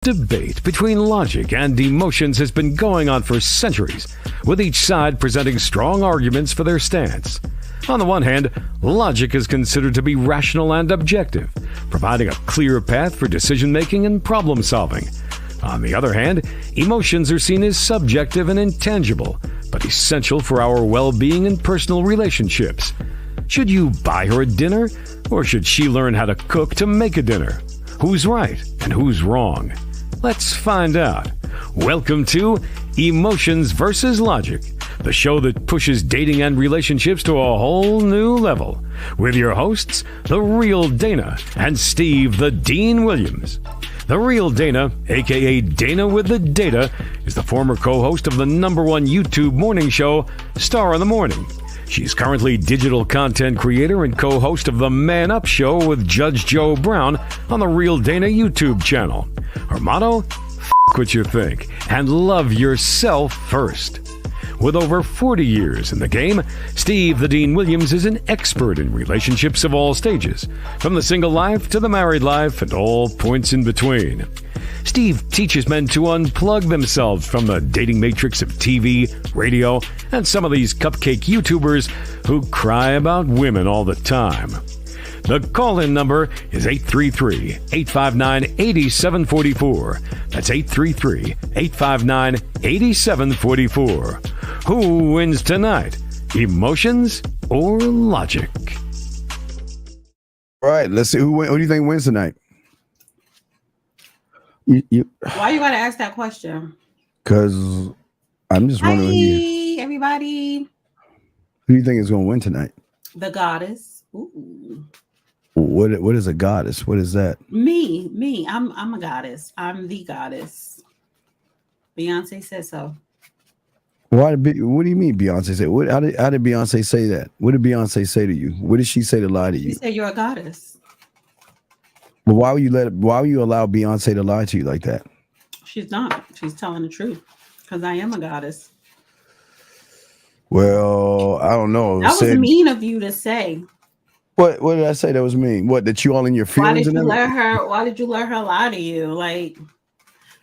Debate between logic and emotions has been going on for centuries, with each side presenting strong arguments for their stance. On the one hand, logic is considered to be rational and objective, providing a clear path for decision-making and problem-solving. On the other hand, emotions are seen as subjective and intangible, but essential for our well-being and personal relationships. Should you buy her a dinner, or should she learn how to cook to make a dinner? Who's right and who's wrong? Let's find out. Welcome to Emotions versus Logic, the show that pushes dating and relationships to a whole new level. With your hosts, The Real Dana and Steve the Dean Williams. The Real Dana, aka Dana with the Data, is the former co-host of the #1 YouTube morning show, Star in the Morning. She's currently digital content creator and co-host of the Man Up Show with Judge Joe Brown on the Real Dana YouTube channel. Her motto? F*** what you think and love yourself first. With over 40 years in the game, Steve the Dean Williams is an expert in relationships of all stages, from the single life to the married life and all points in between. Steve teaches men to unplug themselves from the dating matrix of TV, radio, and some of these cupcake YouTubers who cry about women all the time. The call-in number is 833-859-8744. That's 833-859-8744. Who wins tonight? Emotions or logic? All right, let's see. Who do you think wins tonight? Why you gotta ask that question? Because I'm just wondering. Hi, everybody. Who do you think is going to win tonight? The goddess. Ooh. What is a goddess? What is that? Me. I'm a goddess. I'm the goddess. Beyonce said so. What do you mean Beyonce said? How did Beyonce say that? What did Beyonce say to you? What did she say to lie to you? She said you're a goddess. But why would you allow Beyonce to lie to you like that? She's not. She's telling the truth. Because I am a goddess. Well, I don't know. That was mean of you to say. What did I say that was mean? What, that you all in your feelings? Why did you let her lie to you? Like,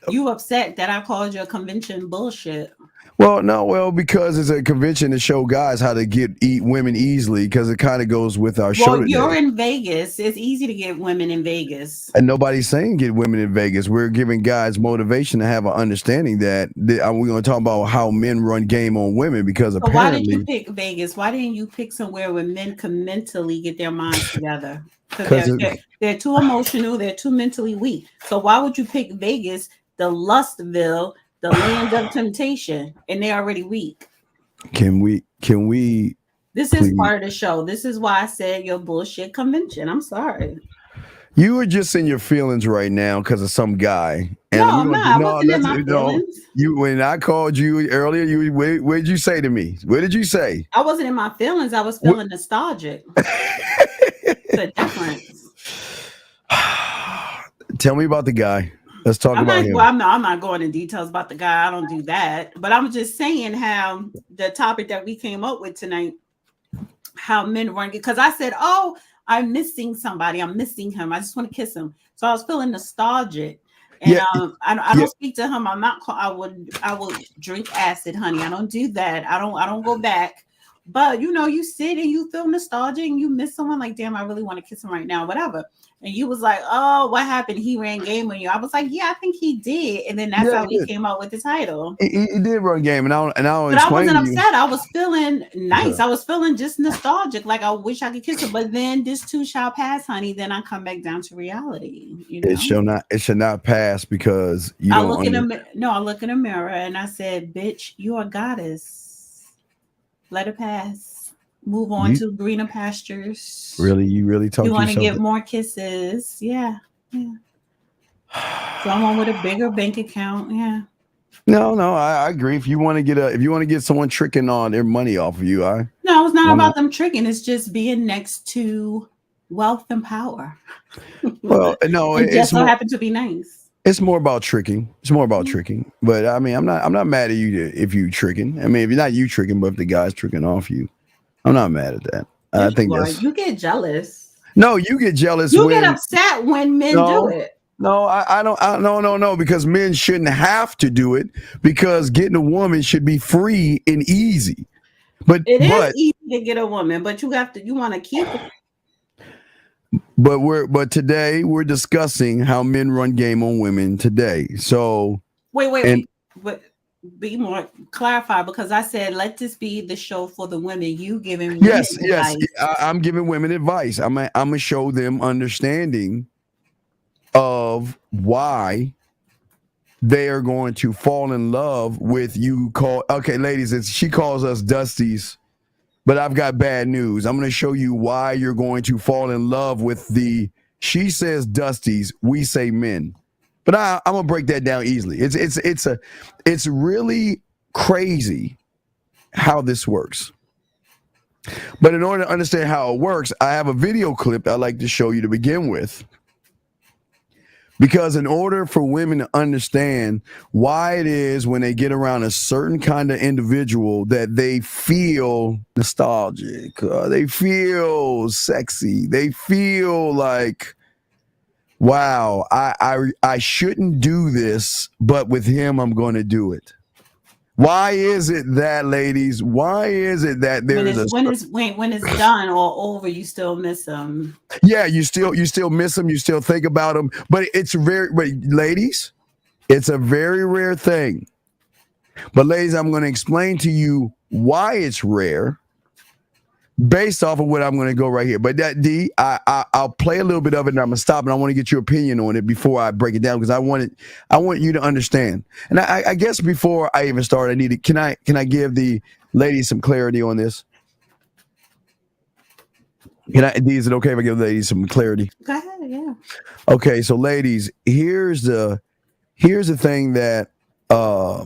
you upset that I called your convention bullshit. Well, because it's a convention to show guys how to eat women easily, because it kind of goes with our show today. You're in Vegas. It's easy to get women in Vegas. And nobody's saying get women in Vegas. We're giving guys motivation to have an understanding that we're going to talk about how men run game on women, because apparently. Why did you pick Vegas? Why didn't you pick somewhere where men can mentally get their minds together? Because they're too emotional. They're too mentally weak. So why would you pick Vegas, the Lustville, the land of temptation, and they're already weak? Can we This is part of the show. This is why I said your bullshit convention. I'm sorry. You are just in your feelings right now because of some guy. And no, I'm not. I wasn't in my feelings. When I called you earlier, what did you say to me? What did you say? I wasn't in my feelings. I was feeling nostalgic. It's a difference. Tell me about the guy. Let's talk about him. I'm not going in details about the guy. I don't do that. But I'm just saying how the topic that we came up with tonight, how men run, because I said, oh, I'm missing somebody. I'm missing him. I just want to kiss him. So I was feeling nostalgic. And I don't speak to him. I would drink acid, honey. I don't do that. I don't go back. But you sit and you feel nostalgic and you miss someone, like, damn, I really want to kiss him right now, whatever. And you was like, oh, what happened? He ran game on you. I was like, yeah, I think he did. And then that's how we came up with the title. He did run game, and I'll But I wasn't upset. I was feeling nice. I was feeling just nostalgic, like I wish I could kiss her. But then this too shall pass, honey. Then I come back down to reality. It should not pass, because I look in a mirror and I said, bitch, you're a goddess. Let it pass. Move on to greener pastures. Really? You really talk? You want to get more kisses? Yeah. Someone with a bigger bank account. Yeah. No, I agree. If you want to get someone tricking on their money off of you, no, it's not about them tricking. It's just being next to wealth and power. Well, no, it just so happen to be nice. It's more about tricking. Tricking. But I mean, I'm not mad at you if you tricking. I mean, if you're not you tricking, but if the guy's tricking off you, I'm not mad at that. I think you get jealous. No, you get jealous. You get upset when men do it. No, I don't. No, because men shouldn't have to do it because getting a woman should be free and easy. It is But easy to get a woman, but you want to keep it. but today we're discussing how men run game on women today. So and Wait. But be more clarify because I said let this be the show for the women. You giving women yes, advice. I'm giving women advice. I'm gonna show them understanding of why they are going to fall in love with you. Okay, ladies, she calls us Dusties, but I've got bad news. I'm going to show you why you're going to fall in love with she says Dusties, we say men. But I'm gonna break that down easily. It's really crazy how this works. But in order to understand how it works, I have a video clip I'd like to show you to begin with. Because in order for women to understand why it is when they get around a certain kind of individual that they feel nostalgic, they feel sexy, they feel like, wow, I shouldn't do this, but with him, I'm going to do it. Why is it that, ladies? Why is it that when it's done or over, you still miss them? Yeah, you still miss them. You still think about them. But ladies, it's a very rare thing. But ladies, I'm going to explain to you why it's rare, based off of what I'm going to go right here. But I'll play a little bit of it and I'm going to stop and I want to get your opinion on it before I break it down because I want you to understand. And I guess before I even start, can I give the ladies some clarity on this? Is it okay if I give the ladies some clarity? Go ahead, yeah. Okay, so ladies, here's the thing that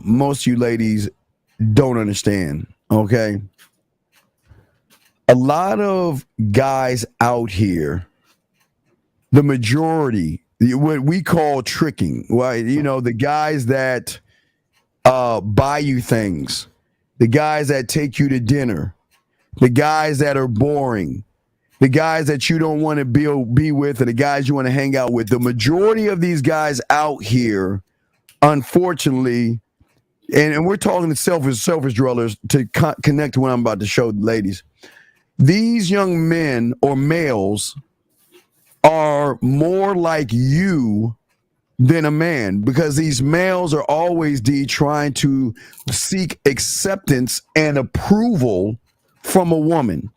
most of you ladies don't understand. Okay. A lot of guys out here, the majority, what we call tricking, right? The guys that buy you things, the guys that take you to dinner, the guys that are boring, the guys that you don't want to be with, and the guys you want to hang out with. The majority of these guys out here, unfortunately, and we're talking to selfish dwellers to connect to what I'm about to show, ladies. These young men or males are more like you than a man because these males are always trying to seek acceptance and approval from a woman.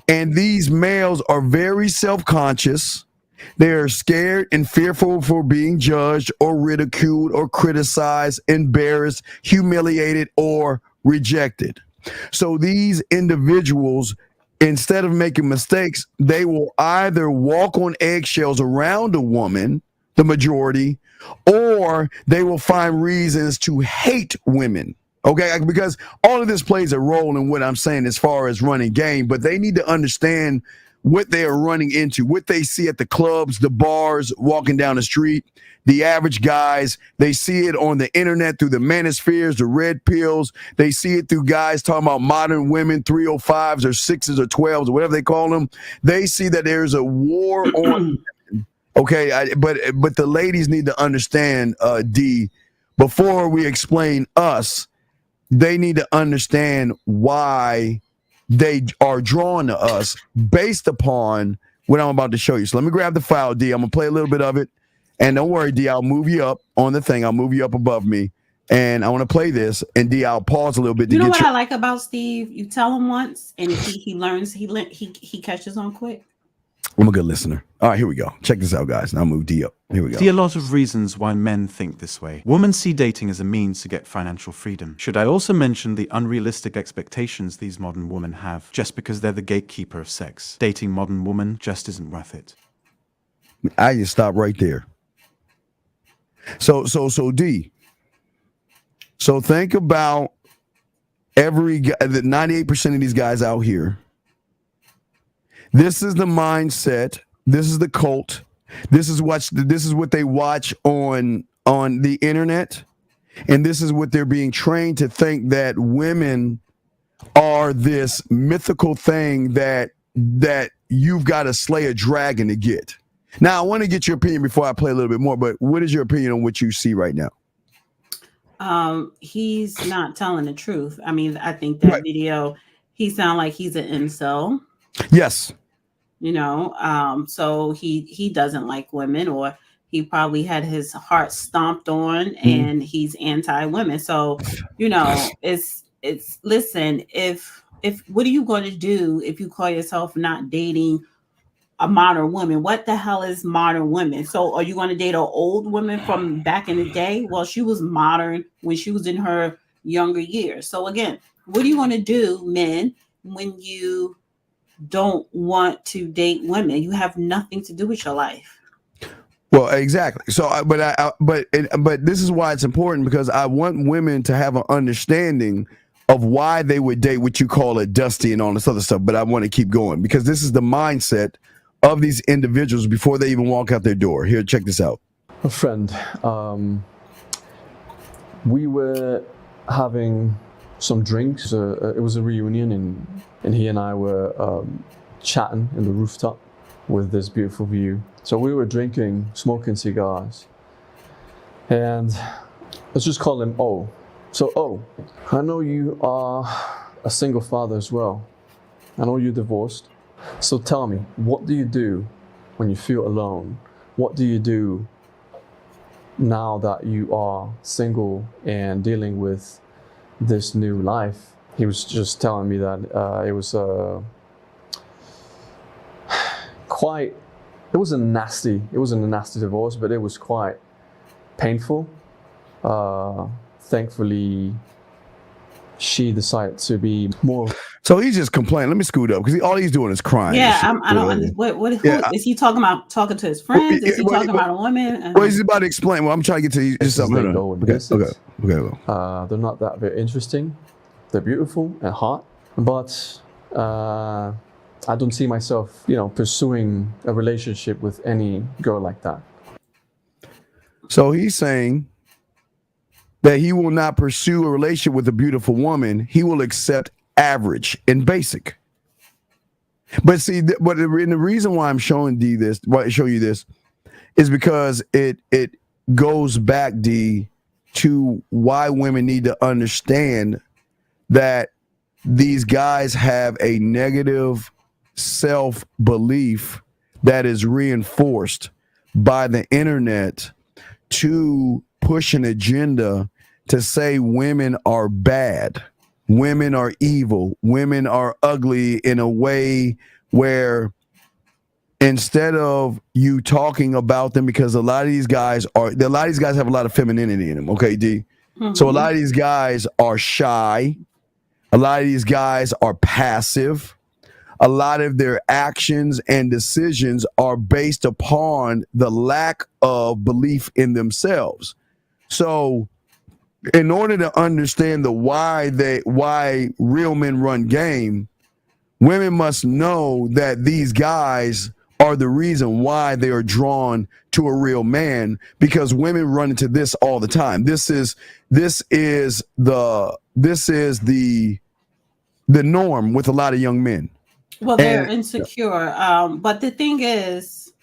And these males are very self-conscious. They're scared and fearful for being judged or ridiculed or criticized, embarrassed, humiliated, or rejected. So these individuals, instead of making mistakes, they will either walk on eggshells around a woman, the majority, or they will find reasons to hate women. Okay, because all of this plays a role in what I'm saying as far as running game, but they need to understand what they are running into, what they see at the clubs, the bars, walking down the street. The average guys, they see it on the internet through the manospheres, the red pills. They see it through guys talking about modern women, 305s or 6s or 12s or whatever they call them. They see that there's a war on. Okay, but the ladies need to understand, D, before we explain us, they need to understand why they are drawn to us based upon what I'm about to show you. So let me grab the file, D. I'm going to play a little bit of it. And don't worry, D, I'll move you up on the thing. I'll move you up above me. And I want to play this. And D, I'll pause a little bit. You know what I like about Steve? You tell him once, and he learns. He catches on quick. I'm a good listener. All right, here we go. Check this out, guys. Now I'll move D up. Here we go. See a lot of reasons why men think this way. Women see dating as a means to get financial freedom. Should I also mention the unrealistic expectations these modern women have just because they're the gatekeeper of sex? Dating modern women just isn't worth it. I just stop right there. So D. So think about every guy, the 98% of these guys out here. This is the mindset. This is the cult. This is what they watch on the internet, and this is what they're being trained to think, that women are this mythical thing that you've got to slay a dragon to get. Now, I want to get your opinion before I play a little bit more, but what is your opinion on what you see right now? He's not telling the truth. I mean, I think that Right. video, he sound like he's an incel, Yes. so he doesn't like women, or he probably had his heart stomped on, Mhm. and he's anti-women. So, it's listen, if what are you going to do if you call yourself not dating a modern woman? What the hell is modern women? So are you going to date an old woman from back in the day? Well, she was modern when she was in her younger years. So again, what are you going to do, men, when you don't want to date women? You have nothing to do with your life. Well, exactly. So, but this is why it's important, because I want women to have an understanding of why they would date what you call a dusty and all this other stuff. But I want to keep going, because this is the mindset of these individuals before they even walk out their door. Here, check this out. A friend, we were having some drinks. It was a reunion, and he and I were chatting in the rooftop with this beautiful view. So we were drinking, smoking cigars, and let's just call him O. So O, I know you are a single father as well. I know you're divorced. So tell me, what do you do when you feel alone? What do you do now that you are single and dealing with this new life? He was just telling me that it was it wasn't a nasty divorce, but it was quite painful. Thankfully, she decided to be more. So he's just complaining. Let me scoot up, because all he's doing is crying. Yeah, I don't. Is he talking about talking to his friends? Is he talking about a woman? Well, he's about to explain. Well, I'm trying to get to just something. Okay. Okay. They're not that very interesting. They're beautiful and hot, but I don't see myself, pursuing a relationship with any girl like that. So he's saying that he will not pursue a relationship with a beautiful woman. He will accept average and basic. But see, the reason why I'm showing D this, why I show you this, is because it goes back, D, to why women need to understand that these guys have a negative self-belief that is reinforced by the internet to push an agenda to say women are bad, women are evil, women are ugly, in a way where instead of you talking about them, because a lot of these guys have a lot of femininity in them, okay, D? Mm-hmm. So a lot of these guys are shy. A lot of these guys are passive. A lot of their actions and decisions are based upon the lack of belief in themselves. So in order to understand why real men run game, women must know that these guys are the reason why they are drawn to a real man, because women run into this all the time. This is the norm with a lot of young men. Well, they're insecure. But the thing is,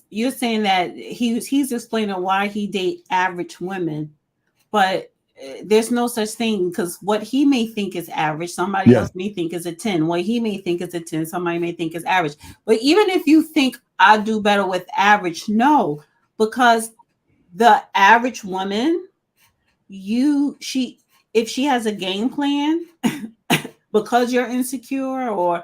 you're saying that he's explaining why he date average women, but there's no such thing, because what he may think is average, somebody else may think is a 10. What he may think is a 10, somebody may think is average. But even if you think I do better with average, no, because the average woman, if she has a game plan, because you're insecure or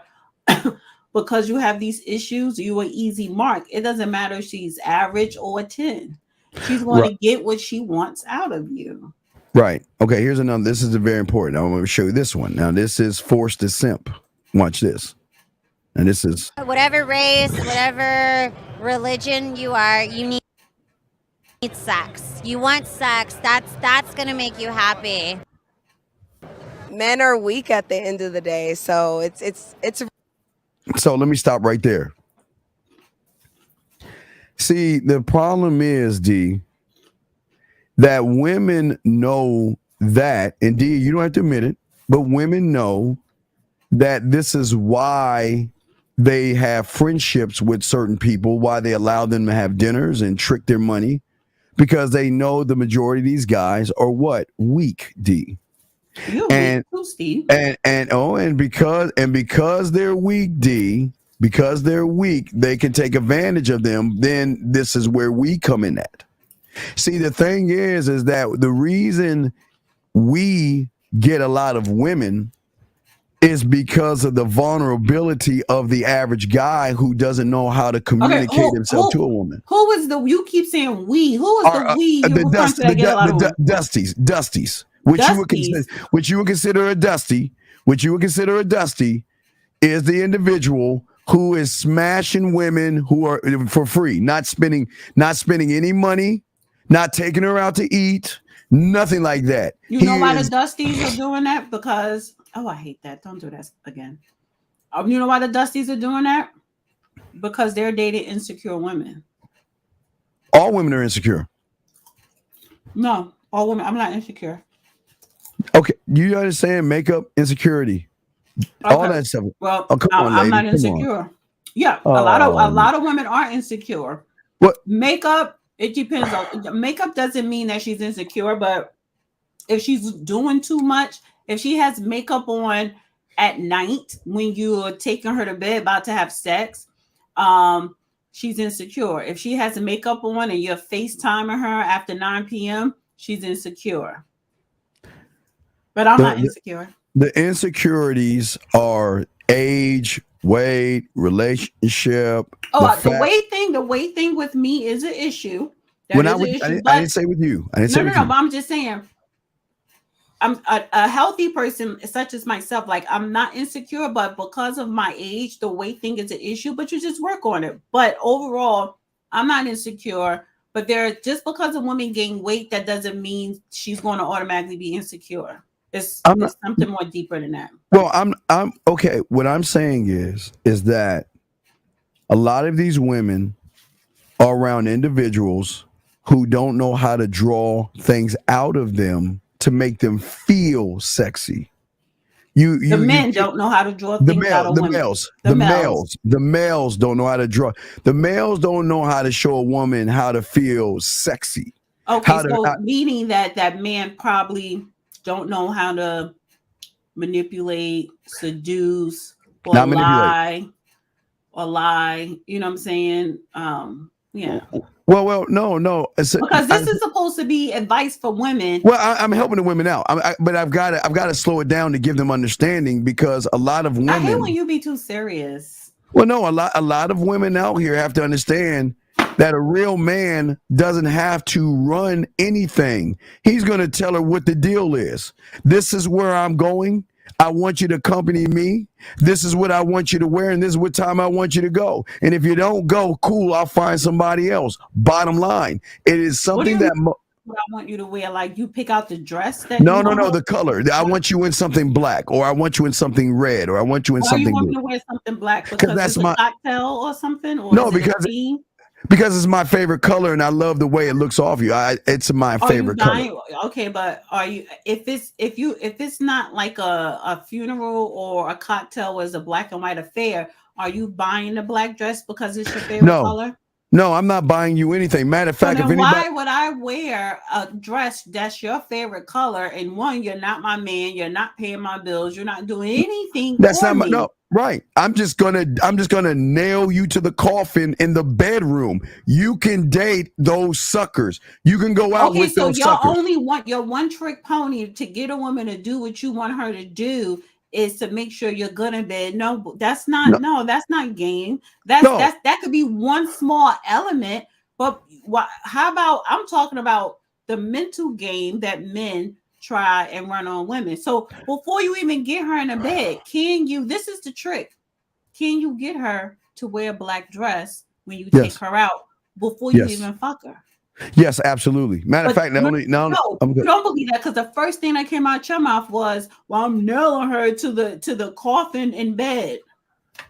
because you have these issues, you an easy mark. It doesn't matter if she's average or a 10. She's going to get what she wants out of you. Right. Okay, here's another. This is very important. I'm going to show you this one. Now, this is forced to simp. Watch this. And this is... Whatever race, whatever religion you are, you need sex. You want sex. That's going to make you happy. Men are weak at the end of the day, so it's. So let me stop right there. See, the problem is, D, that women know that, and D, you don't have to admit it, but women know that this is why they have friendships with certain people, why they allow them to have dinners and trick their money, because they know the majority of these guys are what? Weak, D. You're And weak too, Steve. and because they're weak, D, because they're weak, they can take advantage of them. Then this is where we come in at. See, the thing is that the reason we get a lot of women is because of the vulnerability of the average guy who doesn't know how to communicate himself to a woman. Who is the, you keep saying we, who is the we you're referring to that get a lot of women? Dusties, which you would consider a dusty, is the individual who is smashing women who are for free, not spending any money, not taking her out to eat, nothing like that. You know why the dusties are doing that? Because I hate that. Don't do that again. You know why the dusties are doing that? Because they're dating insecure women. All women are insecure. No, all women. I'm not insecure. Okay, you understand makeup insecurity, all that stuff. Well, come on, I'm lady. not insecure. Yeah, a lot of women are insecure. What makeup? It depends on makeup. Doesn't mean that she's insecure, but if she's doing too much, if she has makeup on at night when you're taking her to bed about to have sex, she's insecure. If she has makeup on and you're FaceTiming her after 9 p.m., she's insecure. But I'm not insecure. The insecurities are age, weight, relationship. The weight thing with me is an issue. I didn't say with you. No, but I'm just saying, I'm a healthy person such as myself. Like, I'm not insecure, but because of my age, the weight thing is an issue, but you just work on it. But overall, I'm not insecure, but just because a woman gain weight, that doesn't mean she's going to automatically be insecure. It's something more deeper than that. Well, I'm okay. What I'm saying is that a lot of these women are around individuals who don't know how to draw things out of them to make them feel sexy. The men don't know how to draw things out of women. The males don't know how to draw. The males don't know how to show a woman how to feel sexy. Okay, meaning that man probably don't know how to manipulate, seduce, or lie. You know what I'm saying? Yeah. Well, no. Because this is supposed to be advice for women. Well, I'm helping the women out, but I've got to slow it down to give them understanding, because a lot of women. I hate when you be too serious. Well, no, a lot of women out here have to understand that a real man doesn't have to run anything. He's going to tell her what the deal is. This is where I'm going. I want you to accompany me. This is what I want you to wear, and this is what time I want you to go. And if you don't go, cool, I'll find somebody else. Bottom line, it is something that what I want you to wear. Like, you pick out the dress that no, the color. I want you in something black, or I want you in something red, or I want you in something. Why you want me to wear something black? Because that's a cocktail or something? Or no, because it's my favorite color and I love the way it looks off you. It's my favorite color. Okay, but are you if it's not like a funeral or a cocktail was a black and white affair, are you buying the black dress because it's your favorite color? No, I'm not buying you anything. Matter of fact, why would I wear a dress that's your favorite color? And one, you're not my man, you're not paying my bills, you're not doing anything. Right. I'm just gonna nail you to the coffin in the bedroom. You can date those suckers. You can go out with those suckers. Okay, so only want your one trick pony to get a woman to do what you want her to do is to make sure you're good in bed. No, that's not game. That could be one small element, but how about I'm talking about the mental game that men try and run on women. So before you even get her in a bed, this is the trick. Can you get her to wear a black dress when you take her out before you even fuck her? Yes, absolutely. Matter of fact, you don't believe that, because the first thing that came out your mouth was, "Well, I'm nailing her to the coffin in bed."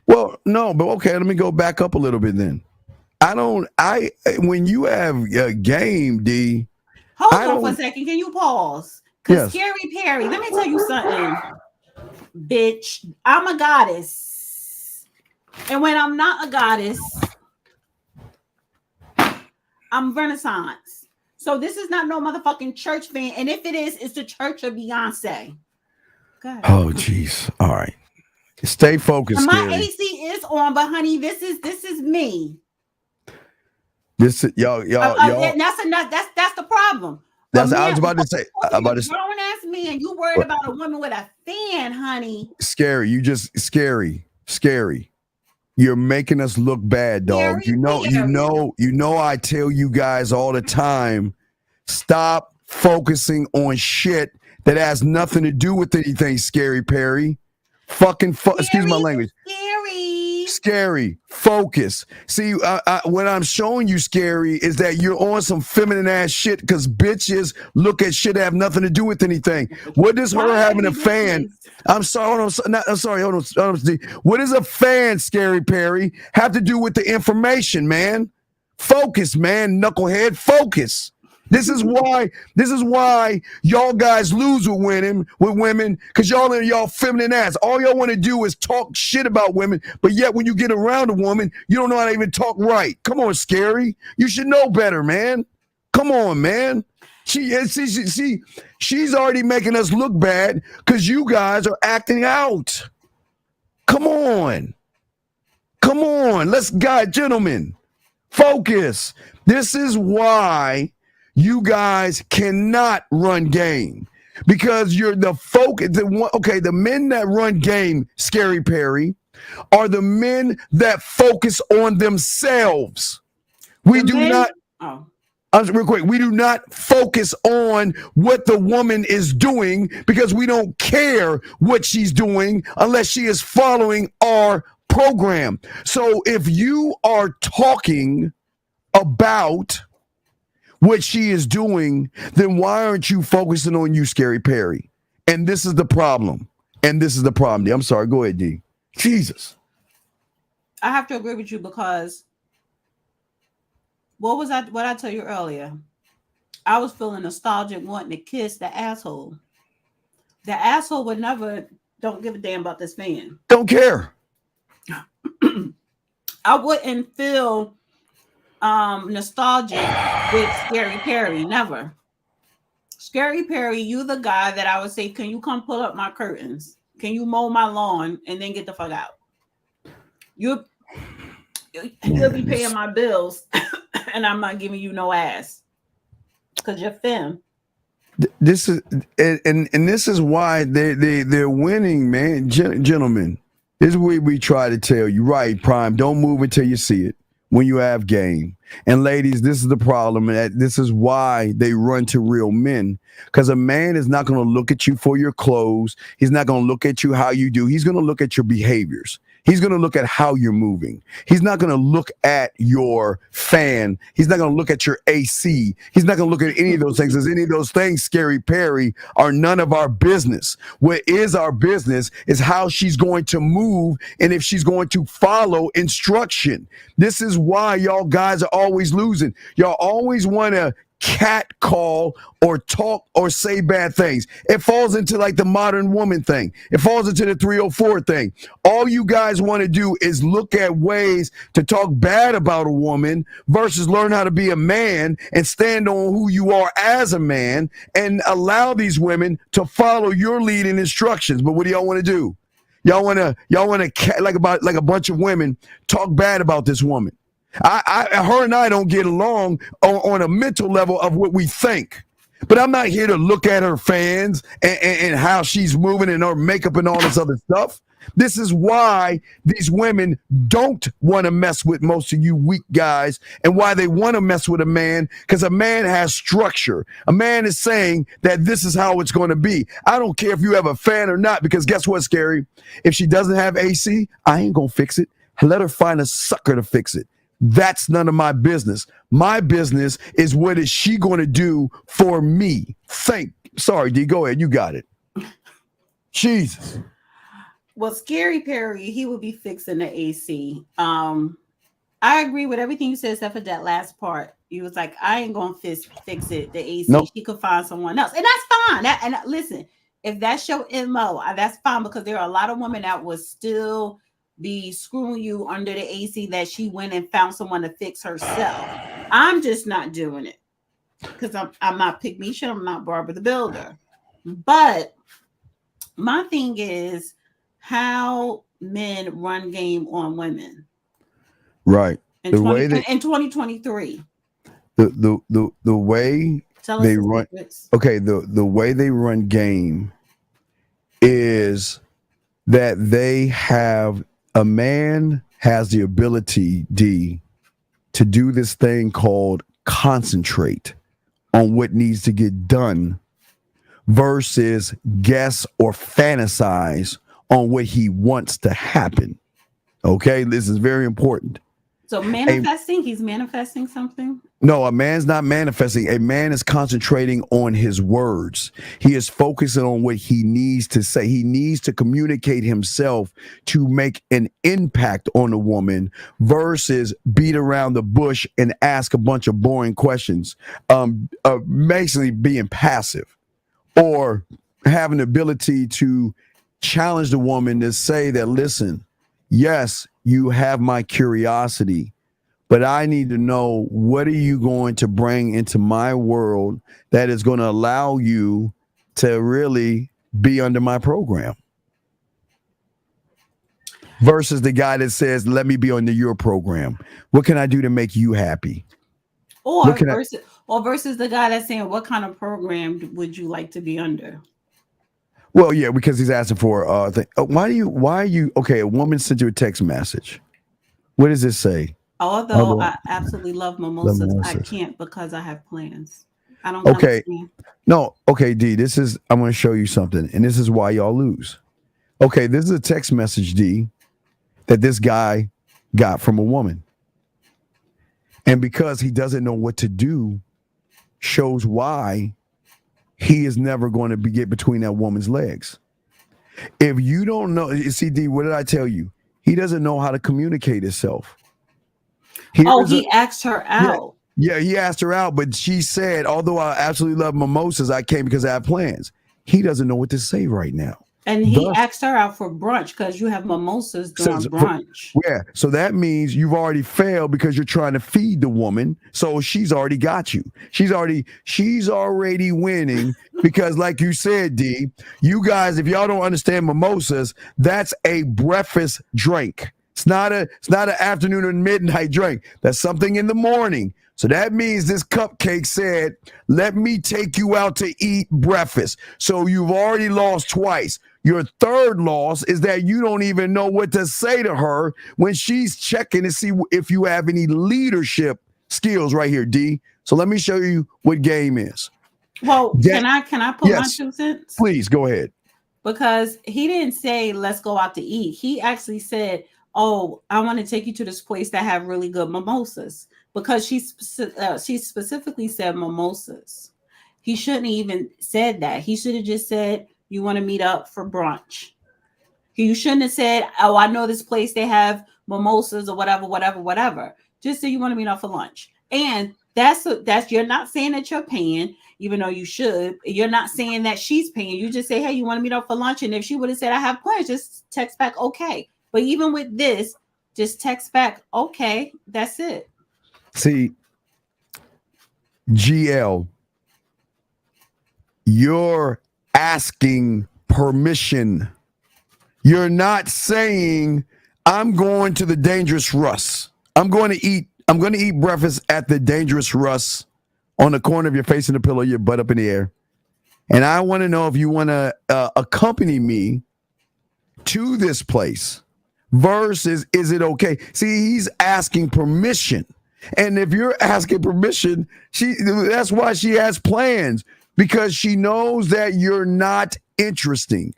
Well, no, but okay, let me go back up a little bit then. When you have a game, D. Hold on for a second. Can you pause? Because Scary Perry, let me tell you something, bitch. I'm a goddess. And when I'm not a goddess, I'm Renaissance. So this is not no motherfucking church fan. And if it is, it's the church of Beyonce. God. Oh, jeez. All right. Stay focused, And my Scary. AC is on, but honey, this is me. This y'all. That's the problem. I was about to say. Grown ass man, you worried about a woman with a fan, honey. Scary. You just scary. You're making us look bad, dog. Scary. You know. I tell you guys all the time, stop focusing on shit that has nothing to do with anything. Scary Perry. Excuse my language. Scary. Focus. See, what I'm showing you, Scary, is that you're on some feminine ass shit because bitches look at shit that have nothing to do with anything. What does her having a fan? I'm sorry. Hold on. What does a fan, Scary Perry, have to do with the information, man? Focus, man. Knucklehead. Focus. This is why y'all guys lose with women, because y'all feminine ass. All y'all want to do is talk shit about women, but yet when you get around a woman, you don't know how to even talk right. Come on, Scary. You should know better, man. Come on, man. She's already making us look bad because you guys are acting out. Come on. Gentlemen, focus. This is why you guys cannot run game, because you're the focus. The men that run game, Scary Perry, are the men that focus on themselves. We do not focus on what the woman is doing because we don't care what she's doing unless she is following our program. So if you are talking about what she is doing, then why aren't you focusing on you, Scary Perry? And this is the problem. D. I'm sorry. Go ahead, D. Jesus. I have to agree with you because what I told you earlier? I was feeling nostalgic, wanting to kiss the asshole. The asshole would never don't give a damn about this fan. Don't care. I wouldn't feel nostalgic with Scary Perry. Never. Scary Perry, you the guy that I would say, can you come pull up my curtains? Can you mow my lawn and then get the fuck out? You'll be paying my bills and I'm not giving you no ass because you're femme. This is and this is why they're winning, man. Gentlemen, this is what we try to tell you, right? Prime, don't move until you see it. When you have game. And ladies, this is the problem. This is why they run to real men, because a man is not going to look at you for your clothes. He's not going to look at you how you do. He's going to look at your behaviors. He's going to look at how you're moving. He's not going to look at your fan. He's not going to look at your AC. He's not going to look at any of those things. As any of those things, Scary Perry, are none of our business. What is our business is how she's going to move and if she's going to follow instruction. This is why y'all guys are always losing. Y'all always want to cat call or talk or say bad things. It falls into like the modern woman thing. It falls into the 304 thing. All you guys want to do is look at ways to talk bad about a woman versus learn how to be a man and stand on who you are as a man and allow these women to follow your lead and instructions. But what do y'all want to do? Y'all want to like a bunch of women talk bad about this woman. Her and I don't get along on a mental level of what we think. But I'm not here to look at her fans and how she's moving and her makeup and all this other stuff. This is why these women don't want to mess with most of you weak guys and why they want to mess with a man, because a man has structure. A man is saying that this is how it's going to be. I don't care if you have a fan or not, because guess what, Scary? If she doesn't have AC, I ain't going to fix it. Let her find a sucker to fix it. That's none of my business. My business is what is she going to do for me? Sorry, D, go ahead. You got it. Jesus. Well, Scary Perry, he would be fixing the AC. I agree with everything you said except for that last part. He was like, I ain't going to fix it, the AC. Nope. She could find someone else. And that's fine. Listen, if that's your MO, that's fine, because there are a lot of women that was still be screwing you under the AC that she went and found someone to fix herself. I'm just not doing it because I'm not Pick Misha, I'm not Barbara the Builder. But my thing is how men run game on women. Right. In The way they in 2023. the way Tell us they the run. secrets. Okay, the way they run game is that a man has the ability, D, to do this thing called concentrate on what needs to get done versus guess or fantasize on what he wants to happen. Okay, this is very important. So he's manifesting something. No, a man's not manifesting. A man is concentrating on his words. He is focusing on what he needs to say. He needs to communicate himself to make an impact on a woman versus beat around the bush and ask a bunch of boring questions. Basically being passive or having the ability to challenge the woman to say that, listen, yes, you have my curiosity, but I need to know, what are you going to bring into my world that is going to allow you to really be under my program? Versus the guy that says, let me be under your program. What can I do to make you happy? Or versus the guy that's saying, what kind of program would you like to be under? Well, yeah, because he's asking for why are you okay, a woman sent you a text message. What does it say? Although I absolutely love mimosas, I can't because I have plans. I don't understand. No, okay, D, I'm going to show you something, and this is why y'all lose. Okay, this is a text message, D, that this guy got from a woman. And because he doesn't know what to do, shows why he is never going to get between that woman's legs. If you don't know, see, D, what did I tell you? He doesn't know how to communicate himself. He asked her out. Yeah, he asked her out, but she said, although I absolutely love mimosas, I came because I have plans. He doesn't know what to say right now. And he asked her out for brunch because you have mimosas during brunch. So that means you've already failed because you're trying to feed the woman. So she's already got you. She's already winning because, like you said, D, you guys, if y'all don't understand mimosas, that's a breakfast drink. It's not an afternoon or midnight drink. That's something in the morning. So that means this cupcake said, let me take you out to eat breakfast. So you've already lost twice. Your third loss is that you don't even know what to say to her when she's checking to see if you have any leadership skills right here, D. So let me show you what game is. Well, can I put my 2 cents? Please, go ahead. Because he didn't say, let's go out to eat. He actually said, oh, I want to take you to this place that have really good mimosas. Because she specifically said mimosas. He shouldn't even said that. He should have just said, you want to meet up for brunch. You shouldn't have said, oh, I know this place, they have mimosas or whatever. Just say you want to meet up for lunch. And that's you're not saying that you're paying, even though you should. You're not saying that she's paying. You just say, hey, you want to meet up for lunch? And if she would have said, I have plans, just text back, okay. But even with this, just text back, okay, that's it. See, GL, you're asking permission. You're not saying, I'm going to the Dangerous Russ. I'm going to eat breakfast at the Dangerous Russ on the corner of your face in the pillow, your butt up in the air. And I want to know if you want to accompany me to this place versus, is it okay? See, he's asking permission. And if you're asking permission, that's why she has plans, because she knows that you're not interesting.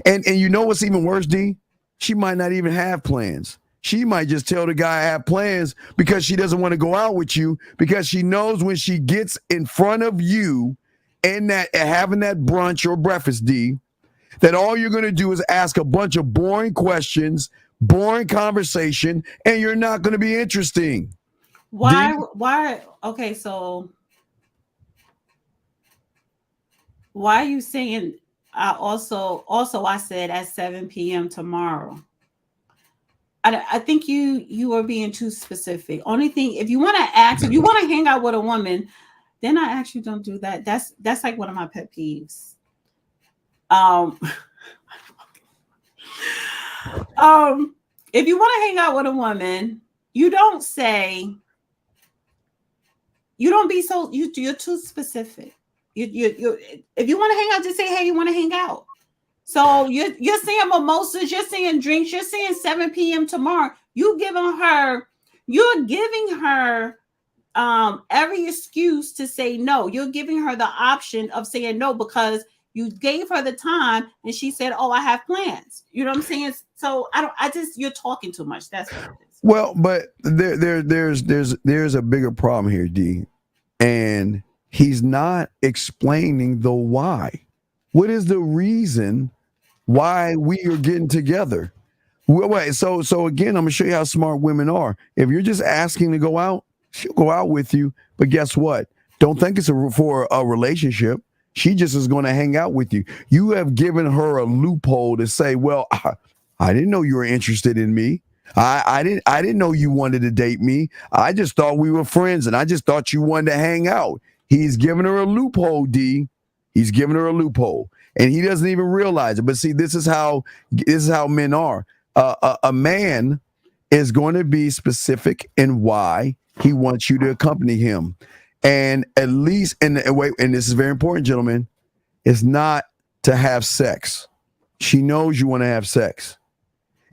And you know what's even worse, D? She might not even have plans. She might just tell the guy I have plans because she doesn't want to go out with you, because she knows when she gets in front of you and having that brunch or breakfast, D, that all you're going to do is ask a bunch of boring questions, boring conversation, and you're not going to be interesting. Why? Okay, so why are you saying I also I said at 7 p.m. tomorrow? I think you are being too specific. Only thing, if you want to ask, if you want to hang out with a woman, then I actually don't do that. That's like one of my pet peeves. Um, if you want to hang out with a woman, you don't say, you don't be so, you're too specific. You if you want to hang out, just say, hey, you want to hang out. So you're saying mimosas, you're saying drinks, you're saying 7 p.m. tomorrow. You're giving her every excuse to say no. You're giving her the option of saying no because you gave her the time and she said, oh, I have plans. You know what I'm saying? So you're talking too much. That's what it is. Well, but there's a bigger problem here, D, and he's not explaining the why. What is the reason why we are getting together? Wait, so again, I'm gonna show you how smart women are. If you're just asking to go out, she'll go out with you. But guess what? Don't think it's for a relationship. She just is going to hang out with you. You have given her a loophole to say, well, I didn't know you were interested in me. I didn't know you wanted to date me. I just thought we were friends and I just thought you wanted to hang out. He's giving her a loophole, D. He's giving her a loophole. And he doesn't even realize it. But see, this is how men are. A man is going to be specific in why he wants you to accompany him. And at least, and this is very important, gentlemen, it's not to have sex. She knows you want to have sex.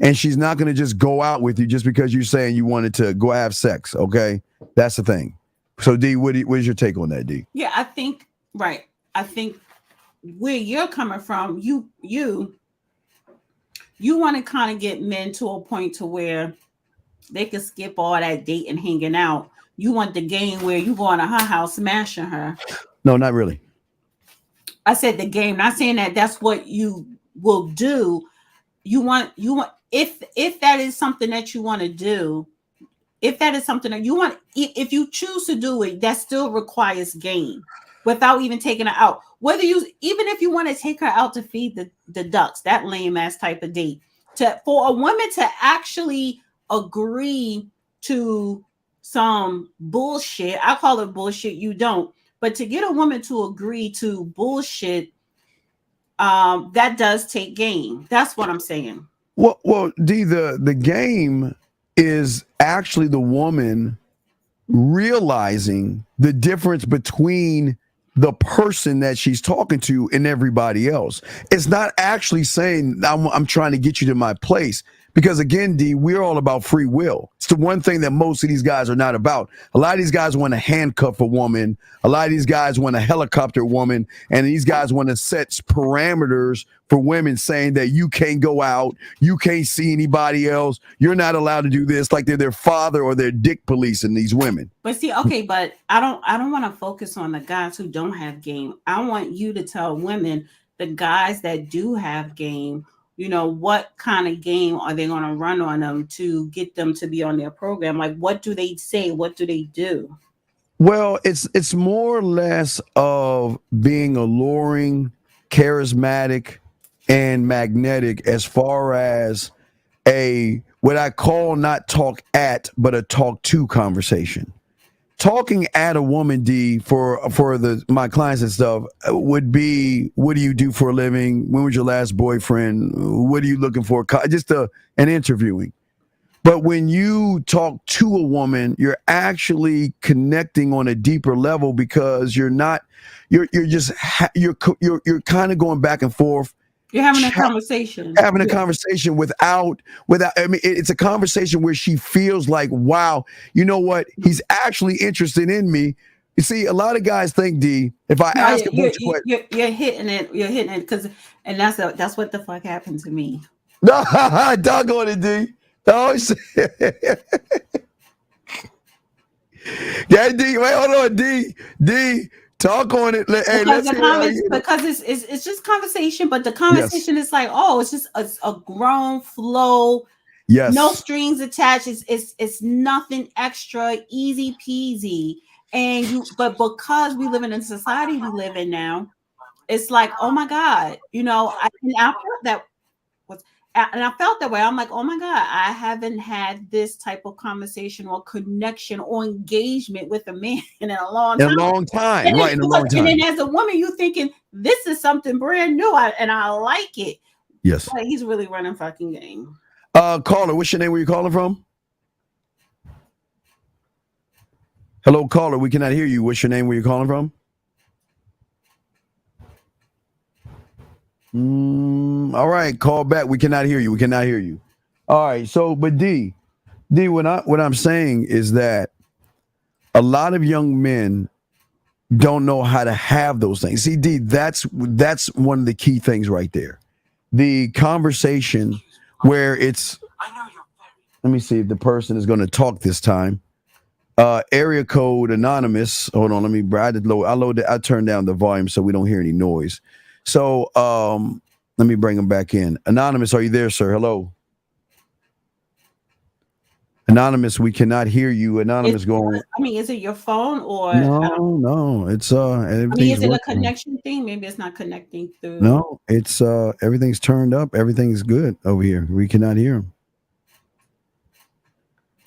And she's not going to just go out with you just because you're saying you wanted to go have sex, okay? That's the thing. So, D, what is your take on that, D? Yeah, I think where you're coming from, you want to kind of get men to a point to where they can skip all that date and hanging out. You want the game where you going to her house smashing her. No, not really. I said the game, not saying that that's what you will do. You want if that is something that you want to do, if that is something that you want, if you choose to do it, that still requires game without even taking her out. Even if you want to take her out to feed the ducks, that lame ass type of date, for a woman to actually agree to some bullshit, I call it bullshit, you don't, but to get a woman to agree to bullshit, that does take game. That's what I'm saying. Well, D, the game is actually the woman realizing the difference between the person that she's talking to and everybody else. It's not actually saying I'm trying to get you to my place. Because again, D, we're all about free will. It's the one thing that most of these guys are not about. A lot of these guys want to handcuff a woman. A lot of these guys want to helicopter a woman. And these guys want to set parameters for women saying that you can't go out. You can't see anybody else. You're not allowed to do this, like they're their father or their dick policing these women. But see, okay, but I don't want to focus on the guys who don't have game. I want you to tell women, the guys that do have game, what kind of game are they going to run on them to get them to be on their program? Like, what do they say? What do they do? Well, it's more or less of being alluring, charismatic, and magnetic as far as what I call not talk at, but a talk to conversation. Talking at a woman, D, for my clients and stuff would be, what do you do for a living? When was your last boyfriend? What are you looking for? Just an interviewing. But when you talk to a woman, you're actually connecting on a deeper level because you're kind of going back and forth. You're having a conversation. Having a conversation without. I mean, it's a conversation where she feels like, wow, you know what? He's actually interested in me. You see, a lot of guys think, D, if I ask a bunch of questions, you're hitting it because, and that's what the fuck happened to me. No, doggone it, D. Oh, yeah, D. Wait, hold on, D. Talk on it. Hey, because it's just conversation, but the conversation is like, oh, it's just a grown flow. Yes. No strings attached. It's nothing extra, easy peasy. But because we live in a society we live in now, it's like, oh my God, and I felt that way. I'm like, oh my God, I haven't had this type of conversation or connection or engagement with a man in a long In time. a long time, right? In a long time. And then as a woman, you thinking this is something brand new, and I like it. Yes. But he's really running fucking game. Caller, what's your name? Where you calling from? Hello, caller. We cannot hear you. What's your name? Where you calling from? All right, call back. We cannot hear you. We cannot hear you. All right. So, but D, what I'm saying is that a lot of young men don't know how to have those things. See, D, that's one of the key things right there. The conversation where it's. Let me see if the person is going to talk this time. Area code anonymous. Hold on, let me. I turned down the volume so we don't hear any noise. So let me bring him back in. Anonymous, are you there, sir? Hello. Anonymous, we cannot hear you. Anonymous, going. I mean, is it your phone or no? It's I mean, is it a connection thing? Maybe it's not connecting through. No, it's everything's turned up. Everything's good over here. We cannot hear him.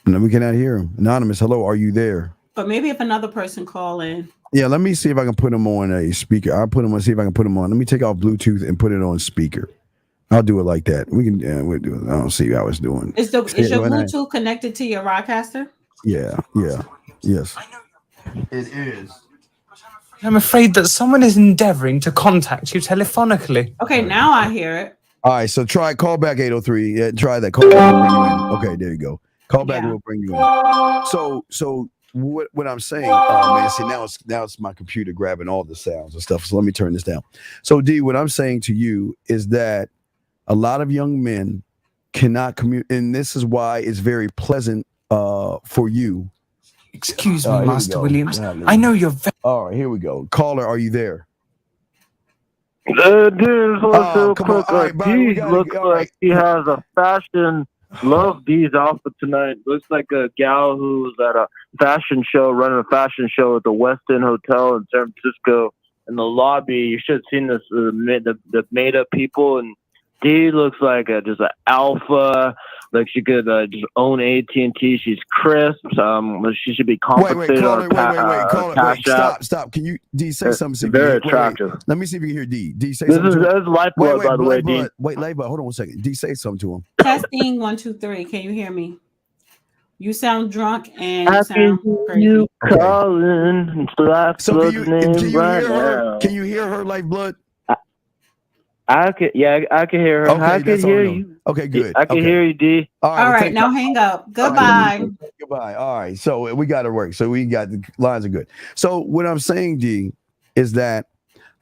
No, we cannot hear him. Anonymous, hello, are you there? But maybe if another person call in. Yeah, let me see if I can put him on a speaker. I'll put him on. See if I can put him on. Let me take off Bluetooth and put it on speaker. I'll do it like that. We can. We'll do it. I don't see how it's doing. Is your Bluetooth connected to your Rodecaster? Yeah. Yes. It is. I'm afraid that someone is endeavoring to contact you telephonically. Okay, now I hear it. All right, so call back 803. Yeah, try that. Call back. We'll bring you in. Okay, there you go. Call back and we'll bring you in. So what I'm saying, man, see now it's my computer grabbing all the sounds and stuff. So let me turn this down. So D, what I'm saying to you is that a lot of young men cannot communicate, and this is why it's very pleasant for you. Excuse me, Master Williams. I know you're very... All right, here we go. Caller, are you there? Dude, real quick. D looks like he has a fashion. Love D's outfit tonight. Looks like a gal who's at a fashion show, running a fashion show at the West End Hotel in San Francisco. In the lobby, you should have seen this. The made up people, and D looks like just an alpha. Like she could just own AT&T. She's crisp. She should be compensated on cash. Stop. Can you D say something? Very attractive. Let me see if you can hear D. D say this something. This is Lifeblood, by the way. D. Wait, Lifeblood. Hold on 1 second. D, say something to him. Testing 1, 2, 3. Can you hear me? You sound drunk and you sound crazy. You calling? So can you hear her, Lifeblood? I can hear her. Okay, I can hear you. Okay, good. I can hear you, D. All right, now hang up. Goodbye. Goodbye. All right. So we got to work. So we got the lines are good. So what I'm saying, D, is that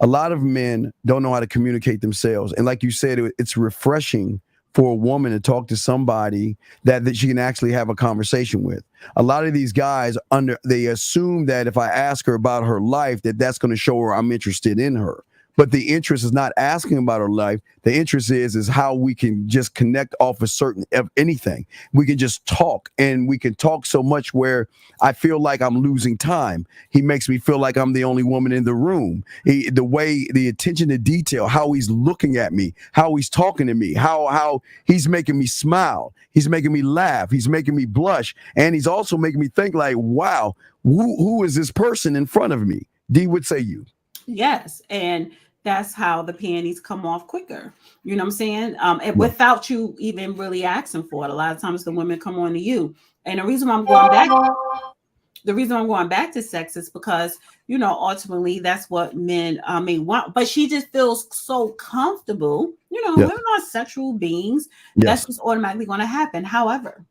a lot of men don't know how to communicate themselves. And like you said, it's refreshing for a woman to talk to somebody that she can actually have a conversation with. A lot of these guys they assume that if I ask her about her life, that's going to show her I'm interested in her. But the interest is not asking about her life. The interest is how we can just connect off of anything. We can just talk, and we can talk so much where I feel like I'm losing time. He makes me feel like I'm the only woman in the room. The attention to detail, how he's looking at me, how he's talking to me, how he's making me smile. He's making me laugh. He's making me blush. And he's also making me think like, wow, who is this person in front of me? D, would say you. Yes. And that's how the peonies come off quicker. You know what I'm saying? And without you even really asking for it. A lot of times the women come on to you. And the reason why I'm going back to sex is because, ultimately that's what men may want. But she just feels so comfortable. Women are sexual beings. Yes. That's just automatically going to happen. However,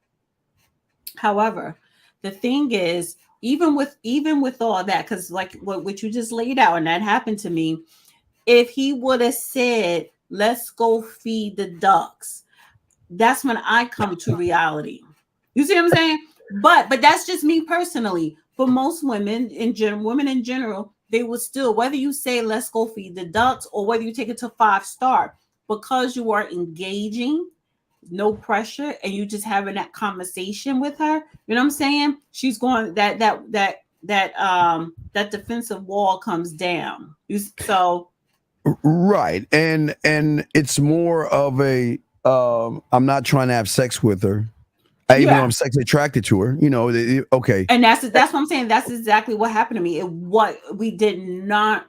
the thing is, even with all that, because like what you just laid out, and that happened to me. If he would have said, let's go feed the ducks, that's when I come to reality. You see what I'm saying? But that's just me personally. For most women in general, they would still, whether you say, let's go feed the ducks, or whether you take it to 5-star, because you are engaging, no pressure, and you just having that conversation with her, you know what I'm saying? She's going, that defensive wall comes down. Right. And it's more of a I'm not trying to have sex with her. Even though I'm sexually attracted to her, okay. And that's what I'm saying. That's exactly what happened to me. What we did not,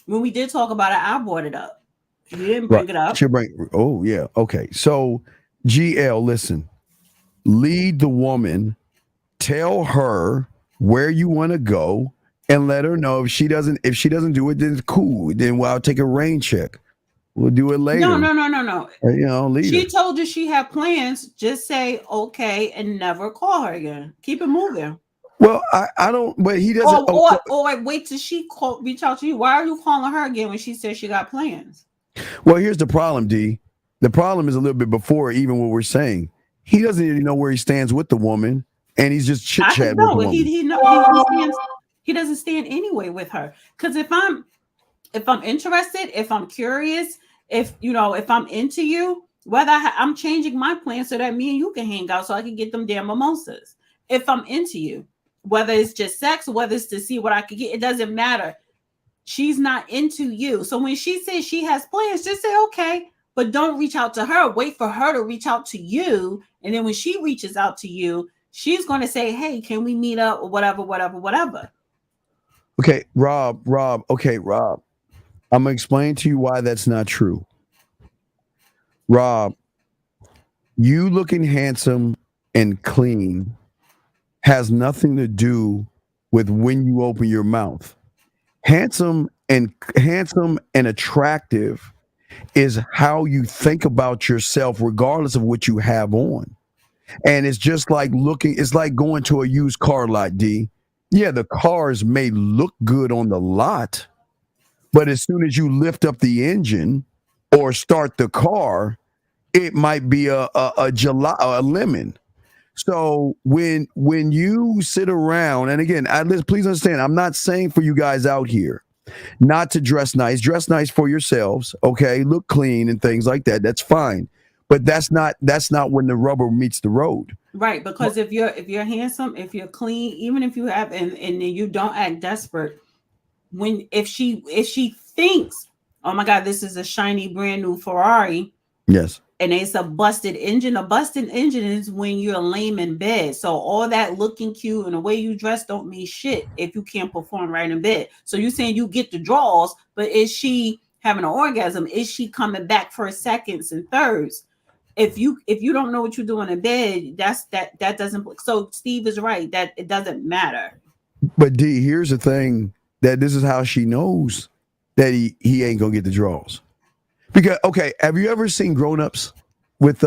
when we did talk about it, I brought it up. You didn't bring it up. Oh yeah, okay. So GL, listen, lead the woman, tell her where you want to go, and let her know if she doesn't do it, then it's cool. Then I'll take a rain check. We'll do it later. No. Leave She her. told you she had plans. Just say okay and never call her again. Keep it moving. Well, I don't. But he doesn't. Or wait till she reach out to you. Why are you calling her again when she says she got plans? Well, here's the problem, D. The problem is a little bit before even what we're saying. He doesn't even know where he stands with the woman, and he's just chit chat with the woman. He doesn't stand anyway with her. Because if I'm interested, if I'm curious, if I'm into you, whether I'm changing my plan so that me and you can hang out so I can get them damn mimosas. If I'm into you, whether it's just sex, whether it's to see what I could get, it doesn't matter. She's not into you. So when she says she has plans, just say okay, but don't reach out to her. Wait for her to reach out to you. And then when she reaches out to you, she's going to say, hey, can we meet up or whatever. Okay, Rob. Okay, Rob. I'm going to explain to you why that's not true. Rob, you looking handsome and clean has nothing to do with when you open your mouth. Handsome and attractive is how you think about yourself, regardless of what you have on. And it's just like it's like going to a used car lot, D. Yeah, the cars may look good on the lot, but as soon as you lift up the engine or start the car, it might be a lemon. So when you sit around, and again, please understand, I'm not saying for you guys out here not to dress nice. Dress nice for yourselves, okay? Look clean and things like that. That's fine, but that's not when the rubber meets the road. Right, because if you're handsome, if you're clean, even if you have and you don't act desperate, if she thinks, oh my God, this is a shiny brand new Ferrari. Yes. And it's a busted engine. A busted engine is when you're lame in bed. So all that looking cute and the way you dress don't mean shit if you can't perform right in bed. So you're saying you get the draws, but is she having an orgasm? Is she coming back for seconds and thirds? If you don't know what you're doing in bed, that doesn't. So Steve is right that it doesn't matter. But D, here's the thing, that this is how she knows that he ain't gonna get the draws. Because have you ever seen Grown Ups with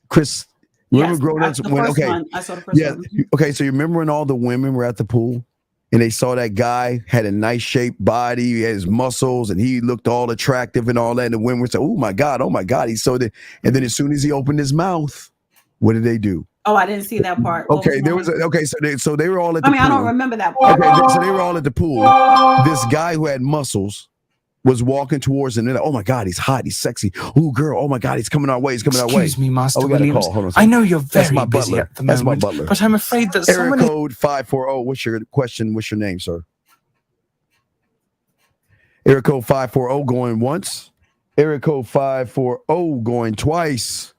Chris? Remember Grown Ups? I saw the first one. Okay, so you remember when all the women were at the pool and they saw that guy had a nice shaped body, he had his muscles, and he looked all attractive and all that, and the women would say, "Oh my God, he's so." And then as soon as he opened his mouth, what did they do? Oh, I didn't see that part. Okay, so they were all at the pool. I don't remember that part. Okay, so they were all at the pool. This guy who had muscles was walking towards him, and oh my God, he's hot, he's sexy. Oh girl, oh my God, he's coming our way. Excuse me, Master Williams. I know you're very busy at the moment. That's my butler. But I'm afraid that Area code 540. What's your question? What's your name, sir? Area code 540 going once. Area code 540 going twice.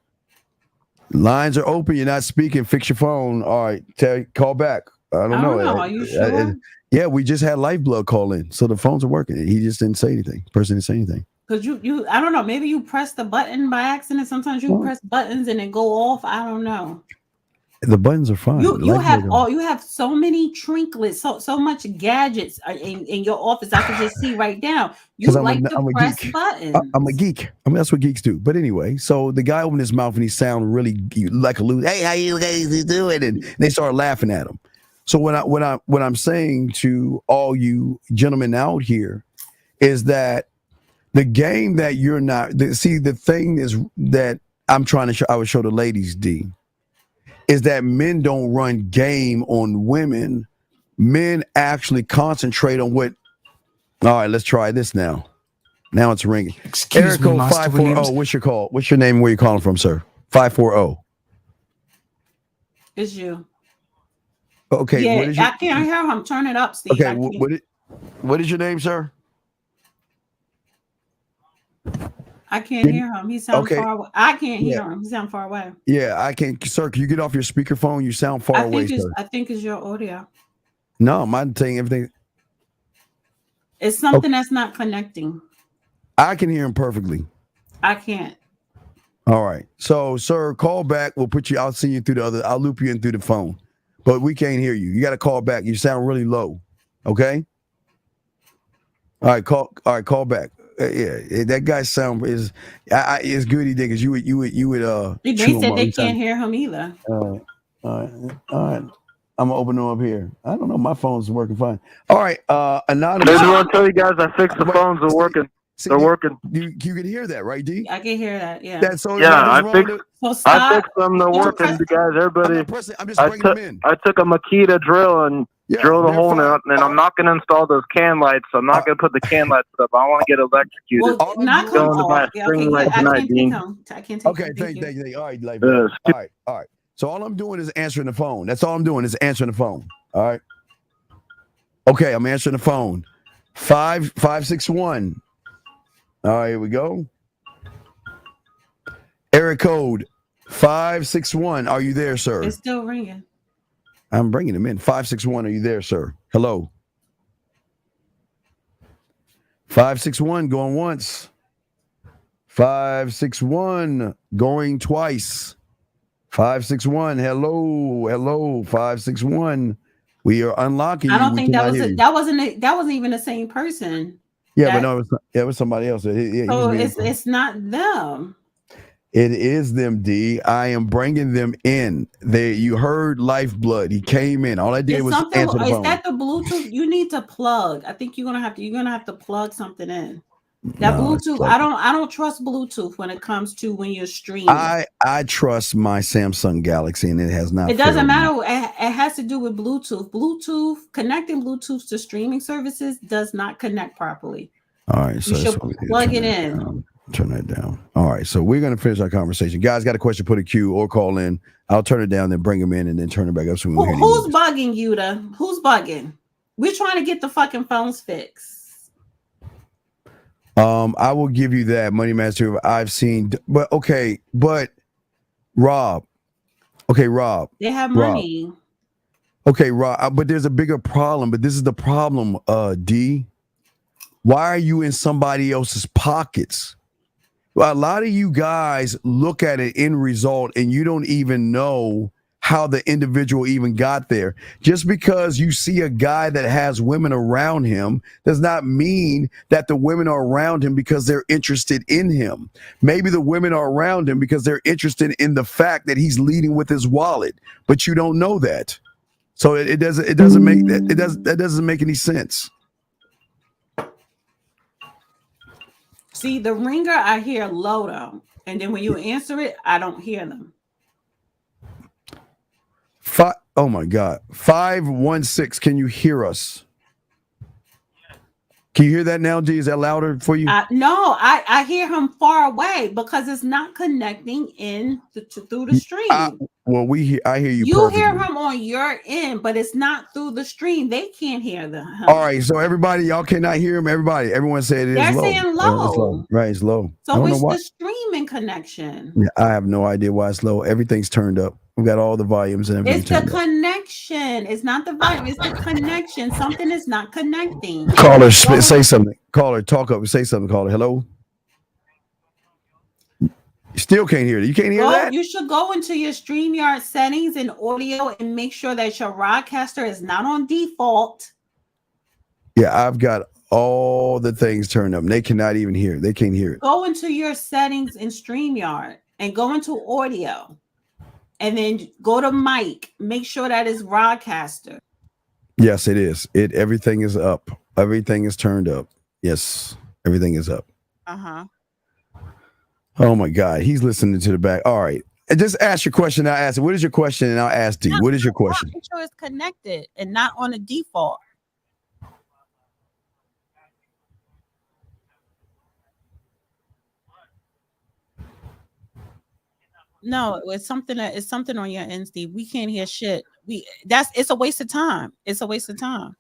Lines are open. You're not speaking. Fix your phone. All right, call back. I don't know. Are you sure? Yeah, we just had Lifeblood call in, so the phones are working. He just didn't say anything. Person didn't say anything. Because you, I don't know. Maybe you press the button by accident. Sometimes you press buttons and it go off. I don't know. The buttons are fine. You have so many trinkets, so much gadgets in your office. I can just see right now. You like to press buttons. I'm a geek. I mean, that's what geeks do. But anyway, so the guy opened his mouth and he sounded really like a loser. Hey, how you guys doing? And they started laughing at him. So what I'm saying to all you gentlemen out here is that the game that you're not the thing is that I'm trying to show. I would show the ladies, D, is that men don't run game on women. Men actually concentrate on what. All right, let's try this now. Now it's ringing. Excuse me, Master 540. Williams. What's your call? What's your name? Where you calling from, sir? 540. It's you. Okay. Yeah, I can't hear him. Turn it up, Steve. Okay. What is your name, sir? I can't hear him. He sounds okay. far away. I can't Yeah. hear him. He sounds far away. Yeah, I can. Sir, can you get off your speakerphone? You sound far away, sir. I think it's your audio. No, I'm saying everything. It's something that's not connecting. I can hear him perfectly. I can't. All right. So, sir, call back. We'll put you. I'll see you through the other. I'll loop you in through the phone, but we can't hear you. You got to call back. You sound really low. Okay. All right. Call back. Yeah, that guy's sound is good. He did because you would. They said they can't hear him either. All right. I'm gonna open them up here. I don't know. My phone's working fine. All right. Anonymous. I just want to tell you guys, I fixed the phones. They're working. They're working. You can hear that, right, D? I can hear that. Yeah. I fixed them. They're working, guys. Everybody. I'm just bringing them in. I took a Makita drill and drilled a hole out, and I'm not going to install those can lights. So I'm not going to put the can lights up. I want to get electrocuted. Well, not going to buy a string light tonight, Dean. I can't take okay, thank you. All right, all right. So all I'm doing is answering the phone. That's all I'm doing is answering the phone. All right. Okay, I'm answering the phone. 561. All right, here we go. Area code 561. Are you there, sir? It's still ringing. I'm bringing him in. 561. Are you there, sir? Hello. 561 going once. 561 going twice. 561. Hello. 561. We are unlocking. I don't think that wasn't even the same person. Yeah, but no, it was somebody else. So it's not them. It is them, D. I am bringing them in. You heard Lifeblood. He came in. All I did was answer the phone. Is that the Bluetooth? You need to plug. I think you're gonna have to plug something in. That Bluetooth. I don't trust Bluetooth when it comes to when you're streaming. I trust my Samsung Galaxy, and it has not. It doesn't matter. It has to do with Bluetooth. Connecting Bluetooth to streaming services does not connect properly. All right, so you should plug it in. Turn that down. All right, so we're going to finish our conversation. Guys, got a question, put a Q or call in. I'll turn it down, then bring them in, and then turn it back up. So who's bugging, Yuta? Who's bugging? We're trying to get the fucking phones fixed. I will give you that, Money Master. I've seen, but Rob. Okay, Rob. They have money. Rob. Okay, Rob, but there's a bigger problem. But this is the problem, D. Why are you in somebody else's pockets? Well, a lot of you guys look at it in result and you don't even know how the individual even got there. Just because you see a guy that has women around him does not mean that the women are around him because they're interested in him. Maybe the women are around him because they're interested in the fact that he's leading with his wallet, but you don't know that. So it doesn't make any sense. See, the ringer, I hear low though. And then when you answer it, I don't hear them. Oh my God. 516. Can you hear us? Can you hear that now, D? Is that louder for you? No, I hear him far away because it's not connecting in through the stream. I hear you. You perfectly. hear him on your end, but it's not through the stream. They can't hear them. All right, so everybody, y'all cannot hear him. Everyone said it is low. They're saying low. It's low. Right, it's low. So it's the streaming connection. Yeah, I have no idea why it's low. Everything's turned up. We've got all the volumes and everything. It's the connection. It's not the volume. It's the connection. Something is not connecting. Caller, say something. Caller, talk up. Say something. Caller, hello. You still can't hear it. You can't hear that? You should go into your StreamYard settings and audio and make sure that your broadcaster is not on default. Yeah, I've got all the things turned up. They cannot even hear it. They can't hear it. Go into your settings in StreamYard and go into audio. And then go to mic. Make sure that is broadcaster. Yes, it is. Everything is up. Everything is turned up. Yes, everything is up. Uh-huh. Oh my God, he's listening to the back. All right, and just ask your question. I'll ask it. What is your question? And I'll ask D. What is your question? Make sure it's connected and not on a default. No, it's something on your end, Steve. We can't hear shit. It's a waste of time. It's a waste of time.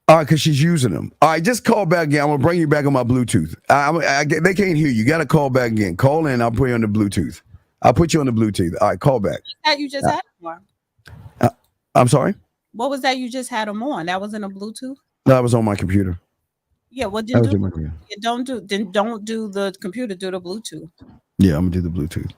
All right, because she's using them. All right, just call back again. I'm gonna bring you back on my Bluetooth. They can't hear you. You got to call back again. Call in. I'll put you on the Bluetooth. I'll put you on the Bluetooth. All right, call back. That you just had them on. I'm sorry. What was that you just had them on? That was in a Bluetooth. No, I was on my computer. Yeah, what That did was in my computer. don't do the computer, do the Bluetooth. Yeah, I'm gonna do the Bluetooth.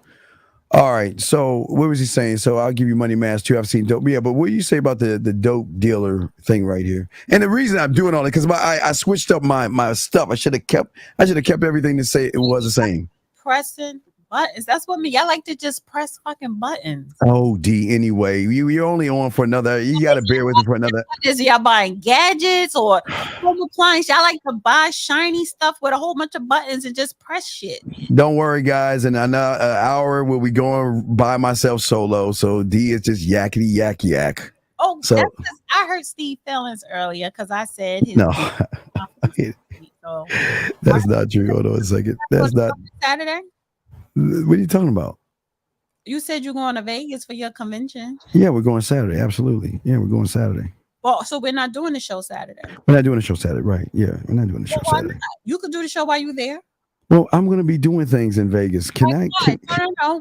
All right. So what was he saying? So I'll give you Money Mask too. I've seen dope. Yeah, but what do you say about the dope dealer thing right here? And the reason I'm doing all that because I switched up my stuff. I should have kept everything to say it was the same. Pressing buttons. That's what me. I like to just press fucking buttons. Oh, D. Anyway, you're only on for another. You got to bear with me for another. Is y'all buying gadgets or home appliance? Y'all like to buy shiny stuff with a whole bunch of buttons and just press shit. Don't worry, guys. In an hour, we'll be going by myself solo. So D is just yakety yak yak. Oh, so I heard Steve feelings earlier because I said his no. So, that's not true. Hold on a second. That's not Saturday. What are you talking about? You said you're going to Vegas for your convention. Yeah, we're going Saturday. Absolutely. Yeah, we're going Saturday. Well, so we're not doing the show Saturday. We're not doing the show Saturday, right? Yeah, we're not doing the show Saturday. Not? You could do the show while you're there. Well, I'm going to be doing things in Vegas. No,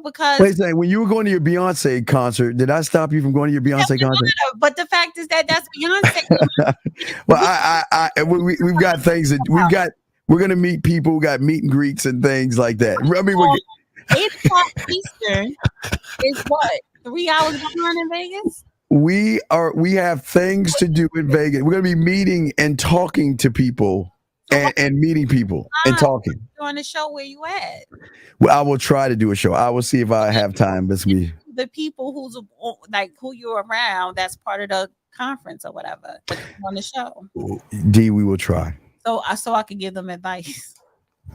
because wait a second. When you were going to your Beyonce concert, did I stop you from going to your Beyonce concert? But the fact is that that's Beyonce. Well, we've got things that we're going to meet people. We got meet and greets and things like that. I mean, 8 o'clock Eastern is what? 3 hours behind in Vegas? We have things to do in Vegas. We're gonna be meeting and talking to people and meeting people and talking. Doing the show where you at? Well, I will try to do a show. I will see if I have time this week. The people who you're around, that's part of the conference or whatever, on the show. D, we will try. So I can give them advice.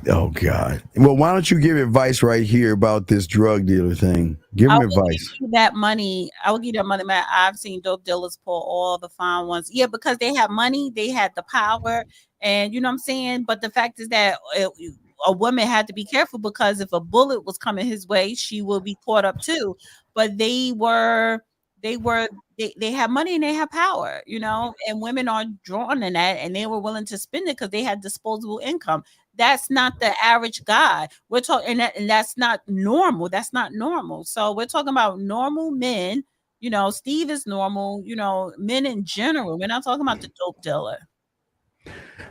Oh God! Well, why don't you give advice right here about this drug dealer thing? Give them advice. Give that money. I will give that money back. I've seen dope dealers pull all the fine ones. Yeah, because they have money, they had the power, and you know what I'm saying. But the fact is that a woman had to be careful because if a bullet was coming his way, she will be caught up too. But they have money and they have power, you know, and women are drawn in that, and they were willing to spend it because they had disposable income. That's not the average guy. We're talking, and that's not normal. That's not normal. So we're talking about normal men. You know, Steve is normal. You know, men in general. We're not talking about the dope dealer.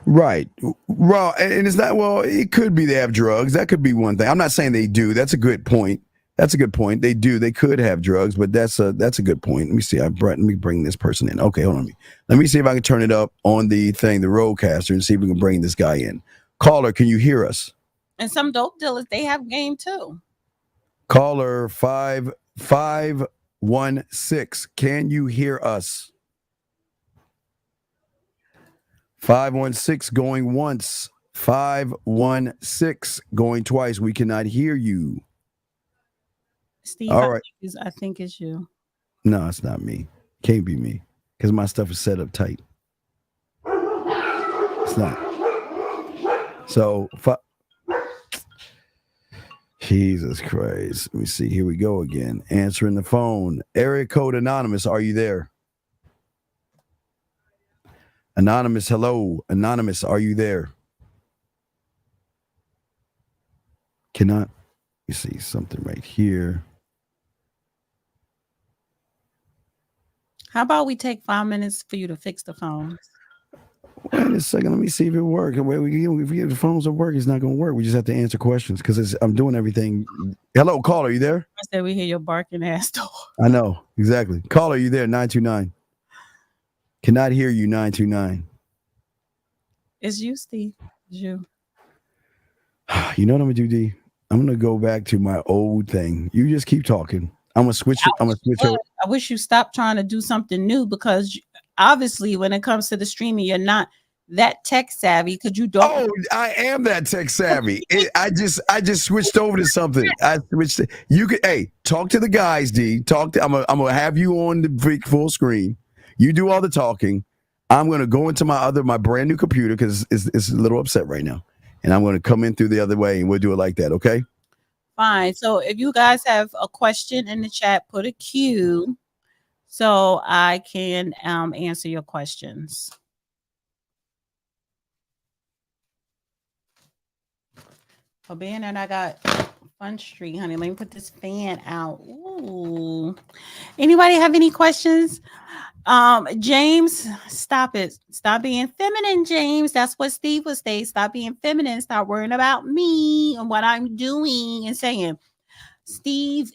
Right. Well, and it's not. Well, it could be they have drugs. That could be one thing. I'm not saying they do. That's a good point. That's a good point. They do. They could have drugs, but that's a good point. Let me see. Let me bring this person in. Okay, hold on. Let me see if I can turn it up on the thing, the Rodecaster, and see if we can bring this guy in. Caller, can you hear us? And some dope dealers, they have game too. Caller 5516. Can you hear us? 516 going once. 516 going twice. We cannot hear you. Steve, all right. I think it's you. No, it's not me. Can't be me because my stuff is set up tight. It's not. So, Jesus Christ. Let me see. Here we go again. Answering the phone. Area code Anonymous. Are you there? Anonymous. Hello. Anonymous. Are you there? Cannot. Let me see something right here. How about we take 5 minutes for you to fix the phones? Wait a second. Let me see if it works. If the phones don't work, it's not going to work. We just have to answer questions because I'm doing everything. Hello, caller, are you there? I said we hear your barking ass door. I know, exactly. Caller, are you there? 929. Cannot hear you, 929. It's you, Steve. It's you. You know what I'm going to do, D? I'm going to go back to my old thing. You just keep talking. I'm going to switch it. I'm going to switch over. I wish you stopped trying to do something new because obviously when it comes to the streaming, you're not that tech savvy because you don't. Oh, I am that tech savvy. I just switched over to something. I switched. You could, hey, talk to the guys, D. I'm gonna have you on the full screen. You do all the talking. I'm gonna go into my brand new computer because it's a little upset right now, and I'm gonna come in through the other way, and we'll do it like that. Okay. Fine. So if you guys have a question in the chat, put a Q so I can answer your questions. For being that I got Fun Street, honey. Let me put this fan out. Ooh. Anybody have any questions? James, stop it. Stop being feminine, James. That's what Steve would say. Stop being feminine. Stop worrying about me and what I'm doing and saying. Steve,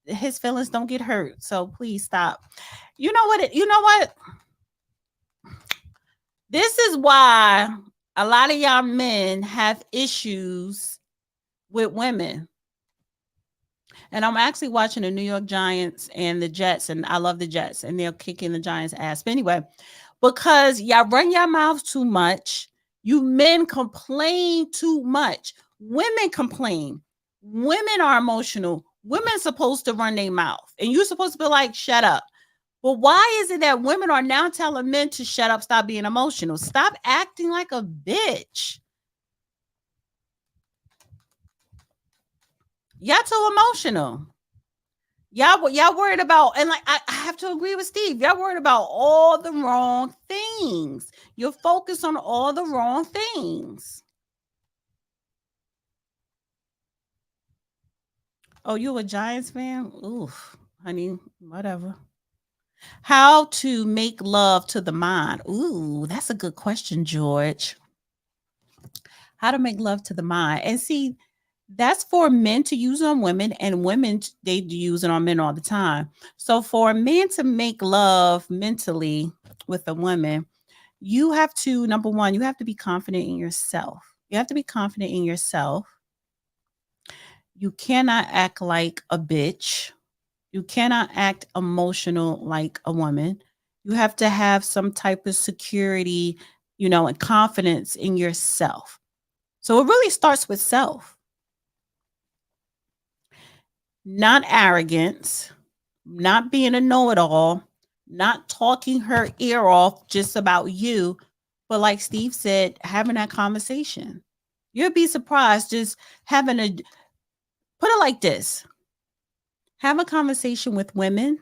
his feelings don't get hurt. So please stop. You know what? This is why a lot of y'all men have issues with women. And I'm actually watching the New York Giants and the Jets, and I love the Jets, and they're kicking the Giants' ass. But anyway, because y'all run your mouth too much, you men complain too much. Women complain. Women are emotional. Women supposed to run their mouth, and you're supposed to be like, shut up. But why is it that women are now telling men to shut up, stop being emotional, stop acting like a bitch? Y'all too emotional. Y'all worried about, and like I have to agree with Steve. Y'all worried about all the wrong things. You're focused on all the wrong things. Oh, you a Giants fan? Oof, honey, whatever. How to make love to the mind? Ooh, that's a good question, George. How to make love to the mind? And see, that's for men to use on women, and women, they use it on men all the time. So for a man to make love mentally with a woman, you have to, number one, you have to be confident in yourself. You have to be confident in yourself. You cannot act like a bitch. You cannot act emotional like a woman. You have to have some type of security, and confidence in yourself. So it really starts with self. Not arrogance, not being a know-it-all, not talking her ear off just about you, but like Steve said, having that conversation. You'll be surprised just having put it like this. Have a conversation with women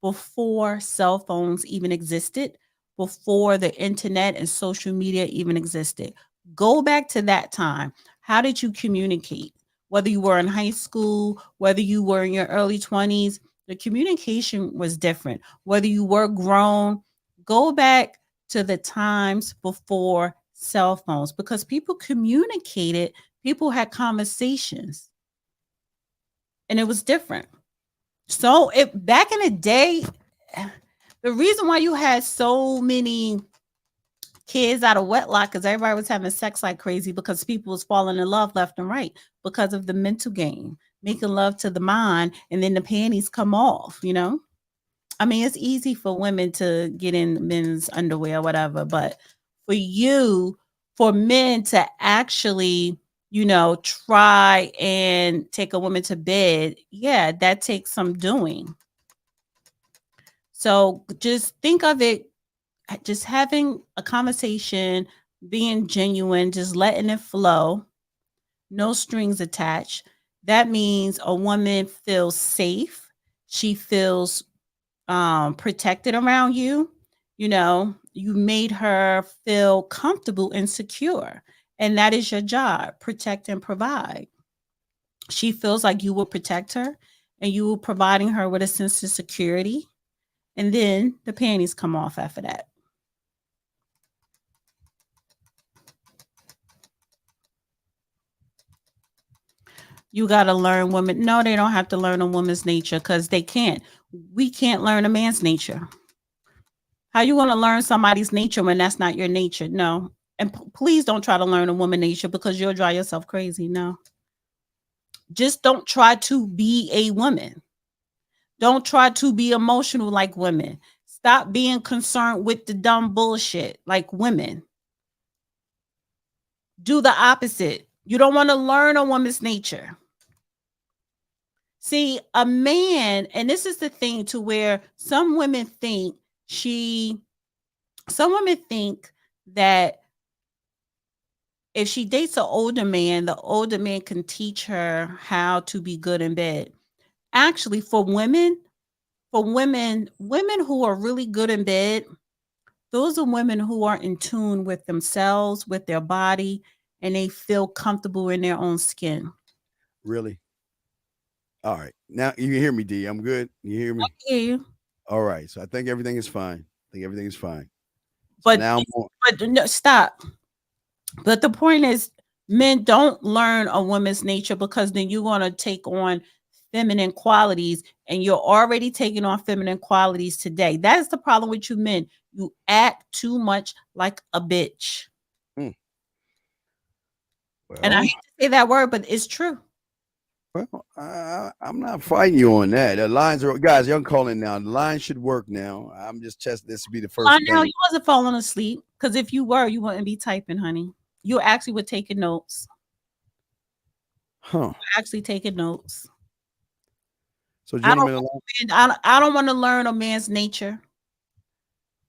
before cell phones even existed, before the internet and social media even existed. Go back to that time. How did you communicate? Whether you were in high school, whether you were in your early 20s, the communication was different. Whether you were grown, go back to the times before cell phones, because people communicated, people had conversations, and it was different. So back in the day, the reason why you had so many kids out of wedlock, because everybody was having sex like crazy, because people was falling in love left and right because of the mental game, making love to the mind, and then the panties come off, I mean, it's easy for women to get in men's underwear or whatever, but for men to actually, try and take a woman to bed, yeah, that takes some doing. So just think of it, just having a conversation, being genuine, just letting it flow, no strings attached. That means a woman feels safe. She feels protected around you. You made her feel comfortable and secure. And that is your job, protect and provide. She feels like you will protect her, and you will providing her with a sense of security. And then the panties come off after that. You got to learn women. No, they don't have to learn a woman's nature, because they can't. We can't learn a man's nature. How you want to learn somebody's nature when that's not your nature? No. And please don't try to learn a woman's nature, because you'll drive yourself crazy. No. Just don't try to be a woman. Don't try to be emotional like women. Stop being concerned with the dumb bullshit like women. Do the opposite. You don't want to learn a woman's nature. See, a man, and this is the thing, to where some women think that if she dates an older man, the older man can teach her how to be good in bed. Actually, for women who are really good in bed, those are women who are in tune with themselves, with their body, and they feel comfortable in their own skin. Really? All right. Now you can hear me, D. I'm good. You hear me? I hear you. All right. So I think everything is fine. But now no, stop. But the point is, men don't learn a woman's nature, because then you're going to take on feminine qualities, and you're already taking on feminine qualities today. That is the problem with you men. You act too much like a bitch. Well, and I hate to say that word, but it's true. Well, I'm not fighting you on that. The lines are, guys, y'all calling now. The line should work now. I'm just testing this to be the first. Now you wasn't falling asleep, because if you were, you wouldn't be typing, honey. You actually were taking notes. Huh? Actually taking notes. So, gentlemen, I don't want to learn a man's nature,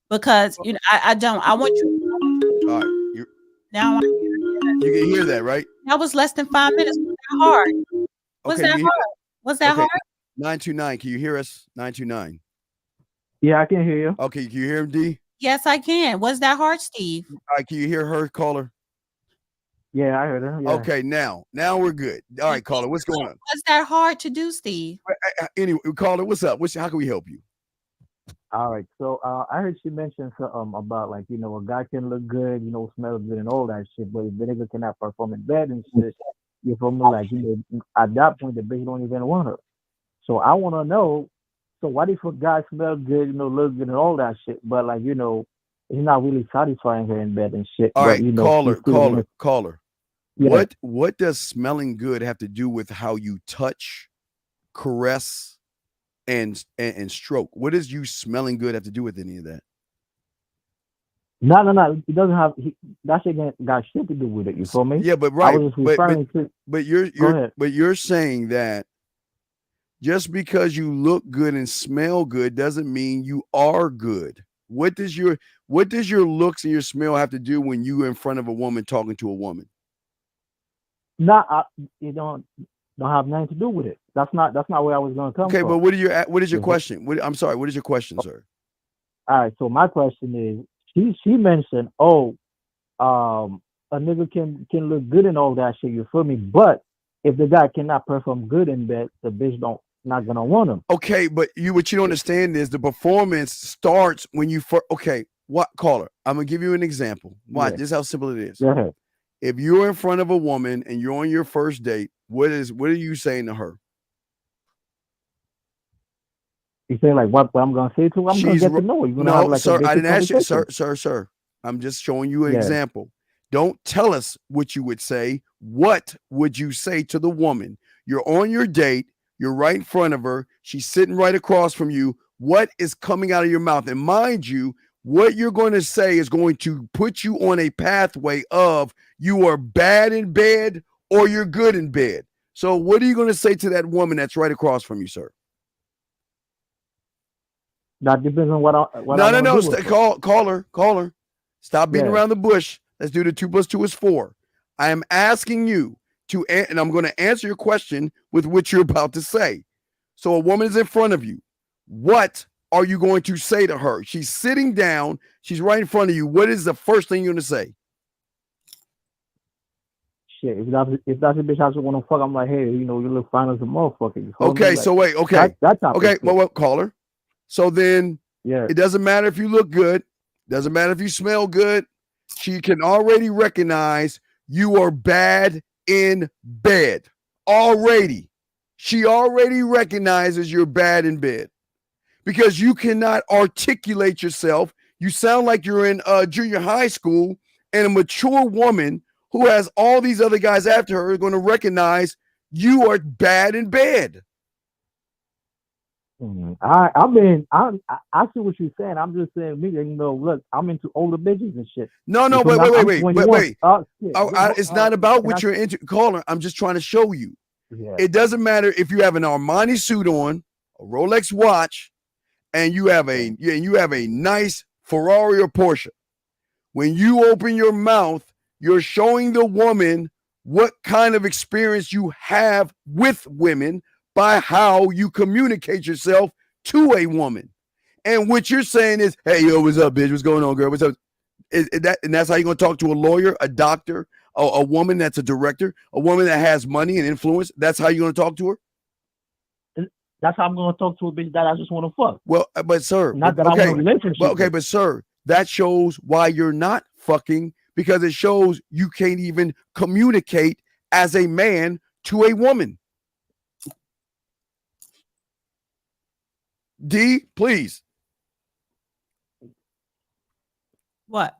because I don't. I want you. All right, now you can hear that, right? That was less than 5 minutes. Was that hard? Was that hard? Was that hard? 929. Can you hear us? 929. Yeah, I can hear you. Okay, can you hear him, D? Yes, I can. Was that hard, Steve? All right, can you hear her, caller? Yeah, I heard her. Yeah. Okay, now we're good. All right, caller, what's going on? Was that hard to do, Steve? Anyway, caller, what's up? How can we help you? All right, so I heard she mentioned something about, like, a guy can look good, smell good and all that shit, but if the nigga cannot perform in bed and shit, you feel me? Like, at that point, the bitch don't even want her. So I want to know, so what if a guy smell good, look good and all that shit, but, like, he's not really satisfying her in bed and shit. All right, but, caller. Yeah. What does smelling good have to do with how you touch, caress, and stroke? What does you smelling good have to do with any of that? No. It doesn't have. That shit got shit to do with it. You feel me? Yeah, but right. But you're saying that just because you look good and smell good doesn't mean you are good. What does your looks and your smell have to do when you in front of a woman talking to a woman? No, you don't have nothing to do with it. That's not where I was going to come from. Okay, but what is your question? I'm sorry. What is your question, sir? All right. So my question is, she mentioned, a nigga can look good and all that shit. You feel me? But if the guy cannot perform good in bed, the bitch not gonna want him. Okay, but what you don't understand is the performance starts when you first. Okay, what caller? I'm gonna give you an example. Watch, this is how simple it is. Go ahead. If you're in front of a woman and you're on your first date, what are you saying to her? You say like what I'm gonna say to her? I'm gonna get to know her. No, sir, I didn't ask you, sir. I'm just showing you an example. Don't tell us what you would say. What would you say to the woman? You're on your date. You're right in front of her. She's sitting right across from you. What is coming out of your mouth? And mind you, what you're going to say is going to put you on a pathway of you are bad in bed or you're good in bed. So what are you going to say to that woman that's right across from you, sir? That depends on what No. Call her. Stop beating around the bush. Let's do the 2 + 2 is 4. I am asking you to, and I'm going to answer your question with what you're about to say. So a woman is in front of you. What are you going to say to her? She's sitting down. She's right in front of you. What is the first thing you're going to say? Shit, if that's a bitch I just want to fuck, I'm like, hey, you look fine as a motherfucker. Okay, so wait, okay. Well, call her. So then it doesn't matter if you look good. Doesn't matter if you smell good. She can already recognize you are bad in bed. Already. She already recognizes you're bad in bed because you cannot articulate yourself. You sound like you're in junior high school, and a mature woman who has all these other guys after her are going to recognize you are bad in bed. I see what you're saying. I'm just saying, look, I'm into older bitches and shit. No, wait. It's not about what you're into, caller. I'm just trying to show you. Yeah. It doesn't matter if you have an Armani suit on, a Rolex watch, and you have a nice Ferrari or Porsche. When you open your mouth, you're showing the woman what kind of experience you have with women by how you communicate yourself to a woman. And what you're saying is, hey, yo, what's up, bitch? What's going on, girl? What's up? And that's how you're going to talk to a lawyer, a doctor, a woman that's a director, a woman that has money and influence, that's how you're going to talk to her? That's how I'm going to talk to a bitch that I just want to fuck. Well, but sir, not that I want a relationship. Well, okay, but sir, that shows why you're not fucking, because it shows you can't even communicate as a man to a woman. D, please. What?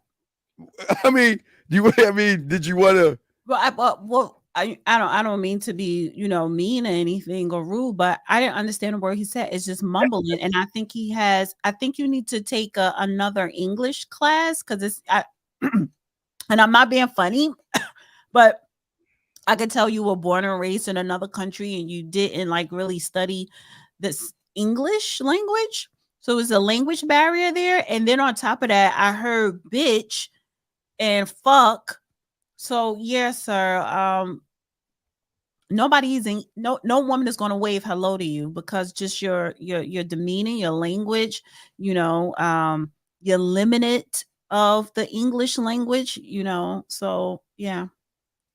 I mean, did you want to? Well, I don't mean to be, mean or anything or rude, but I didn't understand a word he said. It's just mumbling, and I think you need to take another English class because and I'm not being funny, but I could tell you were born and raised in another country and you didn't like really study this English language. So it was a language barrier there. And then on top of that, I heard bitch and fuck. So yes, sir. No woman is going to wave hello to you because just your demeanor, your language, you're limited of the English language, so yeah.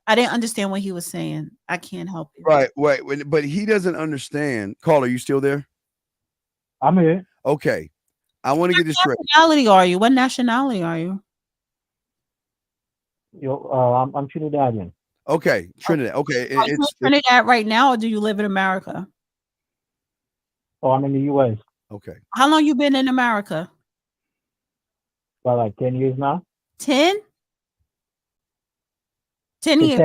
I didn't understand what he was saying. I can't help you. Right, but he doesn't understand. Caller, you still there? I'm here. Okay. I want to get this straight. What nationality are you? I'm Trinidadian. Okay, Trinidad. Okay. Are you in Trinidad right now or do you live in America? Oh, I'm in the US. Okay. How long you been in America? About like 10 years now. 10? 10 years.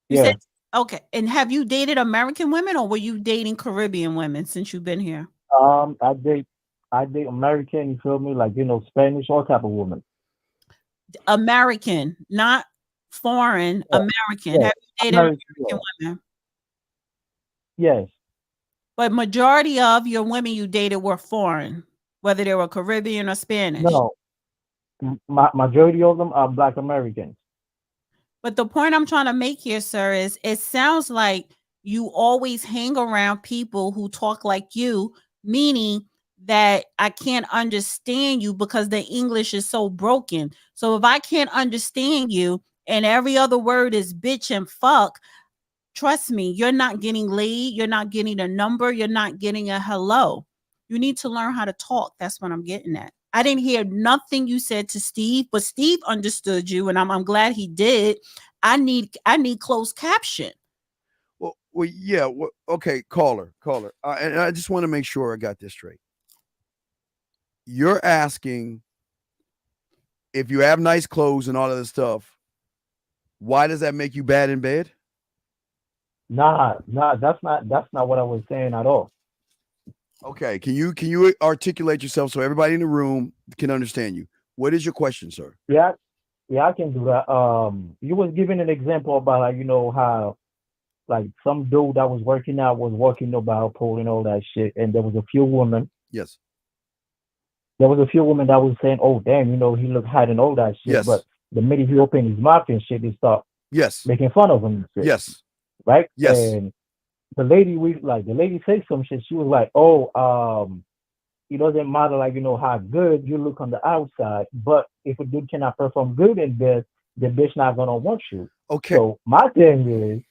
Yeah. Okay. And have you dated American women or were you dating Caribbean women since you've been here? I date American, you feel me? Like, Spanish, all type of women. American, not foreign, American. Yeah. Have you dated American women? Yes. But majority of your women you dated were foreign, whether they were Caribbean or Spanish. No. Majority of them are Black Americans. But the point I'm trying to make here, sir, is it sounds like you always hang around people who talk like you, meaning that I can't understand you because the English is so broken. So if I can't understand you and every other word is bitch and fuck, trust me, you're not getting laid. You're not getting a number. You're not getting a hello. You need to learn how to talk. That's what I'm getting at. I didn't hear nothing you said to Steve, but Steve understood you, and I'm glad he did. I need closed caption. Well, yeah. Okay, caller. And I just want to make sure I got this straight. You're asking if you have nice clothes and all of this stuff, why does that make you bad in bed? Nah, that's not what I was saying at all. Okay, can you articulate yourself so everybody in the room can understand you? What is your question, sir? Yeah, I can do that. You was giving an example about how like some dude that was working out was walking about pole and all that shit, and there was a few women. Yes. There was a few women that was saying, "Oh damn, he looked hot and all that shit." Yes. But the minute he opened his mouth and shit, they start making fun of him and shit. Yes. Right? Yes. And the lady said some shit. She was like, "Oh, it doesn't matter how good you look on the outside, but if a dude cannot perform good in bed, the bitch not gonna want you." Okay. So my thing is,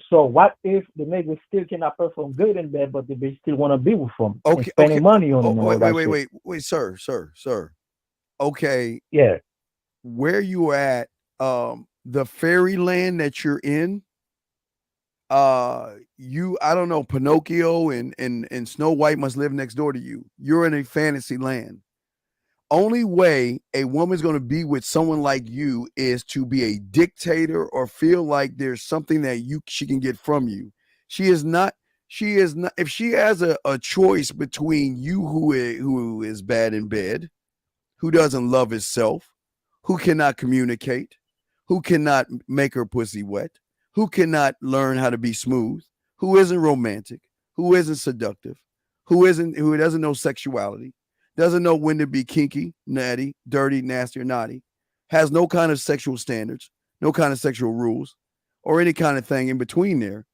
so what if the nigga still cannot perform good in bed, but the bitch still want to be with him? Okay. And spending money on him. Wait, sir. Okay. Yeah. Where you at? The fairyland that you're in. I don't know, Pinocchio and Snow White must live next door to you. You're in a fantasy land. Only way a woman's going to be with someone like you is to be a dictator or feel like there's something that she can get from you. She is not. If she has a choice between you who is bad in bed, who doesn't love himself, who cannot communicate, who cannot make her pussy wet, who cannot learn how to be smooth, who isn't romantic, who isn't seductive, who doesn't know sexuality, doesn't know when to be kinky, natty, dirty, nasty, or naughty, has no kind of sexual standards, no kind of sexual rules, or any kind of thing in between there.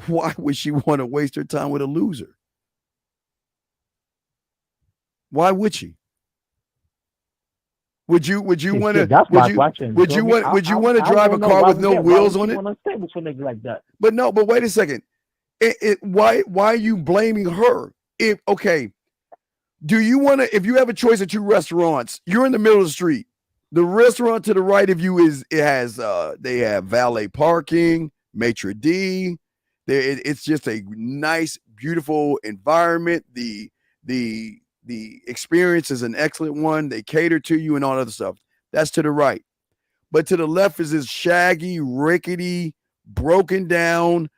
Why would she want to waste her time with a loser? Why would she? Would you want to? That's Would my you? question. Would you want? Would you want to drive a car with no wheels on it? Like that. But no. But wait a second. Why are you blaming her? Okay. Do you want to? If you have a choice of two restaurants, you're in the middle of the street. The restaurant to the right of you they have valet parking, maitre d'. It's just a nice, beautiful environment. The experience is an excellent one. They cater to you and all other stuff. That's to the right. But to the left is this shaggy, rickety, broken down,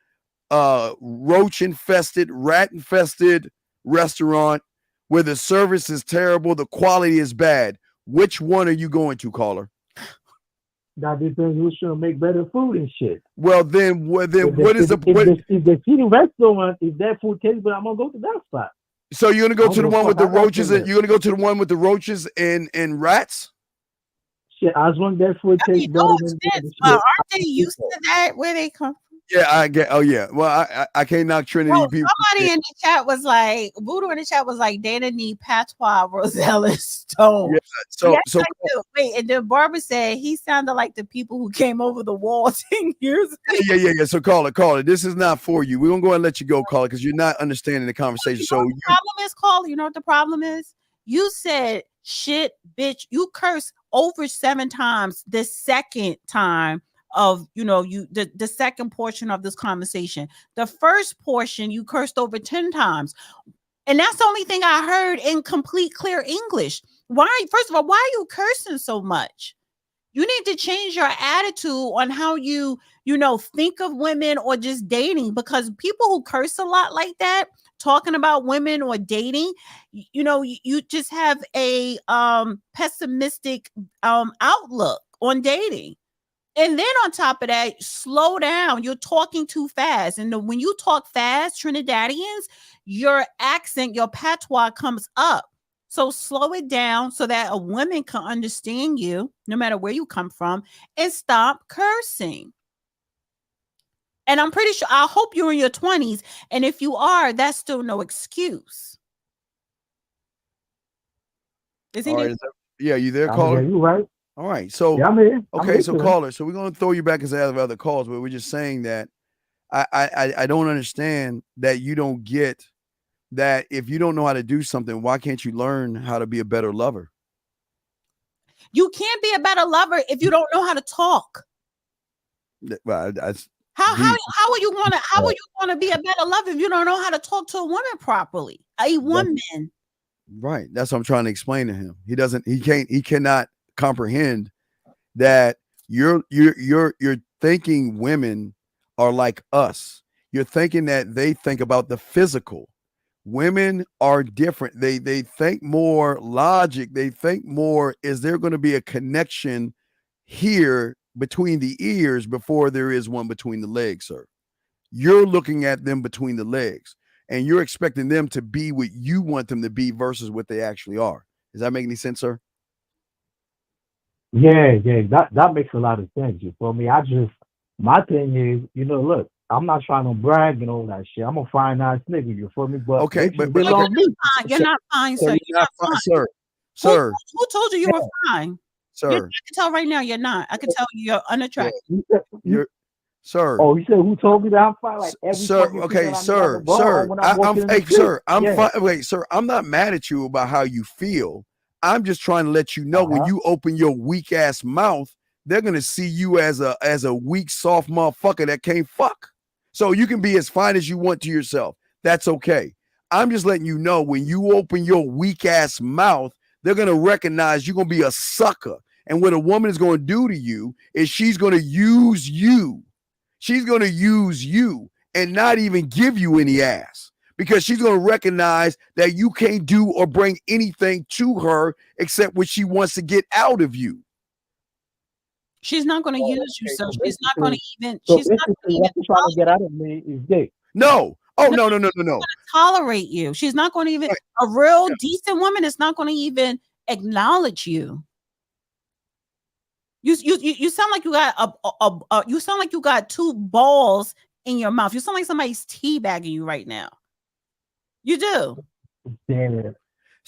roach infested, rat infested restaurant where the service is terrible, the quality is bad. Which one are you going to, caller? That depends who's going to make better food and shit. Well, then what is the point? If the seating restaurant, if that food tastes good, I'm gonna go to that spot. So you're gonna go to the one with the roaches, and you're gonna go to the one with the roaches and rats? Shit, I was wondering that food tastes better than aren't they used to that where they come from? Yeah, I get. Oh yeah. Well, I can't knock Trinity people. Somebody in the chat was like, Voodoo in the chat was like, Dana need patois Rosella Stone. Yeah, so wait, and then Barbara said he sounded like the people who came over the wall 10 years ago. Yeah. So call it. This is not for you. We're gonna go ahead and let you go, call it, because you're not understanding the conversation. You know what the problem is, caller. You know what the problem is? You said shit, bitch. You cursed over 7 times the second time of the second portion of this conversation. The first portion you cursed over 10 times, and that's the only thing I heard in complete clear English. First of all, why are you cursing so much? You need to change your attitude on how you think of women or just dating, because people who curse a lot like that, talking about women or dating, you just have a pessimistic outlook on dating. And then on top of that, slow down. You're talking too fast. And when you talk fast, Trinidadians, your accent, your patois comes up. So slow it down so that a woman can understand you, no matter where you come from, and stop cursing. And I'm pretty sure, I hope you're in your 20s. And if you are, that's still no excuse. Is he there? Yeah, you there, caller? You right? All right, so yeah, I'm here. Okay, so caller, so we're gonna throw you back as other calls, but we're just saying that I don't understand that you don't get that if you don't know how to do something, why can't you learn how to be a better lover? You can't be a better lover if you don't know how to talk. Well, how are you gonna be a better lover if you don't know how to talk to a woman properly? A woman. Right. That's what I'm trying to explain to him. He cannot comprehend that you're thinking women are like us. You're thinking that they think about the physical. Women are different. They think more logic. They think more, is there going to be a connection here between the ears before there is one between the legs, sir? You're looking at them between the legs, and you're expecting them to be what you want them to be versus what they actually are. Does that make any sense, sir? Yeah, that makes a lot of sense. You feel me? My thing is, look, I'm not trying to brag and all that shit. I'm a fine nice nigga, you feel me? But okay, but you're not fine, sir. You're not fine, sir. Who told you were fine, sir? I can tell right now you're not. I can tell you're unattractive. You're, sir. Oh, you said who told me that I'm fine? Like every sir. Okay, sir. I'm not mad at you about how you feel. I'm just trying to let you know when you open your weak ass mouth, they're gonna see you as a weak, soft motherfucker that can't fuck. So you can be as fine as you want to yourself. That's okay. I'm just letting you know when you open your weak ass mouth, they're gonna recognize you're gonna be a sucker. And what a woman is gonna do to you is she's gonna use you. She's gonna use you and not even give you any ass. Because she's going to recognize that you can't do or bring anything to her except what she wants to get out of you. She's not going to use you, so she's not going to even. So she's not going to try to get out of me is dick. No. Oh no. Tolerate you. She's not going to even. A real decent woman is not going to even acknowledge you. You sound like you got you sound like you got 2 balls in your mouth. You sound like somebody's teabagging you right now. You do. Damn.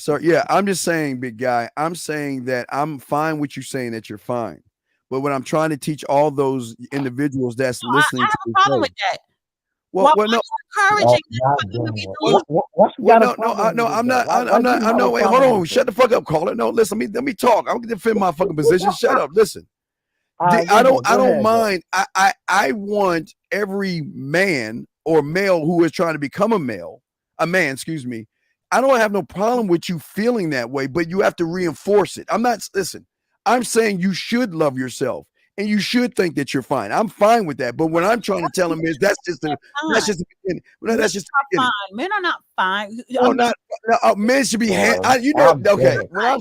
So yeah, I'm just saying, big guy. I'm saying that I'm fine with you saying that you're fine. But what I'm trying to teach all those individuals that's listening I to have a the problem show. with that. Well, Why no, are you Oh, encouraging God them for them to be damn. well, delusional? What you well, got a no, problem no, with I'm that? not. Why I'm do not. you I have know. a Wait, hold problem on. with Shut that? the fuck up, caller. No, listen. Let me talk. I'm gonna defend my fucking position. Shut up. Listen. All right, go I ahead. Go don't ahead, though. mind. I want every man or male who is trying to become a man, excuse me. I don't have no problem with you feeling that way, but you have to reinforce it. Listen, I'm saying you should love yourself and you should think that you're fine. I'm fine with that. But what I'm trying to tell him is that's just the beginning. No, Men that's just the are beginning. fine. Men are not fine. No, not no, men should be I'm okay. dead. When I'm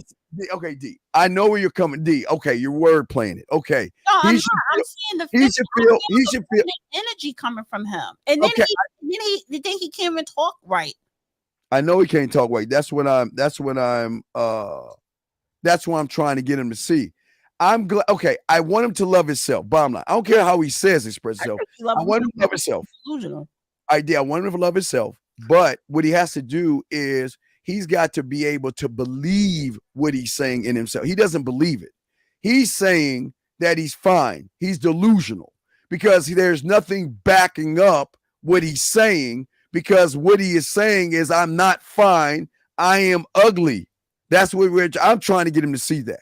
okay, D. I know where you're coming, D. Okay, you're word playing it. Okay, No, I'm he not. should I'm feel. seeing the He should feel. He should feel. energy coming from him, and then Okay, he can't even talk right. I know he can't talk right. That's what I'm. That's what I'm trying to get him to see. I'm glad. Okay, I want him to love himself. Bottom line, I don't care how he says express himself. I want him to love himself. Delusional. I want him to love himself. But what he has to do is he's got to be able to believe what he's saying in himself. He doesn't believe it. He's saying that he's fine. He's delusional because there's nothing backing up what he's saying, because what he is saying is, I'm not fine. I am ugly. That's what I'm trying to get him to see that.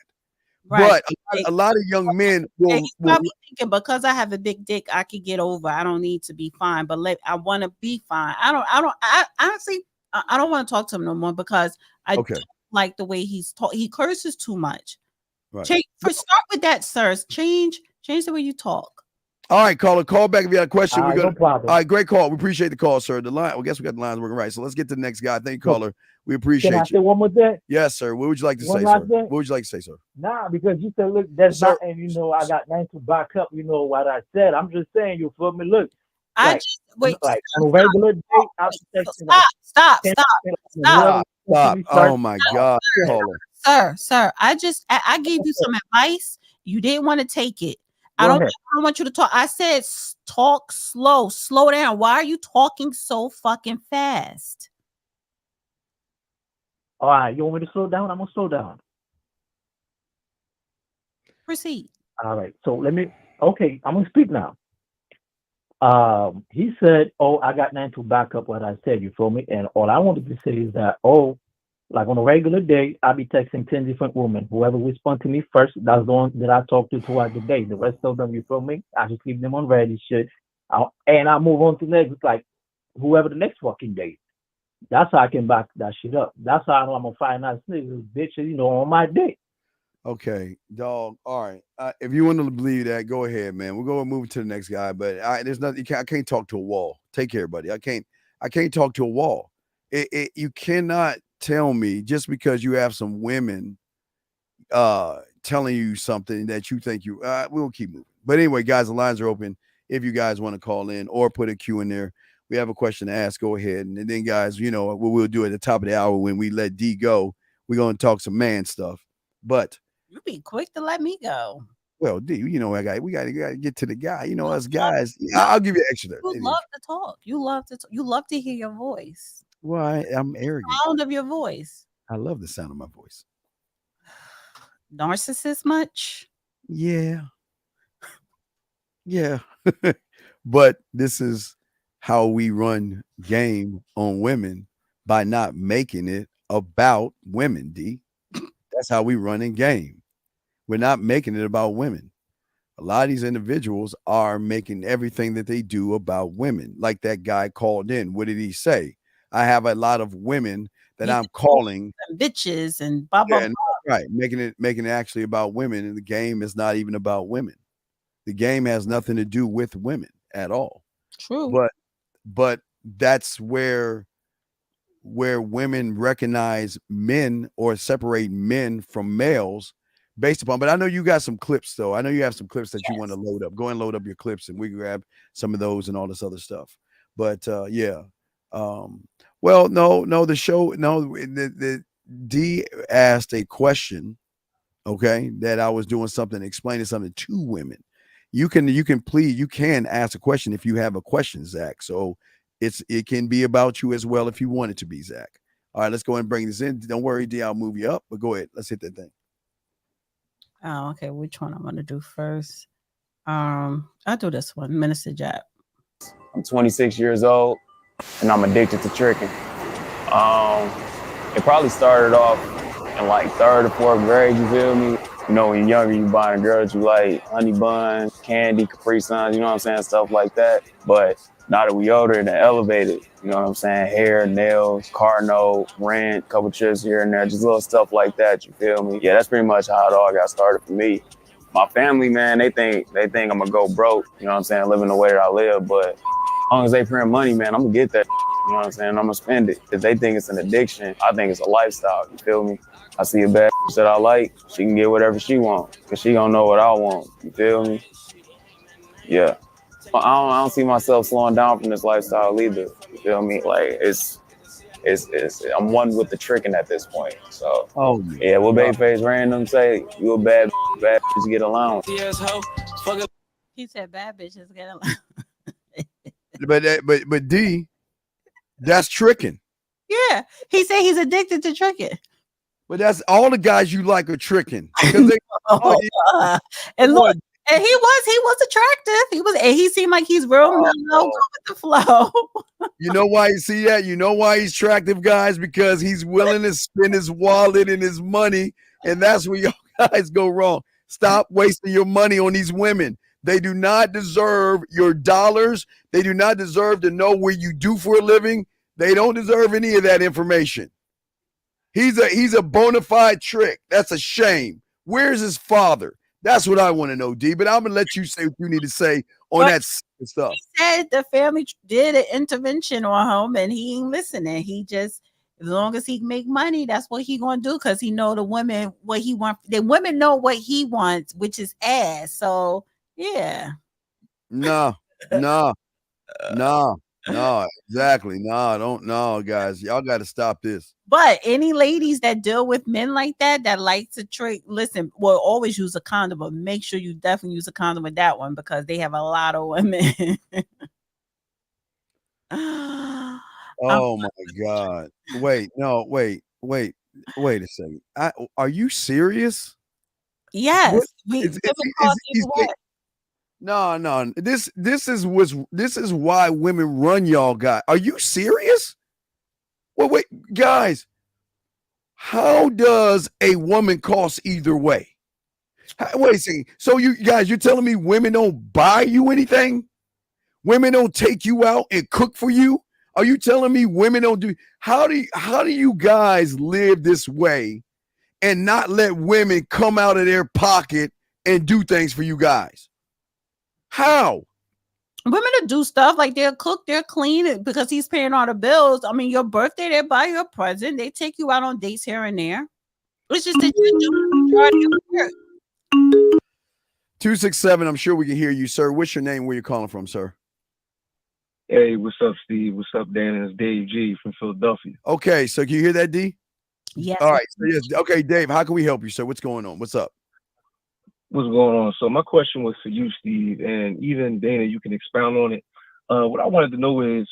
Right. But a lot of young men He's probably thinking, because I have a big dick, I could get over. I don't need to be fine, but I want to be fine. I honestly, I don't want to talk to him no more because I don't like the way he's talk. He curses too much. Right. Start with that, sir. Change the way you talk. All right, caller, call back if you got a question. All right, no problem. All right, great call. We appreciate the call, sir. The line, I guess we got the lines working right. So let's get to the next guy. Thank you, caller. We appreciate Can I you. say one more thing? Yes, sir. What would you like to One say, last sir? thing? What would you like to say, sir? Nah, because you said, look, that's Sir, not, and you know, I got nothing to back up, you know, what I said. I'm just saying, you feel me? Look, I like, just wait. like on a regular day, I'll be texting like Stop. 10 Stop. Oh my God, caller. Sir. I gave you some advice. You didn't want to take it. I don't want you to talk. I said talk slow. Slow down. Why are you talking so fucking fast? All right, you want me to slow down? I'm gonna slow down. Proceed. All right, so I'm gonna speak now. He said, oh, I got nothing to back up what I said, you feel me? And all I wanted to say is that, like on a regular day, I'll be texting 10 different women. Whoever responds to me first, that's the one that I talk to throughout the day. The rest of them, you feel me? I just leave them on read and shit. And I move on to next, like whoever the next fucking day. That's how I can back that shit up. That's how I know I'm gonna find out niggas, bitches, you know, on my day. Okay, dog. All right. If you want to believe that, go ahead, man. We'll go and move to the next guy. But there's nothing. I can't talk to a wall. Take care, buddy. I can't talk to a wall. You cannot tell me just because you have some women telling you something that you think we'll keep moving. But anyway, guys, the lines are open. If you guys want to call in or put a Q in there, we have a question to ask, go ahead. And then, guys, you know what we'll do at the top of the hour when we let D go, we're going to talk some man stuff. But you be quick to let me go. Well, D, you know, we got to get to the guy. You know, us guys. I'll give you extra there. You love to talk. You love to talk. You love to hear your voice. Well, I'm arrogant. The sound of your voice. I love the sound of my voice. Narcissist much? Yeah. Yeah. But this is how we run game on women, by not making it about women, D. That's how we run in game. We're not making it about women. A lot of these individuals are making everything that they do about women. Like that guy called in. What did he say? I have a lot of women that I'm calling bitches and blah blah blah. Right, making it actually about women, and the game is not even about women. The game has nothing to do with women at all. True. But that's where women recognize men or separate men from males based upon. But I know you got some clips, though. I know you have some clips that you want to load up. Go and load up your clips, and we grab some of those and all this other stuff. But yeah. Well, no, the show, the D asked a question, okay, that I was doing something, explaining something to women. You can ask a question if you have a question, Zach. So it can be about you as well if you want it to be, Zach. All right, let's go ahead and bring this in. Don't worry, D, I'll move you up, but go ahead. Let's hit that thing. Oh, okay. Which one I'm gonna do first? I'll do this one, Minister Jack. I'm 26 years old, and I'm addicted to tricking. It probably started off in like 3rd or 4th grade, you feel me? You know, when you're younger, you buying a girl that you like, honey bun, candy, Capri Suns, you know what I'm saying, stuff like that. But now that we older and elevated, you know what I'm saying, hair, nails, car note, rent, couple trips here and there, just little stuff like that, you feel me? Yeah, that's pretty much how it all got started for me. My family, man, they think I'm gonna go broke, you know what I'm saying, living the way that I live, but as long as they print money, man, I'm gonna get that, you know what I'm saying, I'm gonna spend it. If they think it's an addiction, I think it's a lifestyle, you feel me? I see a bad that I like, she can get whatever she wants, because she gonna know what I want, you feel me? Yeah. I don't see myself slowing down from this lifestyle either, you feel me? Like, it's I'm one with the tricking at this point, so. Oh, yeah, what Babyface Random say, you a bad bitch, get allowance. He said bad bitches get allowance. But D, that's tricking. Yeah, he said he's addicted to tricking. But that's all the guys you like are tricking. They, and look, and he was attractive. And he seemed like he's real mellow, go with the flow. You know why you see that? You know why he's attractive, guys? Because he's willing to spend his wallet and his money, and that's where you guys go wrong. Stop wasting your money on these women. They do not deserve your dollars. They do not deserve to know what you do for a living. They don't deserve any of that information. He's a bona fide trick. That's a shame. Where's his father? That's what I want to know, D. But I'm gonna let you say what you need to say on that stuff. He said the family did an intervention on him, and he ain't listening. He just, as long as he make money, that's what he gonna do, because he know the women what he wants. The women know what he wants, which is ass. So yeah. No, exactly. No, guys. Y'all got to stop this. But any ladies that deal with men like that like to trick, listen, well, always use a condom, but make sure you definitely use a condom with that one, because they have a lot of women. Oh my God. Wait a second. Are you serious? Yes. No. This is why women run y'all guys. Are you serious? Well, wait, guys. How does a woman cost either way? Wait a second. So you guys, you're telling me women don't buy you anything? Women don't take you out and cook for you? Are you telling me women don't do? How do you guys live this way and not let women come out of their pocket and do things for you guys? How? Women to do stuff like they'll cook, they'll clean, because he's paying all the bills. I mean, your birthday, they buy you a present, they take you out on dates here and there. It's just that you're doing the majority of the work. 267, I'm sure we can hear you, sir. What's your name? Where you calling from, sir? Hey, what's up, Steve? What's up, Dan? It's Dave G from Philadelphia. Okay, so can you hear that, D? Yes. All right. So yes. Okay, Dave, how can we help you, sir? What's going on? What's up? What's going on? So my question was for you, Steve, and even Dana, you can expound on it. What I wanted to know is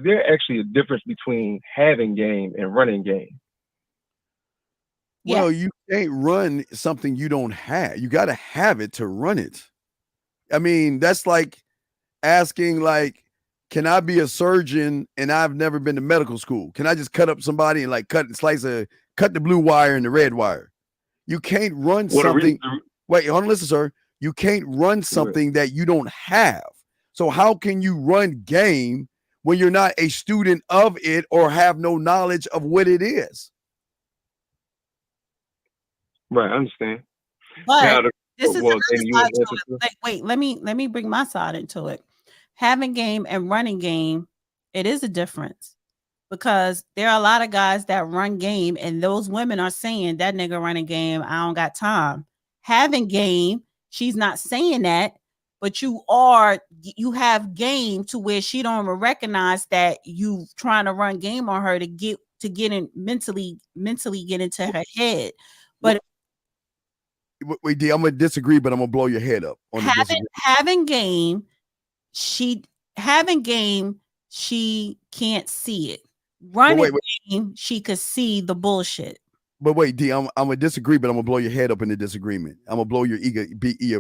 there actually a difference between having game and running game? Well, you can't run something you don't have. You got to have it to run it. I mean, that's like asking, like, can I be a surgeon and I've never been to medical school? Can I just cut up somebody and like cut the blue wire and the red wire? You can't run something. Wait, hold on, listen, sir. You can't run something that you don't have. So how can you run game when you're not a student of it or have no knowledge of what it is? Right, I understand. But this is another side to it. Like, wait, let me bring my side into it. Having game and running game, it is a difference, because there are a lot of guys that run game, and those women are saying that nigga running game, I don't got time. Having game, she's not saying that, but you have game to where she don't even recognize that you trying to run game on her to get in mentally get into her head. But wait, D, I'm gonna disagree, but I'm gonna blow your head up on having game, she can't see it. Running game, game, she could see the bullshit. But wait, D, I'm gonna disagree, but I'm gonna blow your head up in the disagreement. I'm gonna blow your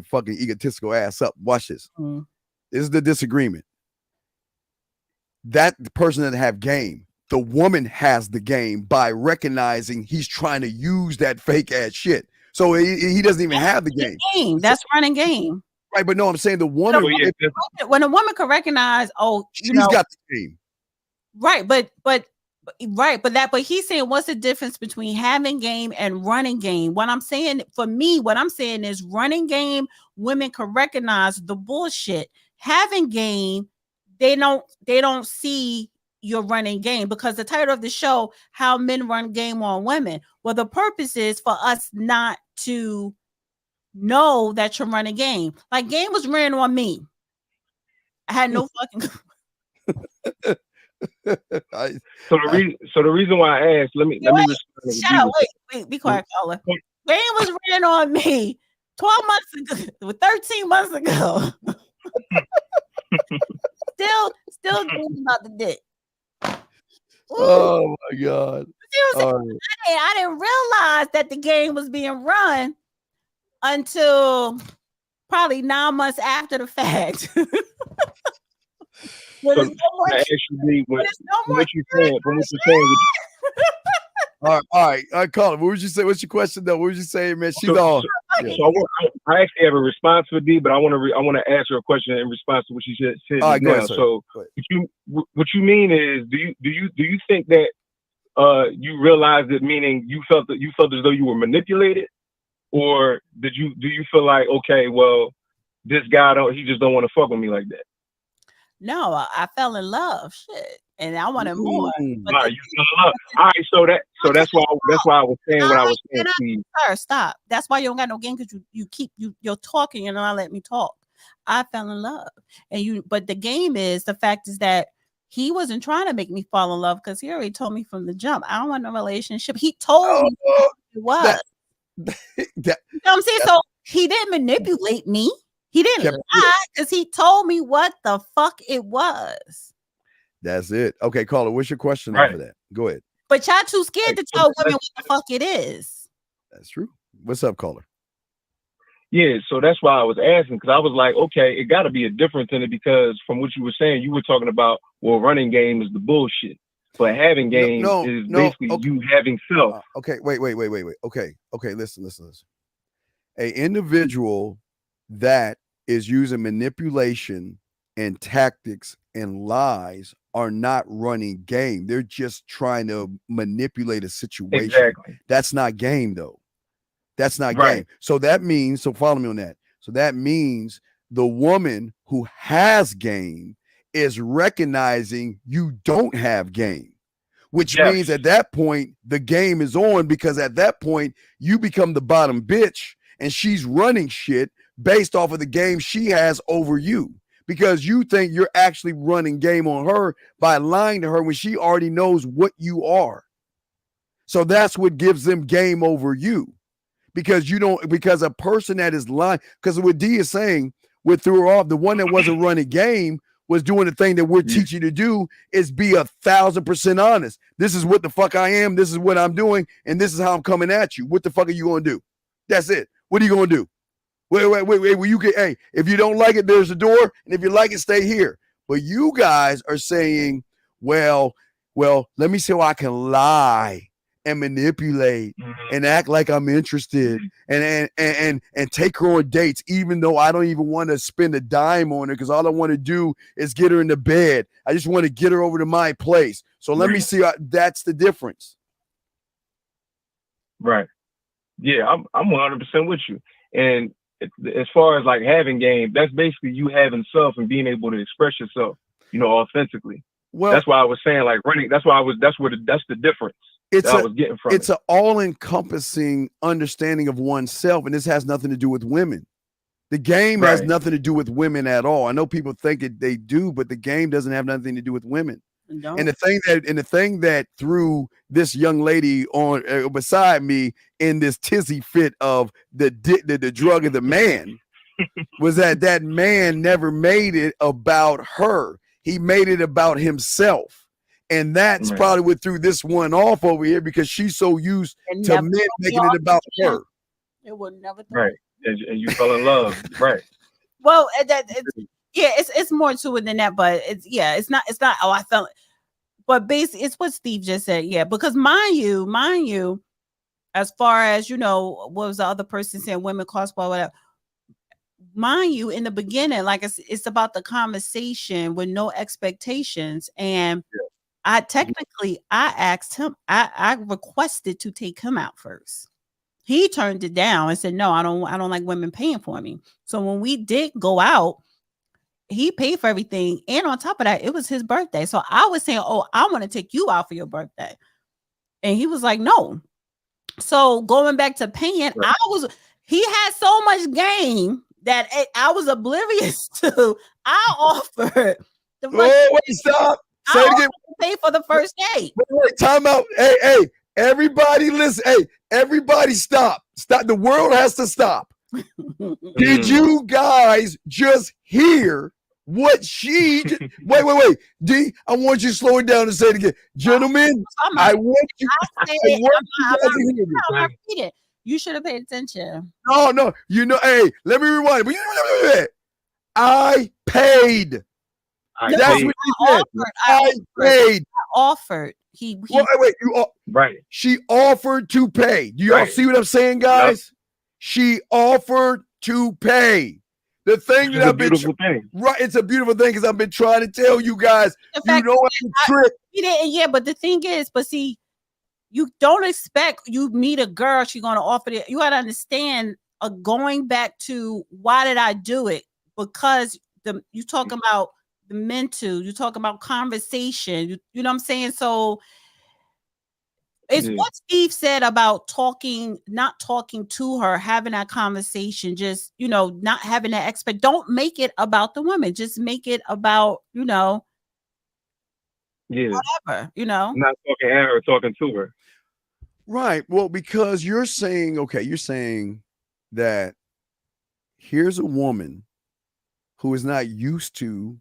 fucking egotistical ass up. Watch this. This is the disagreement. That person doesn't have game. The woman has the game by recognizing he's trying to use that fake ass shit. So he doesn't even have the game. That's running game. Right, but no, I'm saying the woman. When a woman can recognize, she's got the game. Right, but he's saying, what's the difference between having game and running game? What I'm saying is running game, women can recognize the bullshit. Having game, they don't see your running game, because the title of the show, How Men Run Game on Women. Well, the purpose is for us not to know that you're running game. Like, game was ran on me. I had no fucking So the reason why I asked, let me respond. Shut up, wait, be quiet, caller. Game was ran on me 12 months ago, 13 months ago. still dreaming about the dick. Ooh. Oh my God. I didn't realize that the game was being run until probably 9 months after the fact. What you saying? All right, Colin. What would you say? What's your question though? What would you say, man? She's all. I actually have a response for D, but I want to ask her a question in response to what she said. All right, go ahead, so what you mean is, do you think that you realized it, meaning you felt as though you were manipulated, or do you feel like, okay, well, this guy he just don't want to fuck with me like that? No, I fell in love, shit, and I wanted more. All right, you fell in love. All right, so that's why I was saying what I was saying. Sir, stop. That's why you don't got no game, because you're talking and not let me talk. I fell in love, but the game is, the fact is that he wasn't trying to make me fall in love, because he already told me from the jump, I don't want no relationship. He told me it was. You know what I'm saying? So he didn't manipulate me. He didn't lie, because he told me what the fuck it was. That's it. Okay, caller, what's your question after that? Go ahead. But y'all too scared to tell women what the fuck it is. That's true. What's up, caller? Yeah, so that's why I was asking, because I was like, okay, it got to be a difference in it, because from what you were saying, you were talking about, well, running game is the bullshit, but having game is basically you having self. Okay, wait. Okay, listen. An individual that is using manipulation and tactics and lies are not running game. They're just trying to manipulate a situation. Exactly. That's not game, though. That's not game. So that means, follow me on that. So that means the woman who has game is recognizing you don't have game, which means at that point, the game is on, because at that point, you become the bottom bitch and she's running shit based off of the game she has over you, because you think you're actually running game on her by lying to her when she already knows what you are. So that's what gives them game over you, because a person that is lying, because what D is saying, what threw her off, the one that wasn't running game was doing the thing that we're teaching you to do, is be 1,000% honest. This is what the fuck I am. This is what I'm doing. And this is how I'm coming at you. What the fuck are you going to do? That's it. What are you going to do? Wait. Well, you can, hey, if you don't like it, there's a door. And if you like it, stay here. But you guys are saying, well, let me see how I can lie and manipulate and act like I'm interested and take her on dates, even though I don't even want to spend a dime on her, because all I want to do is get her into bed. I just want to get her over to my place. So let me see. That's the difference. Right. Yeah, I'm 100% with you. And as far as like having game, that's basically you having self and being able to express yourself, authentically. Well, that's why I was saying, like, running. That's the difference. I was getting from it's an all-encompassing understanding of oneself, and this has nothing to do with women. The game has nothing to do with women at all. I know people think they do, but the game doesn't have nothing to do with women. No. And the thing that threw this young lady on beside me in this tizzy fit of the drug of the man was that man never made it about her. He made it about himself. And that's probably what threw this one off over here because she's so used to men making it about her. It would never. Right. And you fell in love. Right. Well, it's more to it than that, but it's not. Oh, I felt. But basically, it's what Steve just said. Yeah, because mind you, as far as what was the other person saying? Women cost blah whatever. Mind you, in the beginning, like it's about the conversation with no expectations, and I asked him. I requested to take him out first. He turned it down and said, "No, I don't like women paying for me." So when we did go out, he paid for everything, and on top of that, it was his birthday. So I was saying, "Oh, I want to take you out for your birthday," and he was like, "No." So going back to paying, he had so much game that I was oblivious to. I offered the stop. Say it again. Pay for the first date. Wait, time out. Hey, everybody listen. Hey, everybody stop. Stop. The world has to stop. Did you guys just hear what she wait. D, I want you to slow it down and say it again. Gentlemen, I want you to repeat it. You should have paid attention. No. Hey, let me rewind. I paid. That's what you said. I paid. I offered. Right. She offered to pay. Do y'all see what I'm saying, guys? Yep. She offered to pay. The thing that I've been right, it's a beautiful thing because I've been trying to tell you guys. You know what the trick. But the thing is, see, you don't expect you meet a girl, she's gonna offer it. You gotta understand going back to why did I do it? Because you talk about the mental, you talk about conversation, you know what I'm saying? So it's what Steve said about not talking to her, having that conversation, just not having that expect. Don't make it about the woman, just make it about whatever, not talking at her, talking to her. Right. Well, because you're saying that here's a woman who is not used to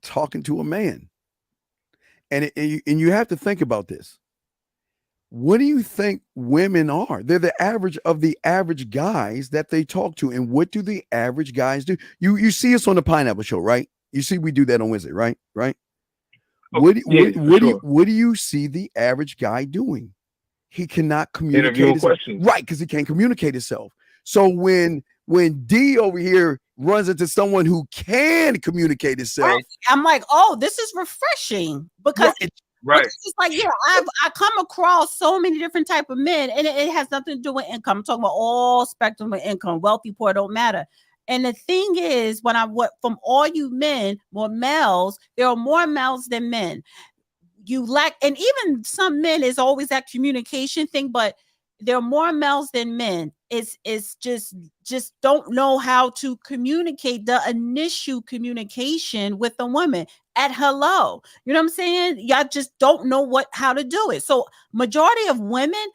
talking to a man. And you have to think about this. What do you think women are? They're the average of the average guys that they talk to. And what do the average guys do? You see us on the Pineapple Show, right? You see we do that on Wednesday, right? Right? What do you see the average guy doing? He cannot communicate right, because he can't communicate himself. So when D over here runs into someone who can communicate himself, right. I'm like, oh, this is refreshing because it's like, I come across so many different type of men, and it has nothing to do with income. I'm talking about all spectrum of income, wealthy, poor, don't matter. And the thing is, from all you men, more males, there are more males than men. You lack, and even some men is always that communication thing, but there are more males than men. It's just don't know how to communicate the initial communication with a woman at hello. You know what I'm saying? Y'all just don't know how to do it. So majority of women,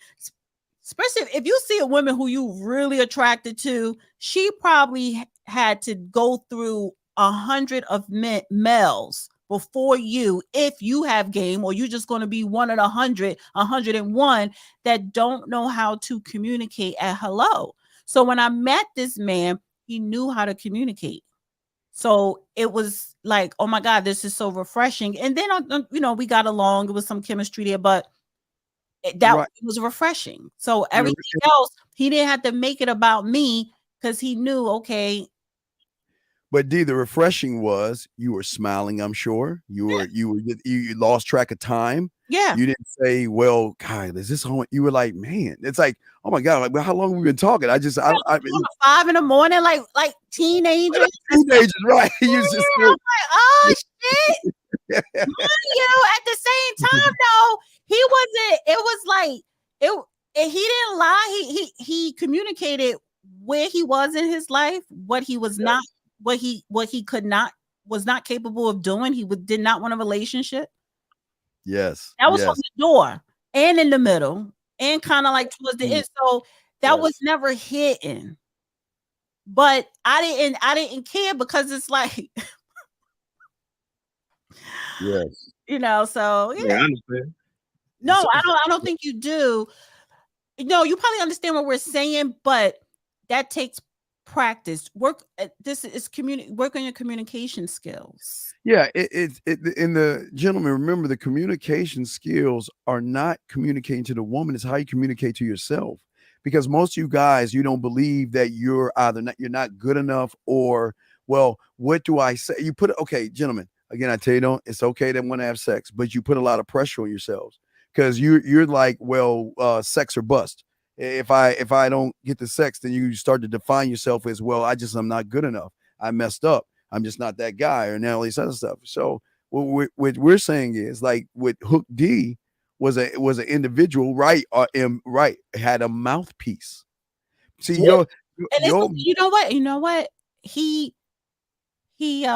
especially if you see a woman who you really attracted to, she probably had to go through 100 of males before you, if you have game, or you're just going to be one of the 101 that don't know how to communicate at hello. So when I met this man, he knew how to communicate. So it was like, oh my God, this is so refreshing. And then, we got along. There was some chemistry there, but it was refreshing. So everything else, he didn't have to make it about me because he knew, okay. But D, the refreshing was you were smiling. I'm sure you lost track of time. Yeah, you didn't say, "Well, God, is this on?" You were like, "Man, it's like, oh my God, like, how long have we been talking?" I 5 in the morning, like teenagers. Teenagers, right? I'm like, oh shit. At the same time, though, he wasn't. It was like it. He didn't lie. He communicated where he was in his life, what he was not. What he was not capable of doing. He did not want a relationship. Yes. That was from the door and in the middle and kind of like towards the end. So that was never hidden. But I didn't care because it's like Yes. You know, so Yeah, I understand. no, I don't think you do. No, you probably understand what we're saying, but that takes practice. Work. This is work on your communication skills. Yeah, in the gentlemen, remember the communication skills are not communicating to the woman, it's how you communicate to yourself. Because most of you guys, you don't believe that you're either not, you're not good enough, or well, what do I say? You put okay, gentlemen, again, I tell you, don't it's okay to want to have sex, but you put a lot of pressure on yourselves because you're like, well, sex or bust. If I don't get the sex, then you start to define yourself as, well, I'm not good enough. I messed up. I'm just not that guy, or now all these other stuff. So what we're saying is, like, with Hook D was an individual, right? Right, had a mouthpiece. See, And yo, you know what? You know what? He he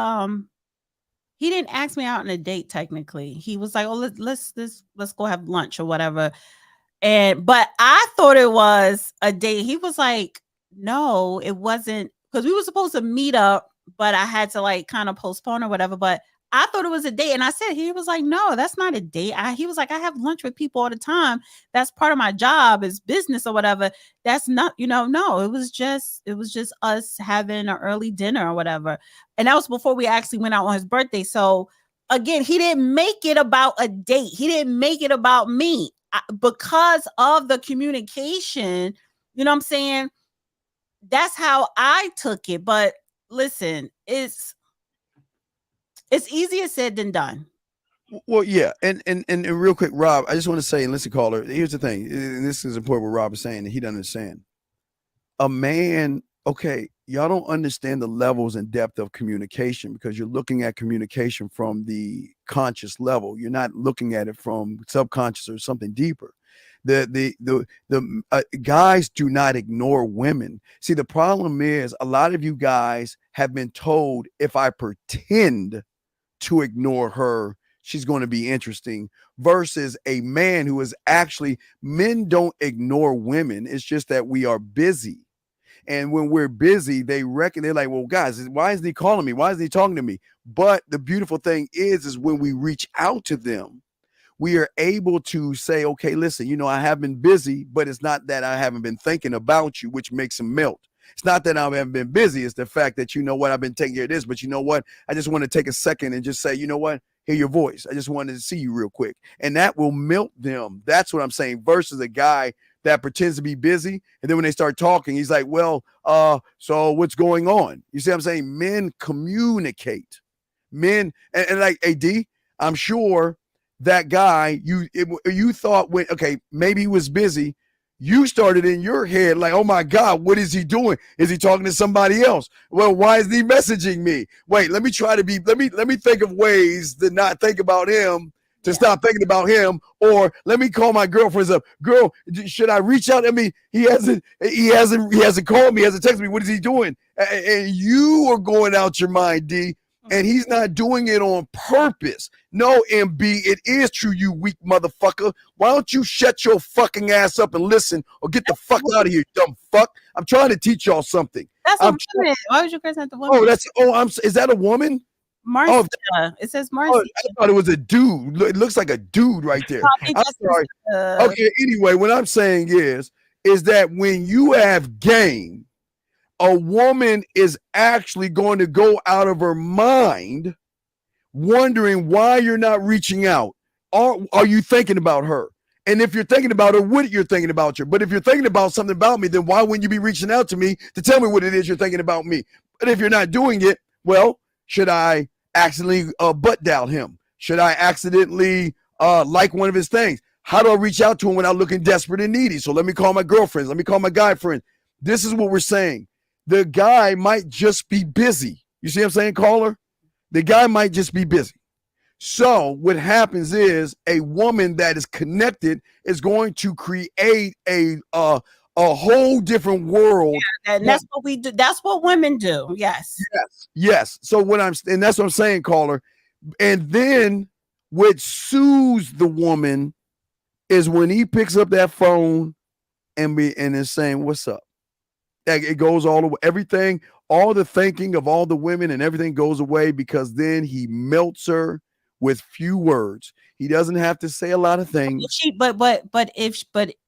didn't ask me out on a date. Technically, he was like, "Oh, let's go have lunch or whatever." But I thought it was a date. He was like, "No, it wasn't," because we were supposed to meet up, but I had to like kind of postpone or whatever. But I thought it was a date, and I said, he was like, "No, that's not a date." He was like, "I have lunch with people all the time. That's part of my job, is business or whatever. That's not, no. It was just us having an early dinner or whatever." And that was before we actually went out on his birthday. So again, he didn't make it about a date. He didn't make it about me. Because of the communication, you know what I'm saying? That's how I took it. But listen, it's easier said than done. well, yeah, and real quick, Rob, I just want to say, and listen, caller, here's the thing, and this is important what Rob is saying, and he doesn't understand. A man, okay, y'all don't understand the levels and depth of communication because you're looking at communication from the conscious level. You're not looking at it from subconscious or something deeper. The guys do not ignore women. See, the problem is a lot of you guys have been told, if I pretend to ignore her, she's going to be interesting, versus a man who is actually, men don't ignore women. It's just that we are busy. And when we're busy, they're like, well, guys, why isn't he calling me? Why isn't he talking to me? But the beautiful thing is when we reach out to them, we are able to say, okay, listen, I have been busy, but it's not that I haven't been thinking about you, which makes them melt. It's not that I haven't been busy. It's the fact that, I've been taking care of this, but you know what? I just want to take a second and just say, you know what? Hear your voice. I just wanted to see you real quick. And that will melt them. That's what I'm saying. Versus a guy that pretends to be busy. And then when they start talking, he's like, well, so what's going on? You see what I'm saying? Men communicate. Men, and like AD, I'm sure that guy, you thought maybe he was busy. You started in your head like, oh my God, what is he doing? Is he talking to somebody else? Well, why is he messaging me? Wait, let me think of ways to not think about him, to stop thinking about him. Or let me call my girlfriends up. Girl, should I reach out? I mean, he hasn't called me, hasn't texted me. What is he doing? And you are going out your mind, D. And he's not doing it on purpose. No, MB, it is true, you weak motherfucker. Why don't you shut your fucking ass up and listen, or get the fuck out of here, dumb fuck? I'm trying to teach y'all something. That's a woman. Why would you present the woman? Is that a woman? Marcia. It says Marcia. I thought it was a dude. It looks like a dude right there. I'm sorry. Okay, anyway, what I'm saying is that when you have game, a woman is actually going to go out of her mind wondering why you're not reaching out. Are you thinking about her? And if you're thinking about her, what you're thinking about her. But if you're thinking about something about me, then why wouldn't you be reaching out to me to tell me what it is you're thinking about me? But if you're not doing it, well, should I accidentally butt dial him? Should I accidentally like one of his things? How do I reach out to him without looking desperate and needy? So let me call my girlfriends. Let me call my guy friends. This is what we're saying. The guy might just be busy. You see what I'm saying, caller? The guy might just be busy. So what happens is a woman that is connected is going to create a whole different world. Yeah, and that's what we do. That's what women do. Yes. Yes. So and that's what I'm saying, caller. And then what soothes the woman is when he picks up that phone and is saying, "What's up?" It goes all away. Everything, all the thinking of all the women and everything goes away, because then he melts her with few words. He doesn't have to say a lot of things. But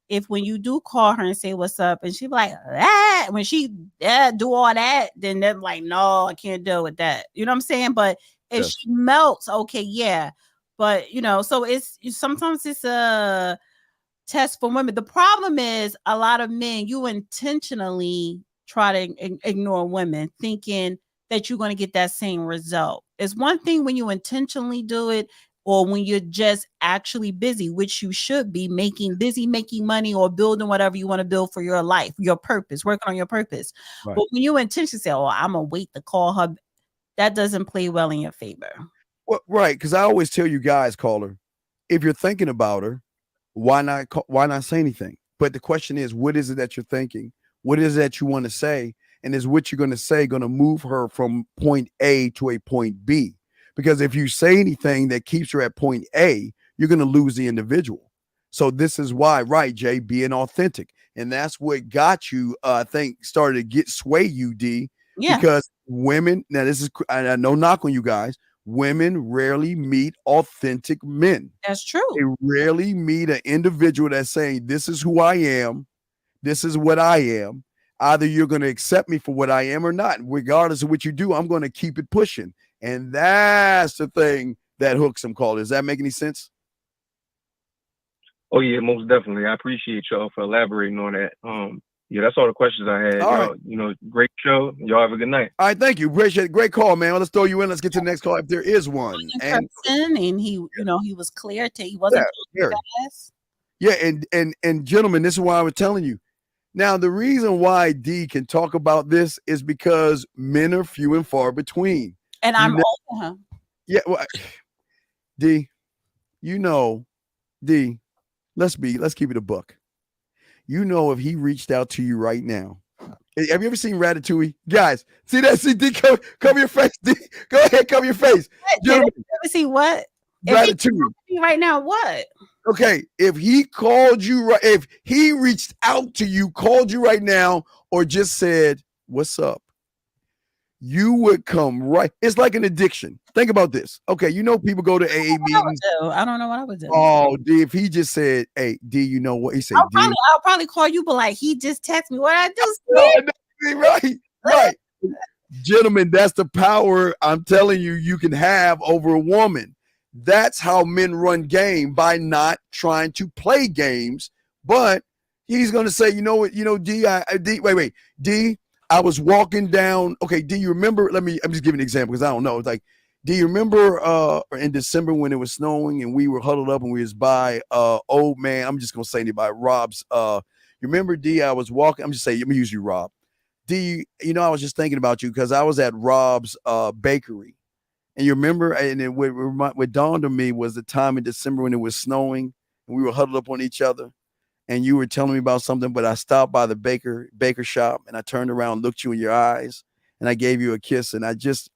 if when you do call her and say what's up, and she be like that, when she do all that, then they're like, no, I can't deal with that. You know what I'm saying? But if she melts, okay, yeah. But so sometimes it's a test for women. The problem is a lot of men, you intentionally try to ignore women, thinking that you're going to get that same result. It's one thing when you intentionally do it, or when you're just actually busy, which you should be making money or building whatever you want to build for your life, your purpose, working on your purpose. Right. But when you intentionally say, oh, I'm going to wait to call her, that doesn't play well in your favor. Well, right. Because I always tell you guys, caller, if you're thinking about her, why not say anything? But the question is, what is it that you're thinking? What is it that you want to say? And is what you're going to say going to move her from point A to a point B? Because if you say anything that keeps her at point A, you're going to lose the individual. So this is why, right, Jay, being authentic. And that's what got you, I think, started to sway you, D. Yeah. Because women, now this is, I no knock on you guys, women rarely meet authentic men. That's true. They rarely meet an individual that's saying, this is who I am. This is what I am. Either you're going to accept me for what I am or not. Regardless of what you do, I'm going to keep it pushing. And that's the thing that hooks them, caller. Does that make any sense? Oh, yeah, most definitely. I appreciate y'all for elaborating on that. Yeah, that's all the questions I had. All right. Great show. Y'all have a good night. All right, thank you. Appreciate it. Great call, man. Well, let's throw you in. Let's get to the next call if there is one. And he, he was clear to he wasn't fast. Yeah, and gentlemen, this is why I was telling you. Now, the reason why D can talk about this is because men are few and far between. And I'm older, huh? Yeah, well, D, D, let's keep it a buck. If he reached out to you right now, have you ever seen Ratatouille? Guys, see that? See D, cover your face. D, go ahead, cover your face. Let me see what? Ratatouille. Right now, what? Okay, if he called you if he reached out to you, called you right now, or just said, "What's up?" You would come right. It's like an addiction. Think about this. Okay, people go to AA meetings. I don't know what I would do. Oh, D, if he just said, "Hey, D, you know what?" He said, I'll probably call you, but like he just texted me. What I do? Right. Gentlemen, that's the power I'm telling you you can have over a woman. That's how men run game, by not trying to play games. But he's going to say, you know what, D, wait, D, I was walking down. Okay, D, you remember? I'm just giving an example because I don't know. It's like, do you remember in December when it was snowing and we were huddled up and we was by old man? I'm just going to say anybody, Rob's. You remember, D, I was walking. I'm just saying, let me use you, Rob. D, I was just thinking about you because I was at Rob's bakery. And you remember, and what dawned on me was the time in December when it was snowing and we were huddled up on each other. And you were telling me about something, but I stopped by the baker shop and I turned around, looked you in your eyes, and I gave you a kiss. And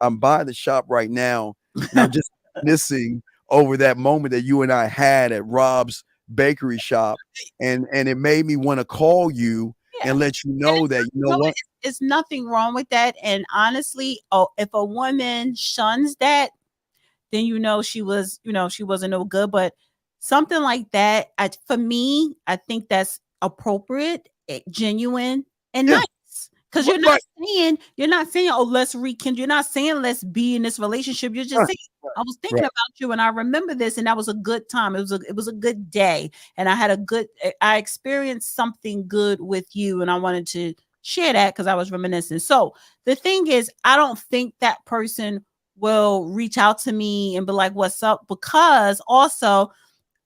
I'm by the shop right now. And I'm just missing over that moment that you and I had at Rob's bakery shop. And it made me want to call you and let you know that, what? It's nothing wrong with that. And honestly, if a woman shuns that, then she wasn't no good. But something like that, for me, I think that's appropriate, genuine, and nice. Because you're not saying, oh, let's rekindle. You're not saying let's be in this relationship. You're just saying, I was thinking about you, and I remember this, and that was a good time. It was a good day, and I experienced something good with you, and I wanted to share that because I was reminiscing. So the thing is, I don't think that person will reach out to me and be like, "What's up?" Because also,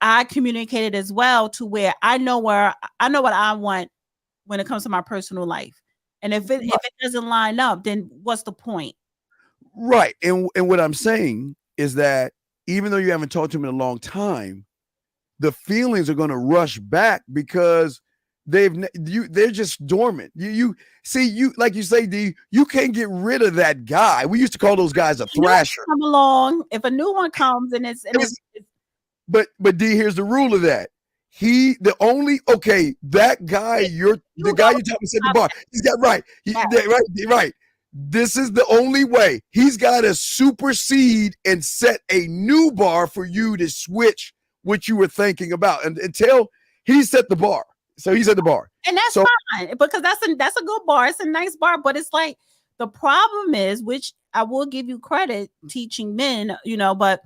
I communicated as well to where I know what I want when it comes to my personal life. And if it doesn't line up, then what's the point? Right. And what I'm saying is that even though you haven't talked to him in a long time, the feelings are going to rush back because they're just dormant. You see, like you say, D, you can't get rid of that guy. We used to call those guys a thrasher. Come along. If a new one comes and it's but D, here's the rule of that. That guy, the guy you talking about at the bar. He's got right. Right. This is the only way. He's got to supersede and set a new bar for you to switch what you were thinking about. And until he set the bar. So he's at the bar. And that's fine, because that's a good bar. It's a nice bar, but it's like the problem is, which I will give you credit teaching men, but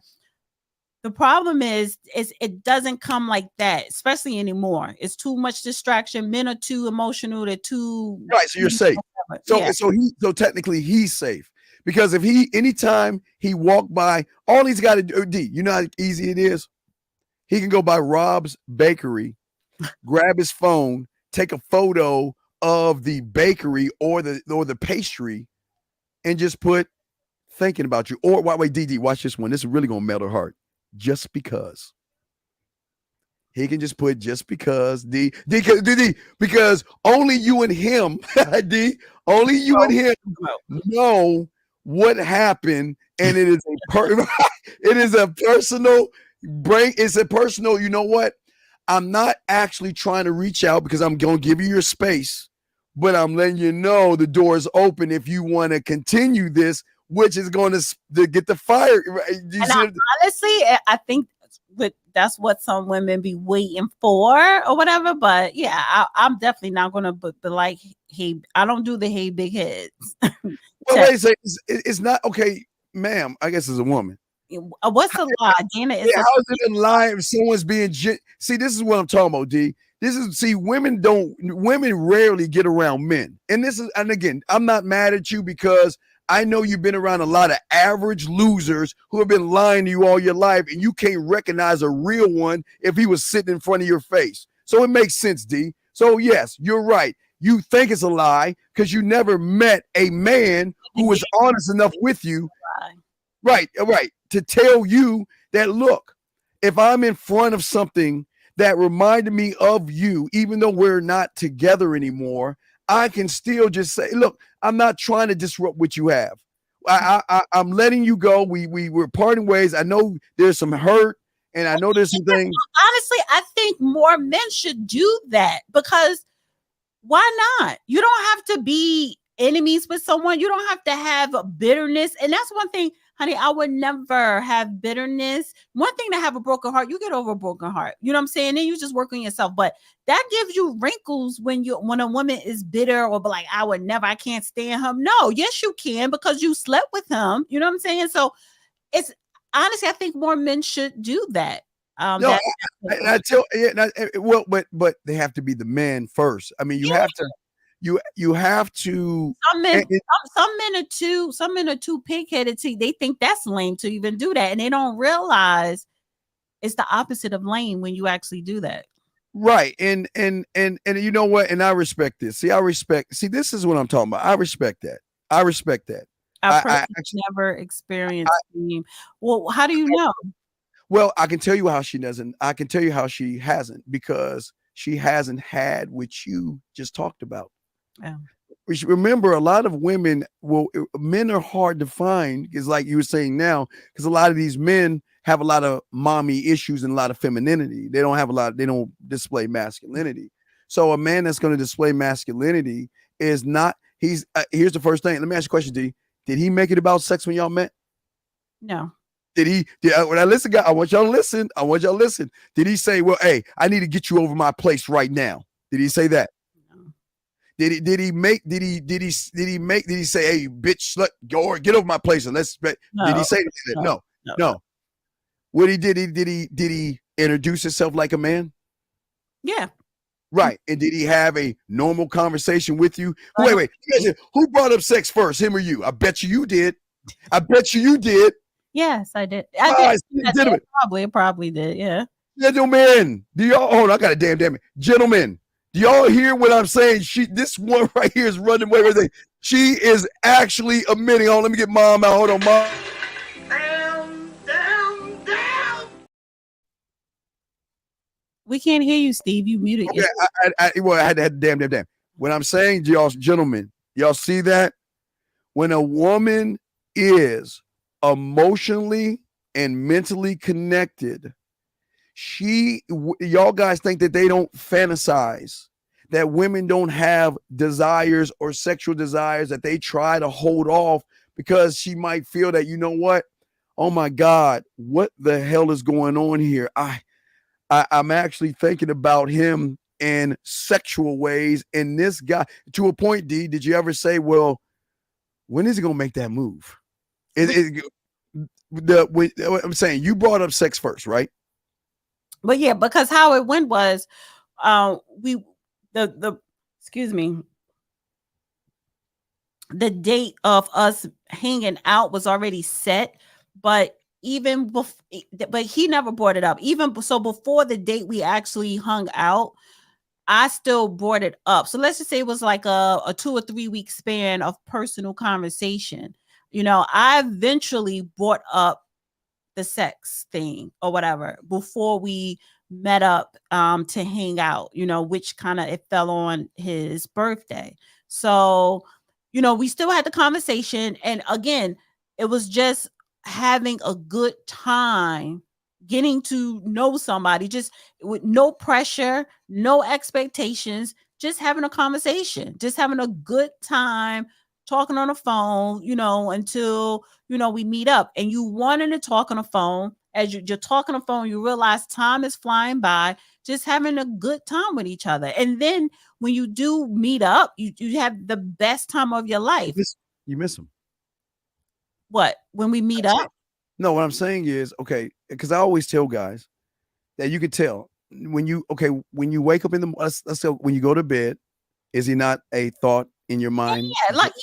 the problem is it doesn't come like that, especially anymore. It's too much distraction. Men are too emotional. They're too right. So you're safe. So technically he's safe, because if anytime he walked by, all he's got to do, D, you know how easy it is. He can go by Rob's Bakery, grab his phone, take a photo of the bakery or the pastry, and just put thinking about you. Or wait, DD, watch this one. This is really gonna melt her heart. Just because. He can just put just because because only you and him, D, only you and him know what happened, and it is a personal break. It's a personal. You know what? I'm not actually trying to reach out because I'm going to give you your space, but I'm letting you know the door is open if you want to continue this, which is going to get the fire. Honestly, I think that's what some women be waiting for or whatever. But yeah, I'm definitely not going to be like, hey, I don't do the hey big heads. Well, wait a second. It's not okay, ma'am. I guess it's a woman. What's a lie, Dana? How is it a lie if someone's being see? This is what I'm talking about, D. Women rarely get around men, and again, I'm not mad at you because I know you've been around a lot of average losers who have been lying to you all your life, and you can't recognize a real one if he was sitting in front of your face. So it makes sense, D. So yes, you're right. You think it's a lie because you never met a man who was honest enough with you. Right, to tell you that, look, if I'm in front of something that reminded me of you, even though we're not together anymore, I can still just say, look, I'm not trying to disrupt what you have. I'm letting you go. We're parting ways. I know there's some hurt, and I know there's some things. Honestly, I think more men should do that, because why not? You don't have to be enemies with someone. You don't have to have bitterness. And that's one thing, honey, I would never have bitterness. One thing to have a broken heart, you get over a broken heart. You know what I'm saying? Then you just work on yourself. But that gives you wrinkles when a woman is bitter or like, I can't stand him. No, yes, you can, because you slept with him. You know what I'm saying? So it's honestly, I think more men should do that. But they have to be the men first. I mean, you have to. You have to. Some men are too pig-headed. They think that's lame to even do that, and they don't realize it's the opposite of lame when you actually do that. Right, and you know what? And I respect this. See, this is what I'm talking about. I respect that. I never experienced. Well, how do you know? Well, I can tell you how she doesn't. I can tell you how she hasn't, because she hasn't had what you just talked about. Yeah. Remember, a lot of men are hard to find, is like you were saying now, because a lot of these men have a lot of mommy issues and a lot of femininity. They don't display masculinity. So a man that's going to display masculinity is not, here's the first thing. Let me ask you a question, D. Did he make it about sex when y'all met? No. When I listen, guys, I want y'all to listen. Did he say, well, hey, I need to get you over my place right now? Did he say that? Did he say, hey, bitch, slut, go get over my place and let's? Did he say that? No. What he did he introduce himself like a man? Yeah. Right. And did he have a normal conversation with you? Wait. Who brought up sex first, him or you? I bet you did. Yes, I did. I did. Probably did. Yeah. Gentlemen, do y'all? Hold on, I got a damn it. Gentlemen, do y'all hear what I'm saying? This one right here is running away with everything. She is actually admitting. Oh, let me get mom out. Hold on, mom. Down. We can't hear you, Steve. You muted. Okay, I had to damn. What I'm saying, y'all, gentlemen, y'all see that? When a woman is emotionally and mentally connected, y'all guys think that they don't fantasize. that women don't have desires or sexual desires that they try to hold off because she might feel that, you know what? Oh my God, what the hell is going on here? I'm actually thinking about him in sexual ways. And this guy, to a point, D, did you ever say, well, when is he going to make that move? I'm saying you brought up sex first, right? But yeah, because how it went was, excuse me, the date of us hanging out was already set, but but he never brought it up. Even so, before the date we actually hung out, I still brought it up. So let's just say it was like a 2 or 3 week span of personal conversation. I eventually brought up the sex thing or whatever before we met up to hang out, which kind of it fell on his birthday. So, we still had the conversation. And again, it was just having a good time, getting to know somebody, just with no pressure, no expectations, just having a conversation, just having a good time talking on the phone, until, we meet up. And you wanting to talk on the phone. As you're talking on the phone, you realize time is flying by, just having a good time with each other. And then when you do meet up, you have the best time of your life. You miss them. What? When we meet up? No, what I'm saying is, okay, because I always tell guys that you could tell when you wake up in the, let's say when you go to bed, is he not a thought in your mind?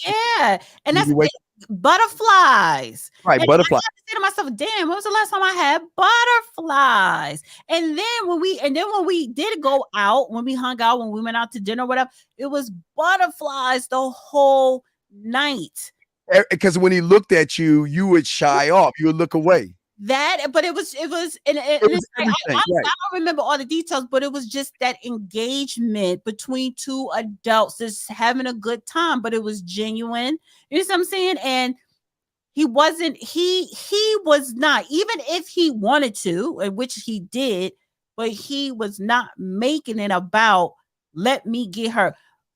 Yeah. And that's butterflies. Right, and butterflies. I say to myself, damn, when was the last time I had butterflies? And then when we did go out, when we hung out, when we went out to dinner, whatever, it was butterflies the whole night. Because when he looked at you, you would shy off. You would look away. But it was, and I don't remember all the details, but it was just that engagement between two adults, just having a good time, but it was genuine. You know what I'm saying? And he was not, even if he wanted to, which he did, but he was not making it about, let me get her.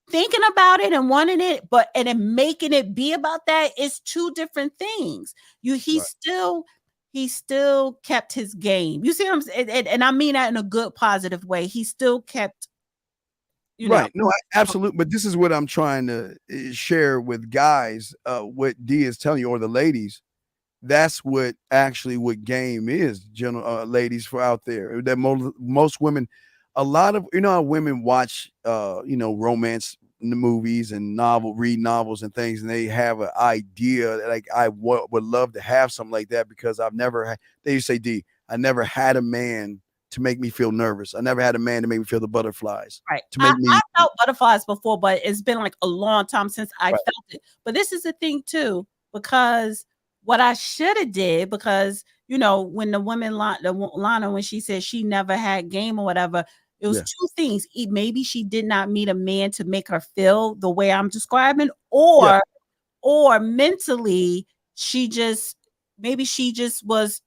Thinking about it and wanting it, and then making it be about that is two different things. He still kept his game. You see what I'm saying? And I mean that in a good, positive way. He still kept, right. No, absolutely. But this is what I'm trying to share with guys. What D is telling you, or the ladies. That's what game is, ladies for out there. That most women, a lot of how women watch romance movies and read novels and things, and they have an idea like I would love to have something like that because I've never had. They used to say, D, I never had a man to make me feel nervous. I never had a man to make me feel the butterflies. Right. To make I felt butterflies before, but it's been like a long time since I felt it. But this is the thing too, because what I should have did, because when the woman Lana, when she said she never had game or whatever, it was two things. Maybe she did not meet a man to make her feel the way I'm describing, or mentally she just was,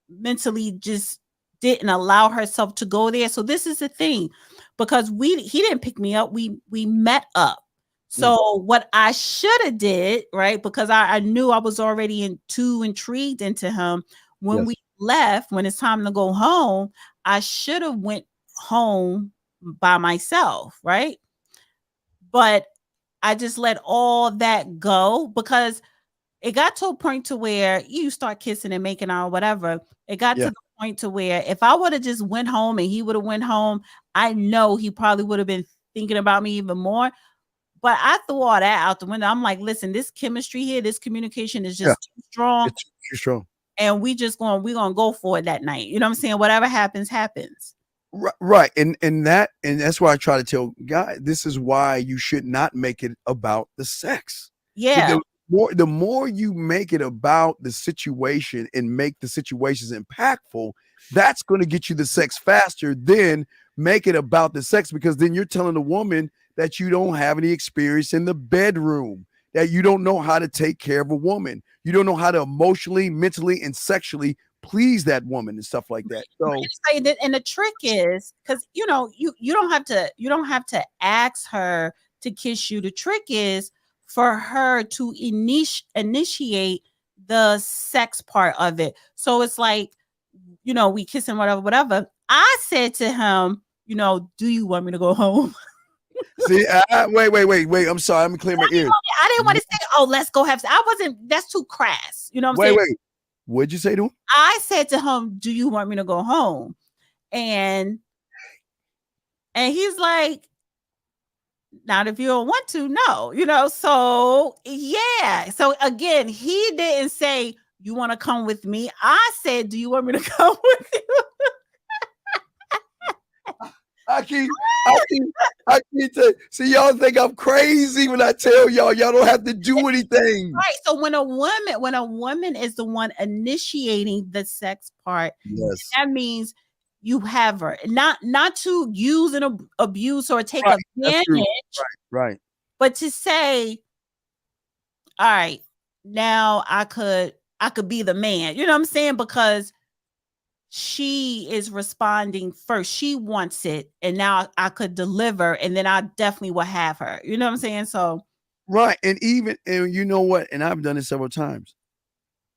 mentally just didn't allow herself to go there. So this is the thing, because he didn't pick me up. We met up. So what I should have did, right? Because I knew I was already too intrigued into him. When we left, when it's time to go home, I should have went home by myself, right? But I just let all that go because it got to a point to where you start kissing and making out or whatever. It got to the point to where if I would have just went home and he would have went home, I know he probably would have been thinking about me even more. But I threw all that out the window. I'm like, listen, this chemistry here, this communication is just too strong. It's too strong. And we're gonna go for it that night. You know what I'm saying? Whatever happens, happens. Right. And that's why I try to tell guys, this is why you should not make it about the sex. Yeah. The more you make it about the situation and make the situations impactful, that's going to get you the sex faster than make it about the sex, because then you're telling the woman that you don't have any experience in the bedroom, that you don't know how to take care of a woman. You don't know how to emotionally, mentally, and sexually please that woman and stuff like that. So, and the trick is because you don't have to ask her to kiss you. The trick is for her to initiate the sex part of it. So it's like, we kissing, whatever. I said to him, do you want me to go home? See, wait. I'm sorry. I'm clear my ears. I didn't want to say, oh, let's go have sex. I wasn't, that's too crass. You know what I'm saying? Wait. What'd you say to him? I said to him, do you want me to go home? And he's like, not if you don't want to, no. So yeah. So again, he didn't say, you want to come with me? I said, do you want me to come with you? I keep see, y'all think I'm crazy when I tell y'all don't have to do anything. Right. So when a woman is the one initiating the sex part, yes, that means you have her, not to use and abuse or take advantage, right. But to say, all right, now I could be the man. You know what I'm saying? Because she is responding first. She wants it, and now I could deliver, and then I definitely will have her. You know what I'm saying? So right, and you know what? And I've done it several times.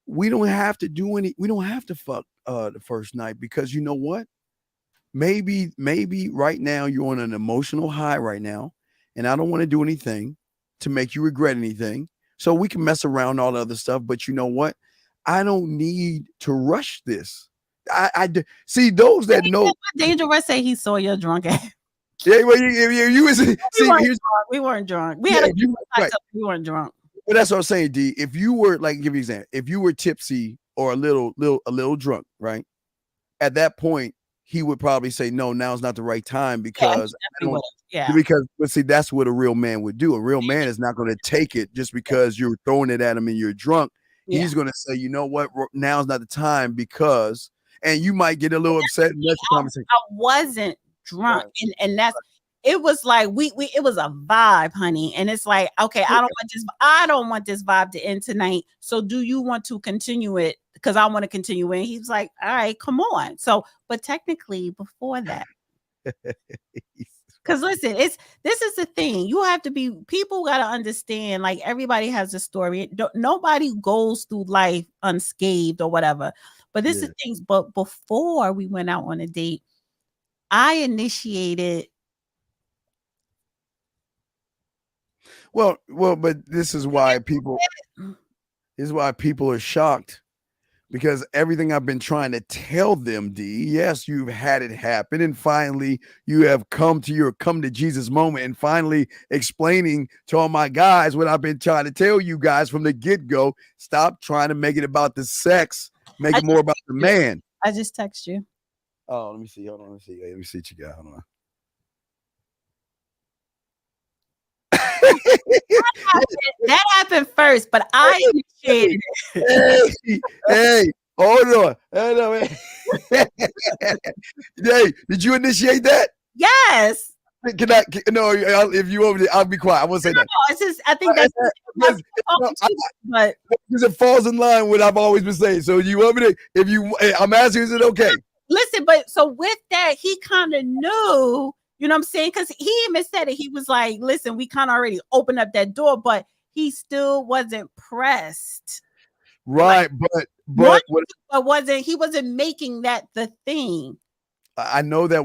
We don't have to do any. We don't have to fuck the first night, because you know what? Maybe right now you're on an emotional high right now, and I don't want to do anything to make you regret anything. So we can mess around and all the other stuff, but you know what? I don't need to rush this. I see those that know. Dangerous say he saw your drunk ass. Yeah, well, you was we weren't drunk. We weren't drunk. But that's what I'm saying, D. If you were, like, give you an example, if you were tipsy or a little drunk, right? At that point, he would probably say, "No, now's not the right time," because but see, that's what a real man would do. A real man is not going to take it just because you're throwing it at him and you're drunk. Yeah. He's going to say, "You know what? Now's not the time," because. And you might get a little upset. I wasn't drunk, right. and that's it. Was like it was a vibe, honey. And it's like, okay, I don't want this vibe to end tonight. So, do you want to continue it? Because I want to continue it. And he's like, all right, come on. So, but technically, before that, because listen, this is the thing. You have to be. People got to understand. Like, everybody has a story. Nobody goes through life unscathed or whatever. But this is things. But before we went out on a date, I initiated. Well, but this is why people are shocked, because everything I've been trying to tell them, D. Yes, you've had it happen, and finally you have come to Jesus moment, and finally explaining to all my guys what I've been trying to tell you guys from the get-go. Stop trying to make it about the sex. Make it more about the man. I just text you. Oh, let me see. Hold on. Let me see what you got. Hold on. That happened first, but I initiated it. Hey, hold on. Hey, did you initiate that? Yes. Can I? No, if you over there, I'll be quiet. I won't say that. No, it's just, I think that's but because it falls in line with what I've always been saying. So you want me to? I'm asking, is it okay? Listen, but so with that, he kind of knew. You know what I'm saying? Because he even said it. He was like, "Listen, we kind of already opened up that door, but he still wasn't pressed." Right, but he wasn't making that the thing. I know that,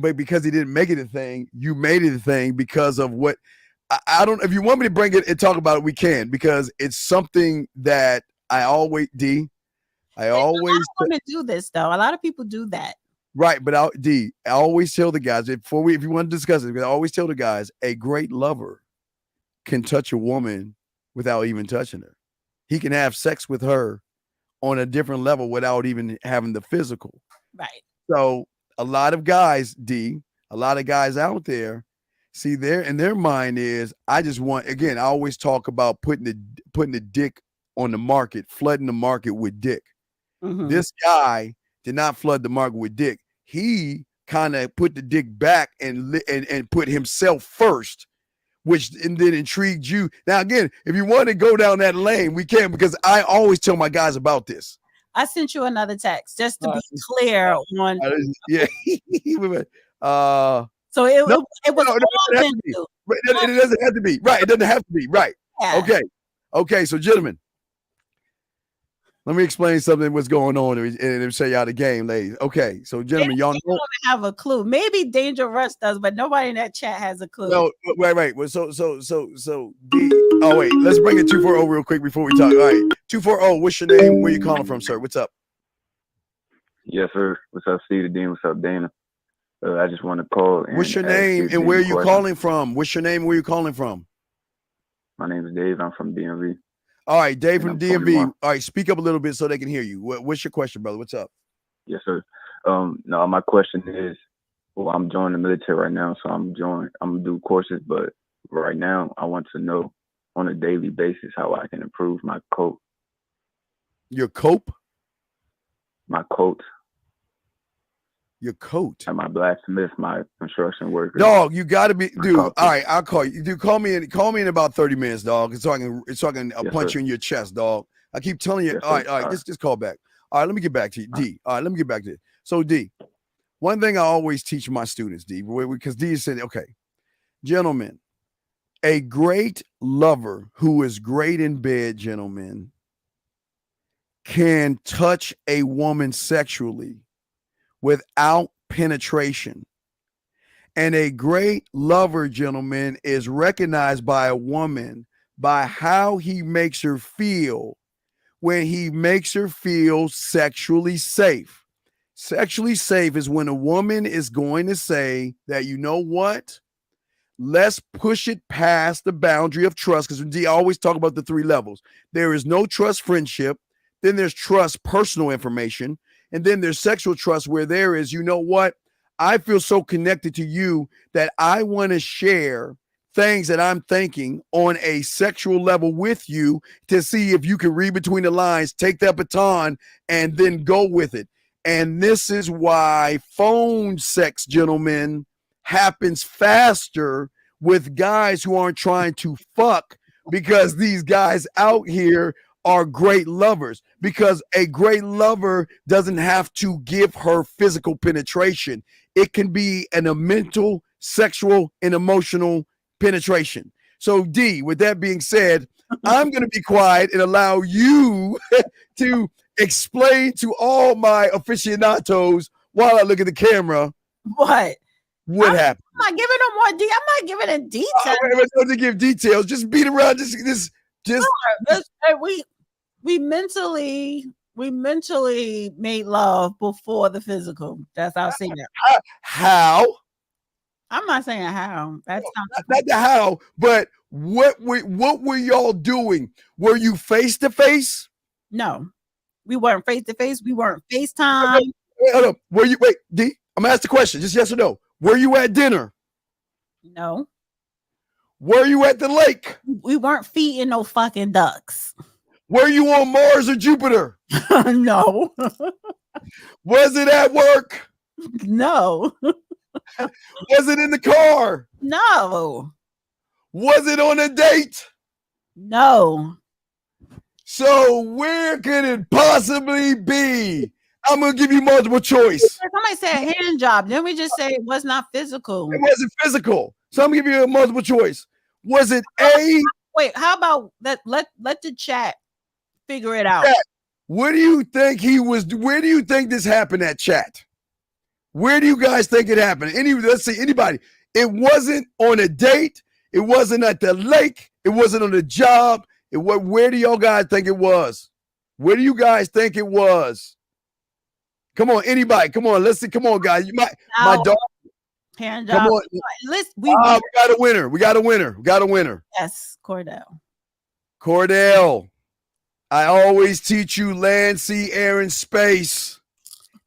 but because he didn't make it a thing, you made it a thing because of what I don't. If you want me to bring it and talk about it, we can, because it's something that I always a lot of women do this though. A lot of people do that. Right, but I always tell the guys if you want to discuss it, I always tell the guys a great lover can touch a woman without even touching her. He can have sex with her on a different level without even having the physical. Right. So a lot of guys, a lot of guys out there, see, in their mind is, I just want, again, I always talk about putting the dick on the market, flooding the market with dick. Mm-hmm. This guy did not flood the market with dick. He kind of put the dick back and put himself first, which and then intrigued you. Now, again, if you want to go down that lane, we can, because I always tell my guys about this. I sent you another text just to be clear on. Yeah. So it No, was no, all it doesn't have to be. Right. It doesn't have to be. Right. Yeah. Okay. So, gentlemen, let me explain something what's going on and say y'all the game, ladies. Okay. So, gentlemen, y'all don't have a clue. Maybe Danger Rush does, but nobody in that chat has a clue. No, right. Well, so D. Oh, wait. Let's bring it 240 real quick before we talk. All right. 240. What's your name? Where you calling from, sir? What's up? Yes, sir. What's up, Steve the Dean? What's up, Dana? I just want to call. What's your name and where are you calling from? What's your name and where you calling from? My name is Dave. I'm from DMV. All right, Dave from DMV. 41. All right, speak up a little bit so they can hear you. What's your question, brother? What's up? Yes, sir. No, my question is, well, I'm joining the military right now, so I'm gonna do courses, but right now I want to know on a daily basis how I can improve my coat. Your coat? My coat. Your coat. And my blacksmith, my construction worker. Dog, you gotta be, dude. All right, I'll call you. Dude, call me in about 30 minutes, dog. So I can Yes, punch sir. you in your chest, dog. I keep telling you. Yes, all right, sir. just call back. All right, let me get back to you, D. All right, let me get back to it. So, D, one thing I always teach my students, D, because D said, okay, gentlemen, a great lover who is great in bed, gentlemen, can touch a woman sexually without penetration. And a great lover, gentlemen, is recognized by a woman by how he makes her feel when he makes her feel sexually safe. Sexually safe is when a woman is going to say that, you know what? Let's push it past the boundary of trust, because D always talk about the 3 levels. There is no trust friendship. Then there's trust personal information. And then there's sexual trust, where there is, you know what? I feel so connected to you that I want to share things that I'm thinking on a sexual level with you to see if you can read between the lines, take that baton, and then go with it. And this is why phone sex, gentlemen, happens faster with guys who aren't trying to fuck, because these guys out here are great lovers, because a great lover doesn't have to give her physical penetration. It can be a mental, sexual, and emotional penetration. So, D, with that being said, I'm going to be quiet and allow you to explain to all my aficionados while I look at the camera what happened. I'm not giving them more. I'm not giving it details. I don't to give details. Just beat around. Just. We mentally made love before the physical. That's how I see that. How? I'm not saying how. That's not the how, but what were y'all doing? Were you face to face? No, we weren't face to face. We weren't FaceTime. Hold up. Wait, D? I'm gonna ask the question. Just yes or no. Were you at dinner? No. Were you at the lake? We weren't feeding no fucking ducks. Were you on Mars or Jupiter? No. Was it at work? No. Was it in the car? No. Was it on a date? No. So where could it possibly be? I'm going to give you multiple choice. Somebody said a hand job. Then we just say it was not physical. It wasn't physical. So I'm going to give you a multiple choice. Was it A? Wait, how about that? Let the chat figure it out. Chat, where do you think where do you think this happened at, chat? Where do you guys think it happened? Let's see, anybody. It wasn't on a date. It wasn't at the lake. It wasn't on a job. Where do y'all guys think it was? Where do you guys think it was? Come on, anybody. Come on, let's see. Come on, guys. My dog. Hand job. Come on. We got a winner. We got a winner. Yes, Cordell. I always teach you land, sea, air, and space.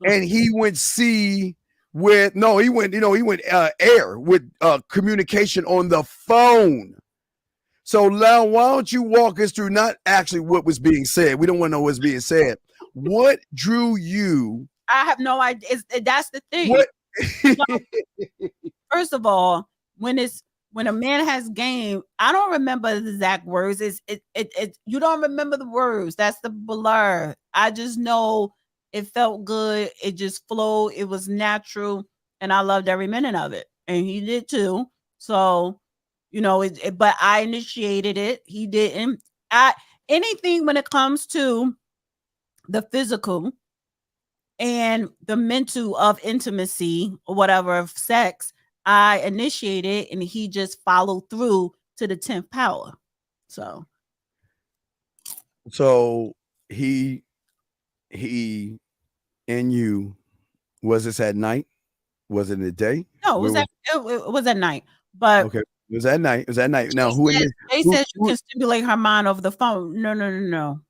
And he went sea with he went air with communication on the phone. So now why don't you walk us through not actually what was being said? We don't want to know what's being said. What drew you? I have no idea. That's the thing. What? First of all, when it's when a man has game, I don't remember the exact words. You don't remember the words. That's the blur. I just know it felt good. It just flowed. It was natural, and I loved every minute of it. And he did too. So, but I initiated it. He didn't. Anything when it comes to the physical and the mental of intimacy or whatever of sex, I initiated and he just followed through to the 10th power. So he and you, was this at night? Was it in the day? No, it was at night. But okay, it was at night. It was at night. Now they said you can stimulate her mind over the phone. No.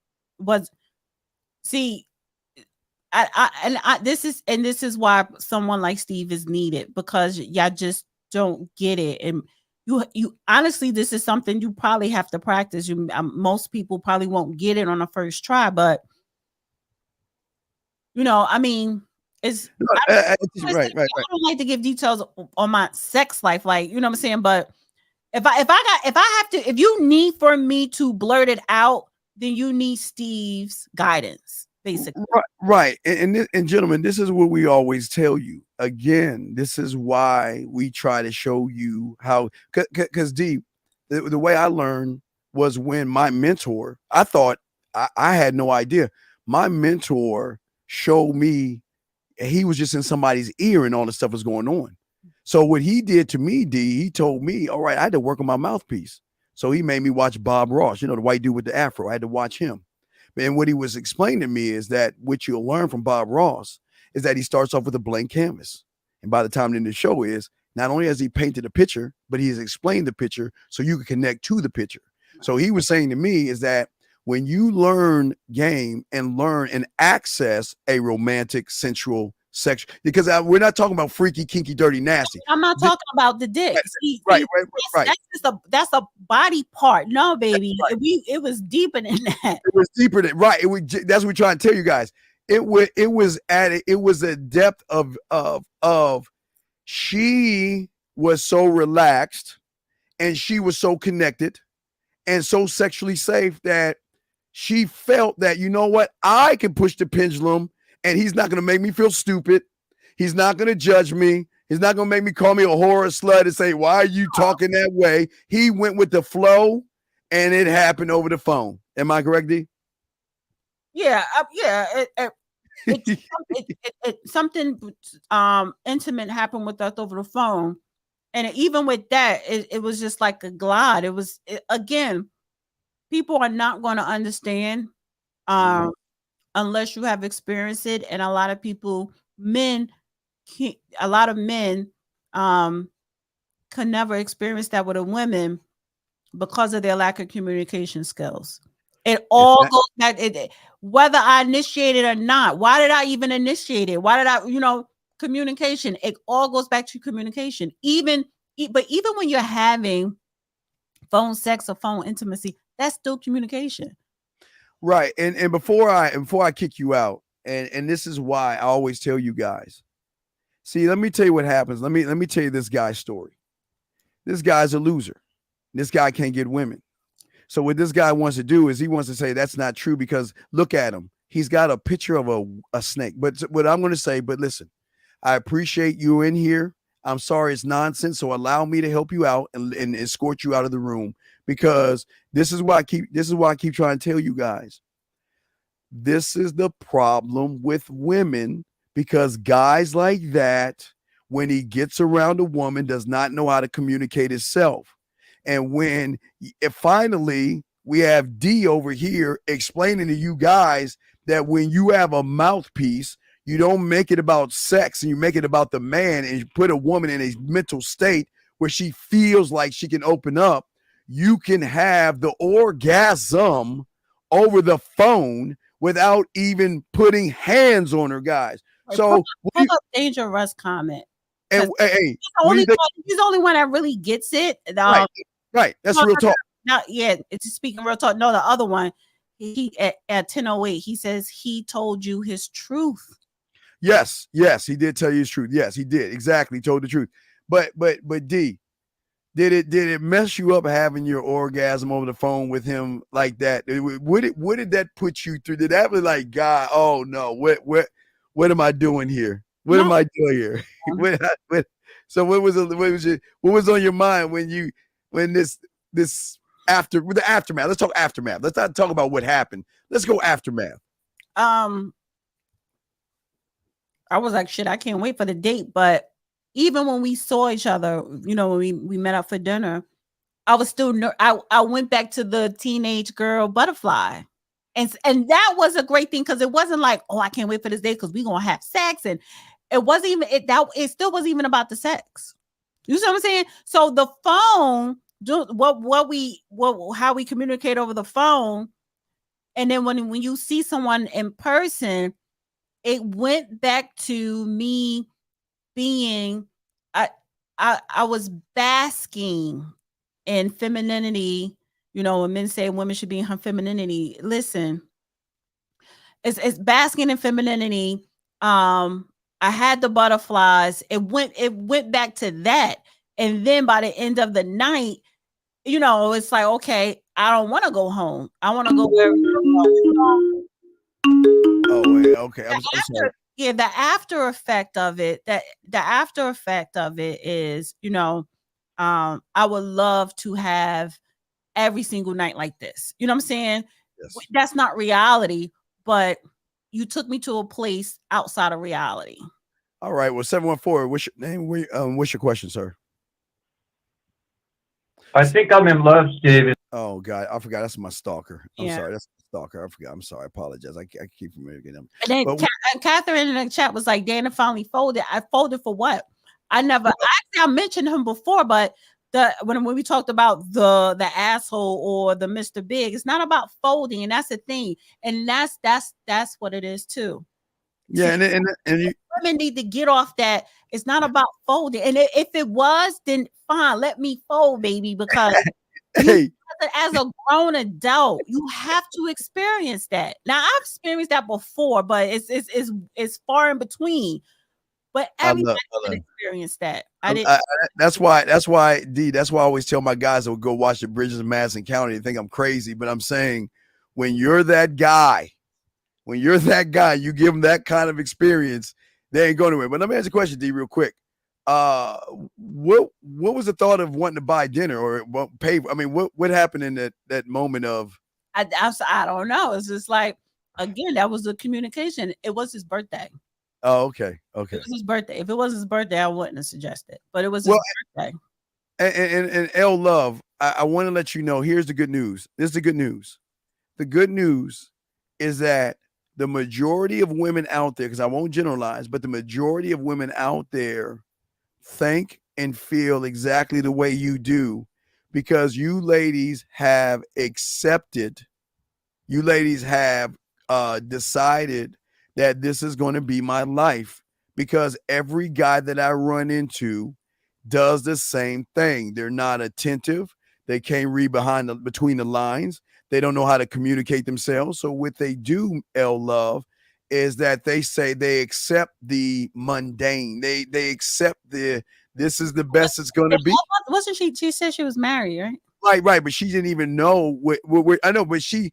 This is why someone like Steve is needed, because y'all just don't get it. And you honestly, this is something you probably have to practice. Most people probably won't get it on the first try, but I mean, it's I don't like to give details on my sex life, like, you know what I'm saying? But if you need for me to blurt it out, then you need Steve's guidance, basically. Right. And gentlemen, this is what we always tell you. Again, this is why we try to show you how, because the way I learned was when my mentor, I thought I had no idea. My mentor showed me, he was just in somebody's ear and all this stuff was going on. So what he did to me, he told me, all right, I had to work on my mouthpiece. So he made me watch Bob Ross, the white dude with the afro. I had to watch him. And what he was explaining to me is that what you'll learn from Bob Ross is that he starts off with a blank canvas. And by the time in the show is, not only has he painted a picture, but he has explained the picture so you can connect to the picture. So he was saying to me is that when you learn game and learn and access a romantic, sensual, sexual, because we're not talking about freaky, kinky, dirty, nasty. I'm not talking about the dick. Right. That's a body part. No, baby. Right. It was deeper than that. It was deeper than right. That's what we're trying to tell you guys. It was a depth of she was so relaxed and she was so connected and so sexually safe that she felt that, you know what, I can push the pendulum and he's not going to make me feel stupid. He's not going to judge me. He's not going to make me call me a whore or slut and say, why are you talking that way? He went with the flow and it happened over the phone. Am I correct, D? Yeah. Something intimate happened with us over the phone. And even with that, it was just like a glide. Again, people are not going to understand unless you have experienced it. And a lot of men can never experience that with a woman because of their lack of communication skills. It all goes back, whether I initiated or not. Why did I even initiate it? Why did I, communication? It all goes back to communication. But even when you're having phone sex or phone intimacy, that's still communication. Right. And before I kick you out, and this is why I always tell you guys, see, let me tell you what happens. Let me tell you this guy's story. This guy's a loser. This guy can't get women. So what this guy wants to do is he wants to say that's not true because look at him. He's got a picture of a snake. But what I'm going to say, but listen, I appreciate you in here. I'm sorry it's nonsense. So allow me to help you out and escort you out of the room, because this is why I keep trying to tell you guys. This is the problem with women, because guys like that, when he gets around a woman, does not know how to communicate himself. And when finally we have D over here explaining to you guys that when you have a mouthpiece, you don't make it about sex and you make it about the man, and you put a woman in a mental state where she feels like she can open up, you can have the orgasm over the phone without even putting hands on her, guys. So pull up Danger Russ comment. And hey, he's the only one that really gets it. Right. That's real talk. It's speaking real talk. No, the other one, he at 10:08, he says he told you his truth. Yes, he did tell you his truth. Yes, he did. Exactly. He told the truth. But D, Did it mess you up having your orgasm over the phone with him like that? What did that put you through? Did that be like, God, oh no, what am I doing here? What am I doing here? So what was on your mind when this with the aftermath? Let's talk aftermath. Let's not talk about what happened. Let's go aftermath. I was like, shit, I can't wait for the date. But even when we saw each other, you know, when we met up for dinner, I was still I went back to the teenage girl butterfly. And that was a great thing, because it wasn't like, oh, I can't wait for this day because we're gonna have sex. And it wasn't even it still wasn't even about the sex. You see what I'm saying? So the phone, how we communicate over the phone, and then when you see someone in person, it went back to me being I was basking in femininity. You know, when men say women should be in her femininity, listen, it's basking in femininity. I had the butterflies. It went back to that. And then by the end of the night, you know, it's like, okay, I don't want to go home. I want to go where we're going. Oh, wait, okay. I'm sorry. Yeah, the after effect of it is, you know, I would love to have every single night like this. You know what I'm saying? Yes. That's not reality, but you took me to a place outside of reality. All right. Well, 714, what's your name? What's your question, sir? I think I'm in love, David. Oh God, I forgot. That's my stalker. I'm Yeah. sorry. That's my stalker. I forgot. I'm sorry. I apologize. I keep forgetting them. And then Catherine in the chat was like, Dana finally folded. I folded for what? I mentioned him before, but when we talked about the asshole or the Mr. Big, it's not about folding, and that's the thing. And that's what it is too. Yeah, See, and women need to get off that. It's not about folding. And if it was, then fine, let me fold, baby, because as a grown adult, you have to experience that. Now, I've experienced that before, but it's far in between. But everybody can experience that. That's why I always tell my guys that will go watch the Bridges of Madison County. They think I'm crazy, but I'm saying when you're that guy, you give them that kind of experience, they ain't going anywhere. But let me ask you a question, D, real quick. What was the thought of wanting to buy dinner or pay? I mean, what happened in that moment of? I don't know. It's just like, again, that was the communication. It was his birthday. Oh, okay. It was his birthday. If it was his birthday, I wouldn't have suggested. But it was his birthday. And L Love, I want to let you know. Here's the good news. This is the good news. The good news is that the majority of women out there, because I won't generalize, but the majority of women out there think and feel exactly the way you do, because you ladies have accepted, decided that this is going to be my life, because every guy that I run into does the same thing. They're not attentive. They can't read between the lines. They don't know how to communicate themselves. So what they do, L Love, is that they say they accept the mundane. They accept this is the best it's going to be. Wasn't she? She said she was married, right? Right. But she didn't even know what I know. But she's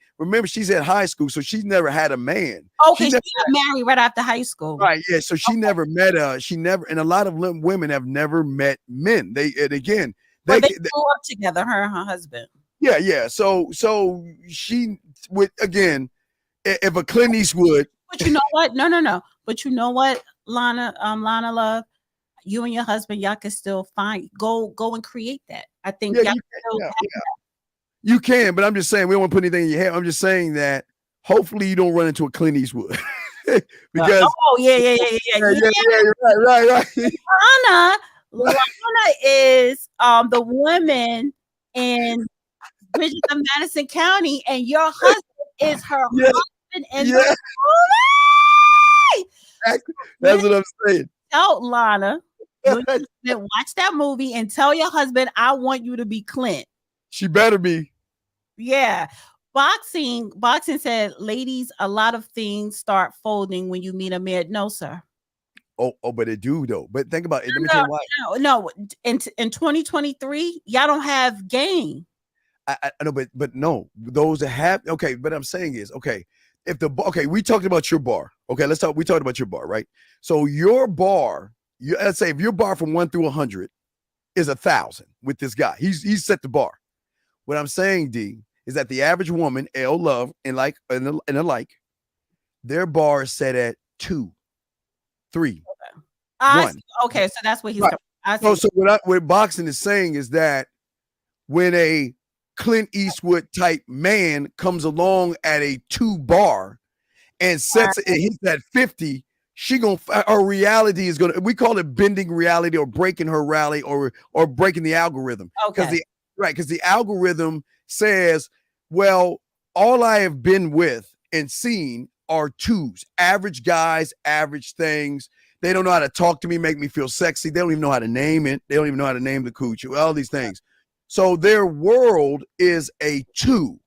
at high school, so she's never had a man. Okay, she got married right after high school. Right. Yeah. So she never met and a lot of women have never met men. They grew up together, her and her husband. Yeah. So she would, again, if a Clint Eastwood. But you know what? No. But you know what, Lana Love, you and your husband, y'all can still go and create that. I think you can, but I'm just saying we don't want to put anything in your head. I'm just saying that hopefully you don't run into a Clint Eastwood. Because yeah. Right. Lana is the woman in Bridges of Madison County, and your husband is her husband in the movie. That's what I'm saying. Tell Lana, watch that movie and tell your husband, I want you to be Clint. She better be. Yeah. Boxing said, ladies, a lot of things start folding when you meet a man. No, sir. but it do though. But think about it. Let me tell you why. No. In 2023, y'all don't have game. I know, but no, those that have okay. But I'm saying is okay. We talked about your bar. Okay, we talked about your bar, right? So your bar, let's say if your bar from 1 through 100 is 1,000 with this guy, he's set the bar. What I'm saying, D, is that the average woman, love and alike, their bar is set at 2, 3, 1. Okay, so that's what he's. Right. So what boxing is saying is that when a Clint Eastwood type man comes along at a 2 bar and hits that 50, her reality is gonna, we call it bending reality or breaking her reality or breaking the algorithm. Okay. Because the algorithm says, well, all I have been with and seen are 2s, average guys, average things. They don't know how to talk to me, make me feel sexy. They don't even know how to name it. They don't even know how to name the coochie, all these things. So their world is a 2.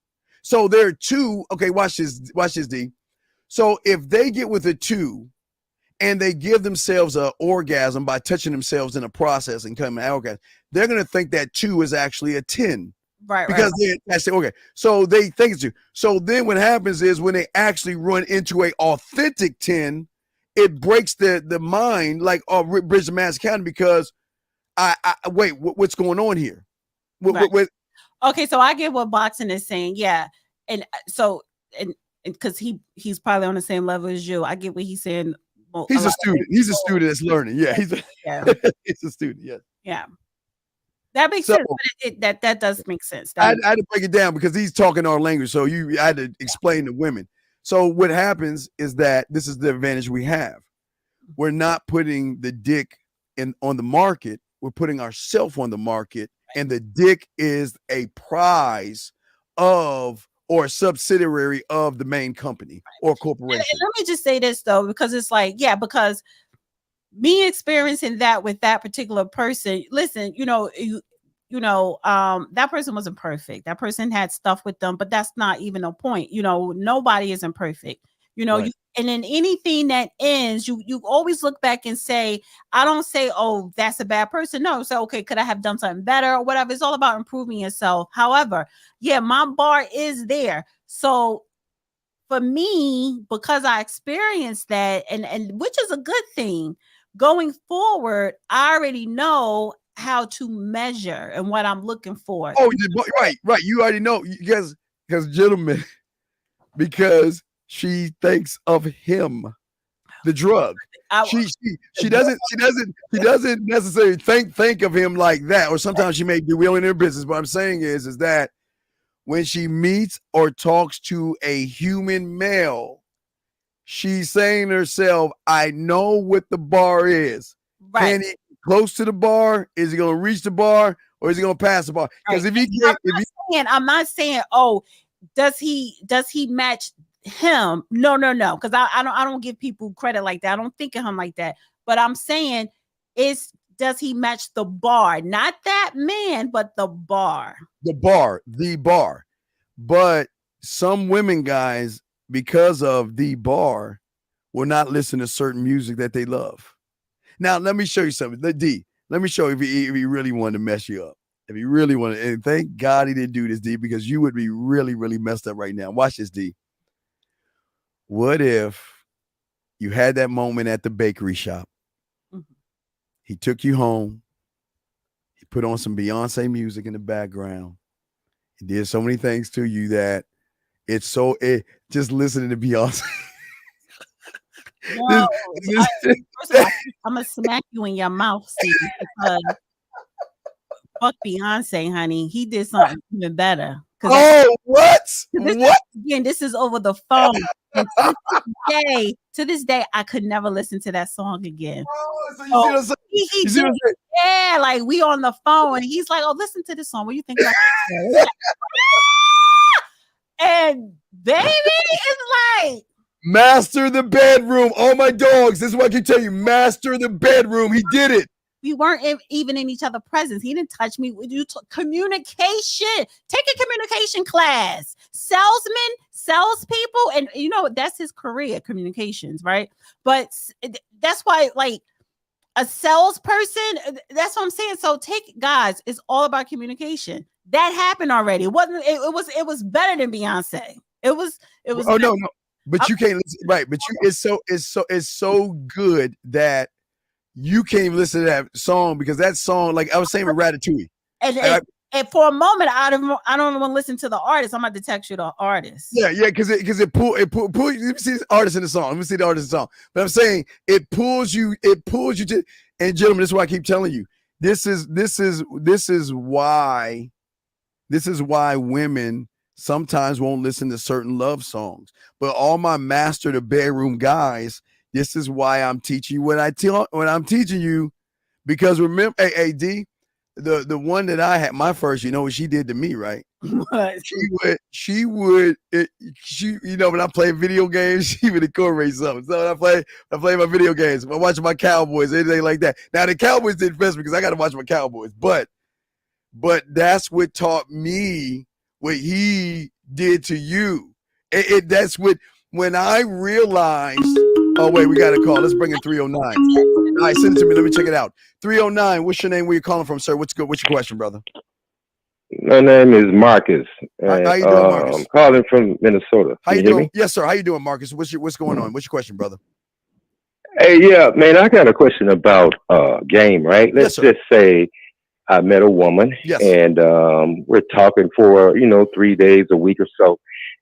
So they're 2. Okay, watch this, D. So if they get with a 2 and they give themselves an orgasm by touching themselves in a process and coming out orgasm, they're going to think that 2 is actually a 10. Right. Because I say, okay, so they think it's 2. So then what happens is when they actually run into a authentic 10, it breaks the mind like Bridge the Mass County because wait, what's going on here? Okay, so I get what boxing is saying, yeah, and so because he's probably on the same level as you. I get what he's saying. Well, he's a student. He's a student that's learning. Yeah, he's a student. Yeah. Yeah. That makes sense. But that does make sense. I had to break it down because he's talking our language, so I had to explain to women. So what happens is that this is the advantage we have. We're not putting the dick on the market. We're putting ourselves on the market, and the dick is a prize of or a subsidiary of the main company or corporation. And let me just say this though, because it's like, yeah, because me experiencing that with that particular person, listen, that person wasn't perfect. That person had stuff with them, but that's not even a point. Nobody isn't perfect. Right. And in anything that ends, you always look back and say, I don't say, oh, that's a bad person. No, so okay, could I have done something better or whatever? It's all about improving yourself. However, yeah, my bar is there. So for me, because I experienced that, and which is a good thing, going forward, I already know how to measure and what I'm looking for. Oh, right. You already know, because gentlemen, because she thinks of him, the drug. She doesn't necessarily think of him like that. Or sometimes she may be willing in her business. What I'm saying is that when she meets or talks to a human male, she's saying to herself, I know what the bar is. Right. Can he get close to the bar? Is he going to reach the bar or is he going to pass the bar? Because right. I'm not saying, oh, does he match him? No. Because I don't give people credit like that. I don't think of him like that. But I'm saying does he match the bar? Not that man, but the bar. The bar. But some women, guys, because of the bar, will not listen to certain music that they love. Now, let me show you something. D, let me show you if he really wanted to mess you up. If he really wanted, and thank God he didn't do this, D, because you would be really, really messed up right now. Watch this, D. What if you had that moment at the bakery shop? Mm-hmm. He took you home. He put on some Beyonce music in the background. He did so many things to you that just listening to Beyonce. No, I'm gonna smack you in your mouth, Steve, because fuck Beyonce, honey. He did something even better. What? Again, this is over the phone. And to this day, I could never listen to that song again. Oh, so you see what I'm saying? Yeah, like we on the phone, and he's like, "Oh, listen to this song. What do you think about that?" And baby, it's like master the bedroom. All my dogs. This is what I can tell you. Master the bedroom. He did it. We weren't even in each other's presence. He didn't touch me. Communication. Take a communication class. Salespeople, and that's his career, communications, right? But that's why, like, a salesperson, that's what I'm saying. So guys, it's all about communication. That happened already. It was better than Beyonce. It was Oh, no. But you can't listen, right? But it's so good that you can't even listen to that song, because that song, like I was saying with Ratatouille. And for a moment, I don't want to listen to the artist. I'm about to text you the artist. Yeah, because it pull. Let me see the artist in the song. Let me see the artist in the song. But I'm saying it pulls you to. And gentlemen, this is why I keep telling you. This is why women sometimes won't listen to certain love songs. But all my master the bedroom guys, this is why I'm teaching you when I'm teaching you, because remember, D, the one that I had, my first, you know what she did to me, right? What? She would, when I play video games, she would incorporate something. So when I play my video games, I'm watching my Cowboys, anything like that. Now the Cowboys didn't fess me because I got to watch my Cowboys, but that's what taught me what he did to you. That's what, when I realized, oh wait, we got a call. Let's bring in 309. All right, send it to me. Let me check it out. 309, what's your name? Where you calling from, sir? What's your question, brother? My name is Marcus. How you doing, Marcus? I'm calling from Minnesota. How you doing? Yes, sir. How you doing, Marcus? What's going on? What's your question, brother? Hey, yeah, man, I got a question about game, right? Let's just say I met a woman, and we're talking for 3 days, a week or so.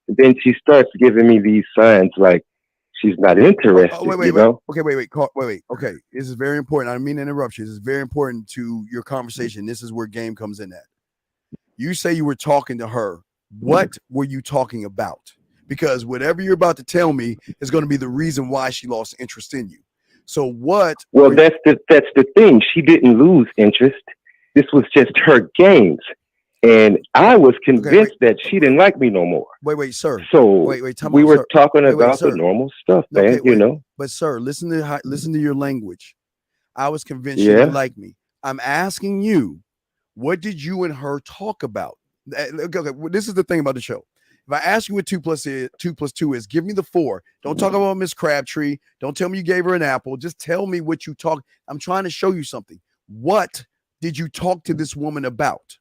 And then she starts giving me these signs like she's not interested. Wait. Okay, wait. Okay, this is very important. I don't mean to interrupt you. This is very important to your conversation. This is where game comes in at. You say you were talking to her. What were you talking about? Because whatever you're about to tell me is going to be the reason why she lost interest in you. So what? Well, that's the thing. She didn't lose interest. This was just her games. And I was convinced that she didn't like me no more. Wait, sir. So we were talking about the normal stuff, man. But sir, listen to your language. I was convinced she didn't like me. I'm asking you, what did you and her talk about? Okay, this is the thing about the show. If I ask you what 2 plus 2 is, give me the 4. Don't talk about Miss Crabtree. Don't tell me you gave her an apple. Just tell me what you talked. I'm trying to show you something. What did you talk to this woman about?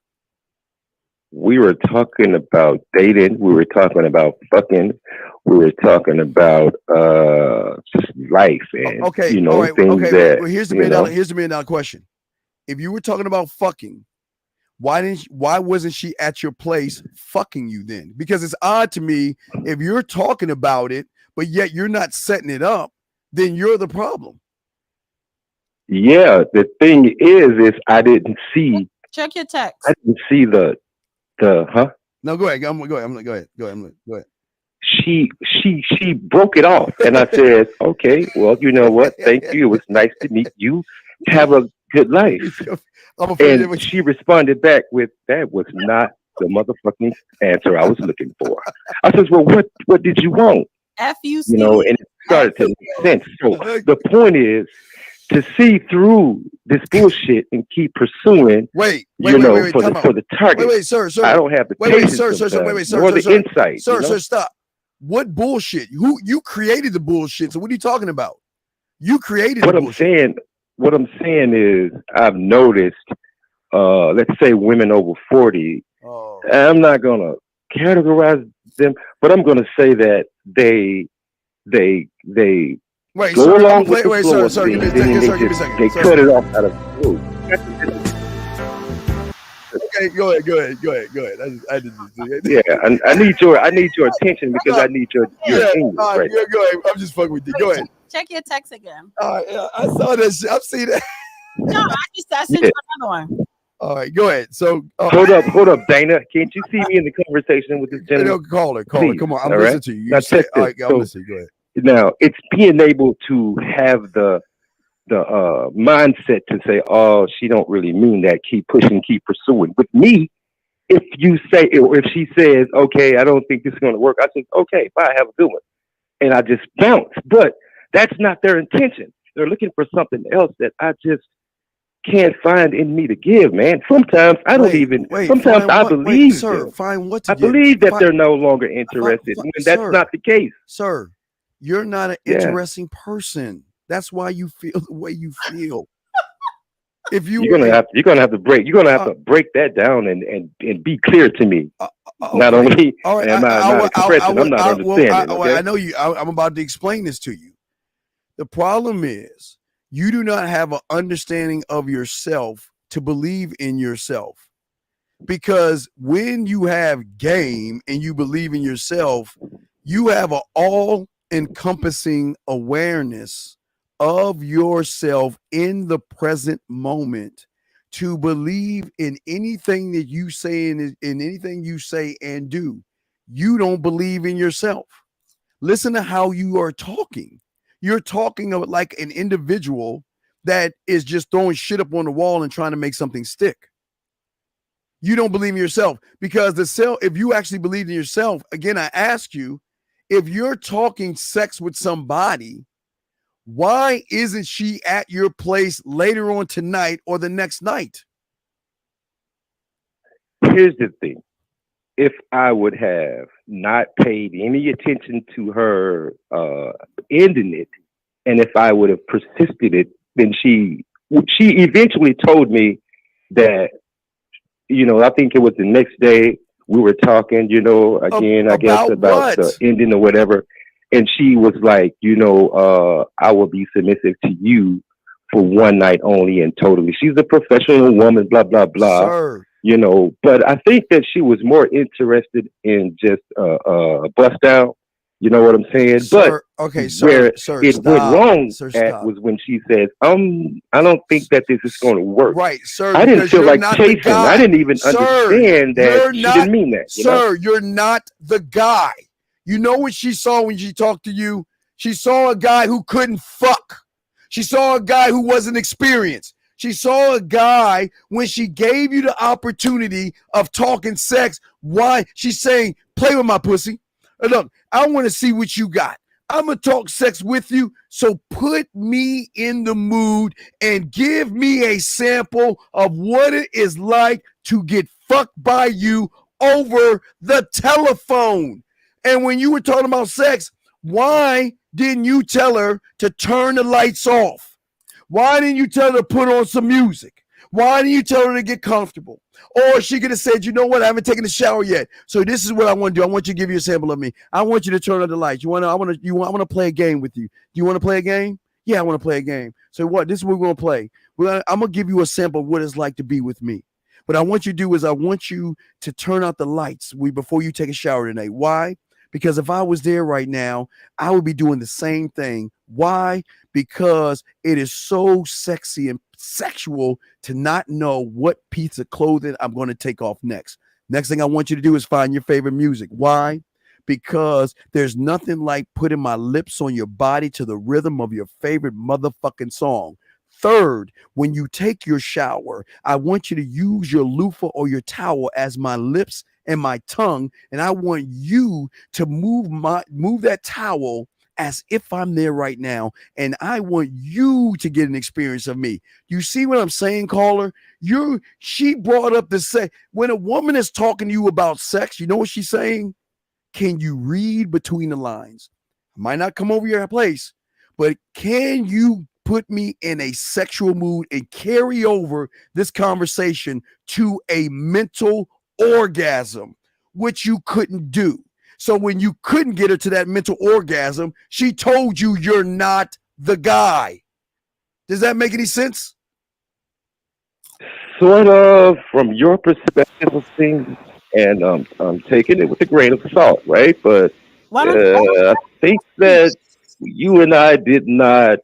We were talking about dating. We were talking about fucking. We were talking about just life and things that. Well, here's the $1 million question. If you were talking about fucking, why wasn't she at your place fucking you then? Because it's odd to me, if you're talking about it, but yet you're not setting it up, then you're the problem. Yeah, the thing is I didn't see. Check your text. I didn't see the. No, go ahead. Go ahead. She broke it off, and I said, "Okay, well, you know what? Thank you. It was nice to meet you. Have a good life." And she responded back with, "That was not the motherfucking answer I was looking for." I said, "Well, what did you want?" F-U-C. And it started to make sense. So the point is to see through this bullshit and keep pursuing. Wait, for the target. Wait, sir. I don't have the patience the insight. Sir, stop. What bullshit? You created the bullshit. So what are you talking about? You created the bullshit. What I'm saying is I've noticed, let's say women over 40. I'm not gonna categorize them, but I'm gonna say that they Wait, go sir, along with the flow sir, give me a second. They cut it off out of the flow. Okay, go ahead. I need your attention because I need your English right now. Go ahead. I'm just fucking with you. Go ahead. Check your text again. All right, I saw that shit. I've seen that. No, I sent you another one. All right, go ahead. So hold up, Dana. Can't you see me in the conversation with this gentleman? Call her. Come on, I'm listening to you. Now check this. All right, I'm listening. Go ahead. Now it's being able to have the mindset to say, "Oh, she don't really mean that. Keep pushing, keep pursuing." With me, if you say, or if she says, "Okay, I don't think this is going to work," I say, "Okay, bye, have a good one," and I just bounce. But that's not their intention. They're looking for something else that I just can't find in me to give, man. Sometimes I don't even. Sometimes I believe sir, them. find what to I give. believe that they're no longer interested when that's sir, not the case. Sir, you're not an Yeah. interesting person. That's why you feel the way you feel. If you You're gonna have to break that down and be clear to me. Not only am I not expressing, I'm not understanding. Okay? I know you. I'm about to explain this to you. The problem is you do not have an understanding of yourself to believe in yourself. Because when you have game and you believe in yourself, you have an all-encompassing awareness of yourself in the present moment to believe in anything that you say and in anything you say and do. You don't believe in yourself. Listen to how you are talking. You're talking of like an individual that is just throwing shit up on the wall and trying to make something stick. You don't believe in yourself because if you actually believe in yourself, again, I ask you, if you're talking sex with somebody, why isn't she at your place later on tonight or the next night? Here's the thing. If I would have not paid any attention to her ending it, and if I would have persisted it, then she eventually told me that, I think it was the next day we were talking, again, I guess about the ending or whatever. And she was like, I will be submissive to you for one night only and totally. She's a professional woman, blah, blah, blah. Sir. But I think that she was more interested in just bust down. You know what I'm saying? Sir, but okay, where sir, it went wrong stop. was when she said, I don't think that this is going to work. Right, sir. I didn't feel like not chasing. the guy. I didn't even understand that she didn't mean that. Sir, you're not the guy. You know what she saw when she talked to you? She saw a guy who couldn't fuck. She saw a guy who wasn't experienced. She saw a guy when she gave you the opportunity of talking sex. Why? She's saying, play with my pussy. Look, I want to see what you got. I'm going to talk sex with you. So put me in the mood and give me a sample of what it is like to get fucked by you over the telephone. And when you were talking about sex, why didn't you tell her to turn the lights off? Why didn't you tell her to put on some music? Why didn't you tell her to get comfortable? Or she could have said, you know what? I haven't taken a shower yet. So this is what I want to do. I want you to give you a sample of me. I want you to turn on the lights. I want to play a game with you. Do you want to play a game? Yeah, I want to play a game. So what? This is what we're going to play. I'm going to give you a sample of what it's like to be with me. What I want you to do is I want you to turn out the lights before you take a shower tonight. Why? Because if I was there right now, I would be doing the same thing. Why? Because it is so sexy and sexual to not know what piece of clothing I'm going to take off next. Next thing I want you to do is find your favorite music. Why? Because there's nothing like putting my lips on your body to the rhythm of your favorite motherfucking song. Third, when you take your shower, I want you to use your loofah or your towel as my lips and my tongue, and I want you to move that towel as if I'm there right now, and I want you to get an experience of me. You see what I'm saying, caller? She brought up the sex. When a woman is talking to you about sex, you know what she's saying? Can you read between the lines? I might not come over your place, but can you put me in a sexual mood and carry over this conversation to a mental orgasm, which you couldn't do? So when you couldn't get her to that mental orgasm, she told you you're not the guy. Does that make any sense? Sort of, from your perspective of things, and I'm taking it with a grain of salt, right? But I think that you and I did not.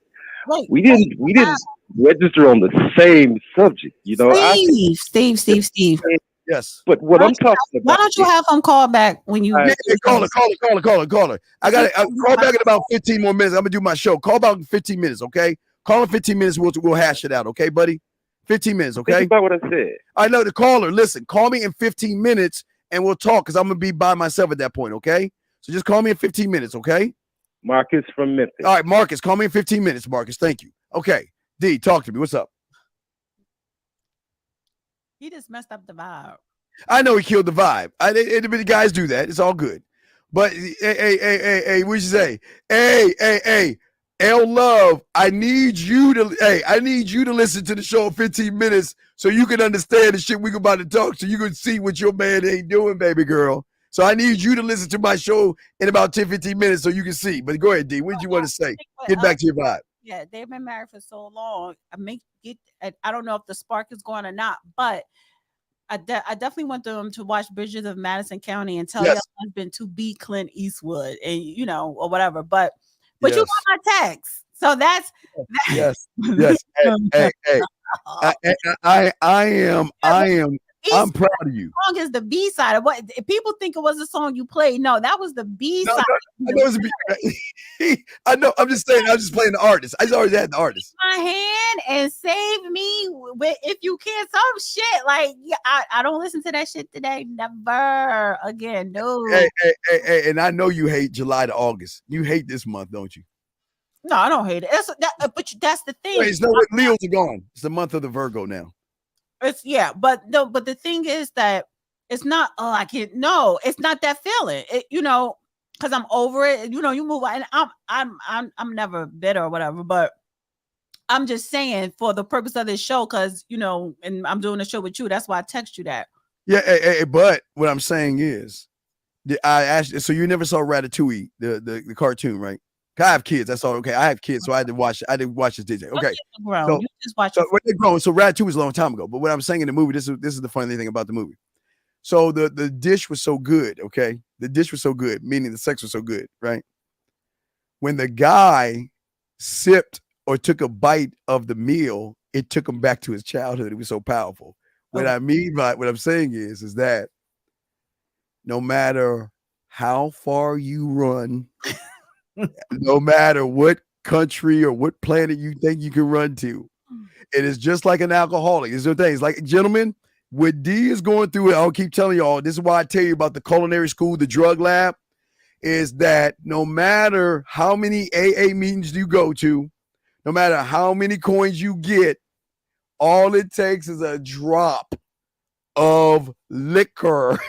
We didn't register on the same subject. Steve. Yes. But what I'm talking about. Why don't you have him call back when you? Call her. I got to call back in about 15 more minutes. I'm gonna do my show. Call about 15 minutes, okay? Call in 15 minutes. We'll hash it out, okay, buddy? 15 minutes, okay? Think about what I said. I know the caller. Listen, call me in 15 minutes and we'll talk because I'm gonna be by myself at that point, okay? So just call me in 15 minutes, okay? Marcus from Memphis. All right, Marcus, call me in 15 minutes, Marcus. Thank you. Okay, D, talk to me. What's up? He just messed up the vibe. I know he killed the vibe. The guys do that. It's all good. But hey, what you say? Hey, L Love, I need you to listen to the show in 15 minutes so you can understand the shit we about to talk, so you can see what your man ain't doing, baby girl. So I need you to listen to my show in about 10, 15 minutes so you can see. But go ahead, D. What did you want to say? Get back to your vibe. Yeah, they've been married for so long. I don't know if the spark is going or not, but I definitely want them to watch Bridges of Madison County and tell your husband to be Clint Eastwood, and or whatever. But you got my text, so that's yes. Hey. I'm proud of you. Song is the B side of what people think it was a song you played. No, that was the B side. I know. I'm just saying. I'm just playing the artist. I always had the artist. My hand and save me if you can. Some shit like I don't listen to that shit today. Never again. No. Hey, and I know you hate July to August. You hate this month, don't you? No, I don't hate it. But that's the thing. Wait, no, Leos are gone. It's the month of the Virgo now. But the thing is that it's not. Oh, I can't. No, it's not that feeling. Because I'm over it. You move on. And I'm never bitter or whatever. But I'm just saying for the purpose of this show, because and I'm doing a show with you. That's why I text you that. Yeah, but what I'm saying is, I asked. So you never saw Ratatouille, the cartoon, right? I have kids. That's all. Okay, I have kids, so I didn't watch this DJ. Okay, so you just watch. So when they're grown, so Ratatouille was a long time ago. But what I'm saying in the movie, this is the funny thing about the movie. So the dish was so good. Okay, the dish was so good, meaning the sex was so good, right? When the guy sipped or took a bite of the meal, it took him back to his childhood. It was so powerful. What I mean by what I'm saying is that no matter how far you run. No matter what country or what planet you think you can run to, it is just like an alcoholic. It's the things like, gentlemen, what D is going through, I'll keep telling you all, this is why I tell you about the culinary school, the drug lab, is that no matter how many AA meetings you go to, no matter how many coins you get, all it takes is a drop of liquor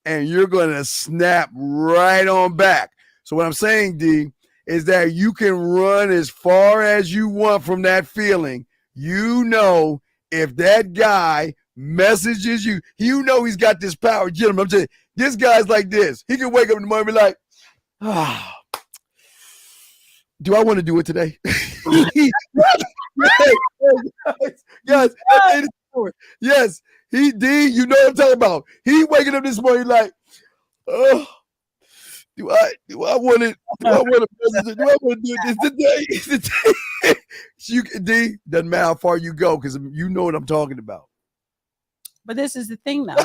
and you're going to snap right on back. So what I'm saying, D, is that you can run as far as you want from that feeling. If that guy messages you, he's got this power. Gentlemen, I'm telling you, this guy's like this. He can wake up in the morning and be like, do I want to do it today? Yes, D, you know what I'm talking about. He waking up this morning like, oh, do I want it? Do I want to do this today? D, doesn't matter how far you go, because you know what I'm talking about. But this is the thing, though.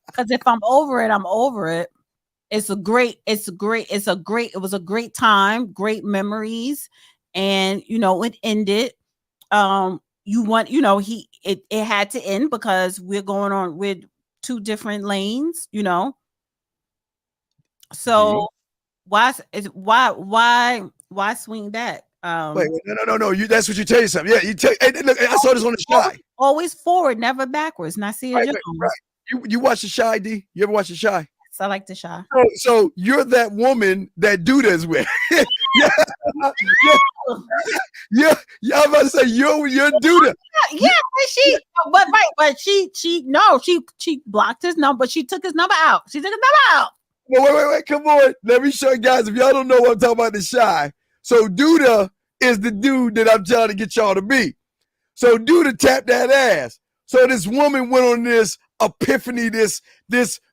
Because if I'm over it, I'm over it. It was a great time, great memories, and it ended. It had to end because we're going on with two different lanes, So why swing back? Wait, no. That's what you tell yourself. Yeah, look, I saw this on the Shy. Always forward, never backwards. Nasia Jones. Right. You watch the Shy, D? You ever watch the Shy? Yes, I like the Shy. So you're that woman that Duda is with. Yeah. I'm about to say you're Duda. Yeah, but she blocked his number. She took his number out. Well, wait, come on. Let me show you guys. If y'all don't know what I'm talking about, the Shy. So Duda is the dude that I'm trying to get y'all to be. So Duda tapped that ass. So this woman went on this epiphany, this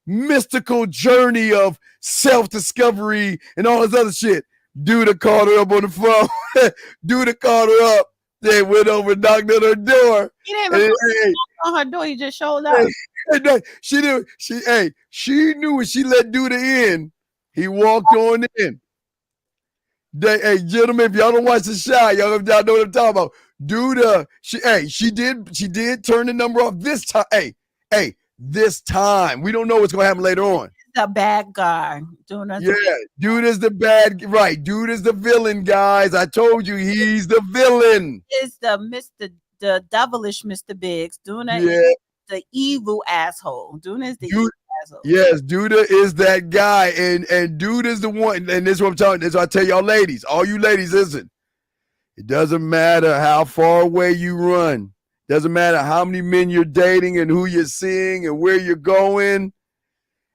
mystical journey of self-discovery and all this other shit. Duda called her up on the phone. Duda called her up. They went over and knocked on her door. He didn't even knock on her door. He just showed up. She knew. She knew when she let Duda in. He walked on in. Hey, gentlemen, if y'all don't watch the Shy, y'all know what I'm talking about. Duda, she did turn the number off this time. Hey, this time. We don't know what's gonna happen later on. The bad guy. Duda's the bad, right? Duda's the villain, guys. I told you he's the villain. Is the the devilish Mr. Biggs. Duna Yeah. is the evil asshole. Duna is the evil asshole. Yes, Duda is that guy, and Duda is the one. And this is what I'm telling. This is what I tell y'all, ladies. All you ladies, listen. It doesn't matter how far away you run. Doesn't matter how many men you're dating and who you're seeing and where you're going.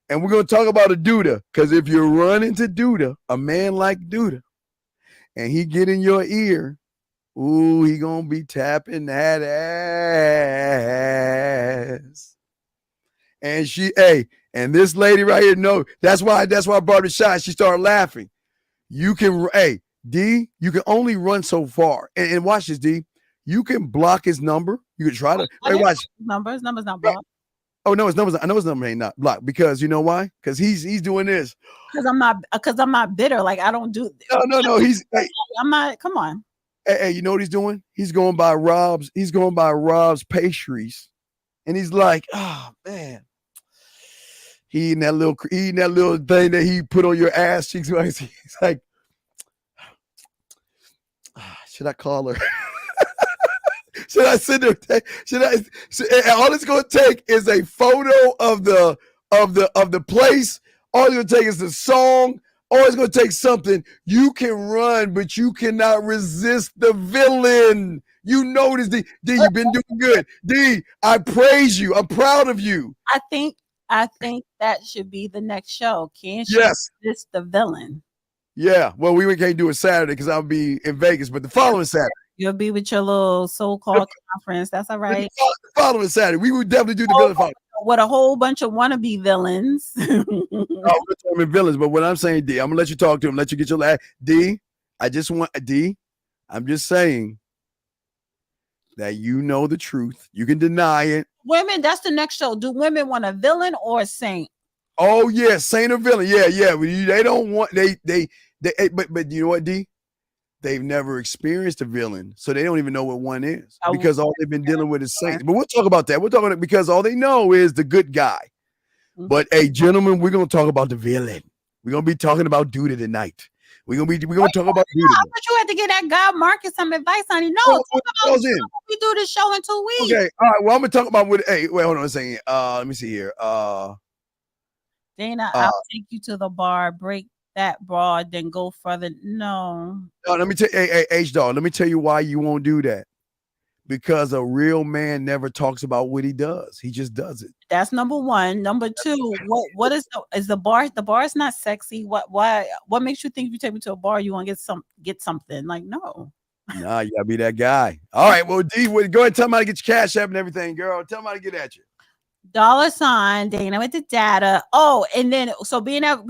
And we're gonna talk about a Duda, because if you run into Duda, a man like Duda, and he get in your ear, ooh, he gonna be tapping that ass. And and this lady right here, no, that's why I brought the shot. She started laughing. You can, D, you can only run so far. And watch this, D. You can block his number. You can try to watch. His number's not blocked. Oh no, his numbers. I know his number ain't not blocked, because you know why? Because he's doing this. Because I'm not bitter. Like, I don't do. No. I'm not. Come on. Hey, you know what he's doing? He's going by Rob's pastries, and he's like, oh man. He eating that little thing that he put on your ass cheeks. He's like, should I call her? Should I send her? All it's gonna take is a photo of the place. All it's gonna take is the song. All it's gonna take something. You can run, but you cannot resist the villain. You notice, D, you've been doing good. D, I praise you. I'm proud of you. I think that should be the next show. Can't yes. resist the villain? Yeah. Well, we can't do it Saturday because I'll be in Vegas, but the following Saturday. You'll be with your little so-called conference. That's all right. The following Saturday, we would definitely do the villain following. With a whole bunch of wannabe villains. We're talking villains, but what I'm saying, D, I'm gonna let you talk to him, let you get your last. D, I'm just saying that you know the truth. You can deny it. Women, that's the next show. Do women want a villain or a saint? Oh yeah, saint or villain. Yeah. They don't want but you know what, D? They've never experienced a villain, so they don't even know what one is, because all they've been dealing with is saints. But we'll talk about that. We're talking about, because all they know is the good guy. Mm-hmm. But hey, gentlemen, we're gonna talk about the villain. We're gonna be talking about Duda tonight. We're gonna talk about Duda. I thought you had to get that guy Marcus some advice, honey. No, we do this show in 2 weeks. Okay, all right. Well, I'm gonna talk about wait, hold on a second. Let me see here. Dana, I'll take you to the bar, break that broad, then go further. No, let me tell you, H-Dog, let me tell you why you won't do that. Because a real man never talks about what he does. He just does it. That's number one. Number two, what is the bar? The bar is not sexy. What makes you think if you take me to a bar, you want to get something? Like, no. Nah, you gotta be that guy. All right, well, D, go ahead and tell me how to get your cash app and everything, girl. Tell me how to get at you. $ Dana with the data. Oh, and then so being that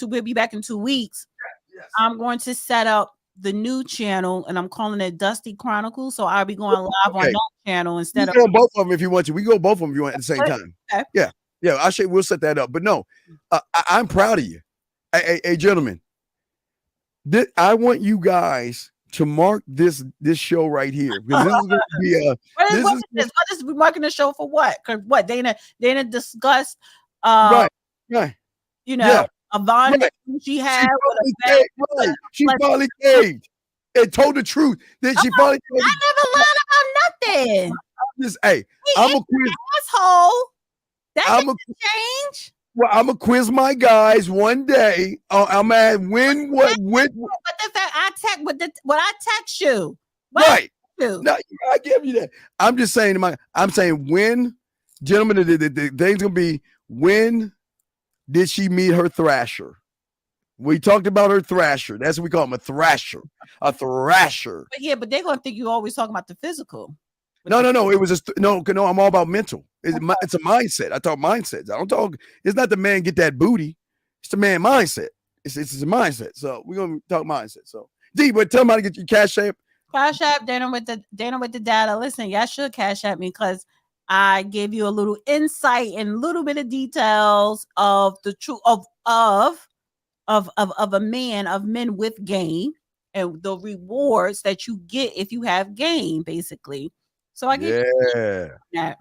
we'll be back in 2 weeks. Yes. I'm going to set up the new channel, and I'm calling it Dusty Chronicles. So I'll be going live on that channel instead of both of them if you want to. We go both of them if you want at the same time. Okay. Yeah. We'll set that up. But no, I'm proud of you. Hey, gentlemen, I want you guys to mark this show right here, because this is going to be what is we marking the show for? What? Because what Dana discussed. Right. You know. Yeah. Avon, she had. She finally caved and told the truth. Then she finally. I never lied about nothing. I'm a quiz asshole. That didn't change. Well, I'm gonna quiz my guys one day. I'm at when. But the fact I text you. Right. No, I give you that. I'm just saying I'm saying when, gentlemen, the thing's gonna be when. Did she meet her thrasher? We talked about her thrasher. That's what we call him, a thrasher. A thrasher. But they're gonna think you always talking about the physical. No. It was just no. I'm all about mental. It's a mindset. I talk mindsets. I don't talk. It's not the man get that booty. It's the man mindset. It's a mindset. So we're gonna talk mindset. So D, but tell me how to get your cash app. Cash app Dana with the data. Listen, y'all should cash app me because I gave you a little insight and a little bit of details of the truth of men with game and the rewards that you get if you have game, basically. So I get that.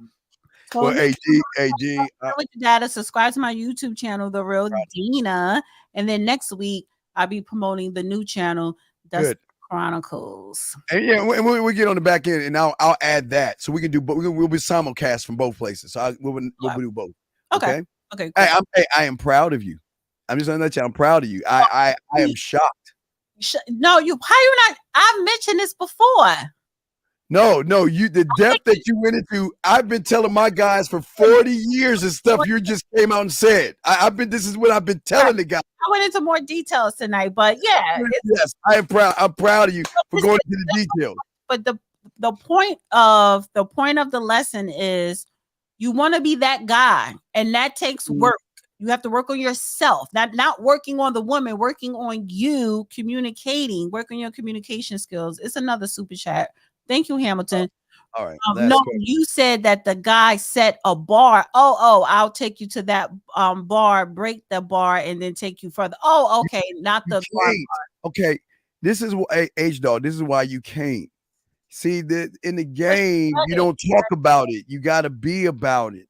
So well, AG, with the data, subscribe to my YouTube channel, The Real Dina, and then next week I'll be promoting the new channel, Dusty Chronicles. And yeah, we get on the back end, and I'll add that so we can do. But we'll be simulcast from both places. So we'll do both. Okay. Okay. Cool. I am proud of you. I'm just gonna let you. I'm proud of you. I am shocked. No, how you not? I've mentioned this before. No, the depth that you went into, I've been telling my guys for 40 years and stuff you just came out and said. This is what I've been telling the guys. I went into more details tonight, but yeah. Yes, I am proud. I'm proud of you for going into the details. But the point of the lesson is you want to be that guy, and that takes work. You have to work on yourself, not working on the woman, working on you, communicating, working on your communication skills. It's another super chat. Thank you, Hamilton. All right. No, you said that the guy set a bar. Oh, I'll take you to that bar, break the bar, and then take you further. Oh, okay, not the bar. Okay, this is what H-Dog. This is why you can't see that in the game. You don't talk about it. You got to be about it.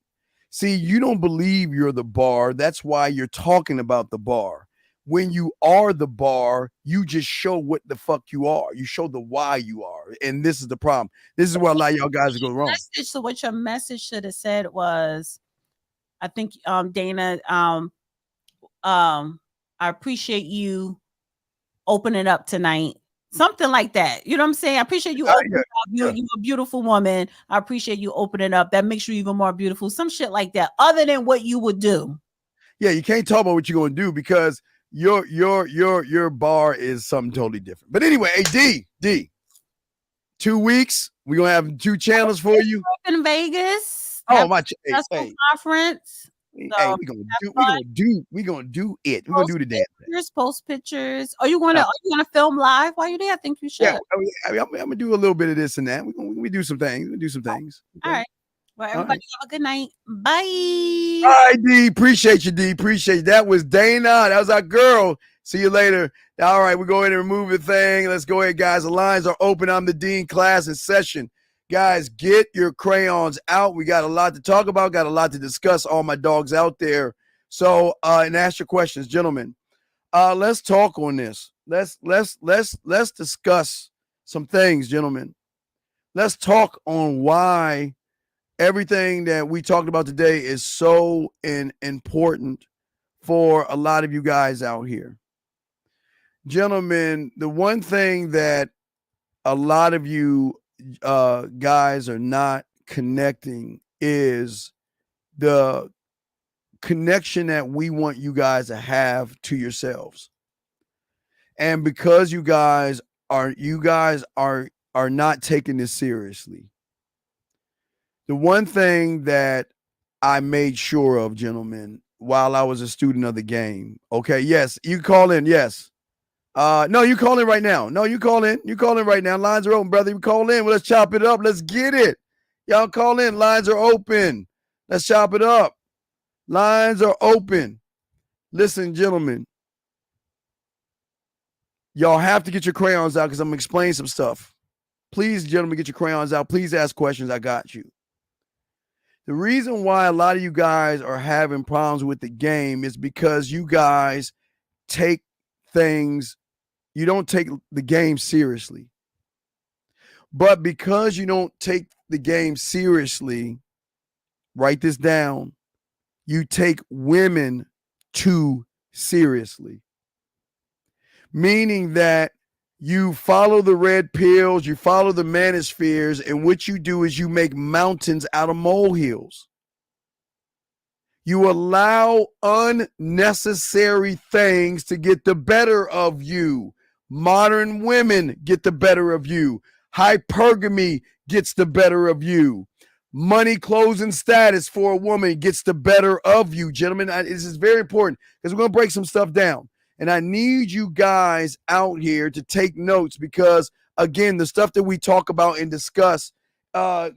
See, you don't believe you're the bar. That's why you're talking about the bar. When you are the bar, you just show what the fuck you are. You show the why you are. And this is the problem. This is where a lot of y'all guys go wrong. So what your message should have said was, I think, Dana, I appreciate you opening up tonight. Something like that. You know what I'm saying? I appreciate you opening up. You're a beautiful woman. I appreciate you opening up. That makes you even more beautiful. Some shit like that. Other than what you would do. Yeah, you can't talk about what you're going to do because your bar is something totally different. But anyway, hey, D, 2 weeks. We're going to have 2 channels for you. In Vegas. Oh, my. Conference. Hey, we're gonna do it. We're gonna do the damn thing. Post pictures. Are you gonna film live while you're there? I think you should. Yeah, I'm gonna do a little bit of this and that. We do some things. Okay. All right. Well, everybody have a good night. Bye. All right, D. Appreciate you, D. Appreciate you. That was Dana. That was our girl. See you later. All right, we go ahead and remove the thing. Let's go ahead, guys. The lines are open. I'm the Dean. Class in session. Guys, get your crayons out. We got a lot to talk about, got a lot to discuss, all my dogs out there. So, and ask your questions, gentlemen. Let's talk on this. Let's discuss some things, gentlemen. Let's talk on why everything that we talked about today is so important for a lot of you guys out here. Gentlemen, the one thing that a lot of you guys are not connecting is the connection that we want you guys to have to yourselves. And because you guys are not taking this seriously. The one thing that I made sure of, gentlemen, while I was a student of the game. Okay, yes, you call in, yes. No, you call in right now. No, you call in. You call in right now. Lines are open, brother. You call in. Well, let's chop it up. Let's get it. Y'all call in. Lines are open. Let's chop it up. Lines are open. Listen, gentlemen. Y'all have to get your crayons out because I'm going to explain some stuff. Please, gentlemen, get your crayons out. Please ask questions. I got you. The reason why a lot of you guys are having problems with the game is because you guys take things. You don't take the game seriously. But because you don't take the game seriously, write this down, you take women too seriously. Meaning that you follow the red pills, you follow the manospheres, and what you do is you make mountains out of molehills. You allow unnecessary things to get the better of you. Modern women get the better of you. Hypergamy gets the better of you. Money, clothes, and status for a woman gets the better of you, gentlemen. This is very important because we're going to break some stuff down. And I need you guys out here to take notes because, again, the stuff that we talk about and discuss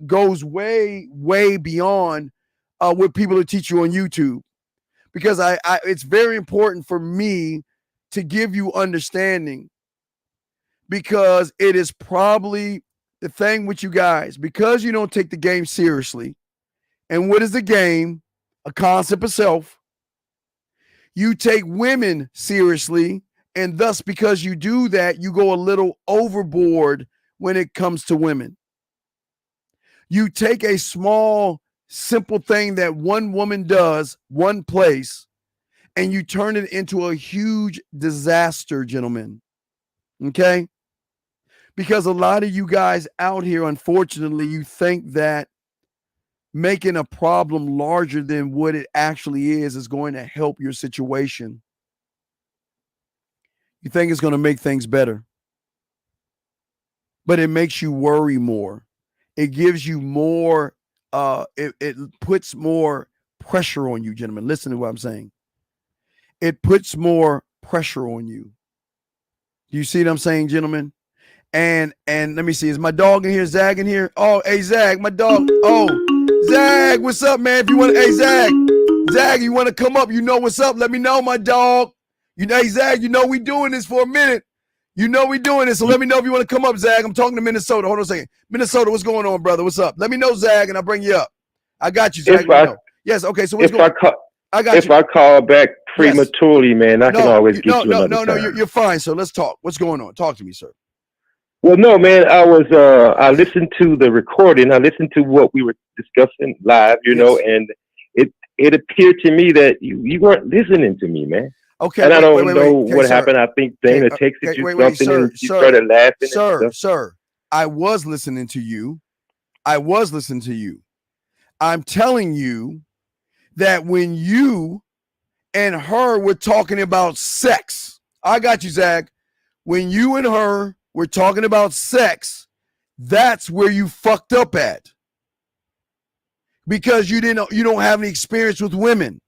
goes way, way beyond what people will teach you on YouTube. Because it's very important for me to give you understanding because it is probably the thing with you guys. Because you don't take the game seriously. And what is the game? A concept of self. You take women seriously And thus, because you do that, you go a little overboard when it comes to women. You take a small, simple thing that one woman does, one place, and you turn it into a huge disaster, gentlemen. Okay? Because a lot of you guys out here, unfortunately, you think that making a problem larger than what it actually is going to help your situation. You think it's going to make things better, but it makes you worry more. It gives you more, it puts more pressure on you, gentlemen. Listen to what I'm saying. It puts more pressure on you. Do you see what I'm saying, gentlemen? And let me see, is my dog in here? Zag in here? Oh, hey, Zag, my dog. Oh, Zag, what's up, man? If you want to, hey, Zag, you want to come up? You know what's up? Let me know, my dog. You know, hey, Zag, you know we doing this for a minute. You know we doing this, so let me know if you want to come up, Zag. I'm talking to Minnesota. Hold on a second. Minnesota, what's going on, brother? What's up? Let me know, Zag, and I'll bring you up. I got you, Zag. Yes, okay, so what's going on? If I call back prematurely, man, I can always get you another time. You're fine, sir. Let's talk. What's going on? Talk to me, sir. Well, no, man, I listened to the recording. I listened to what we were discussing live, you know, and it appeared to me that you weren't listening to me, man. Okay. And I don't know what happened. I think Dana texted you something and you started laughing. Sir, I was listening to you. I'm telling you that when you and her were talking about sex, I got you, Zach. When you and her were talking about sex, that's where you fucked up at. Because you don't have any experience with women.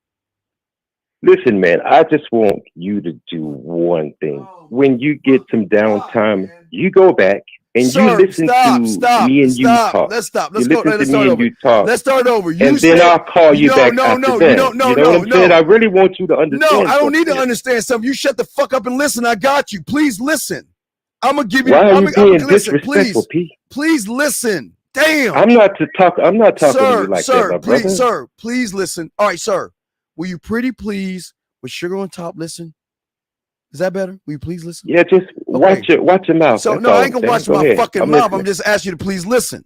Listen, man, I just want you to do one thing. When you get some downtime, you go back and you listen to me and you talk. Let's stop. Let's start over. Let's start over. And then I'll call you back after that. You know what I'm saying? I really want you to understand. No, I don't need to understand something. You shut the fuck up and listen. I got you. Please listen. I'm gonna give you. Why are you being disrespectful, P? Please listen. Damn. I'm not talking to you like that, my brother. Sir, please listen. All right, sir. Will you pretty please, with sugar on top, listen? Is that better? Will you please listen? Yeah, just watch your mouth. So That's no, all I ain't gonna watch my fucking mouth. I'm just asking you to please listen.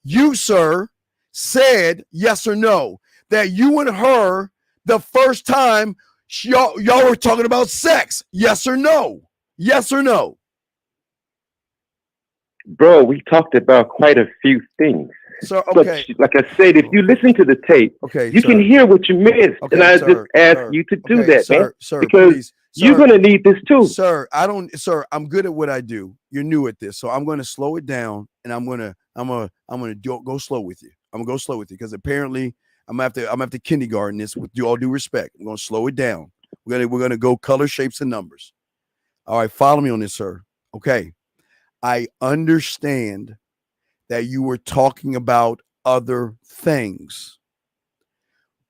You, sir, said yes or no that you and her the first time y'all were talking about sex. Yes or no? Yes or no? Bro, we talked about quite a few things. So, okay. But like I said, if you listen to the tape, you can hear what you missed. And I just ask you to do that, man. Because please, you're gonna need this too. Sir, I'm good at what I do. You're new at this. So I'm gonna slow it down and I'm gonna go slow with you. I'm gonna go slow with you because apparently I'm gonna have to kindergarten this with all due respect. I'm gonna slow it down. We're gonna go color, shapes, and numbers. All right, follow me on this, sir. Okay. I understand that you were talking about other things,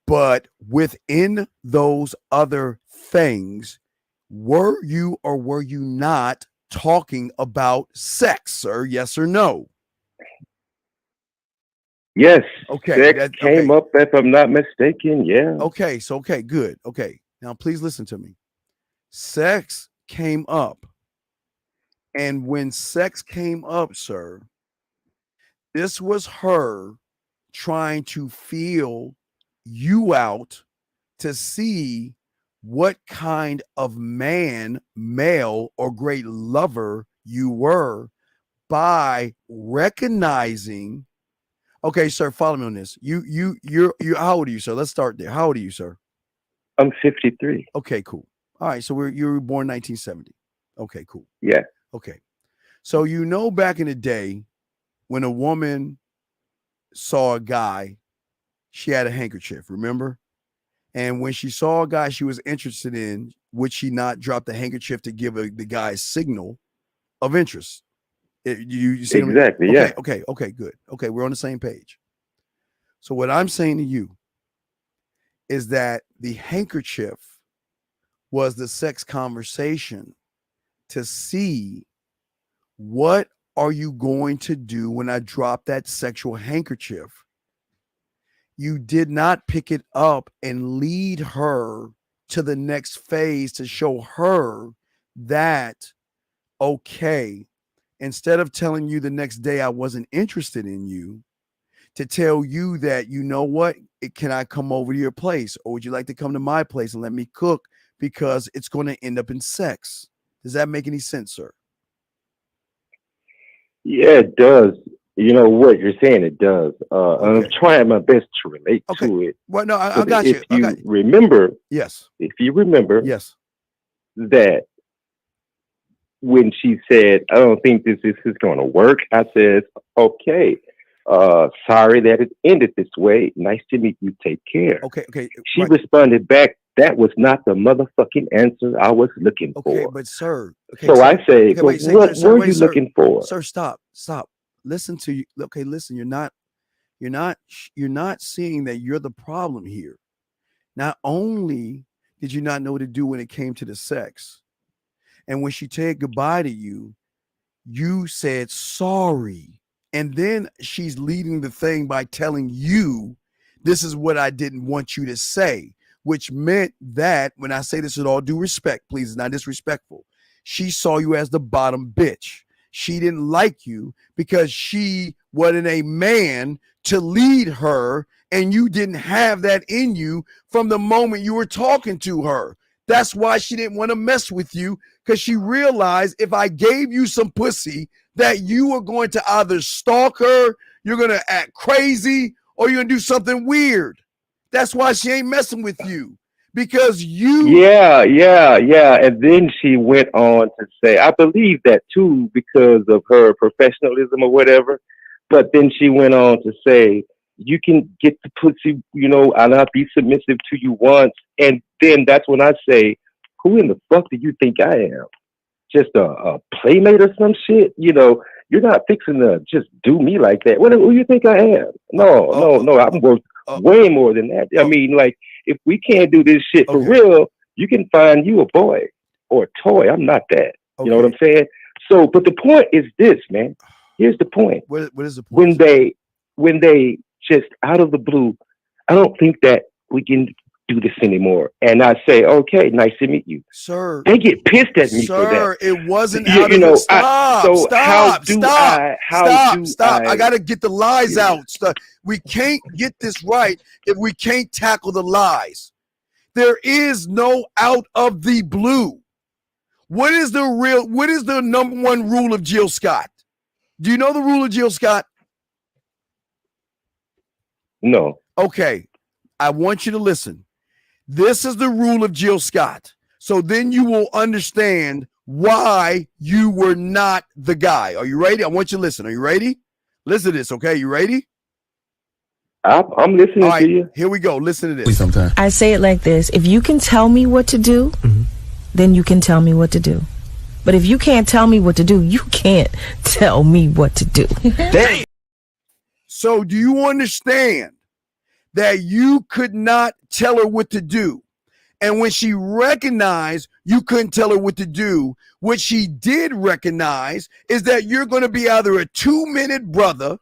but within those other things, were you or were you not talking about sex, sir? Yes or no? Yes. Okay. Sex came up, if I'm not mistaken. Yeah. Okay. So, okay, good. Okay. Now, please listen to me. Sex came up. And when sex came up, sir, this was her trying to feel you out to see what kind of man, male, or great lover you were by recognizing. Okay, sir, follow me on this. You're how old are you, sir? Let's start there. How old are you, sir? I'm 53. Okay, cool. All right, so you were born 1970. Okay, cool. Yeah. Okay. So back in the day when a woman saw a guy, she had a handkerchief, remember? And when she saw a guy she was interested in, would she not drop the handkerchief to give the guy a signal of interest? You see exactly, what I mean? yeah. Okay, good. Okay, we're on the same page. So what I'm saying to you is that the handkerchief was the sex conversation to see what are you going to do when I drop that sexual handkerchief. You did not pick it up and lead her to the next phase to show her that, okay, instead of telling you the next day I wasn't interested in you, to tell you that, you know what, can I come over to your place, or would you like to come to my place and let me cook, because it's going to end up in sex. Does that make any sense, sir? Yeah, it does. You know what you're saying, it does. I'm trying my best to relate to it. Well, no, I got you. If you remember, yes, yes, that when she said, "I don't think this is going to work," I said, "Okay, sorry that it ended this way. Nice to meet you. Take care." Okay. She responded back, "That was not the motherfucking answer I was looking for." Okay, but sir. Okay, so sir, I say, okay, wait, what sir, were you looking for? Sir, stop. Listen to you. Okay, listen. You're not seeing that you're the problem here. Not only did you not know what to do when it came to the sex, and when she said goodbye to you, you said sorry. And then she's leading the thing by telling you, this is what I didn't want you to say, which meant that, when I say this with all due respect, please, it's not disrespectful, she saw you as the bottom bitch. She didn't like you because she wasn't a man to lead her, and you didn't have that in you from the moment you were talking to her. That's why she didn't want to mess with you, because she realized if I gave you some pussy, that you were going to either stalk her, you're going to act crazy, or you're going to do something weird. That's why she ain't messing with you, because you... Yeah. And then she went on to say, I believe that too, because of her professionalism or whatever. But then she went on to say, you can get the pussy, and I'll be submissive to you once. And then that's when I say, who in the fuck do you think I am? Just a playmate or some shit? You're not fixing to just do me like that. Who do you think I am? No. I'm worth way more than that. I mean, like, if we can't do this shit for real, you can find you a boy or a toy. I'm not that. You know what I'm saying? So, but the point is this, man. Here's the point. What is the point? When they just out of the blue, I don't think that we can do this anymore. And I say, okay, nice to meet you, sir. They get pissed at me for that. It wasn't out of the... Stop. I got to get the lies out. We can't get this right if we can't tackle the lies. There is no out of the blue. What is the number one rule of Jill Scott? Do you know the rule of Jill Scott? No. Okay. I want you to listen. This is the rule of Jill Scott. So then you will understand why you were not the guy. Are you ready? I want you to listen. Are you ready? Listen to this, okay? You ready? I'm listening to you. Here we go. Listen to this. I say it like this. If you can tell me what to do, then you can tell me what to do. But if you can't tell me what to do, you can't tell me what to do. Damn. So do you understand that you could not tell her what to do? And when she recognized you couldn't tell her what to do, what she did recognize is that you're going to be either a 2-minute brother,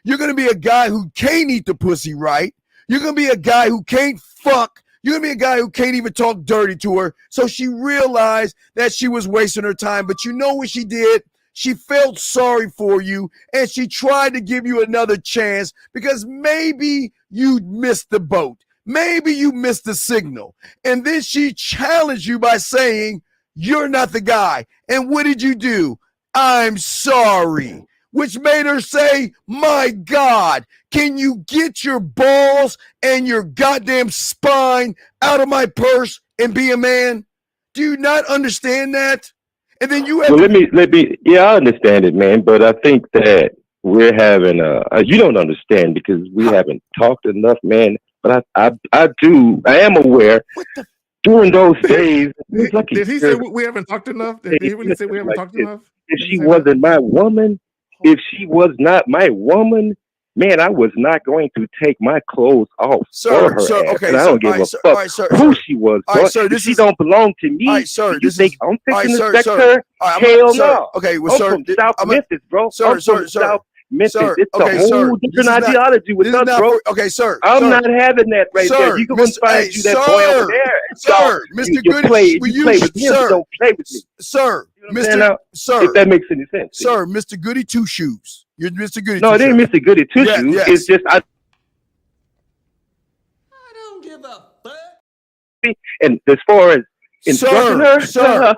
you're going to be a guy who can't eat the pussy right, you're going to be a guy who can't fuck, you're going to be a guy who can't even talk dirty to her. So she realized that she was wasting her time. But you know what she did? She felt sorry for you, and she tried to give you another chance because maybe you missed the boat. Maybe you missed the signal. And then she challenged you by saying, you're not the guy. And what did you do? I'm sorry. Which made her say, my God, can you get your balls and your goddamn spine out of my purse and be a man? Do you not understand that? And then you have let me. Yeah, I understand it, man. But I think that we're having you don't understand because we haven't talked enough, man. But I do. I am aware. During those days, did he say we haven't talked enough? Did he really say we haven't talked enough? If she wasn't my woman, if she was not my woman, man, I was not going to take my clothes off for her. Okay, and I don't give a fuck who she was. If she don't belong to me, you think I'm fixing to respect her? Hell no. Okay, well, I'm sir, from South Memphis, bro. I'm from South mentioned. Sir, It's a okay, whole sir, different this is not- ideology with this is us, not bro. for- okay, sir, I'm sir. not having that right there. Sir, You can find you that boy over there. And Sir, y'all, Mr. you Goody, play will you play with him, but sir, don't play with me. sir, You know what I'm saying now? Sir, If that makes any sense. Sir, Mr. Goody Two Shoes. You're Mr. Goody No, Two it ain't Shoes. Mr. Goody Two Yeah, Shoes. yes. It's just and as far as instructing her, Sir.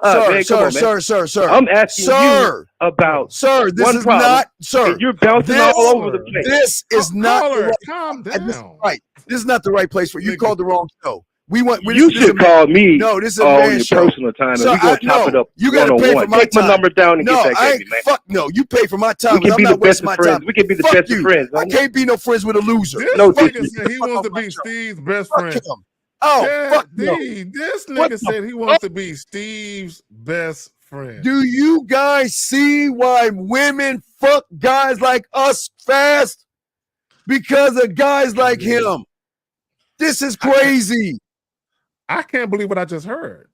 I'm asking you about Sir, this one is problem, not, sir. and you're bouncing all over the place. This is not the right. Calm This is down. right. This is not the right place for you. Called the wrong show. You should call me No, this is a on man your show. personal time, and Sir, we're gonna chop it up You got to pay for one-on-one. my Take my time. number down and No, get back I at ain't. me, man. Fuck no. You pay for my time. We can I'm be not the best wasting of my friends. time. We can be the Fuck best you. of friends. I can't be no friends with a loser. This No nigga disrespect. said he wants to be Steve's best Fuck friend. him. Oh, fuck no. This What nigga the said he wants to be Steve's best friend. Do you guys see why women fuck guys like us fast? Because of guys like him. This is crazy. I can't believe what I just heard.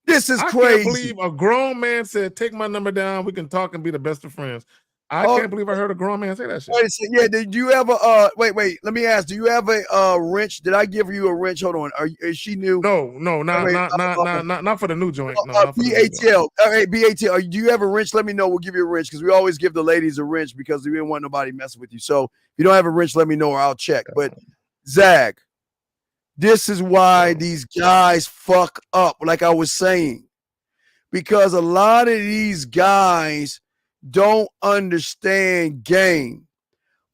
This is I crazy. can't believe a grown man said, "Take my number down. We can talk and be the best of friends." I can't believe I heard a grown man say that shit. Wait a second. Yeah, did you ever wait, let me ask, do you have a wrench? Did I give you a wrench? Hold on. Is she new? No, not for the new joint. No, not for the new joint. BATL. All right, BATL. Do you have a wrench? Let me know. We'll give you a wrench because we always give the ladies a wrench because we didn't want nobody messing with you. So if you don't have a wrench, let me know or I'll check. But Zag, this is why these guys fuck up, like I was saying, because a lot of these guys don't understand game.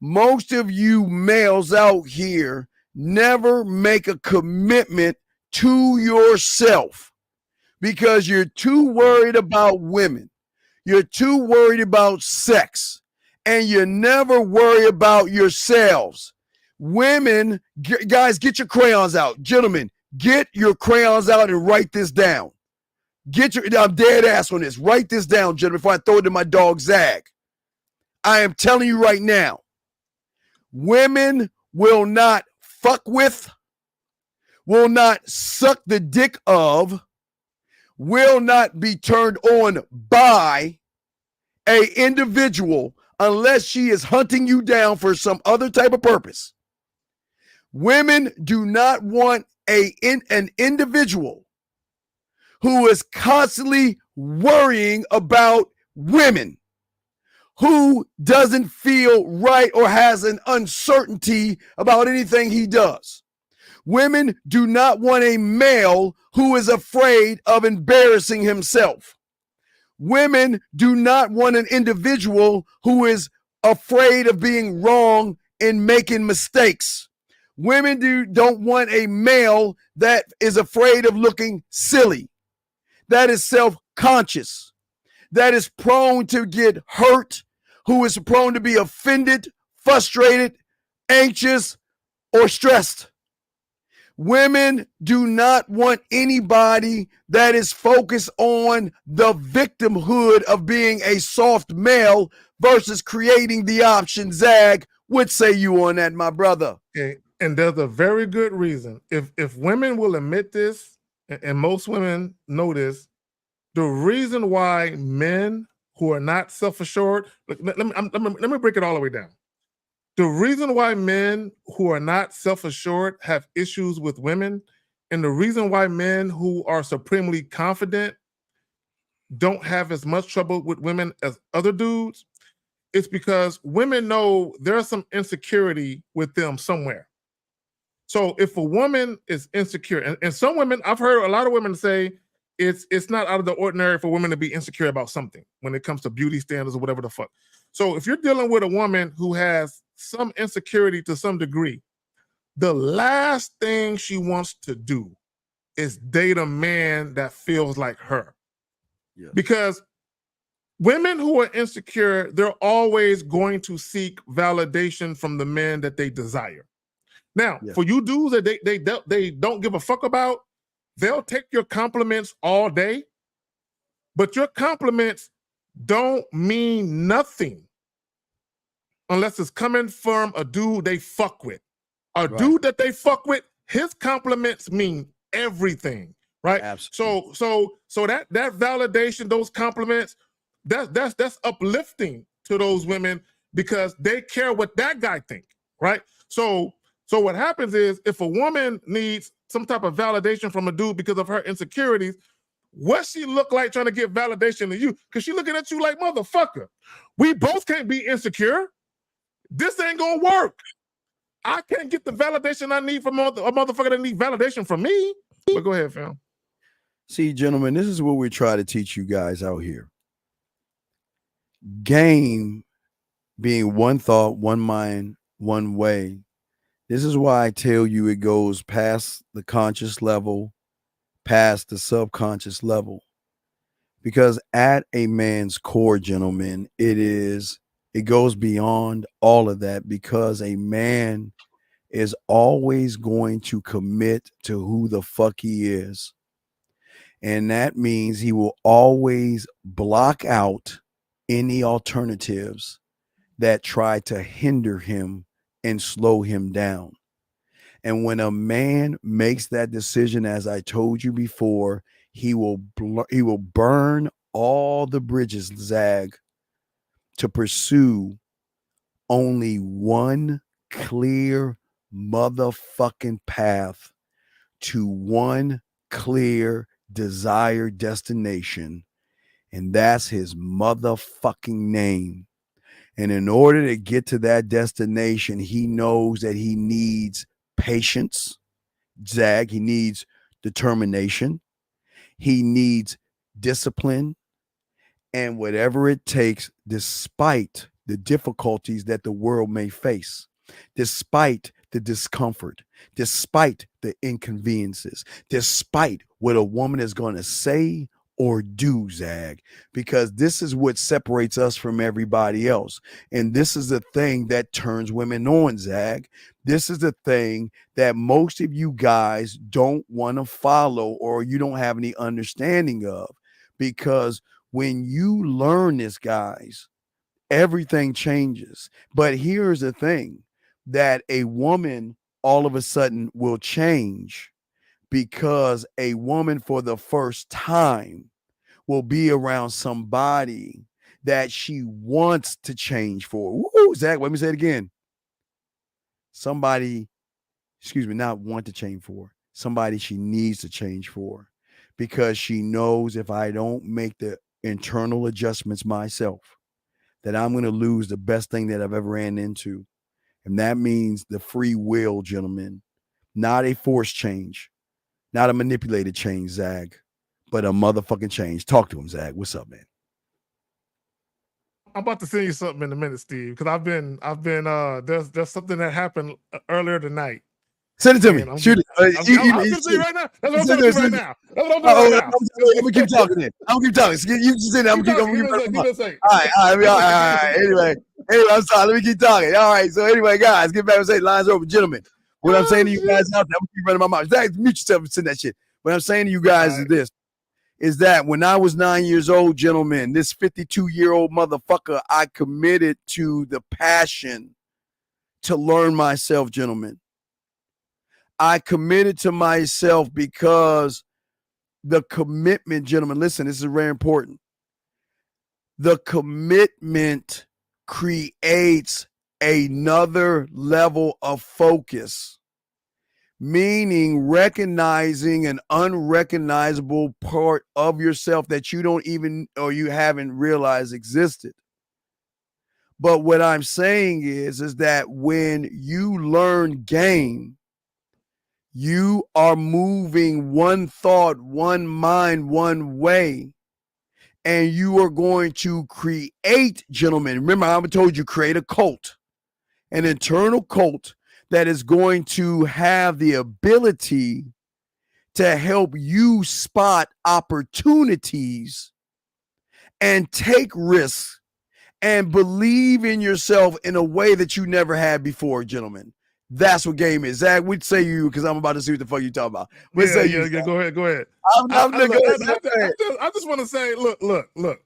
Most of you males out here never make a commitment to yourself because you're too worried about women. You're too worried about sex, and you never worry about yourselves. Women, guys, get your crayons out. Gentlemen, get your crayons out and write this down. I'm dead ass on this. Write this down, gentlemen, before I throw it to my dog, Zag. I am telling you right now, women will not fuck with, will not suck the dick of, will not be turned on by a individual unless she is hunting you down for some other type of purpose. Women do not want an individual who is constantly worrying about women, who doesn't feel right or has an uncertainty about anything he does. Women do not want a male who is afraid of embarrassing himself. Women do not want an individual who is afraid of being wrong and making mistakes. Women don't want a male that is afraid of looking silly, that is self-conscious, that is prone to get hurt, who is prone to be offended, frustrated, anxious, or stressed. Women do not want anybody that is focused on the victimhood of being a soft male versus creating the option. Zag, what say you on that, my brother? Okay, and there's a very good reason. If women will admit this, and most women know this, the reason why men who are not self-assured, let me break it all the way down. The reason why men who are not self-assured have issues with women, and the reason why men who are supremely confident don't have as much trouble with women as other dudes, is because women know there's some insecurity with them somewhere. So if a woman is insecure, and some women, I've heard a lot of women say it's not out of the ordinary for women to be insecure about something when it comes to beauty standards or whatever the fuck. So if you're dealing with a woman who has some insecurity to some degree, the last thing she wants to do is date a man that feels like her. Yes. Because women who are insecure, they're always going to seek validation from the men that they desire. Now, for you dudes that they don't give a fuck about, they'll take your compliments all day, but your compliments don't mean nothing unless it's coming from a dude they fuck with. A dude that they fuck with, his compliments mean everything, right? Absolutely. So that validation, those compliments, that's uplifting to those women because they care what that guy think, right? So what happens is if a woman needs some type of validation from a dude because of her insecurities, what she look like trying to get validation to you? Because she looking at you like, motherfucker, we both can't be insecure. This ain't gonna work. I can't get the validation I need from a motherfucker that need validation from me. But go ahead, fam. See, gentlemen, this is what we try to teach you guys out here. Game being one thought, one mind, one way. This is why I tell you it goes past the conscious level, past the subconscious level. Because at a man's core, gentlemen, it goes beyond all of that, because a man is always going to commit to who the fuck he is. And that means he will always block out any alternatives that try to hinder him and slow him down. And when a man makes that decision, as I told you before, he will burn all the bridges, Zag, to pursue only one clear motherfucking path to one clear desired destination, and that's his motherfucking name. And in order to get to that destination, he knows that he needs patience, Zag. He needs determination. He needs discipline, and whatever it takes, despite the difficulties that the world may face, despite the discomfort, despite the inconveniences, despite what a woman is going to say or do, Zag, because this is what separates us from everybody else. And this is the thing that turns women on, Zag. This is the thing that most of you guys don't want to follow, or you don't have any understanding of, because when you learn this, guys, everything changes. But here's the thing, that a woman all of a sudden will change because a woman for the first time will be around somebody that she wants to change for. Woo, Zach, let me say it again. Somebody, not want to change for, somebody she needs to change for, because she knows if I don't make the internal adjustments myself, that I'm going to lose the best thing that I've ever ran into. And that means the free will, gentlemen, not a forced change, not a manipulated change, Zag, but a motherfucking change. Talk to him, Zag. What's up, man? I'm about to send you something in a minute, Steve, because I've been there's something that happened earlier tonight. Send it to me. Shoot it. I'm going to send you right now. That's what I'm telling you right now. That's what I'm doing right now. I'm gonna keep talking then. I'm gonna keep talking. You just say that. I'm gonna keep talking. All right. Anyway, I'm sorry. Let me keep talking. All right. So anyway, guys, get back and say lines are open, gentlemen. What I'm saying to you guys out there, I'm gonna keep running my mouth. Zach, mute yourself and send that shit. What I'm saying to you guys is this: is that when I was 9 years old, gentlemen, this 52-year-old motherfucker, I committed to the passion to learn myself, gentlemen. I committed to myself because the commitment, gentlemen, listen, this is very important. The commitment creates another level of focus, meaning recognizing an unrecognizable part of yourself that you don't even, or you haven't realized existed. But what I'm saying is that when you learn game, you are moving one thought, one mind, one way, and you are going to create, gentlemen. Remember, I told you, create a cult, an internal cult that is going to have the ability to help you spot opportunities and take risks and believe in yourself in a way that you never had before, gentlemen. That's what game is. Zach, we'd say you, because I'm about to see what the fuck you talking about. We'd say you. Go ahead. I just want to say, look.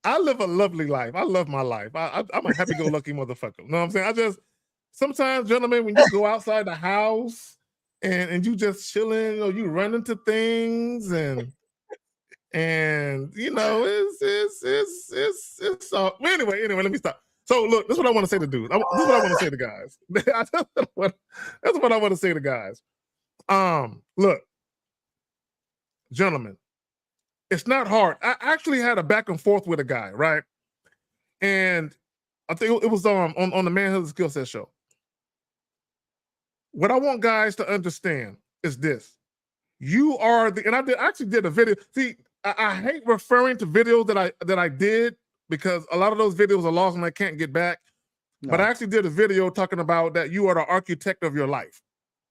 I live a lovely life. I love my life. I'm a happy-go-lucky motherfucker. You know what I'm saying? Sometimes, gentlemen, when you go outside the house and you just chilling, or you run into things and you know, it's all. Anyway, let me stop. So look, this is what I want to say to dudes. This is what I want to say to guys. That's what I want to say to guys. Look, gentlemen, it's not hard. I actually had a back and forth with a guy, right? And I think it was on the Manhood Skill Set show. What I want guys to understand is this. You are and I actually did a video. See, I hate referring to videos that I did because a lot of those videos are lost and I can't get back. No. But I actually did a video talking about that you are the architect of your life.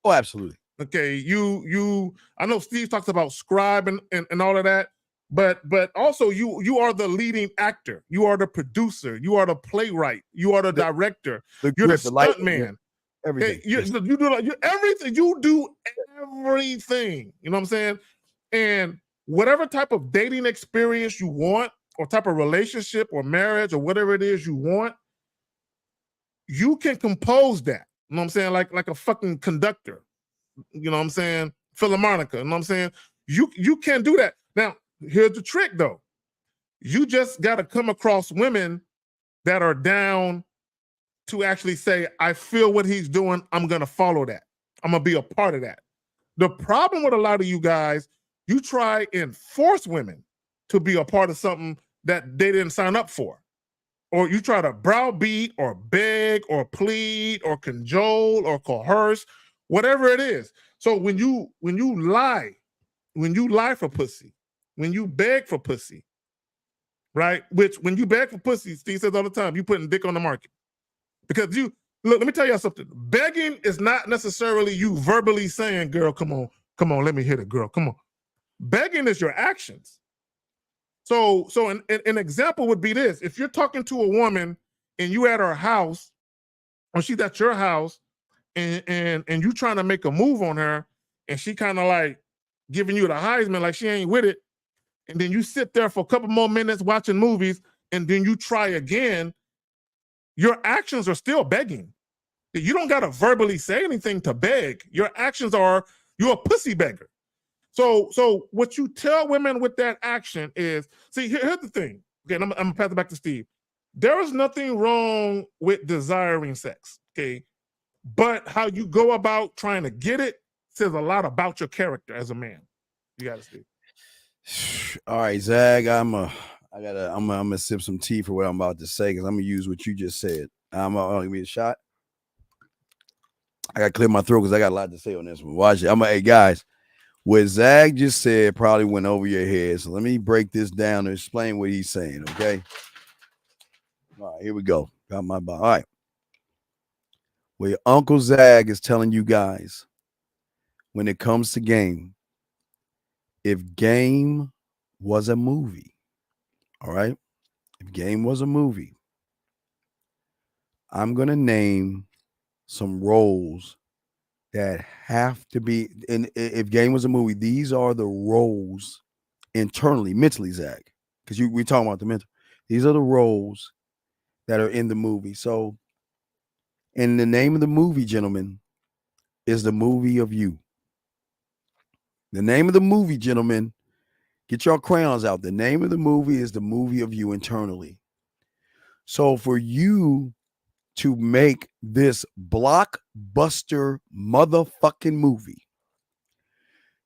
Oh, absolutely. Okay, I know Steve talks about scribe and all of that, but also you are the leading actor, you are the producer, you are the playwright, you are the director, you're the stunt man. Everything. You do everything. You do everything. You know what I'm saying? And whatever type of dating experience you want, or type of relationship or marriage or whatever it is you want, you can compose that. You know what I'm saying? Like a fucking conductor. You know what I'm saying? Philharmonica. You know what I'm saying? You can do that. Now, here's the trick though. You just got to come across women that are down to actually say, I feel what he's doing. I'm going to follow that. I'm going to be a part of that. The problem with a lot of you guys, you try and force women to be a part of something that they didn't sign up for. Or you try to browbeat or beg or plead or cajole or coerce, whatever it is. So when you lie for pussy, when you beg for pussy, right? Which when you beg for pussy, Steve says all the time, you putting dick on the market. Because look, let me tell you something. Begging is not necessarily you verbally saying, girl, come on, let me hit it, girl, come on. Begging is your actions. So an example would be this. If you're talking to a woman and you at her house, or she's at your house, and you trying to make a move on her, and she kind of like giving you the Heisman, like she ain't with it, and then you sit there for a couple more minutes watching movies, and then you try again, your actions are still begging. You don't got to verbally say anything to beg. Your actions are, you're a pussy beggar. So what you tell women with that action is, see, here's the thing. Okay, I'm going to pass it back to Steve. There is nothing wrong with desiring sex, okay? But how you go about trying to get it says a lot about your character as a man. You got to Steve. All right, Zag, I'm gonna sip some tea for what I'm about to say because I'm gonna use what you just said. I'm gonna give me a shot. I gotta clear my throat because I got a lot to say on this one. Watch it. Hey guys, what Zag just said probably went over your head. So let me break this down and explain what he's saying. Okay. All right, here we go. Got my ball. All right. Well, your Uncle Zag is telling you guys when it comes to game, if game was a movie, all right? If game was a movie, I'm going to name some roles that have to be, and if game was a movie, these are the roles internally, mentally, Zach, because we're talking about the mental. These are the roles that are in the movie. So, and the name of the movie, gentlemen, is the movie of you. The name of the movie, gentlemen, get your crayons out. The name of the movie is the movie of you internally. So for you to make this blockbuster motherfucking movie,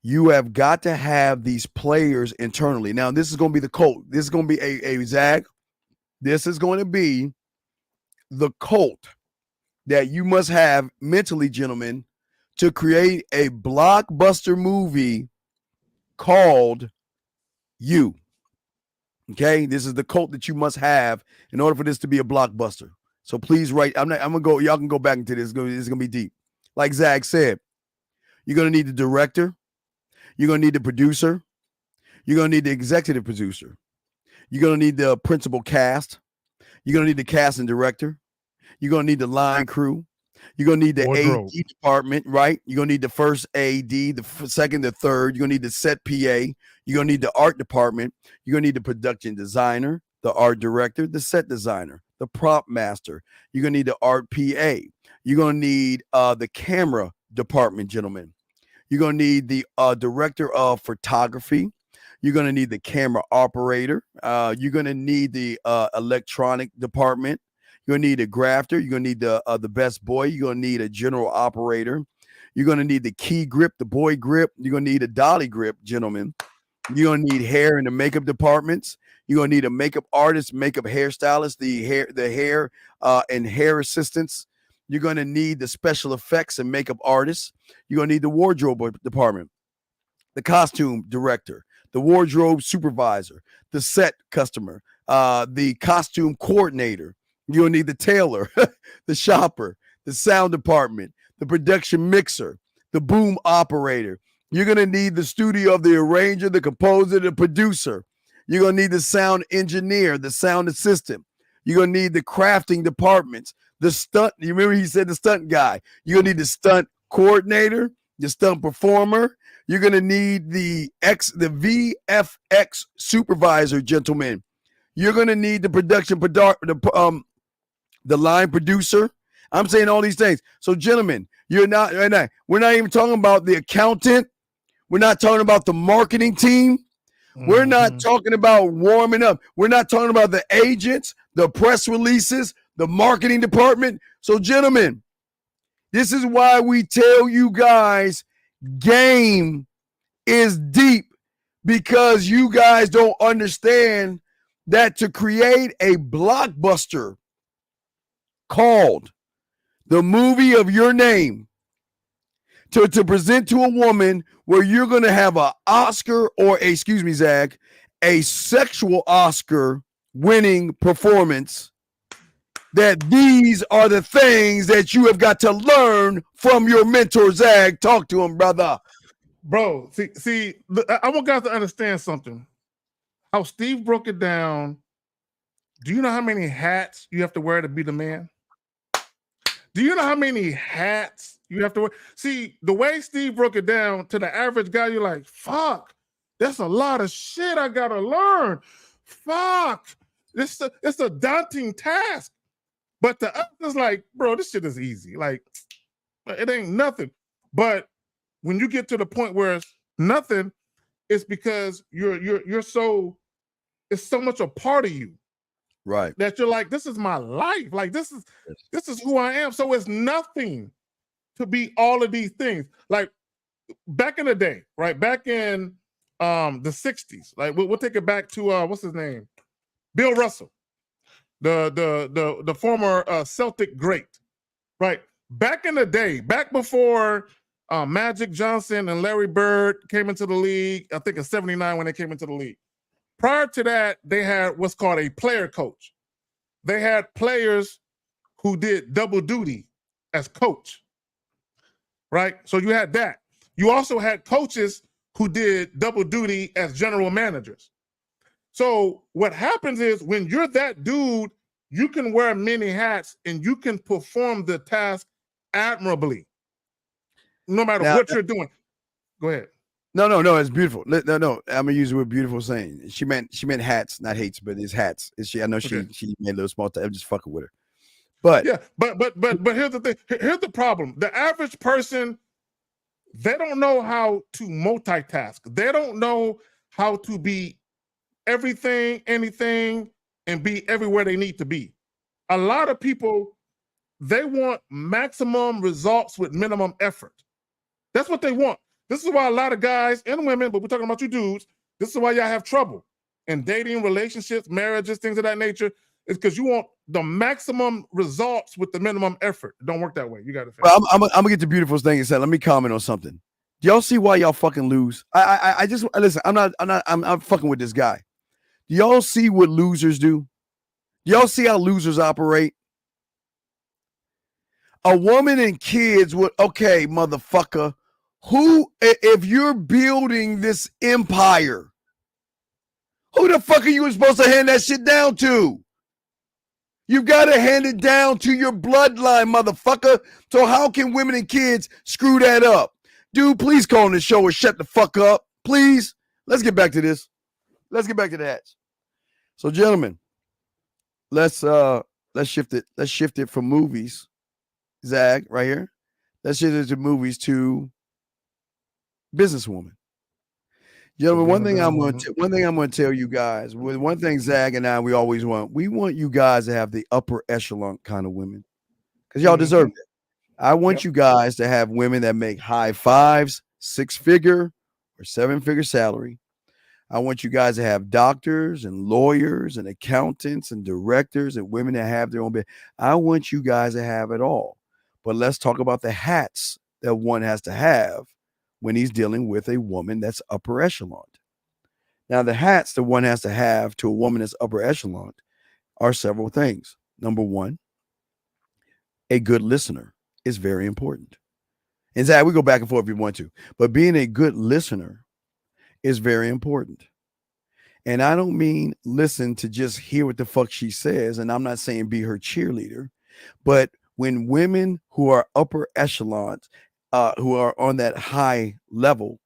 you have got to have these players internally. Now, this is going to be the cult. This is going to be a Zag. This is going to be the cult that you must have mentally, gentlemen, to create a blockbuster movie called You. Okay, this is the cult that you must have in order for this to be a blockbuster. So please write. I'm gonna go. Y'all can go back into this. This is gonna be deep. Like Zach said, you're gonna need the director. You're gonna need the producer. You're gonna need the executive producer. You're gonna need the principal cast. You're gonna need the cast and director. You're gonna need the line crew. You're gonna need the AD department, right? You're gonna need the first AD, the second, the third. You're gonna need the set PA. You're gonna need the art department. You're gonna need the production designer, the art director, the set designer, the prop master. You're gonna need the art PA. You're gonna need the camera department, gentlemen. You're gonna need the director of photography. You're gonna need the camera operator. You're gonna need the electronic department. You're gonna need a grafter. You're gonna need the best boy. You're gonna need a general operator. You're gonna need the key grip, the boy grip. You're gonna need a dolly grip, gentlemen. You're gonna need hair in the makeup departments. You're gonna need a makeup artist, makeup hairstylist, the hair and hair assistants. You're gonna need the special effects and makeup artists. You're gonna need the wardrobe department, the costume director, the wardrobe supervisor, the set customer, the costume coordinator. You're gonna need the tailor, the shopper, the sound department, the production mixer, the boom operator. You're going to need the studio of the arranger, the composer, the producer. You're going to need the sound engineer, the sound assistant. You're going to need the crafting departments, the stunt. You remember he said the stunt guy. You're going to need the stunt coordinator, the stunt performer. You're going to need the VFX supervisor, gentlemen. You're going to need the the line producer. I'm saying all these things. So, gentlemen, we're not even talking about the accountant. We're not talking about the marketing team. We're not talking about warming up. We're not talking about the agents, the press releases, the marketing department. So, gentlemen, this is why we tell you guys game is deep, because you guys don't understand that to create a blockbuster called the movie of your name, to present to a woman where you're going to have an Oscar or Zach, a sexual Oscar winning performance, that these are the things that you have got to learn from your mentor, Zach. Talk to him, brother. Bro, see, I want guys to understand something. How Steve broke it down. Do you know how many hats you have to wear to be the man? Do you know how many hats you have to wear? See, the way Steve broke it down, to the average guy, you're like, fuck, that's a lot of shit I gotta learn. Fuck, it's a daunting task. But the others like, bro, this shit is easy. Like, it ain't nothing. But when you get to the point where it's nothing, it's because you're so, it's so much a part of you. Right. That you're like, this is my life. Like, this is who I am. So it's nothing to be all of these things. Like back in the day, right? Back in the 60s, like we'll take it back to what's his name? Bill Russell, the former Celtic great, right? Back in the day, back before Magic Johnson and Larry Bird came into the league, I think in '79 when they came into the league. Prior to that, they had what's called a player coach. They had players who did double duty as coach, right? So you had that. You also had coaches who did double duty as general managers. So what happens is when you're that dude, you can wear many hats and you can perform the task admirably, no matter what you're doing. Go ahead. No, it's beautiful. No, I'm gonna use the word beautiful saying. She meant hats, not hates, but it's hats. I know she made a little small time. I'm just fucking with her. But yeah, but here's the thing. Here's the problem. The average person, they don't know how to multitask. They don't know how to be everything, anything, and be everywhere they need to be. A lot of people, they want maximum results with minimum effort. That's what they want. This is why a lot of guys and women, but we're talking about you dudes, this is why y'all have trouble in dating, relationships, marriages, things of that nature. It's because you want the maximum results with the minimum effort. It don't work that way. You got to. Well, I'm gonna get the beautiful thing and say, let me comment on something. Do y'all see why y'all fucking lose? I just listen. I'm fucking with this guy. Do y'all see what losers do? Do y'all see how losers operate? A woman and kids would, okay, motherfucker. Who, if you're building this empire, who the fuck are you supposed to hand that shit down to? You've got to hand it down to your bloodline, motherfucker. So how can women and kids screw that up? Dude, please call on the show or shut the fuck up. Please. Let's get back to this. Let's get back to that. So, gentlemen, let's shift it. Let's shift it from movies, Zach, right here. Let's shift it to movies to businesswoman. Gentlemen, one thing I'm going to tell you guys. One thing Zag and I we want you guys to have the upper echelon kind of women because y'all deserve it. I want you guys to have women that make high fives, 6-figure or 7-figure salary. I want you guys to have doctors and lawyers and accountants and directors and women that have their own business. I want you guys to have it all. But let's talk about the hats that one has to have when he's dealing with a woman that's upper echelon. Now, the hats that one has to have to a woman that's upper echelon are several things. Number one, a good listener is very important. And Zach, we go back and forth if you want to, but being a good listener is very important. And I don't mean listen to just hear what the fuck she says. And I'm not saying be her cheerleader, but when women who are upper echelons, who are on that high level,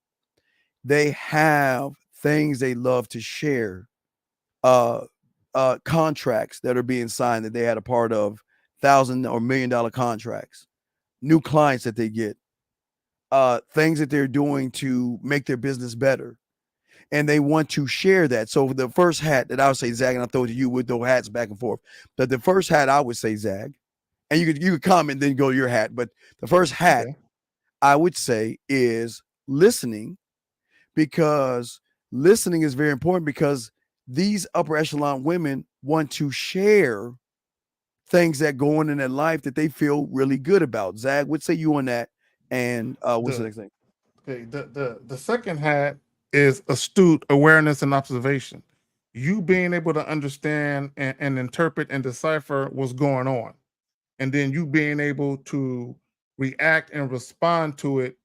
they have things they love to share, contracts that are being signed that they had a part of, $1,000 or $1 million contracts, new clients that they get, things that they're doing to make their business better. And they want to share that. So the first hat that I would say, Zag, and I'll throw it to you with those hats back and forth. But the first hat I would say, Zag, and you could comment, then go to your hat. But the first hat I would say is listening, because listening is very important because these upper echelon women want to share things that go on in their life that they feel really good about. Zag, what say you on that? And what's the next thing? Okay, the second hat is astute awareness and observation. You being able to understand and interpret and decipher what's going on. And then you being able to react and respond to it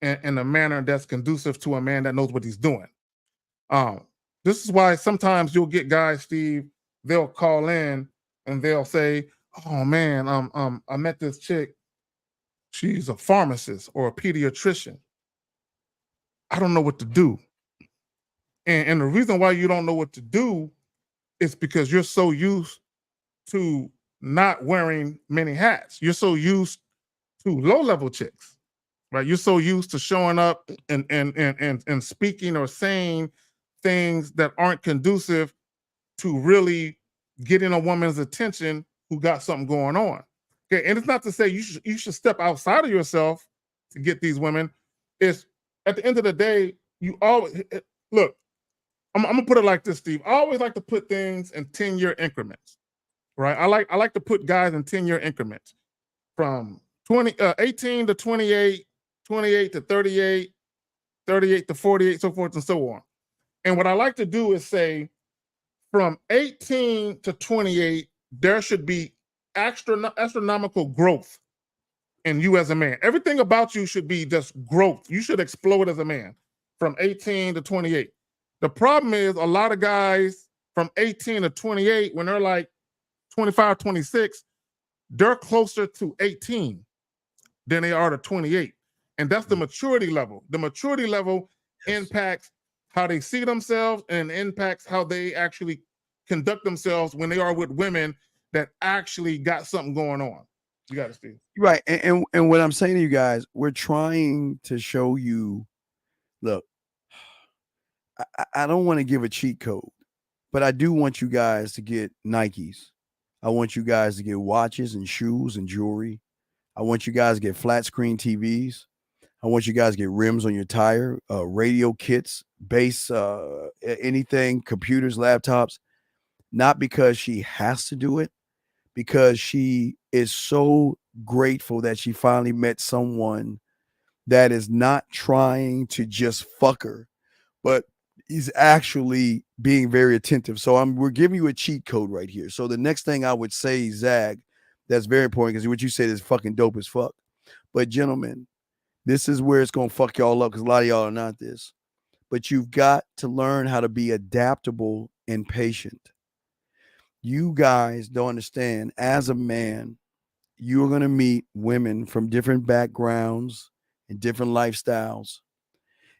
in a manner that's conducive to a man that knows what he's doing. This is why sometimes you'll get guys, Steve, they'll call in and they'll say, oh man, I met this chick. She's a pharmacist or a pediatrician. I don't know what to do. And the reason why you don't know what to do is because you're so used to not wearing many hats. You're so used to low-level chicks, right? You're so used to showing up and speaking or saying things that aren't conducive to really getting a woman's attention who got something going on. Okay, and it's not to say you should step outside of yourself to get these women. It's at the end of the day, you always look. I'm gonna put it like this, Steve. I always like to put things in 10-year increments, right? I like to put guys in 10-year increments from 18 to 28, 28 to 38, 38 to 48, so forth and so on. And what I like to do is say from 18 to 28, there should be astronomical growth in you as a man. Everything about you should be just growth. You should explode as a man from 18 to 28. The problem is a lot of guys from 18 to 28, when they're like 25, 26, they're closer to 18 than they are to 28. And that's the maturity level. The maturity level impacts how they see themselves and impacts how they actually conduct themselves when they are with women that actually got something going on. You got to, Steve. Right. And what I'm saying to you guys, we're trying to show you, look, I don't want to give a cheat code, but I do want you guys to get Nikes. I want you guys to get watches and shoes and jewelry. I want you guys to get flat screen TVs. I want you guys to get rims on your tire, radio kits, bass, anything, computers, laptops, not because she has to do it, because she is so grateful that she finally met someone that is not trying to just fuck her, but he's actually being very attentive. So we're giving you a cheat code right here. So the next thing I would say, Zag, that's very important because what you said is fucking dope as fuck. But gentlemen, this is where it's going to fuck y'all up because a lot of y'all are not this. But you've got to learn how to be adaptable and patient. You guys don't understand. As a man, you're going to meet women from different backgrounds and different lifestyles.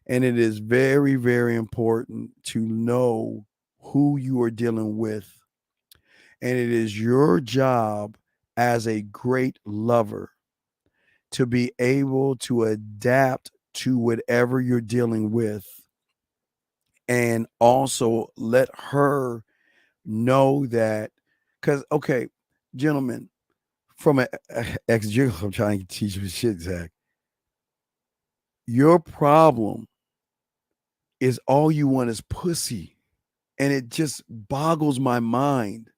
And it is very, very important to know who you are dealing with. And it is your job as a great lover to be able to adapt to whatever you're dealing with and also let her know that, because okay, gentlemen, from an ex, I'm trying to teach you shit, Zach. Your problem is all you want is pussy. And it just boggles my mind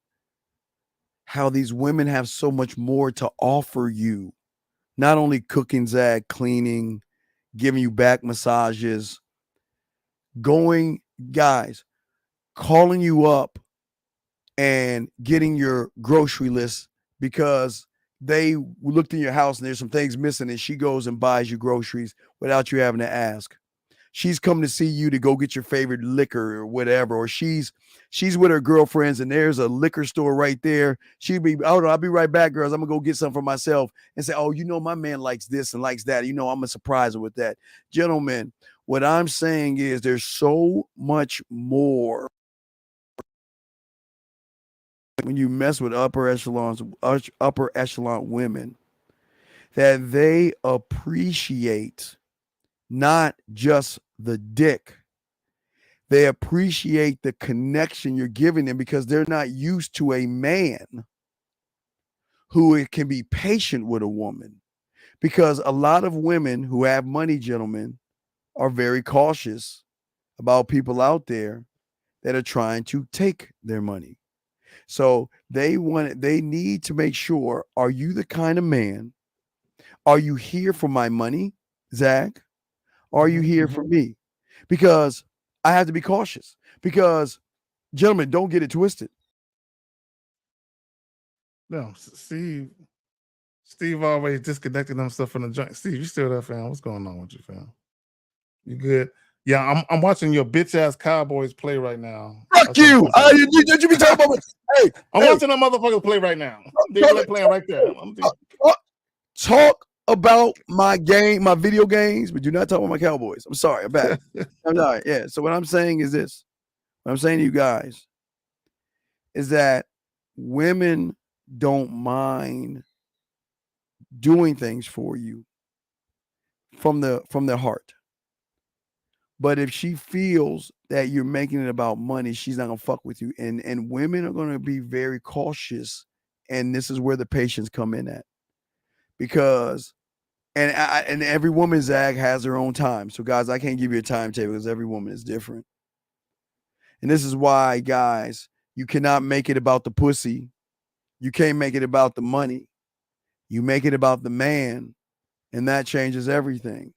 how these women have so much more to offer you. Not only cooking, Zach, cleaning, giving you back massages, going, guys, calling you up and getting your grocery list because they looked in your house and there's some things missing, and she goes and buys you groceries without you having to ask. She's come to see you to go get your favorite liquor or whatever, or she's with her girlfriends and there's a liquor store right there. She'd be, oh, I'll be right back, girls. I'm gonna go get something for myself, and say, oh, my man likes this and likes that. I'm gonna surprise her with that. Gentlemen, what I'm saying is there's so much more when you mess with upper echelon women, that they appreciate not just the dick. They appreciate the connection you're giving them because they're not used to a man who can be patient with a woman. Because a lot of women who have money, gentlemen, are very cautious about people out there that are trying to take their money. So they need to make sure, are you the kind of man? Are you here for my money, Zach? Are you here for me? Because I have to be cautious. Because, gentlemen, don't get it twisted. No, Steve always disconnecting himself from the joint. Steve, you still there, fam? What's going on with you, fam? You good? Yeah, I'm watching your bitch ass Cowboys play right now. Fuck you! Did you be talking about? Hey, I'm watching them motherfuckers play right now. They're playing right there. Talk about my game, my video games, but do not talk about my Cowboys. I'm sorry, I'm back. I'm sorry. Yeah. So what I'm saying is this. What I'm saying to you guys is that women don't mind doing things for you from their heart. But if she feels that you're making it about money, she's not gonna fuck with you. And women are gonna be very cautious, and this is where the patience come in at. Because and every woman, Zag, has her own time. So guys, I can't give you a timetable because every woman is different. And this is why, guys, you cannot make it about the pussy. You can't make it about the money. You make it about the man, and that changes everything.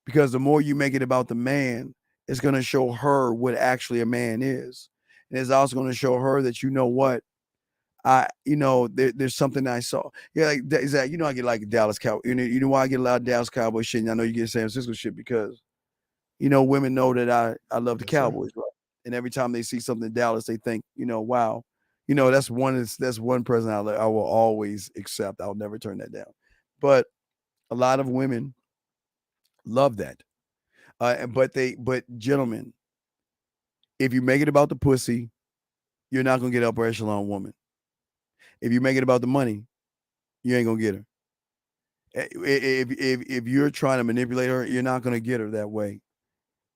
Because the more you make it about the man, it's going to show her what actually a man is. And it's also going to show her that, you know what, there's something I saw. Yeah, like Zach, I get like Dallas Cowboys. You know why I get a lot of Dallas Cowboys shit, and I know you get San Francisco shit because, women know that I love the Cowboys, right? And every time they see something in Dallas, they think, wow, that's one person I will always accept. I'll never turn that down. But a lot of women love that. But gentlemen, if you make it about the pussy, you're not gonna get upper echelon woman. If you make it about the money, you ain't gonna get her. If you're trying to manipulate her, you're not gonna get her that way.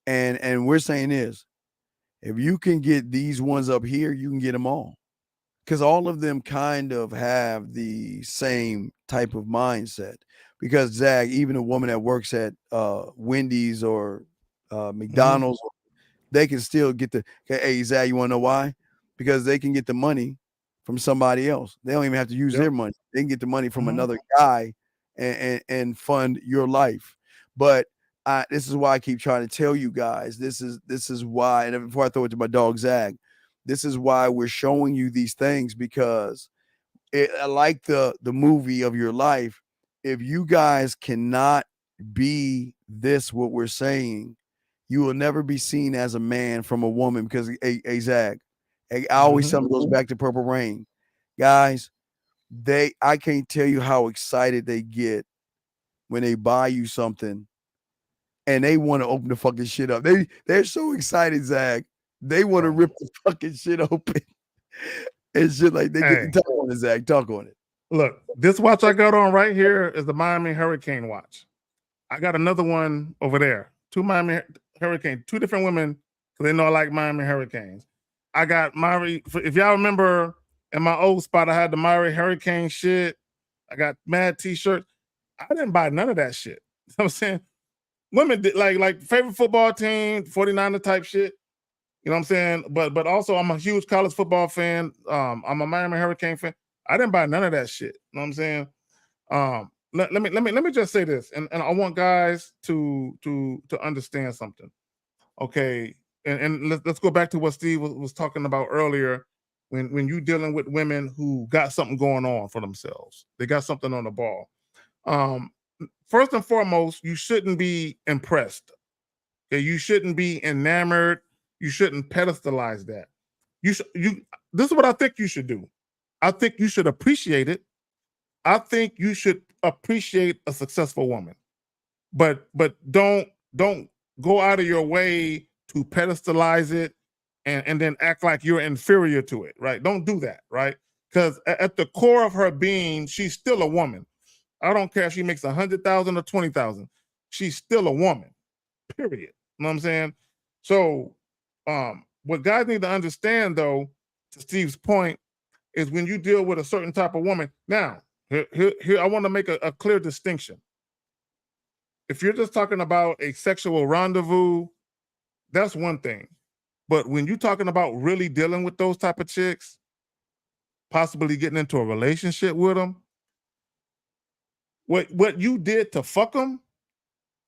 And we're saying is, if you can get these ones up here, you can get them all, because all of them kind of have the same type of mindset. Because Zach, even a woman that works at Wendy's or McDonald's, they can still get the, hey, Zach, you want to know why? Because they can get the money from somebody else. They don't even have to use their money. They can get the money from another guy and fund your life. But this is why I keep trying to tell you guys, this is why, and before I throw it to my dog, Zach, this is why we're showing you these things, because like the movie of your life, if you guys cannot be this, what we're saying, you will never be seen as a man from a woman. Because hey Zach, I always tell them, goes back to Purple Rain. Guys, I can't tell you how excited they get when they buy you something and they want to open the fucking shit up. They're so excited, Zach. They want to rip the fucking shit open. And shit like they get talk on it, Zach. Talk on it. Look, this watch I got on right here is the Miami Hurricane watch. I got another one over there. Two Miami Hurricane, two different women because they know I like Miami Hurricanes. I got if y'all remember in my old spot, I had the Miami Hurricane shit. I got mad t-shirts. I didn't buy none of that shit. You know what I'm saying? Women did like favorite football team, 49er type shit. You know what I'm saying? But also I'm a huge college football fan. I'm a Miami Hurricane fan. I didn't buy none of that shit. You know what I'm saying? Let me just say this, and I want guys to understand something. Okay, and let's go back to what Steve was talking about earlier. When you dealing with women who got something going on for themselves, they got something on the ball. First and foremost, you shouldn't be impressed. Okay, you shouldn't be enamored. You shouldn't pedestalize that. This is what I think you should do. I think you should appreciate it. I think you should appreciate a successful woman, but don't go out of your way to pedestalize it and then act like you're inferior to it, right? Don't do that, right? Because at the core of her being, she's still a woman. I don't care if she makes 100,000 or 20,000. She's still a woman, period. You know what I'm saying? So what guys need to understand, though, to Steve's point, is when you deal with a certain type of woman. Now, here I want to make a clear distinction. If you're just talking about a sexual rendezvous, that's one thing. But when you're talking about really dealing with those type of chicks, possibly getting into a relationship with them, what you did to fuck them,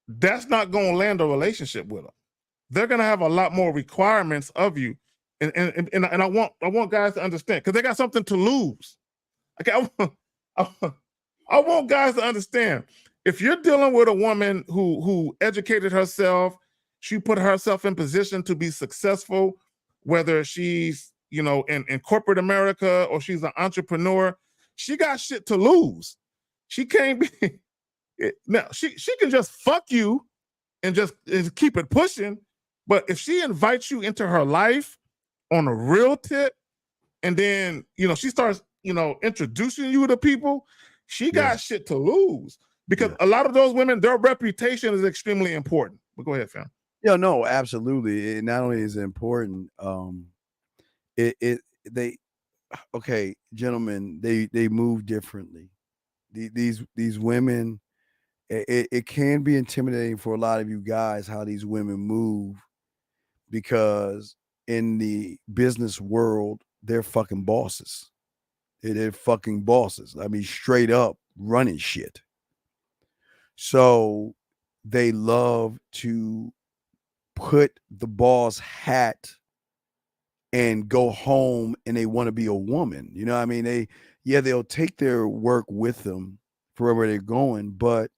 that's not going to land a relationship with them. They're going to have a lot more requirements of you. And I want guys to understand, because they got something to lose. Okay, I want guys to understand. If you're dealing with a woman who educated herself, she put herself in position to be successful, whether she's in corporate America or she's an entrepreneur, she got shit to lose. She can't be now. She can just fuck you and just keep it pushing. But if she invites you into her life on a real tip, and then she starts introducing you to people, she got shit to lose, because a lot of those women, their reputation is extremely important. But go ahead, fam. Yeah, no, absolutely. It not only is it important, gentlemen, they move differently. These women, it can be intimidating for a lot of you guys how these women move, because in the business world, they're fucking bosses. They're fucking bosses. I mean, straight up running shit. So they love to put the boss hat and go home, and they want to be a woman. You know what I mean? They'll take their work with them wherever they're going, but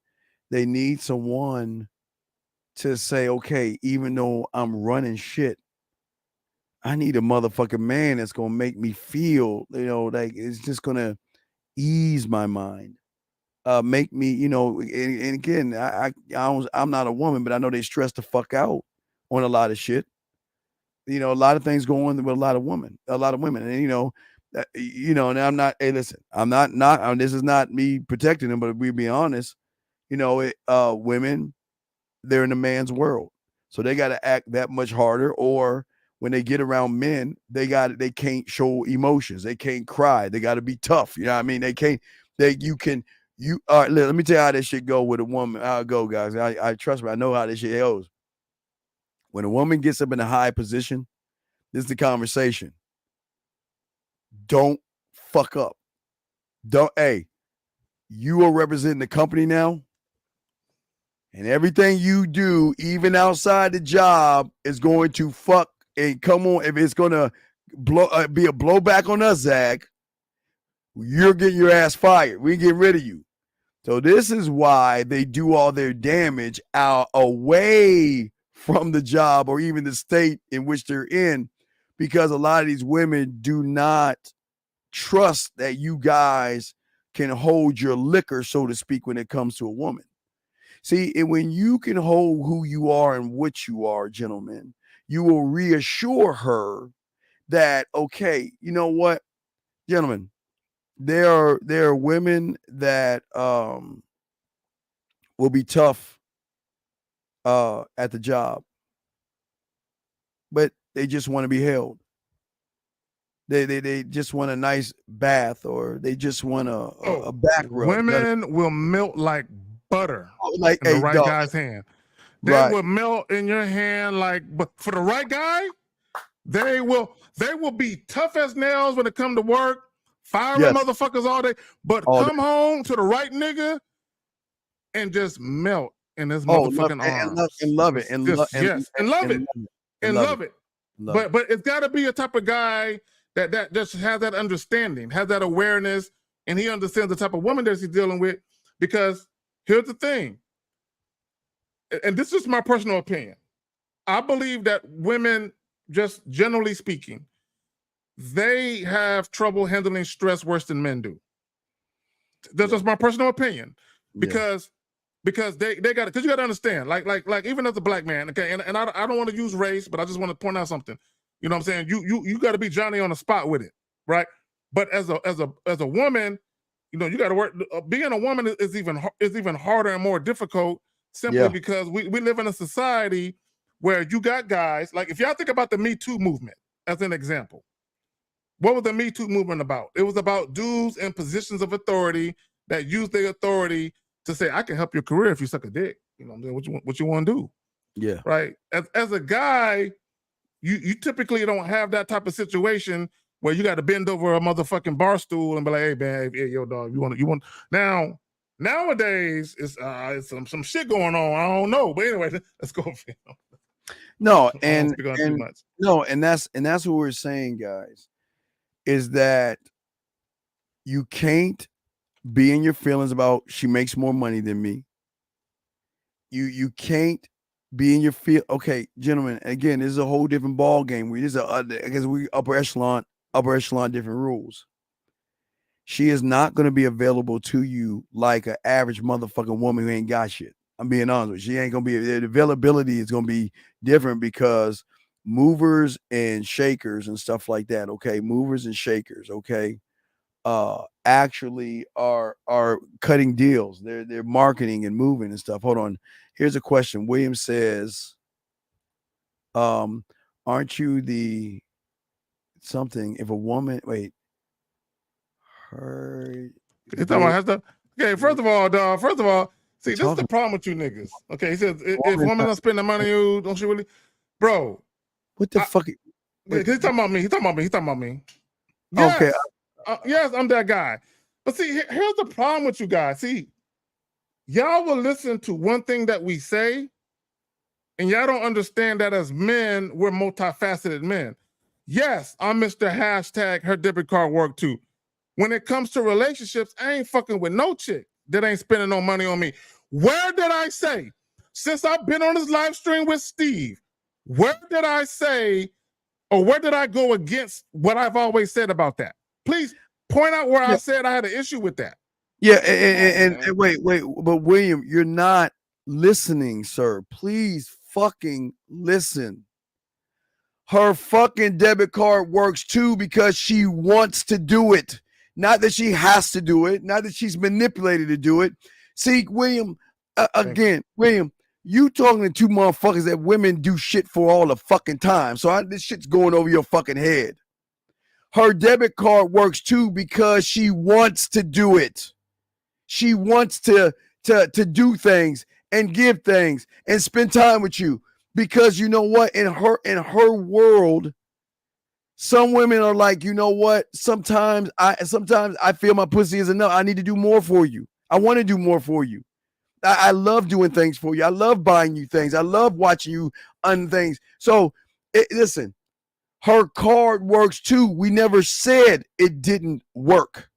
they need someone to say, okay, even though I'm running shit, I need a motherfucking man that's going to make me feel, like it's just going to ease my mind. Make me, and again, I'm not a woman, but I know they stress the fuck out on a lot of shit. A lot of things go on with a lot of women, and and I'm not. Hey, listen, I'm not. This is not me protecting them, but we be honest. Women, they're in a man's world, so they got to act that much harder. Or when they get around men, they can't show emotions, they can't cry, they got to be tough. You know what I mean? They can't. All right, let me tell you how this shit go with a woman. How it go, guys. I trust me. I know how this shit goes. When a woman gets up in a high position, this is the conversation. Don't fuck up. You are representing the company now, and everything you do, even outside the job, is going to fuck and come on. If it's gonna be a blowback on us, Zach, you're getting your ass fired. We get rid of you. So this is why they do all their damage out away from the job or even the state in which they're in, because a lot of these women do not trust that you guys can hold your liquor, so to speak, when it comes to a woman. See, when you can hold who you are and what you are, gentlemen, you will reassure her that, okay, you know what, gentlemen, there are women that will be tough at the job. but they just want to be held. They just want a nice bath, or they just want a back rub. Women will melt like butter like in the right guy's hand. They Right. will melt in your hand but for the right guy, they will be tough as nails when it come to work, firing motherfuckers all day, but come home to the right nigga and just melt in his motherfucking arms. And love it. And love it. But it's got to be a type of guy that just has that understanding, has that awareness, and he understands the type of woman that he's dealing with. Because here's the thing, and this is my personal opinion. I believe that women, just generally speaking, they have trouble handling stress worse than men do. That's just my personal opinion. Because they got because you got to understand, like even as a black man, okay, and I don't want to use race, but I just want to point out something. You know what I'm saying? You got to be Johnny on the spot with it, right? But as a woman, you know, you got to work. Being a woman is even harder and more difficult, simply because we live in a society where you got guys, like, if y'all think about the Me Too movement as an example, what was the Me Too movement about? It was about dudes in positions of authority that use their authority to say, I can help your career if you suck a dick. You know what I'm saying? What you want to do? Yeah. Right. As a guy, you typically don't have that type of situation where you got to bend over a motherfucking bar stool and be like, hey man, hey, yo dog, you want now. Nowadays, it's some shit going on. I don't know, but anyway, let's go. No, and that's what we're saying, guys, is that you can't be in your feelings about she makes more money than me. You can't be in your feel. Okay, gentlemen, again, this is a whole different ball game. Because we upper echelon, different rules. She is not going to be available to you like an average motherfucking woman who ain't got shit. I'm being honest with you. She ain't going to be, the availability is going to be different because movers and shakers and stuff like that, okay? Movers and shakers, okay? Actually are cutting deals. They're marketing and moving and stuff. Hold on. Here's a question. William says, aren't you the something if a woman okay, first of all, dog. First of all, see, this is the problem with you niggas. Okay, he says if women don't spend the money on you, don't you really, bro? What the fuck? He's talking about me. He's talking about me. Yes, okay. Yes, I'm that guy. But see, here's the problem with you guys. See, y'all will listen to one thing that we say, and y'all don't understand that as men, we're multifaceted men. Yes, I'm Mr. Hashtag her debit card work too. When it comes to relationships, I ain't fucking with no chick that ain't spending no money on me. Where did I say, since I've been on this live stream with Steve, where did I say, or where did I go against what I've always said about that? Please point out where I said I had an issue with that. Yeah, and wait, but William, you're not listening, sir. Please fucking listen. Her fucking debit card works too because she wants to do it. Not that she has to do it, not that she's manipulated to do it. See, William, William, you talking to two motherfuckers that women do shit for all the fucking time. So this shit's going over your fucking head. Her debit card works too because she wants to do it. She wants to do things and give things and spend time with you. Because you know what? In her world, some women are like, you know what? Sometimes I feel my pussy is enough. I need to do more for you. I want to do more for you. I love doing things for you. I love buying you things. I love watching you on things. So listen, her card works too. We never said it didn't work.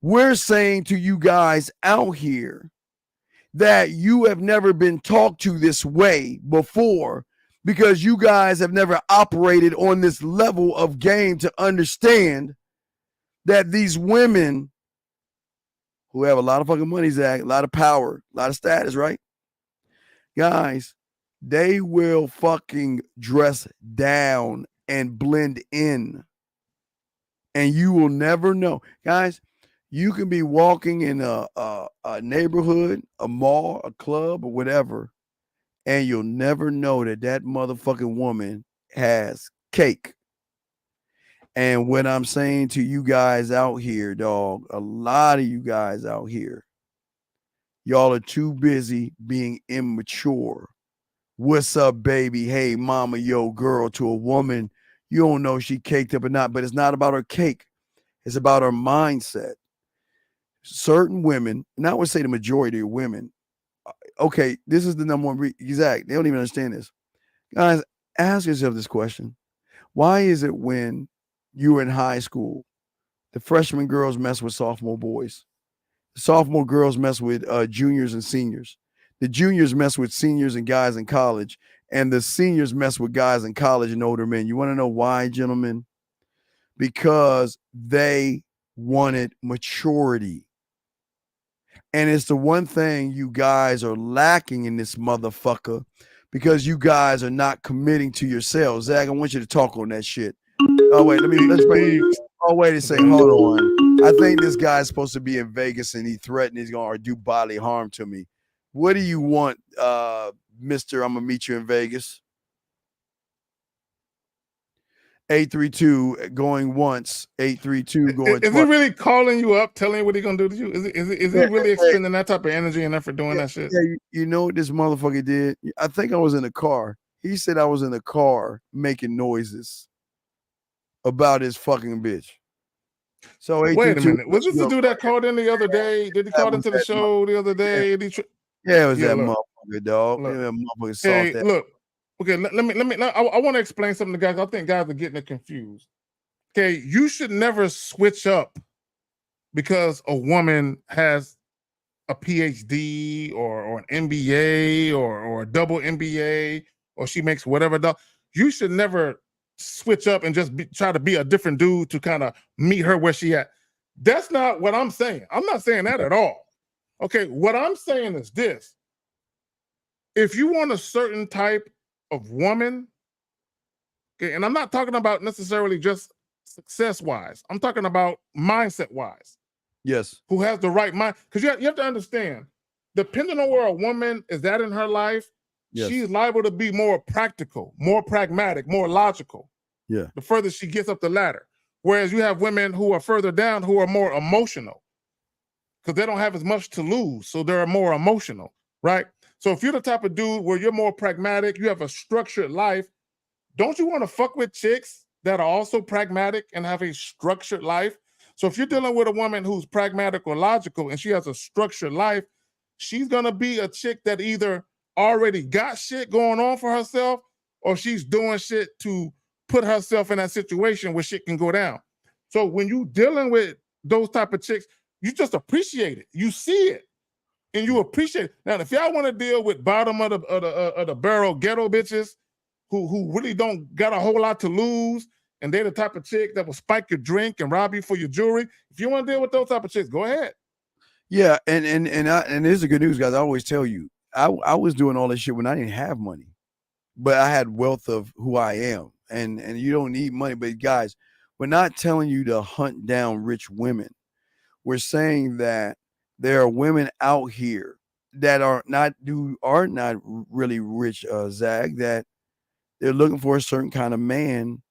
We're saying to you guys out here that you have never been talked to this way before because you guys have never operated on this level of game to understand that these women who have a lot of fucking money, Zach, a lot of power, a lot of status, right? Guys, they will fucking dress down and blend in. And you will never know. Guys, you can be walking in a neighborhood, a mall, a club, or whatever, and you'll never know that motherfucking woman has cake. And what I'm saying to you guys out here, dog, a lot of you guys out here, y'all are too busy being immature. What's up, baby? Hey, mama, yo, girl, to a woman. You don't know if she caked up or not, but it's not about her cake. It's about her mindset. Certain women, and I would say the majority of women, okay, this is the number one exact. They don't even understand this. Guys, ask yourself this question. Why is it when you were in high school, the freshman girls mess with sophomore boys? The sophomore girls mess with juniors and seniors. The juniors mess with seniors and guys in college. And the seniors mess with guys in college and older men. You want to know why, gentlemen? Because they wanted maturity. And it's the one thing you guys are lacking in this motherfucker because you guys are not committing to yourselves. Zach, I want you to talk on that shit. Oh, wait, wait a second. Hold on. I think this guy's supposed to be in Vegas and he threatened he's going to do bodily harm to me. What do you want, Mr. I'm going to meet you in Vegas? 832 going once, 832 going Is twice. he really calling you up, telling you what he's gonna do to you? Is he really expending that type of energy and effort doing that shit? Yeah, you know what this motherfucker did? I think I was in the car. He said I was in the car making noises about his fucking bitch. So wait a minute. Was this the dude that called in the other day? Did he call into the show the other day? Yeah, it was that motherfucker, dog. That motherfucker soft that. Look. Okay, let me. I want to explain something to guys. I think guys are getting it confused. Okay, you should never switch up because a woman has a PhD or an MBA or a double MBA or she makes whatever. You should never switch up and just try to be a different dude to kind of meet her where she at. That's not what I'm saying. I'm not saying that at all. Okay, what I'm saying is this. If you want a certain type of woman, okay, and I'm not talking about necessarily just success-wise. I'm talking about mindset-wise. Yes. Who has the right mind? Because you have to understand, depending on where a woman is at in her life, she's liable to be more practical, more pragmatic, more logical. Yeah. The further she gets up the ladder. Whereas you have women who are further down who are more emotional because they don't have as much to lose. So they're more emotional, right? So if you're the type of dude where you're more pragmatic, you have a structured life, don't you want to fuck with chicks that are also pragmatic and have a structured life? So if you're dealing with a woman who's pragmatic or logical and she has a structured life, she's going to be a chick that either already got shit going on for herself or she's doing shit to put herself in that situation where shit can go down. So when you dealing with those type of chicks, you just appreciate it. You see it and you appreciate it. Now, if y'all want to deal with bottom of the barrel ghetto bitches who really don't got a whole lot to lose, and they're the type of chick that will spike your drink and rob you for your jewelry. If you want to deal with those type of chicks, go ahead. Yeah, and this is the good news, guys. I always tell you, I was doing all this shit when I didn't have money, but I had wealth of who I am, and you don't need money. But guys, we're not telling you to hunt down rich women. We're saying that there are women out here that are not really rich, Zag, that they're looking for a certain kind of man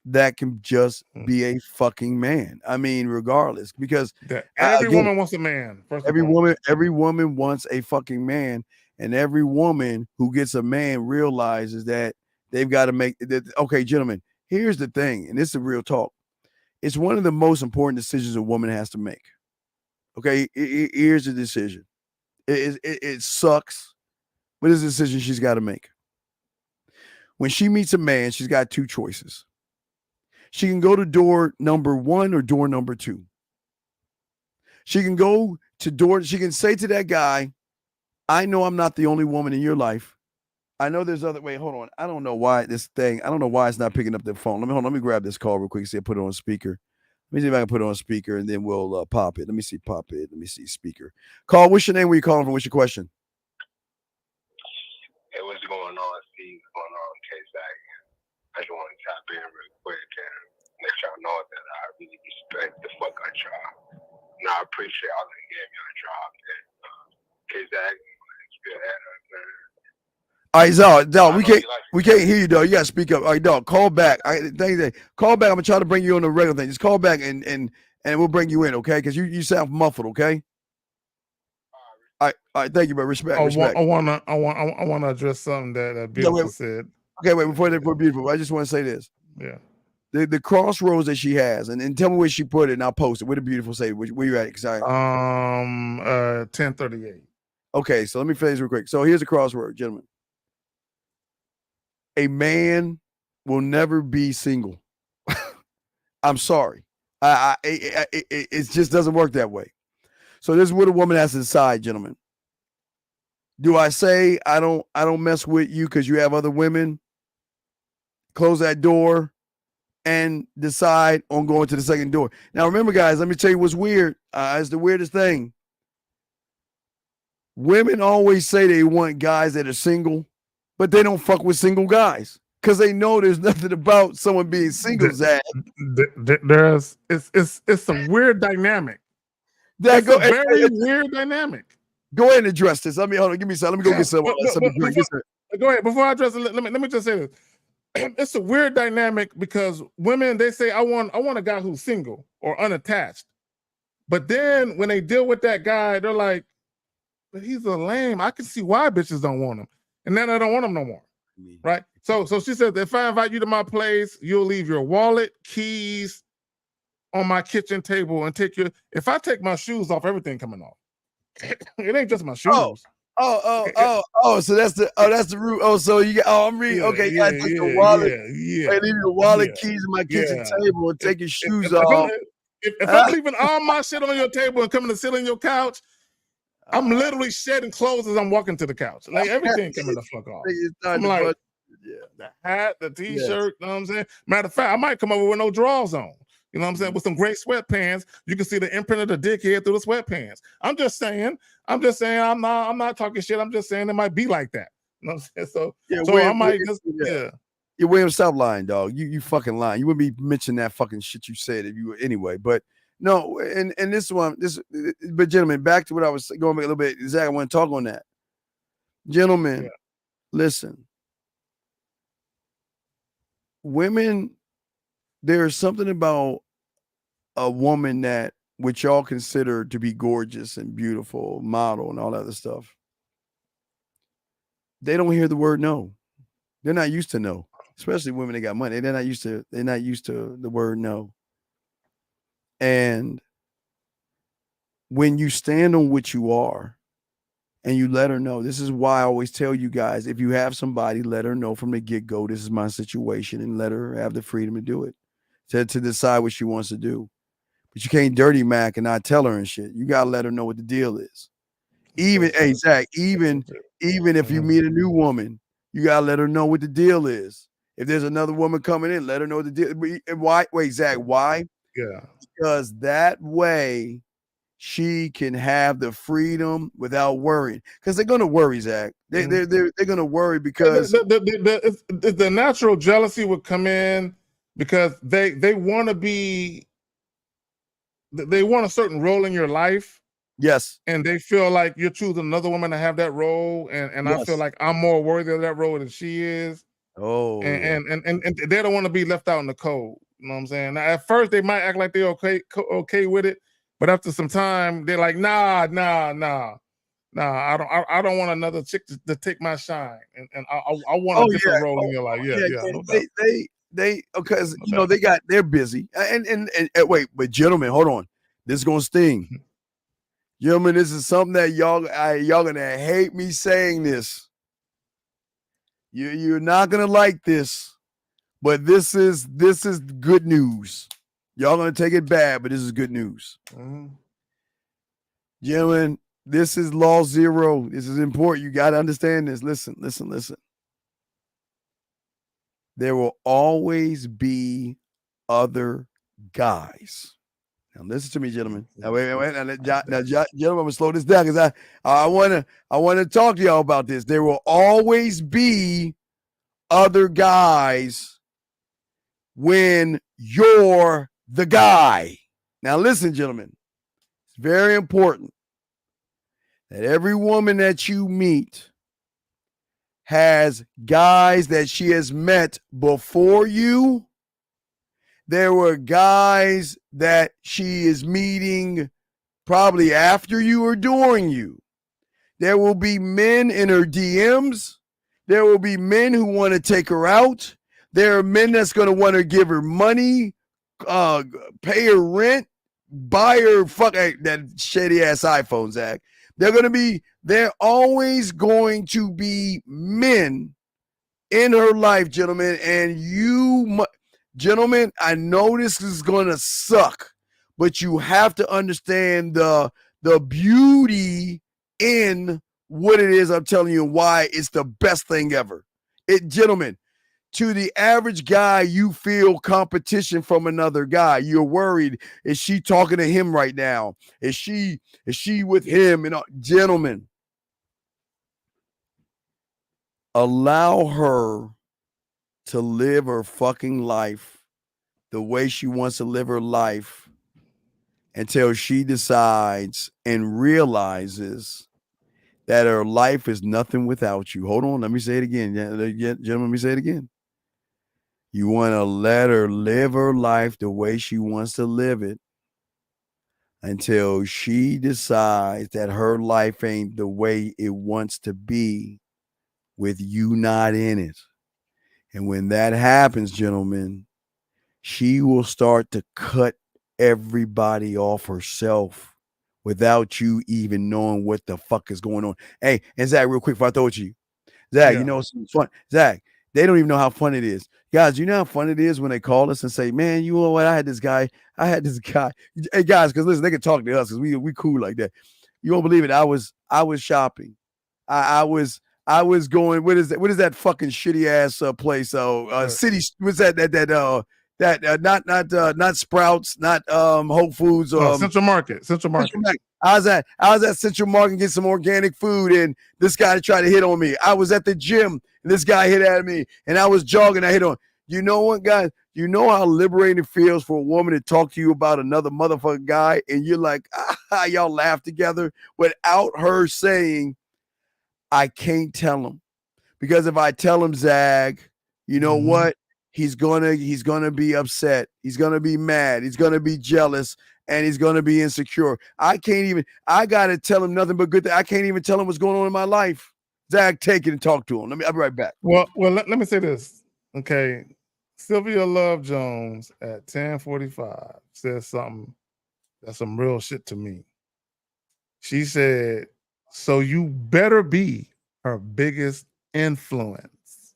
that can just be a fucking man. I mean, regardless, because every woman wants a man. Every woman wants a fucking man, and every woman who gets a man realizes that they've got to make that. Okay, gentlemen, here's the thing, and this is real talk. It's one of the most important decisions a woman has to make. Okay, here's the decision. It sucks, but it's a decision she's got to make. When she meets a man, she's got two choices. She can go to door number 1 or door number 2. She can go to door, she can say to that guy, I know I'm not the only woman in your life. I know there's other, wait, hold on. I don't know why it's not picking up the phone. Let me grab this call real quick, see, put it on speaker. Let me see if I can put it on speaker and then we'll pop it. Let me see, speaker. Call, what's your name? Where you calling from? What's your question? Hey, what's going on, Steve? What's going on, K-Zach? I just want to tap in real quick and let y'all know that I really respect the fuck out y'all. And I appreciate all that you gave me on the job. And K-Zach, it's good at us, man. All right, dog, we can't hear you, dog. You gotta speak up. All right, dog, call back. Call back. I'm gonna try to bring you on the regular thing. Just call back and we'll bring you in, okay? Because you sound muffled, okay? All right, thank you, bro. Respect. I wanna address something that Beautiful said. Okay, wait, before Beautiful, I just want to say this. Yeah. The crossroads that she has, and tell me where she put it, and I'll post it. Where the Beautiful say, where you at? 1038. Okay, so let me finish real quick. So here's a crossroad, gentlemen. A man will never be single. I'm sorry. It just doesn't work that way. So this is what a woman has to decide, gentlemen. Do I say I don't mess with you because you have other women? Close that door and decide on going to the second door. Now remember, guys, let me tell you what's weird. It's the weirdest thing. Women always say they want guys that are single, but they don't fuck with single guys because they know there's nothing about someone being single. It's a weird dynamic. It's a very weird dynamic. Go ahead and address this. Hold on. Give me some. Let me go get some. Go ahead. Before I address it, let me just say this. It's a weird dynamic because women, they say, I want a guy who's single or unattached. But then when they deal with that guy, they're like, but he's a lame. I can see why bitches don't want him. And then I don't want him no more. Right? So she said, if I invite you to my place, you'll leave your wallet, keys on my kitchen table and if I take my shoes off, everything coming off. It ain't just my shoes. So that's the root. Oh, so you got I'm reading. Okay, you take your wallet. Yeah. Leave your wallet, keys in my kitchen table and take your shoes off. If I'm leaving all my shit on your table and coming to sit on your couch, I'm literally shedding clothes as I'm walking to the couch. Like everything coming the fuck off. I'm like, the hat, the t-shirt, you know what I'm saying? Matter of fact, I might come over with no drawers on. You know what I'm saying? With some great sweatpants, you can see the imprint of the dickhead through the sweatpants. I'm just saying. I'm not talking shit. I'm just saying it might be like that. You know what I'm saying? I might just Yeah, William, stop lying, dog. You fucking lying. You wouldn't be mentioning that fucking shit you said if you were anyway. But no, and but gentlemen, back to what I was going back a little bit. Zach, I want to talk on that. Gentlemen, listen. Women, there's something about a woman that which y'all consider to be gorgeous and beautiful, model and all that other stuff. They don't hear the word no. They're not used to no, especially women that got money. They're not used to the word no. And when you stand on what you are and you let her know, this is why I always tell you guys, if you have somebody, let her know from the get-go, this is my situation, and let her have the freedom to do it, to decide what she wants to do. But you can't dirty Mac and not tell her and shit. You got to let her know what the deal is. Even, hey, Zach, even if you meet a new woman, you got to let her know what the deal is. If there's another woman coming in, let her know what the deal. Why? Wait, Zach, why? Yeah. Because that way she can have the freedom without worrying. Because they're going to worry, Zach. They're going to worry because the natural jealousy would come in because they want to be. They want a certain role in your life. Yes. And they feel like you're choosing another woman to have that role. And I feel like I'm more worthy of that role than she is. Oh. And they don't want to be left out in the cold. You know what I'm saying? Now, at first, they might act like they're okay with it. But after some time, they're like, nah. I don't want another chick to take my shine. And I want a different role in your life. Because they're busy and wait, but gentlemen, hold on, this is gonna sting. Gentlemen, this is something that y'all gonna hate me saying this. You're not gonna like this, but this is good news. Y'all gonna take it bad, but this is good news. Gentlemen, this is law zero. This is important. You got to understand this. Listen. There will always be other guys. Now listen to me, gentlemen. Now wait. Now, gentlemen, I'm gonna slow this down because I want to talk to y'all about this. There will always be other guys when you're the guy. Now listen, gentlemen. It's very important that every woman that you meet has guys that she has met before you. There were guys that she is meeting probably after you or during you. There will be men in her DMs. There will be men who want to take her out. There are men that's going to want to give her money, pay her rent, buy her that shady ass iPhone, Zach. They're always going to be men in her life, gentlemen. And gentlemen, I know this is going to suck, but you have to understand the beauty in what it is I'm telling you and why it's the best thing ever. Gentlemen, to the average guy, you feel competition from another guy. You're worried. Is she talking to him right now? Is she with him? And gentlemen, allow her to live her fucking life the way she wants to live her life until she decides and realizes that her life is nothing without you. Hold on, let me say it again. Gentlemen, let me say it again. You want to let her live her life the way she wants to live it until she decides that her life ain't the way it wants to be with you not in it. And when that happens, gentlemen, she will start to cut everybody off herself without you even knowing what the fuck is going on. Hey, and Zach, real quick before I throw it to you. Zach, you know some fun. Zach, they don't even know how fun it is. Guys, you know how fun it is when they call us and say, man, you know what? I had this guy. Hey, guys, because listen, they can talk to us because we cool like that. You won't believe it. I was shopping. I was going. What is that? What is that fucking shitty ass place? City. What's that? Not Sprouts, not Whole Foods. Central Market. I was at Central Market and get some organic food, and this guy tried to hit on me. I was at the gym, and this guy hit at me, and I was jogging. I hit on. You know what, guys? You know how liberating it feels for a woman to talk to you about another motherfucking guy, and you're like, y'all laugh together without her saying, I can't tell him. Because if I tell him, Zag, you know what? He's gonna be upset. He's gonna be mad. He's gonna be jealous, and he's gonna be insecure. I gotta tell him nothing but good things. I can't even tell him what's going on in my life. Zach, take it and talk to him. I'll be right back. Well, let me say this. Okay. Sylvia Love Jones at 10:45 says something that's some real shit to me. She said, so you better be her biggest influence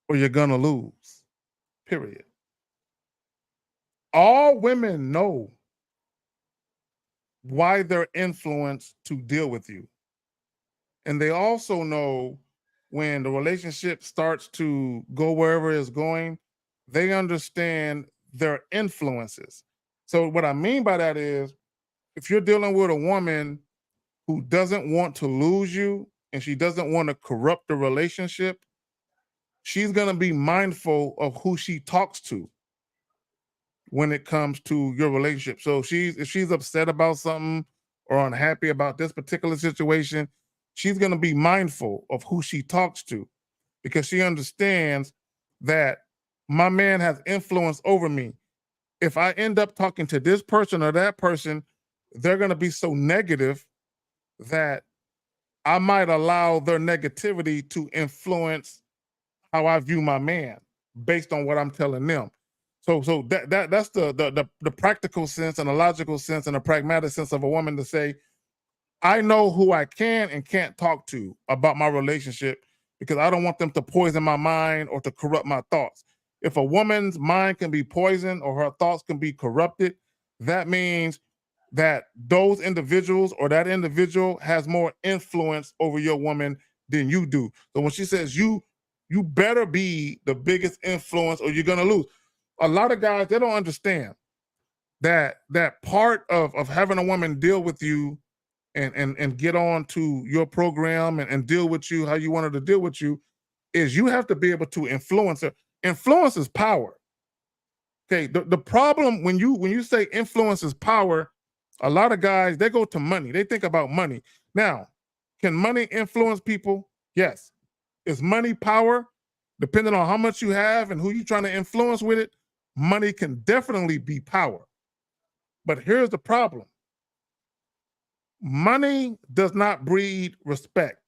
or you're gonna lose. Period. All women know why they're influenced to deal with you. And they also know when the relationship starts to go wherever it's going, they understand their influences. So what I mean by that is, if you're dealing with a woman who doesn't want to lose you and she doesn't want to corrupt the relationship, she's going to be mindful of who she talks to when it comes to your relationship. So if she's upset about something or unhappy about this particular situation, she's going to be mindful of who she talks to because she understands that my man has influence over me. If I end up talking to this person or that person, they're going to be so negative that I might allow their negativity to influence how I view my man based on what I'm telling them. So that's the practical sense and the logical sense and the pragmatic sense of a woman to say, I know who I can and can't talk to about my relationship because I don't want them to poison my mind or to corrupt my thoughts. If a woman's mind can be poisoned or her thoughts can be corrupted, that means that those individuals or that individual has more influence over your woman than you do. So when she says you better be the biggest influence or you're gonna lose. A lot of guys, they don't understand that part of having a woman deal with you and get on to your program and deal with you how you want her to deal with you is you have to be able to influence her. Influence is power. Okay, the problem when you say influence is power, a lot of guys, they go to money. They think about money. Now, can money influence people? Yes. Is money power? Depending on how much you have and who you're trying to influence with it, money can definitely be power. But here's the problem. Money does not breed respect.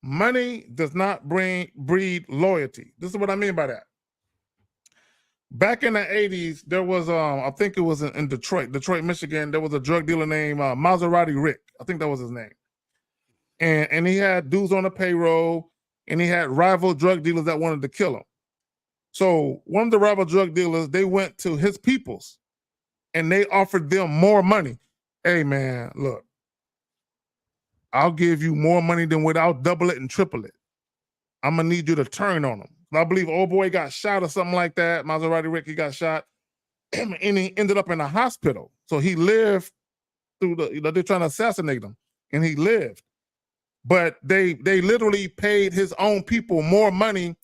Money does not breed loyalty. This is what I mean by that. Back in the 80s, there was, I think it was in Detroit, Michigan, there was a drug dealer named Maserati Rick. I think that was his name. And he had dudes on the payroll, and he had rival drug dealers that wanted to kill him. So one of the rival drug dealers, they went to his peoples, and they offered them more money. Hey, man, look, I'll give you more money than what I'll double it and triple it. I'm going to need you to turn on him. I believe old boy got shot or something like that. Maserati Rick, he got shot, and he ended up in a hospital. So he lived through they're trying to assassinate him, and he lived. But they literally paid his own people more money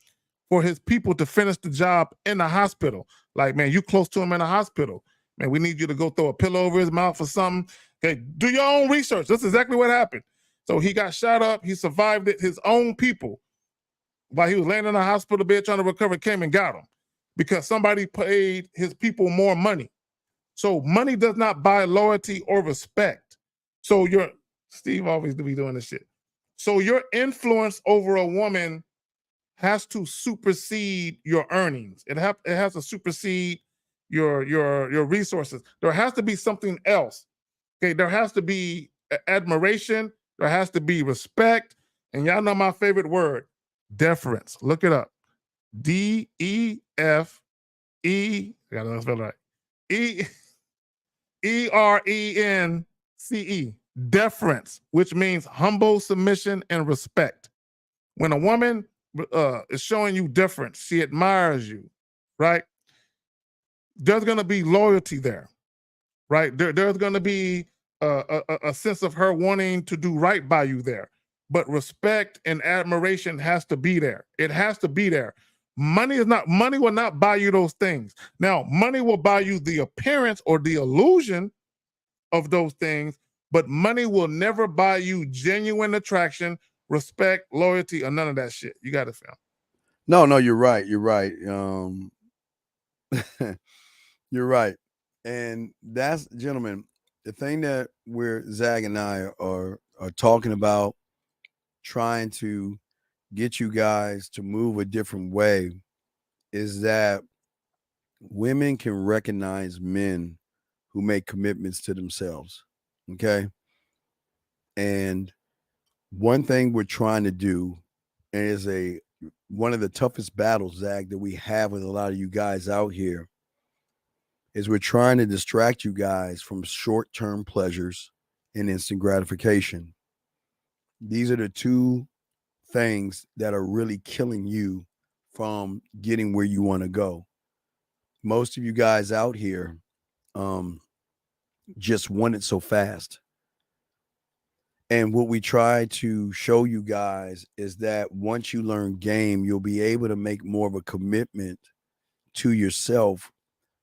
for his people to finish the job in the hospital. Like, man, you close to him in the hospital. Man, we need you to go throw a pillow over his mouth or something. Okay, do your own research. That's exactly what happened. So he got shot up. He survived it. His own people, while he was laying in the hospital bed trying to recover, came and got him because somebody paid his people more money. So money does not buy loyalty or respect. So Steve always do be doing this shit. So your influence over a woman has to supersede your earnings. It has to supersede your resources. There has to be something else. Okay, there has to be admiration. There has to be respect. And y'all know my favorite word, deference. Look it up. D-E-F-E, I gotta spell it right. E-R-E-N-C-E, deference, which means humble submission and respect. When a woman is showing you deference, she admires you, right? There's going to be loyalty there, right? There's going to be a sense of her wanting to do right by you there. But respect and admiration has to be there. It has to be there. Money will not buy you those things. Now, money will buy you the appearance or the illusion of those things, but money will never buy you genuine attraction, respect, loyalty, or none of that shit. You got to feel. No, you're right. You're right. You're right. And that's, gentlemen, the thing that Zag and I are talking about, trying to get you guys to move a different way, is that women can recognize men who make commitments to themselves. Okay. And one thing we're trying to do, and is one of the toughest battles, Zag, that we have with a lot of you guys out here, is we're trying to distract you guys from short-term pleasures and instant gratification. These are the two things that are really killing you from getting where you want to go. Most of you guys out here just want it so fast. And what we try to show you guys is that once you learn game, you'll be able to make more of a commitment to yourself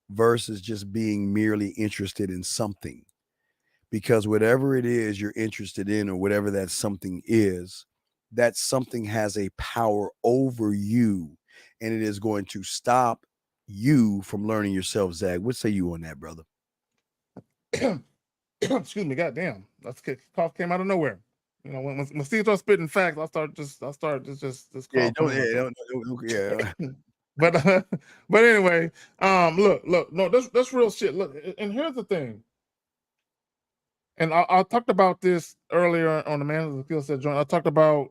versus just being merely interested in something. Because whatever it is you're interested in, or whatever that something is, that something has a power over you, and it is going to stop you from learning yourself. Zag, what say you on that, brother? Excuse me, goddamn. That's cough came out of nowhere. You know, when Steve starts spitting facts, I start just Yeah, cough. yeah. But anyway, look, no, that's real shit. Look, and here's the thing. And I talked about this earlier on the Man of the Skill Set joint. I talked about,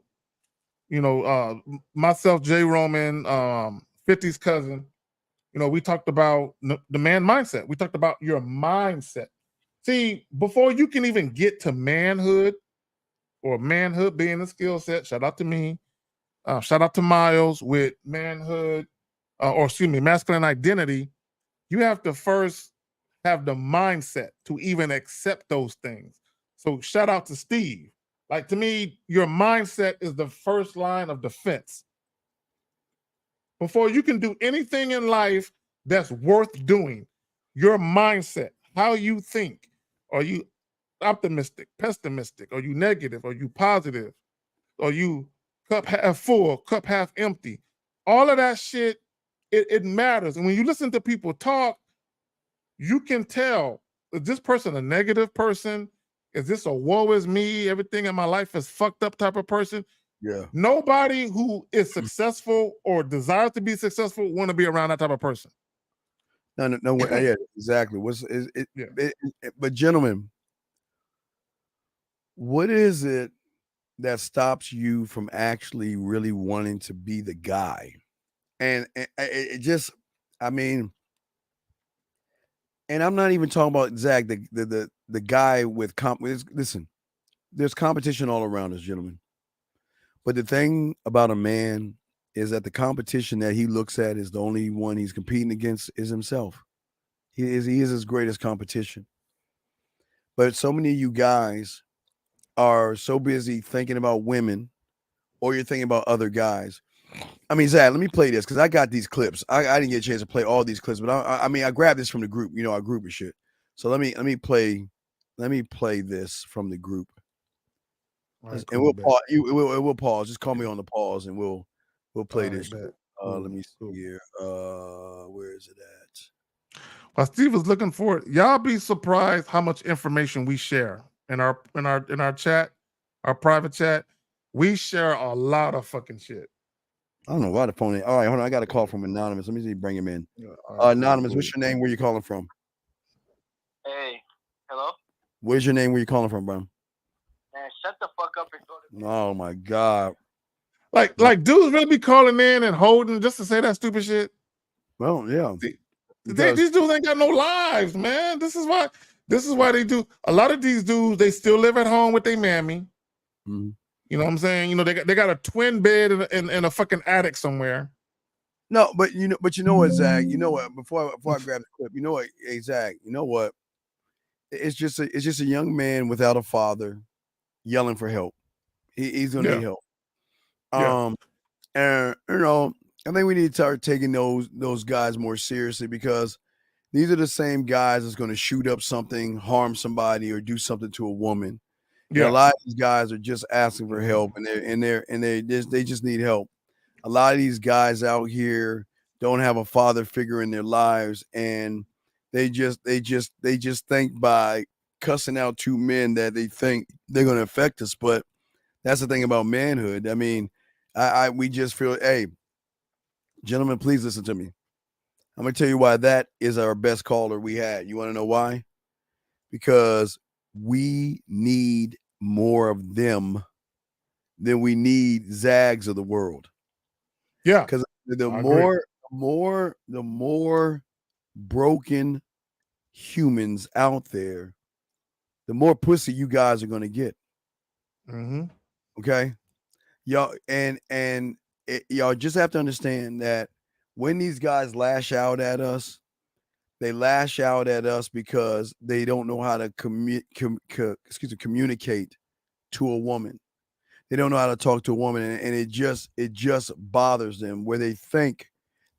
myself, Jay Roman, 50's cousin. We talked about the man mindset. We talked about your mindset. See, before you can even get to manhood, or manhood being a skill set, shout out to me, shout out to Miles with manhood, masculine identity, you have to first have the mindset to even accept those things. So shout out to Steve. Like, to me, your mindset is the first line of defense. Before you can do anything in life that's worth doing, your mindset, how you think, are you optimistic, pessimistic, are you negative, are you positive, are you cup half full, cup half empty. All of that shit, it matters. And when you listen to people talk, you can tell, is this person a negative person? Is this a woe is me, everything in my life is fucked up type of person? Yeah. Nobody who is successful or desires to be successful want to be around that type of person. No, yeah, exactly. But gentlemen, what is it that stops you from actually really wanting to be the guy? And it just, I mean, and I'm not even talking about Zach, the guy with listen, there's competition all around us, gentlemen. But the thing about a man is that the competition that he looks at is the only one he's competing against is himself. He is his greatest competition. But so many of you guys are so busy thinking about women, or you're thinking about other guys. I mean, Zach, let me play this because I got these clips. I didn't get a chance to play all these clips, but I mean, I grabbed this from the group, our group and shit. So let me play this from the group, right, and we'll pause. We'll pause. Just call me on the pause, and we'll play this. Let me see here. Where is it at? While Steve is looking for it, y'all be surprised how much information we share in our chat, our private chat. We share a lot of fucking shit. I don't know why the phone. All right, hold on. I got a call from Anonymous. Let me see. Bring him in. Anonymous, what's your name? Where you calling from? Hey, hello? Where's your name? Where you calling from, bro? Man, shut the fuck up and go to Oh my God. Like dudes really be calling in and holding just to say that stupid shit. Well, yeah. These dudes ain't got no lives, man. This is why they do. A lot of these dudes, they still live at home with their mammy. Mm-hmm. You know what I'm saying? They got a twin bed in a fucking attic somewhere. No, but you know what, Zach? You know what? Before I grab the clip, you know what, hey, Zach? You know what? It's just a young man without a father yelling for help. He's gonna need help. And I think we need to start taking those guys more seriously because these are the same guys that's going to shoot up something, harm somebody, or do something to a woman. Yeah, a lot of these guys are just asking for help, and they just need help. A lot of these guys out here don't have a father figure in their lives, and they just think by cussing out two men that they think they're going to affect us. But that's the thing about manhood. I mean, we just feel, hey, gentlemen, please listen to me. I'm going to tell you why that is our best caller we had. You want to know why? Because we need more of them than we need Zags of the world. Yeah. Because the more broken humans out there, the more pussy you guys are going to get. Mm-hmm. Okay. Y'all, y'all just have to understand that when these guys lash out at us, they lash out at us because they don't know how to communicate to a woman. They don't know how to talk to a woman, and it just bothers them where they think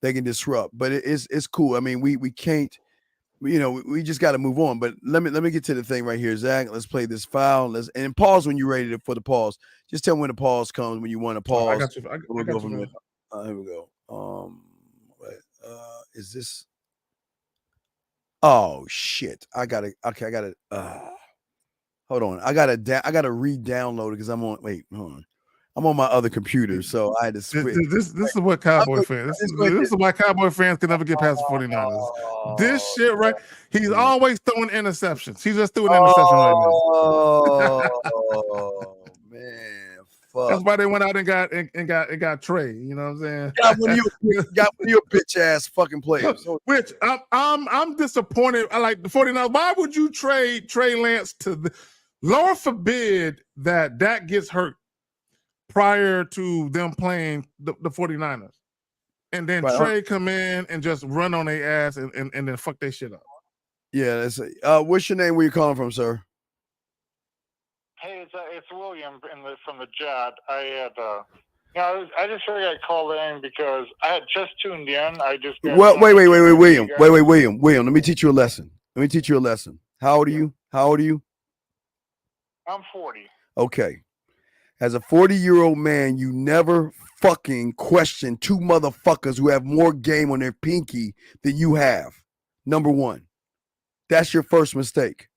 they can disrupt. But it's cool. I mean, we can't, we just got to move on. But let me get to the thing right here, Zach. Let's play this file. And pause when you're ready for the pause. Just tell me when the pause comes when you want to pause. I got you. We'll go from there. Here we go. Is this? Oh shit! I got it. Hold on. I gotta re-download it because I'm on. Wait, hold on. I'm on my other computer, so I had to switch. This is what Cowboy fans. This is why Cowboy fans can never get past the 49ers. This shit, right? He's always throwing interceptions. He just threw an interception right now. Oh man, fuck. That's why they went out and got Trey. You know what I'm saying? Got one of your bitch ass fucking players. Which I'm disappointed. I like the 49ers. Why would you trade Trey Lance to the Lord forbid that gets hurt prior to them playing the 49ers. And then Trey come in and just run on their ass and then fuck their shit up. Yeah, that's what's your name? Where you calling from, sir? Hey, it's William from the chat. I just figured I'd call in because I had just tuned in. I just wait, William. William, let me teach you a lesson. How old are you? I'm 40. Okay. As a 40-year-old man, you never fucking question two motherfuckers who have more game on their pinky than you have. Number one. That's your first mistake.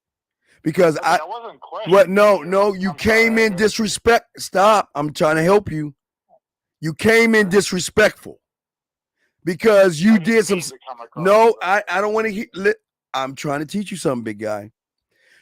Because I wasn't questioning. No, you came in disrespect. Stop. I'm trying to help you. You came in disrespectful because you did some. No, I don't want to hear. I'm trying to teach you something, big guy.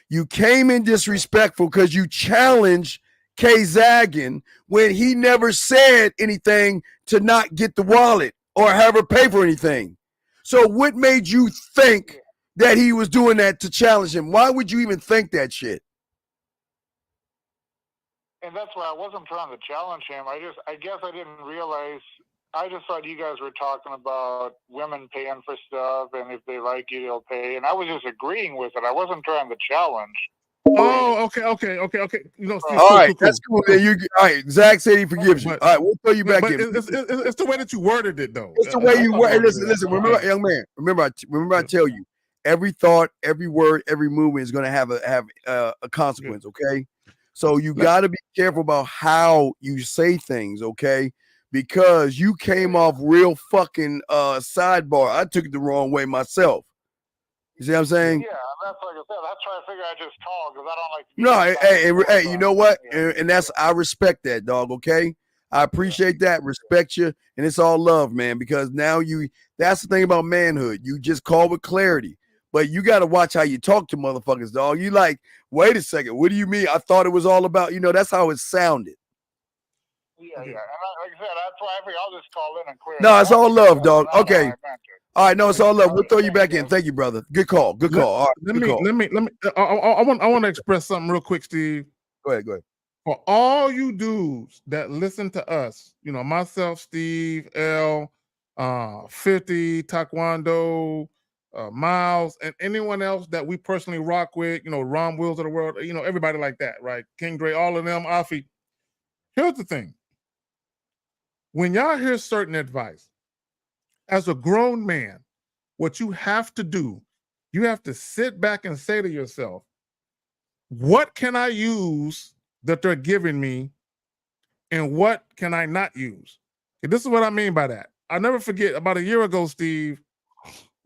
You came in disrespectful because you challenged K Zaggin when he never said anything to not get the wallet or have her pay for anything. So what made you think that he was doing that to challenge him? Why would you even think that shit? And that's why I wasn't trying to challenge him. I guess I didn't realize. I just thought you guys were talking about women paying for stuff, and if they like you, they'll pay. And I was just agreeing with it. I wasn't trying to challenge. Oh, okay. You know, Steve, all right, that's cool. Then all right, Zach said he forgives you. All right, we'll throw you back in. It's the way that you worded it, though. It's the way you worded it. Listen. Remember, young man. Remember, I tell you, every thought, every word, every movement is going to have a consequence. Okay, so you got to be careful about how you say things. Okay, because you came off real fucking sidebar. I took it the wrong way myself. You see what I'm saying? Yeah, that's like I said. That's why I figure I just called because I don't like. No, hey, you know what? And that's I respect that, dog. Okay, I appreciate that, respect you, and it's all love, man. Because now that's the thing about manhood. You just call with clarity, but you got to watch how you talk to motherfuckers, dog. You like, wait a second, what do you mean? I thought it was all about, that's how it sounded. Yeah. And like I said, that's why I figured I'll just call in and clear. No, it's all love, dog. Okay. All right, no, it's all love. We'll throw you back in. Thank you, brother. Good call. Good call. All right, let me. I want to express something real quick, Steve. Go ahead. For all you dudes that listen to us, myself, Steve, L, 50, Taekwondo, Miles, and anyone else that we personally rock with, Ron Wills of the world, everybody like that, right? King Dre, all of them, Afi. Here's the thing. When y'all hear certain advice, as a grown man, what you have to do, you have to sit back and say to yourself, what can I use that they're giving me and what can I not use? Okay, this is what I mean by that. I'll never forget, about a year ago, Steve,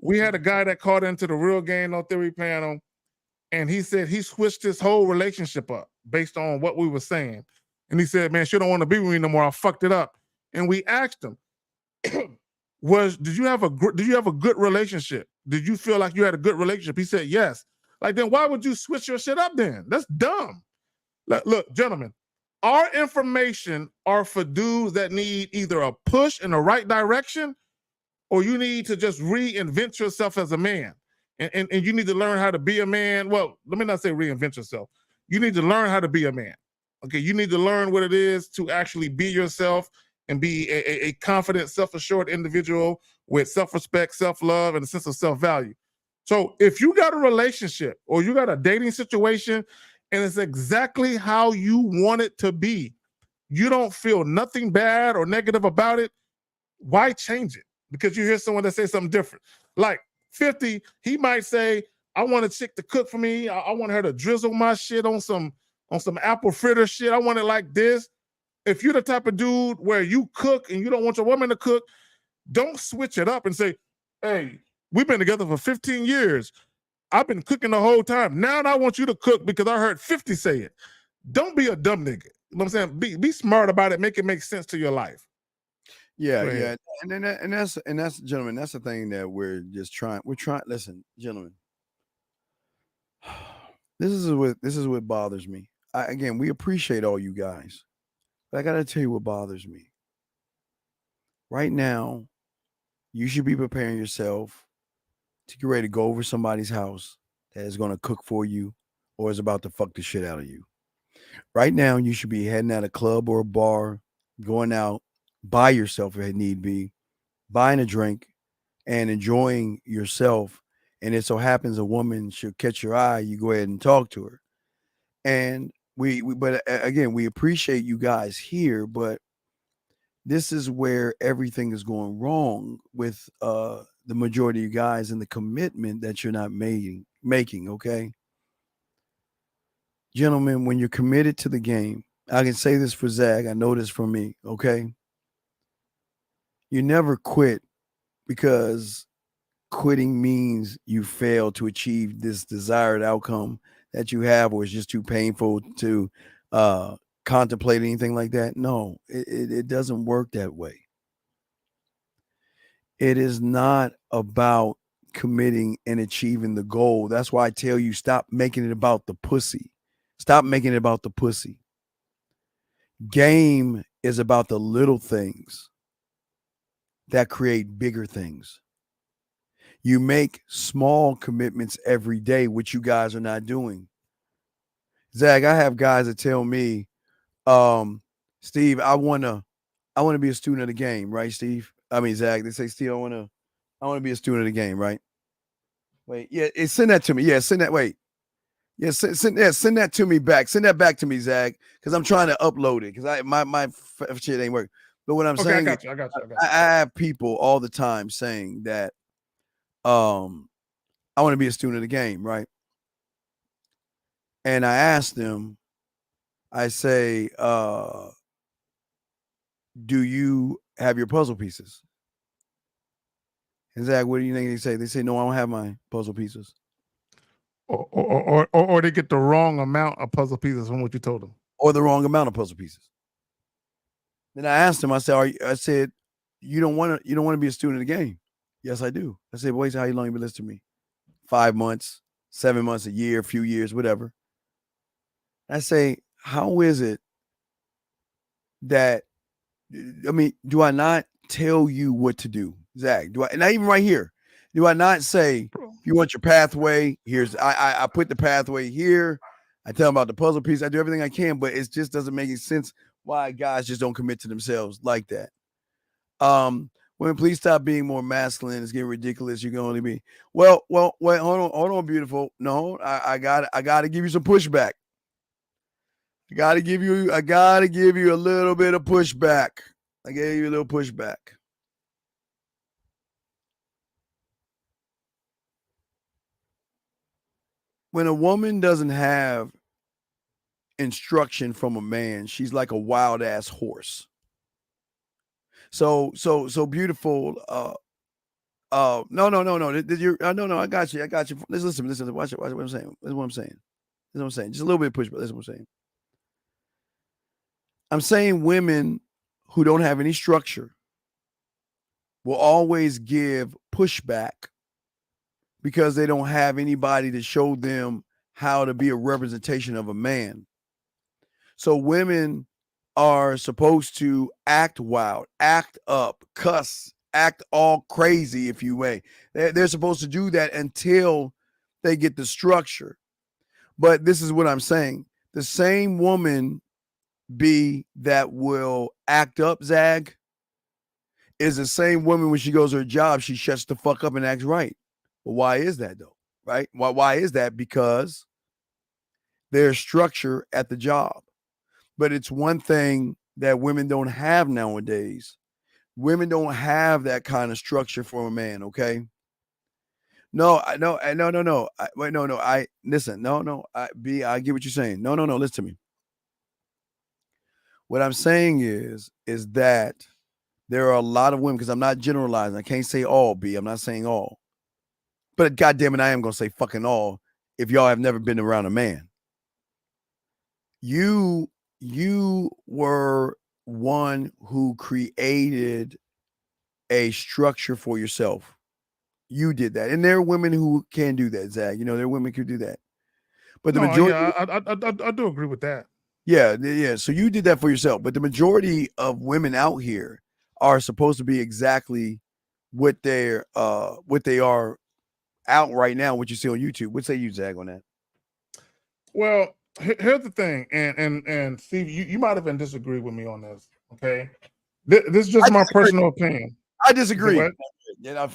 we had a guy that called into the Real Game No Theory panel, and he said he switched his whole relationship up based on what we were saying. And he said, man, she don't want to be with me no more. I fucked it up. And we asked him, did you have a good relationship? Did you feel like you had a good relationship? He said yes. Like, then why would you switch your shit up then? That's dumb. Look, gentlemen, our information are for dudes that need either a push in the right direction or you need to just reinvent yourself as a man. And you need to learn how to be a man. Well, let me not say reinvent yourself. You need to learn how to be a man. Okay, you need to learn what it is to actually be yourself and be a confident, self-assured individual with self-respect, self-love, and a sense of self-value. So if you got a relationship or you got a dating situation and it's exactly how you want it to be, you don't feel nothing bad or negative about it, why change it? Because you hear someone that say something different. Like 50, he might say, I want a chick to cook for me. I want her to drizzle my shit on some apple fritter shit. I want it like this. If you're the type of dude where you cook and you don't want your woman to cook, don't switch it up and say, hey, we've been together for 15 years. I've been cooking the whole time. Now I want you to cook because I heard 50 say it. Don't be a dumb nigga. You know what I'm saying? Be smart about it. Make it make sense to your life. Yeah. And that's gentlemen, that's the thing that we're trying. Listen, gentlemen. This is what bothers me. Again, we appreciate all you guys. But I got to tell you what bothers me. Right now, you should be preparing yourself to get ready to go over somebody's house that is going to cook for you or is about to fuck the shit out of you. Right now, you should be heading at a club or a bar, going out by yourself if it need be, buying a drink and enjoying yourself. And it so happens a woman should catch your eye, you go ahead and talk to her. And but again, we appreciate you guys here, but this is where everything is going wrong with the majority of you guys and the commitment that you're not making, okay? Gentlemen, when you're committed to the game, I can say this for Zach. I know this for me. Okay. You never quit because quitting means you fail to achieve this desired outcome that you have, or it's just too painful to contemplate anything like that. No, it doesn't work that way. It is not about committing and achieving the goal. That's why I tell you, stop making it about the pussy. Stop making it about the pussy. Game is about the little things that create bigger things. You make small commitments every day, which you guys are not doing. Zach, I have guys that tell me, Steve, I wanna be a student of the game, right, Steve? I mean, Zach, they say, Steve, I wanna be a student of the game, right? Wait, yeah, send that to me. Yeah, send that. Wait, yeah, send that to me back. Send that back to me, Zach, because I'm trying to upload it because my shit ain't working. But what I'm Okay, saying, I got you. I have people all the time saying that, I want to be a student of the game, right? And I ask them, I say, do you have your puzzle pieces? And Zach, what do you think they say? They say, no, I don't have my puzzle pieces. Or they get the wrong amount of puzzle pieces from what you told them. Or the wrong amount of puzzle pieces. Then I asked them, I said, you don't want to be a student of the game? Yes, I do. I said, wait, how long you been listening to me? 5 months, 7 months, a year, a few years, whatever. I say, how is it that, I mean, do I not tell you what to do, Zach? Do I, not even right here, do I not say, if you want your pathway, here's, I put the pathway here. I tell them about the puzzle piece. I do everything I can, but it just doesn't make any sense why guys just don't commit to themselves like that. Women, please stop being more masculine. It's getting ridiculous. You can only be wait, hold on, beautiful. No, I gotta give you some pushback. I gotta give you a little bit of pushback. I gave you a little pushback. When a woman doesn't have instruction from a man, she's like a wild ass horse. So beautiful. No. No. I got you. Listen. Watch what I'm saying. This is what I'm saying. Just a little bit of pushback. This is what I'm saying. I'm saying women who don't have any structure will always give pushback because they don't have anybody to show them how to be a representation of a man. So women are supposed to act wild, act up, cuss, act all crazy, if you may. They're supposed to do that until they get the structure. But this is what I'm saying. The same woman that will act up, Zag, is the same woman when she goes to her job, she shuts the fuck up and acts right. Well, why is that though? Right? Why is that? Because there's structure at the job. But it's one thing that women don't have nowadays. Women don't have that kind of structure for a man, okay? No. I listen. No. I get what you're saying. No. Listen to me. What I'm saying is that there are a lot of women, because I'm not generalizing. I can't say all, B. I'm not saying all. But goddamn it, I am gonna say fucking all if y'all have never been around a man. You were one who created a structure for yourself. You did that. And there are women who can do that, Zach. You know, there are women who do that. But the majority, I do agree with that. Yeah. So you did that for yourself. But the majority of women out here are supposed to be exactly what they are out right now, what you see on YouTube. What say you, Zach, on that? Well, here's the thing, and Steve, you might even disagree with me on this. Okay, this is just my personal opinion. I disagree. Yeah,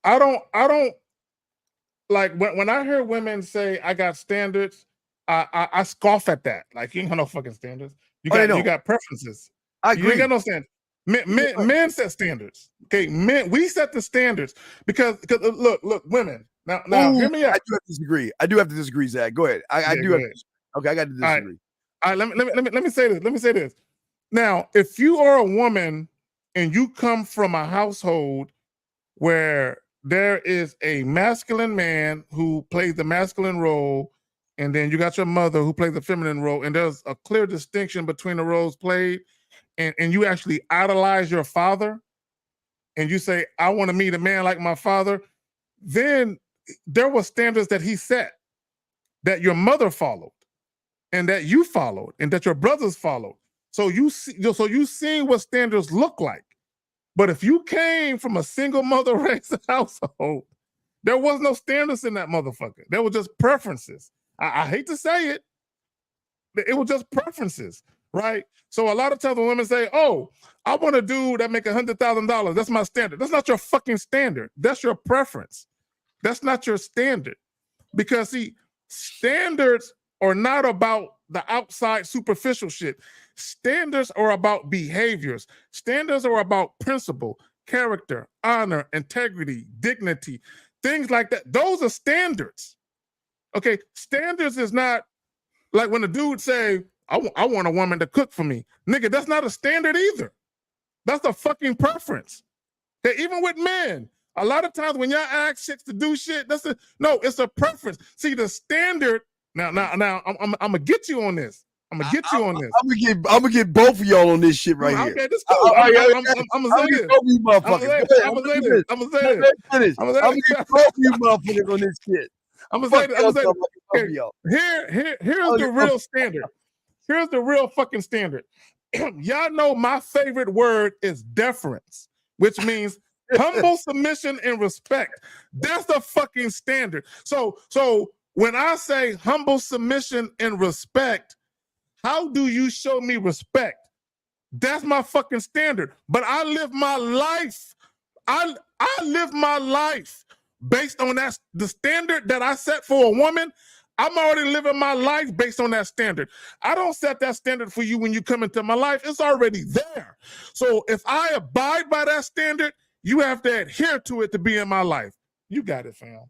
I don't like when I hear women say I got standards. I scoff at that. Like, you ain't got no fucking standards. You got preferences. I agree. You ain't got no standards. Men set standards. Okay, men, we set the standards because look, women. Now hear me out. I do have to disagree. Zach. Go ahead. I do have to. Okay, I got to disagree. All right, let me say this. Let me say this. Now, if you are a woman and you come from a household where there is a masculine man who plays the masculine role, and then you got your mother who plays the feminine role, and there's a clear distinction between the roles played, and you actually idolize your father, and you say, I want to meet a man like my father, then there were standards that he set that your mother followed, and that you followed, and that your brothers followed. So you see what standards look like. But if you came from a single mother raised household, there was no standards in that motherfucker. There were just preferences. I hate to say it. It was just preferences, right? So a lot of times when women say, oh, I want a dude that make $100,000. That's my standard. That's not your fucking standard. That's your preference. That's not your standard. Because see, standards are not about the outside superficial shit. Standards are about behaviors. Standards are about principle, character, honor, integrity, dignity, things like that. Those are standards. Okay, standards is not like when a dude say, I want a woman to cook for me. Nigga, that's not a standard either. That's a fucking preference. Okay, even with men, a lot of times when y'all ask chicks to do shit, it's a preference. See, the standard, now, I'm gonna get you on this. I'm gonna get both of y'all on this shit right here. Okay, that's cool. I'm gonna say this. I'm gonna get both of you motherfuckers on this shit. I'm gonna say this. Here's the real standard. Here's the real fucking standard. Y'all know my favorite word is deference, which means humble submission and respect. That's the fucking standard. So when I say humble submission and respect, how do you show me respect? That's my fucking standard. But I live my life. I live my life based on the standard that I set for a woman. I'm already living my life based on that standard. I don't set that standard for you when you come into my life. It's already there. So if I abide by that standard, you have to adhere to it to be in my life. You got it, fam.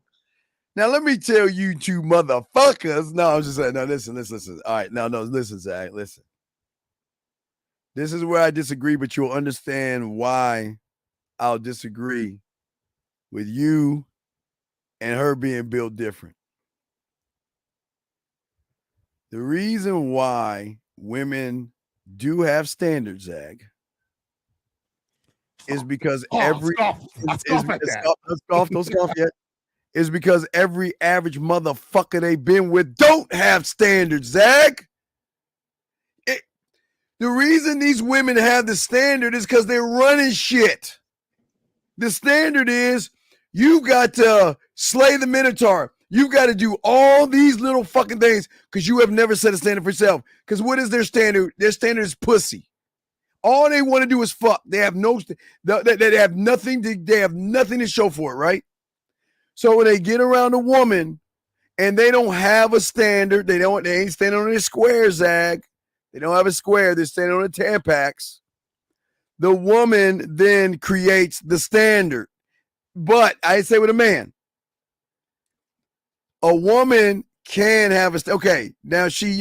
Now, let me tell you two motherfuckers. No, I'm just saying, no, listen. All right, no, listen, Zach, listen. This is where I disagree, but you'll understand why I'll disagree with you and her being built different. The reason why women do have standards, Zach, is because don't scoff yet. Is because every average motherfucker they've been with don't have standards, Zach. The reason these women have the standard is because they're running shit. The standard is you got to slay the Minotaur. You've got to do all these little fucking things because you have never set a standard for yourself. Because what is their standard? Their standard is pussy. All they want to do is fuck. They have they have nothing to show for it, right? So when they get around a woman and they don't have a standard, they ain't standing on their square, Zag. They don't have a square, they're standing on a Tampax. The woman then creates the standard. But I say with a man, a woman can have okay, now she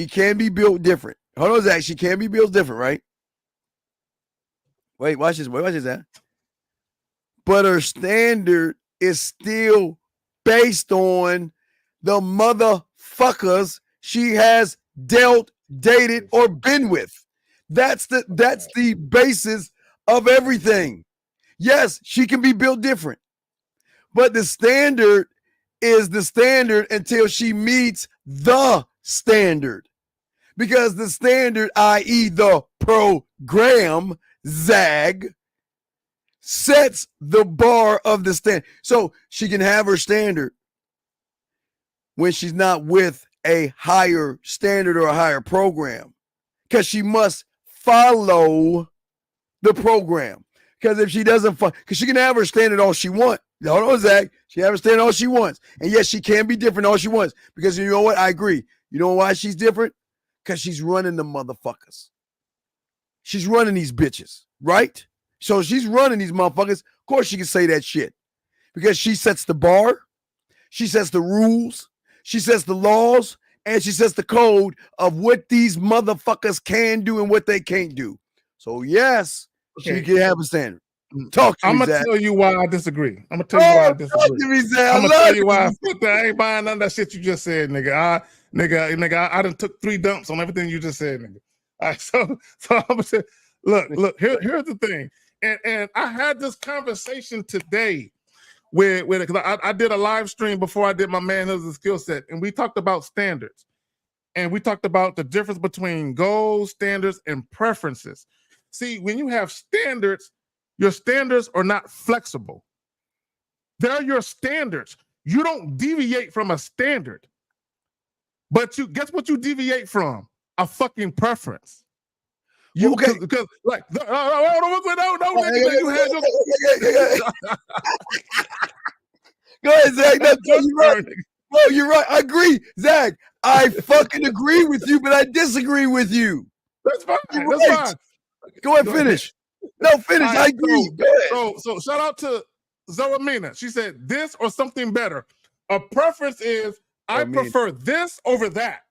can be built different. Hold on, Zach, she can be built different, right? Wait, watch this, Zach. But her standard is still based on the motherfuckers she has dealt, dated, or been with. That's the basis of everything. Yes, she can be built different, but the standard is the standard until she meets the standard. Because the standard, i.e. the program, Zag, sets the bar of the standard. So she can have her standard when she's not with a higher standard or a higher program, because she must follow the program. Because if she doesn't, because she can have her standard all she wants. Hold on, Zach. She have her standard all she wants. And yes, she can be different all she wants. Because you know what? I agree. You know why she's different? Because she's running the motherfuckers. She's running these bitches, right? So she's running these motherfuckers. Of course she can say that shit. Because she sets the bar. She sets the rules. She sets the laws. and she sets the code of what these motherfuckers can do and what they can't do. So yes, she can have a standard. Talk to me, I'm gonna Zach. tell you why I disagree. I'm gonna tell you why I disagree. Talk to me, Zach. I'm gonna tell you why I ain't buying none of that shit you just said, nigga. I done took 3 dumps on everything you just said, nigga. All right, so I'm gonna say, look. Here's the thing, and I had this conversation today with because I did a live stream before I did my manhood as a skill set, and we talked about standards, and we talked about the difference between goals, standards, and preferences. See, when you have standards, your standards are not flexible. They're your standards. You don't deviate from a standard. But guess what you deviate from? A fucking preference. You because like no, you had your Go ahead, Zach. No, you're right. No, you're right. I agree, Zach. I fucking agree with you, but I disagree with you. That's fine. That's fine. Go ahead, finish. No, finish. Right, I agree. So shout out to Zoramina. She said this or something better. A preference is I prefer this over that.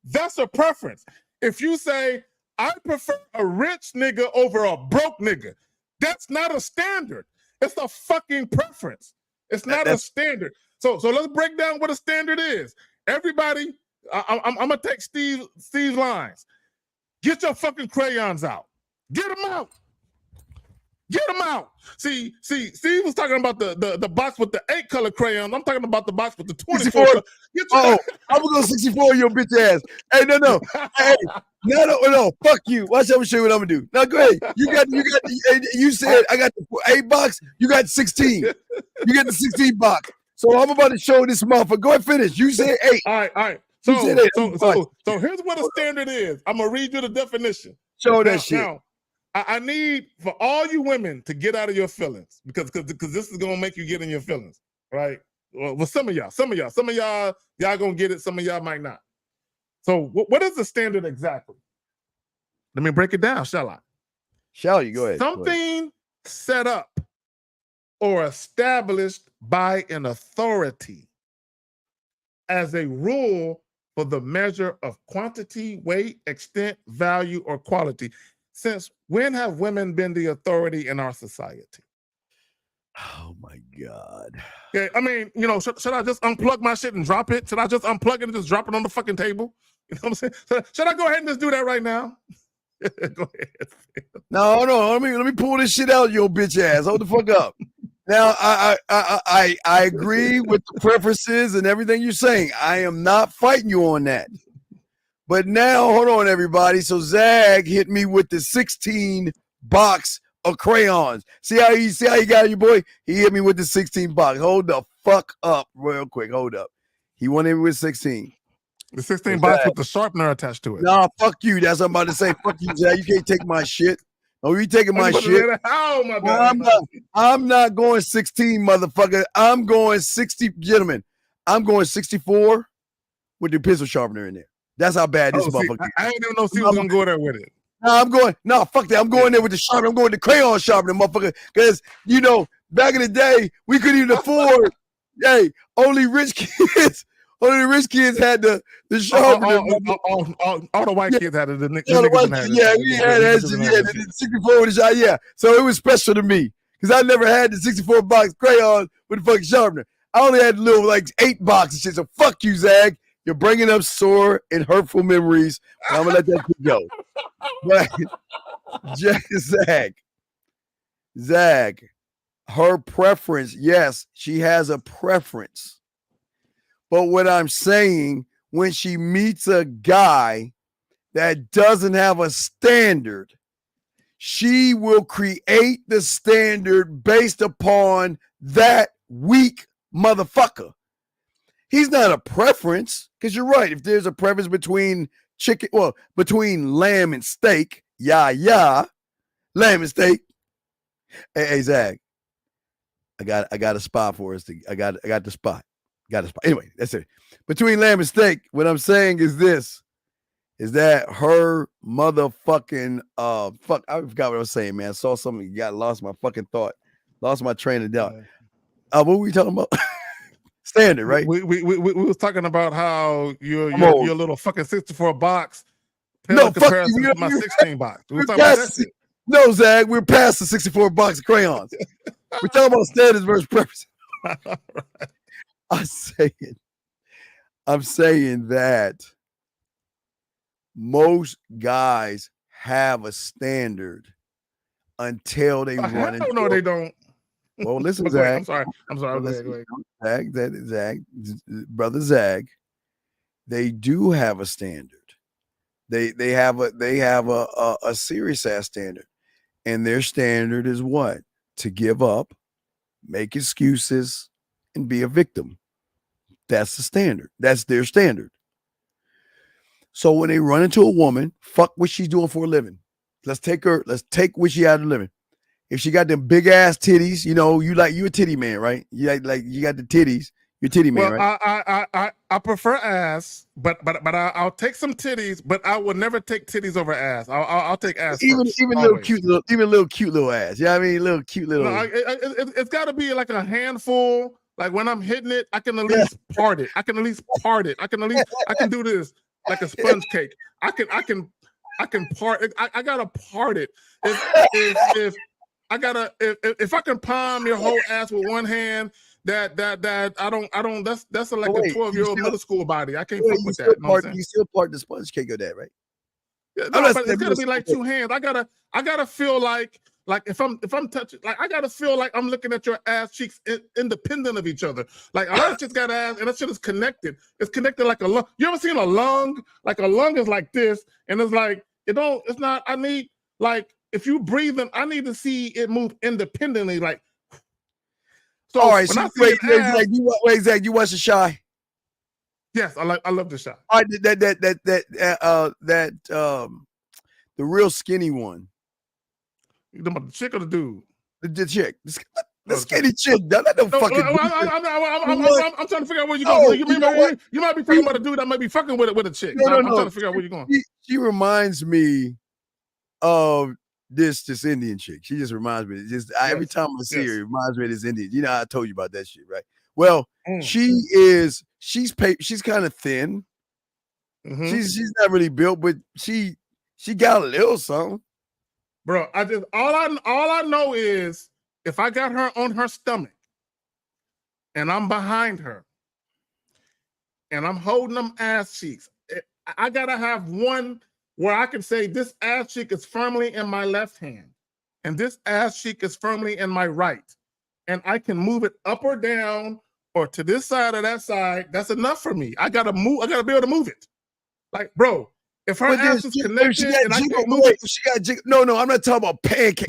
That's a preference. If you say I prefer a rich nigga over a broke nigga, that's not a standard. It's a fucking preference. It's not a standard. So let's break down what a standard is. Everybody, I'm gonna take Steve's lines. Get your fucking crayons out. Get them out. Get them out. See, Steve was talking about the box with the 8 color crayons. I'm talking about the box with the 24. Oh, I'm gonna go 64, your bitch ass. Hey, no. Hey, no. Fuck you. Watch out, I'm show you what I'm gonna do. Now go ahead. You said I got the 8 box. You got 16. You got the 16 box. So I'm about to show this motherfucker. Go ahead, finish. You said 8. All right. So here's what a standard is. I'm gonna read you the definition. Show that shit. Now, I need for all you women to get out of your feelings because this is gonna make you get in your feelings, right? Well, some of y'all gonna get it. Some of y'all might not. So, what is the standard exactly? Let me break it down, shall I? Shall you? Go ahead. Something set up or established by an authority as a rule for the measure of quantity, weight, extent, value, or quality. Since when have women been the authority in our society? Oh my God. Yeah, I mean, should I just unplug my shit and drop it? Should I just unplug it and just drop it on the fucking table? You know what I'm saying? Should I go ahead and just do that right now? Go ahead. No, let me pull this shit out, your bitch ass. Hold the fuck up. Now, I agree with the preferences and everything you're saying. I am not fighting you on that. But now, hold on, everybody. So Zag hit me with the 16 box of crayons. See how you got your boy? He hit me with the 16 box. Hold the fuck up real quick. Hold up. He went in with 16. The 16 box with the sharpener attached to it. Nah, fuck you. That's what I'm about to say. Fuck you, Zag. You can't take my shit. No, you taking my shit. Oh, my God. I'm not going 16, motherfucker. I'm going 60, gentlemen. I'm going 64 with the pencil sharpener in there. That's how bad this motherfucker is. I ain't even know Steve was gonna go there with it. Fuck that. I'm going there with the sharpener. I'm going with the crayon sharpener, motherfucker. Because back in the day, we couldn't even afford. Hey, only rich kids had the sharpener. All the white kids had it. We had the 64 with the shot. Yeah, so it was special to me because I never had the 64 box crayon with the fucking sharpener. I only had the little 8 boxes shit. So fuck you, Zag. You're bringing up sore and hurtful memories. I'm gonna let that go. But Zag, her preference, yes, she has a preference. But what I'm saying, when she meets a guy that doesn't have a standard, she will create the standard based upon that weak motherfucker. He's not a preference, because you're right. If there's a preference between between lamb and steak, lamb and steak. Hey, Zag, I got a spot for us. I got the spot. Got a spot. Anyway, that's it. Between lamb and steak, what I'm saying is this: is that her motherfucking fuck? I forgot what I was saying, man. I saw something. Lost my fucking thought. Lost my train of thought. What were we talking about? Standard, right? We was talking about how your little fucking 64 box No, fuck comparison you. to my 16 box. We was We're talking about that shit. No, Zach, we're past the 64 box of crayons. We're talking about standards versus preference. I'm saying that most guys have a standard until they run into. No, they don't. Well, listen, Zach. Zach. I'm sorry. Go ahead. Zach, brother Zach, they do have a standard. They have a serious ass standard, and their standard is what? To give up, make excuses, and be a victim. That's the standard. That's their standard. So when they run into a woman, fuck what she's doing for a living. Let's take what she out of living. If she got them big ass titties, you a titty man, right? You like you got the titties. You're a titty man, right? I prefer ass, but I'll take some titties, but I will never take titties over ass. I'll take ass even first, little cute little ass. Yeah, I mean little cute little. No, it's got to be like a handful. Like when I'm hitting it, I can at least part it. I can do this like a sponge cake. I can part it. I gotta part it. If I can palm your whole ass with one hand, that I don't. That's like a 12-year-old middle school body. I can't fuck with that. You still part the sponge cake of that, right? Yeah, no, but it's gotta be like two hands. I gotta feel like if I'm touching, like I gotta feel like I'm looking at your ass cheeks independent of each other. Like a lot of chicks got ass, and that shit is connected. It's connected like a lung. You ever seen a lung? Like a lung is like this, and it's like it's not. I need like if you breathing, I need to see it move independently. Like so. All right. So wait, Zach, you watch The Shy? Yes, I love The Shy. All right, the real skinny one. The chick or the dude? The chick. The skinny chick. That don't fucking. I'm trying to figure out where you're going. You might be talking about a dude that might be fucking with a chick. No. I'm trying to figure out where you're going. She reminds me of this Indian chick. She just reminds me. Every time I see her, it reminds me of this Indian. You know, I told you about that shit, right? Well, she's kind of thin. Mm-hmm. She's not really built, but she got a little something. Bro, all I know is if I got her on her stomach and I'm behind her and I'm holding them ass cheeks, I gotta have one where I can say this ass cheek is firmly in my left hand and this ass cheek is firmly in my right. And I can move it up or down or to this side or that side. That's enough for me. I gotta be able to move it. Like, bro, if her ass is connected and I can't move it. No, I'm not talking about pancake.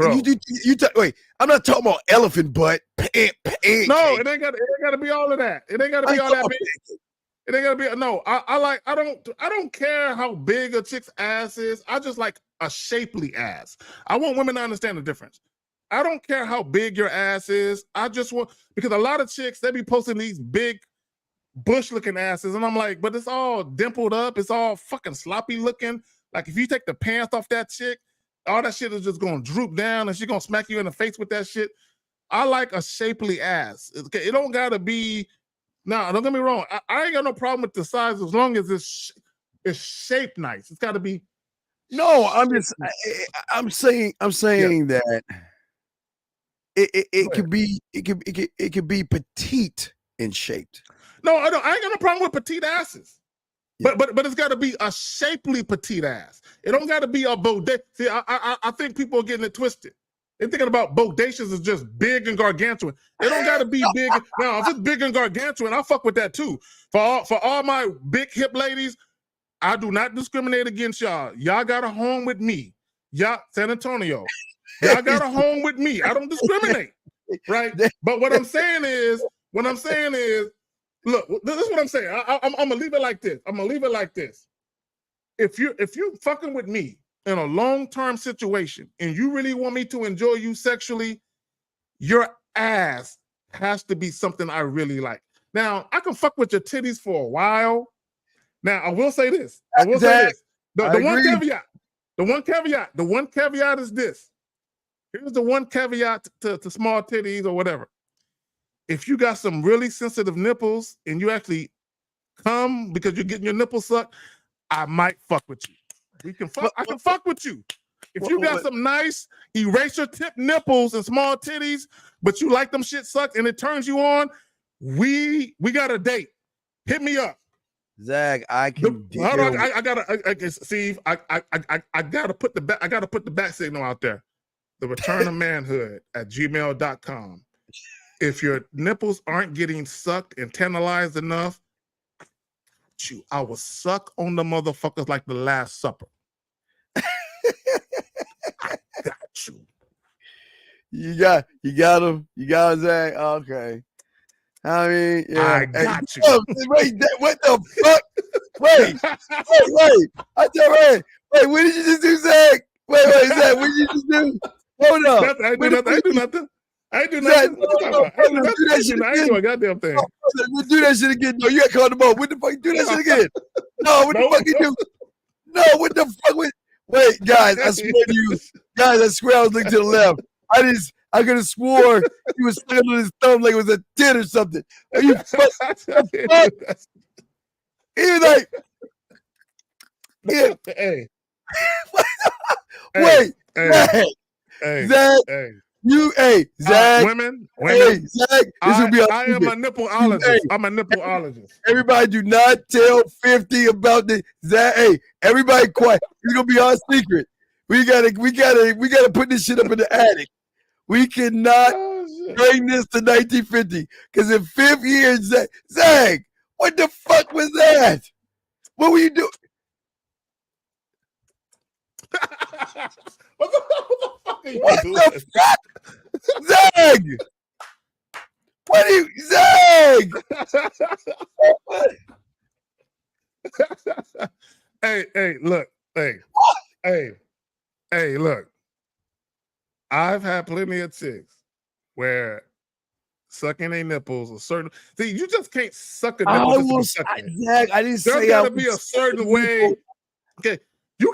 Wait, I'm not talking about elephant butt. Pancake. No, it ain't gotta be all of that. It ain't gotta be all that big. It ain't gotta be. No, I don't care how big a chick's ass is. I just like a shapely ass. I want women to understand the difference. I don't care how big your ass is. I just want, because a lot of chicks, they be posting these big bush looking asses. And I'm like, but it's all dimpled up. It's all fucking sloppy looking. Like if you take the pants off that chick, all that shit is just going to droop down and she's going to smack you in the face with that shit. I like a shapely ass. It don't got to be, no, don't get me wrong. I ain't got no problem with the size as long as it's shaped nice. It's got to be. No, I'm saying that it could be petite and shaped. No, I ain't got no problem with petite asses. Yeah. But it's got to be a shapely petite ass. It don't got to be a bodacious. See, I think people are getting it twisted. They're thinking about bodacious as just big and gargantuan. It don't got to be big. Now, if it's big and gargantuan, I'll fuck with that too. For all my big hip ladies, I do not discriminate against y'all. Y'all got a home with me. Y'all, San Antonio. Y'all got a home with me. I don't discriminate, right? But what I'm saying is, look, this is what I'm saying. I'm gonna leave it like this. If you fucking with me in a long-term situation and you really want me to enjoy you sexually, your ass has to be something I really like. Now, I can fuck with your titties for a while. Now, I will say this. The one caveat is this. Here's the one caveat to small titties or whatever. if you got some really sensitive nipples and you actually come because you're getting your nipples sucked, I might fuck with you. We can fuck. I can fuck with you. If you got some nice eraser tip nipples and small titties, but you like them shit sucked and it turns you on, we got a date. Hit me up. Zach, I can hold on. I gotta Steve. I gotta put the back signal out there. The return of manhood at gmail.com. If your nipples aren't getting sucked and tantalized enough, I will suck on the motherfuckers like the Last Supper. I got you. You got him. You got him, Zach. Okay. I mean, yeah. I got you. Wait, what the fuck? Wait. I tell Ray. Wait, what did you just do, Zach? Wait, Zach, what did you just do? Hold up. I ain't do nothing. I ain't do nothing. I ain't do a goddamn thing. Do that shit again. No, you got called the ball. What the fuck? Do that shit again. No, what the fuck you do? No, what the fuck? Wait, guys, I swear to you. Guys, I swear I was looking to the left. I could have swore he was sucking on his thumb like it was a tit or something. Are you fuck? He was like, yeah. Hey. Wait. Zach. Zach. Women. Hey, Zach. I am a nippleologist. Hey, I'm a nippleologist. Everybody do not tell 50 about the Zach. Hey, everybody quiet. It's gonna be our secret. We gotta put this shit up in the attic. We cannot bring this to 1950. Because in 5th year, Zach, what the fuck was that? What were you doing? What the fuck are you doing? The fuck? Zach! What are you, Zach? Look. Look. I've had plenty of chicks where sucking their nipples a certain. See, you just can't suck a nipple. Zach, I didn't say there's gotta be a certain way. Okay. You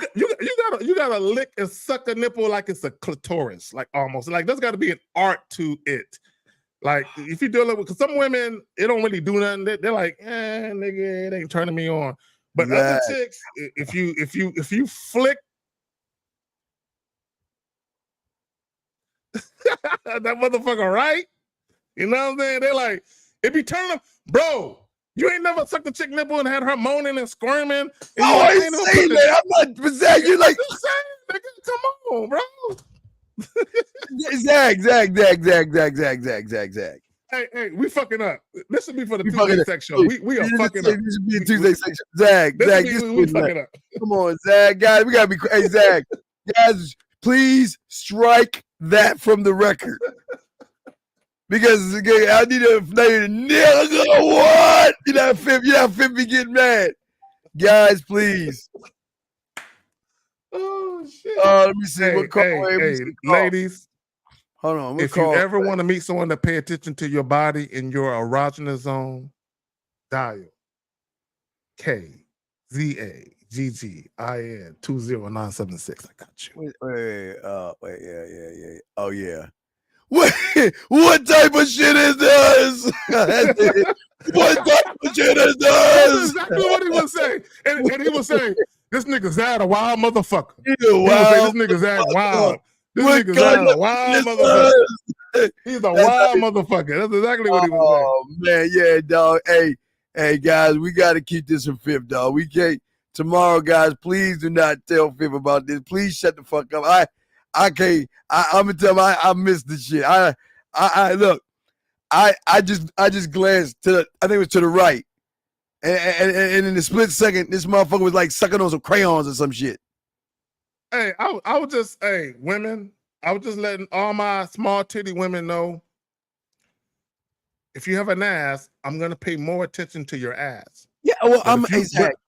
gotta lick and suck a nipple like it's a clitoris, like almost. Like there's gotta be an art to it. Like if you're dealing with, because some women, it don't really do nothing. They're like, nigga, it ain't turning me on. But other chicks, if you flick that motherfucker right, you know what I'm saying? They're like, it be turning them, bro. You ain't never sucked a chick nipple and had her moaning and squirming. And I ain't saying that. I'm not, Zach, you're like, nigga, come on, bro. Zach. Hey, we fucking up. This should be for the Tuesday sex show. We are fucking up. This should be a Tuesday section. Zach, we fucking up. Come on, Zach, guys, we gotta be. Hey, Zach, guys, please strike that from the record. Because I need a nigga. What? You're not fit me getting mad. Guys, please. Oh shit. Let me see. Ladies. Hold on. If you ever want to meet someone to pay attention to your body in your erogenous zone, dial KZAGGIN 20976. I got you. Wait, yeah. Oh yeah. What type of shit is this? What type of shit is this? That's exactly what he was saying. And he was saying, this nigga Zad a wild motherfucker. This nigga Zad wild. This nigga Zad a wild motherfucker. He's a wild motherfucker. That's exactly what he was saying. Oh man, yeah, dog. Hey guys, we gotta keep this in 5th, dog. We can't tomorrow, guys. Please do not tell 5th about this. Please shut the fuck up. I can't. I'm gonna tell him I missed the shit. I look. I just glanced to I think it was to the right, and in the split second, this motherfucker was like sucking on some crayons or some shit. Hey, I was just women. I was just letting all my small titty women know. If you have an ass, I'm gonna pay more attention to your ass. Yeah, well,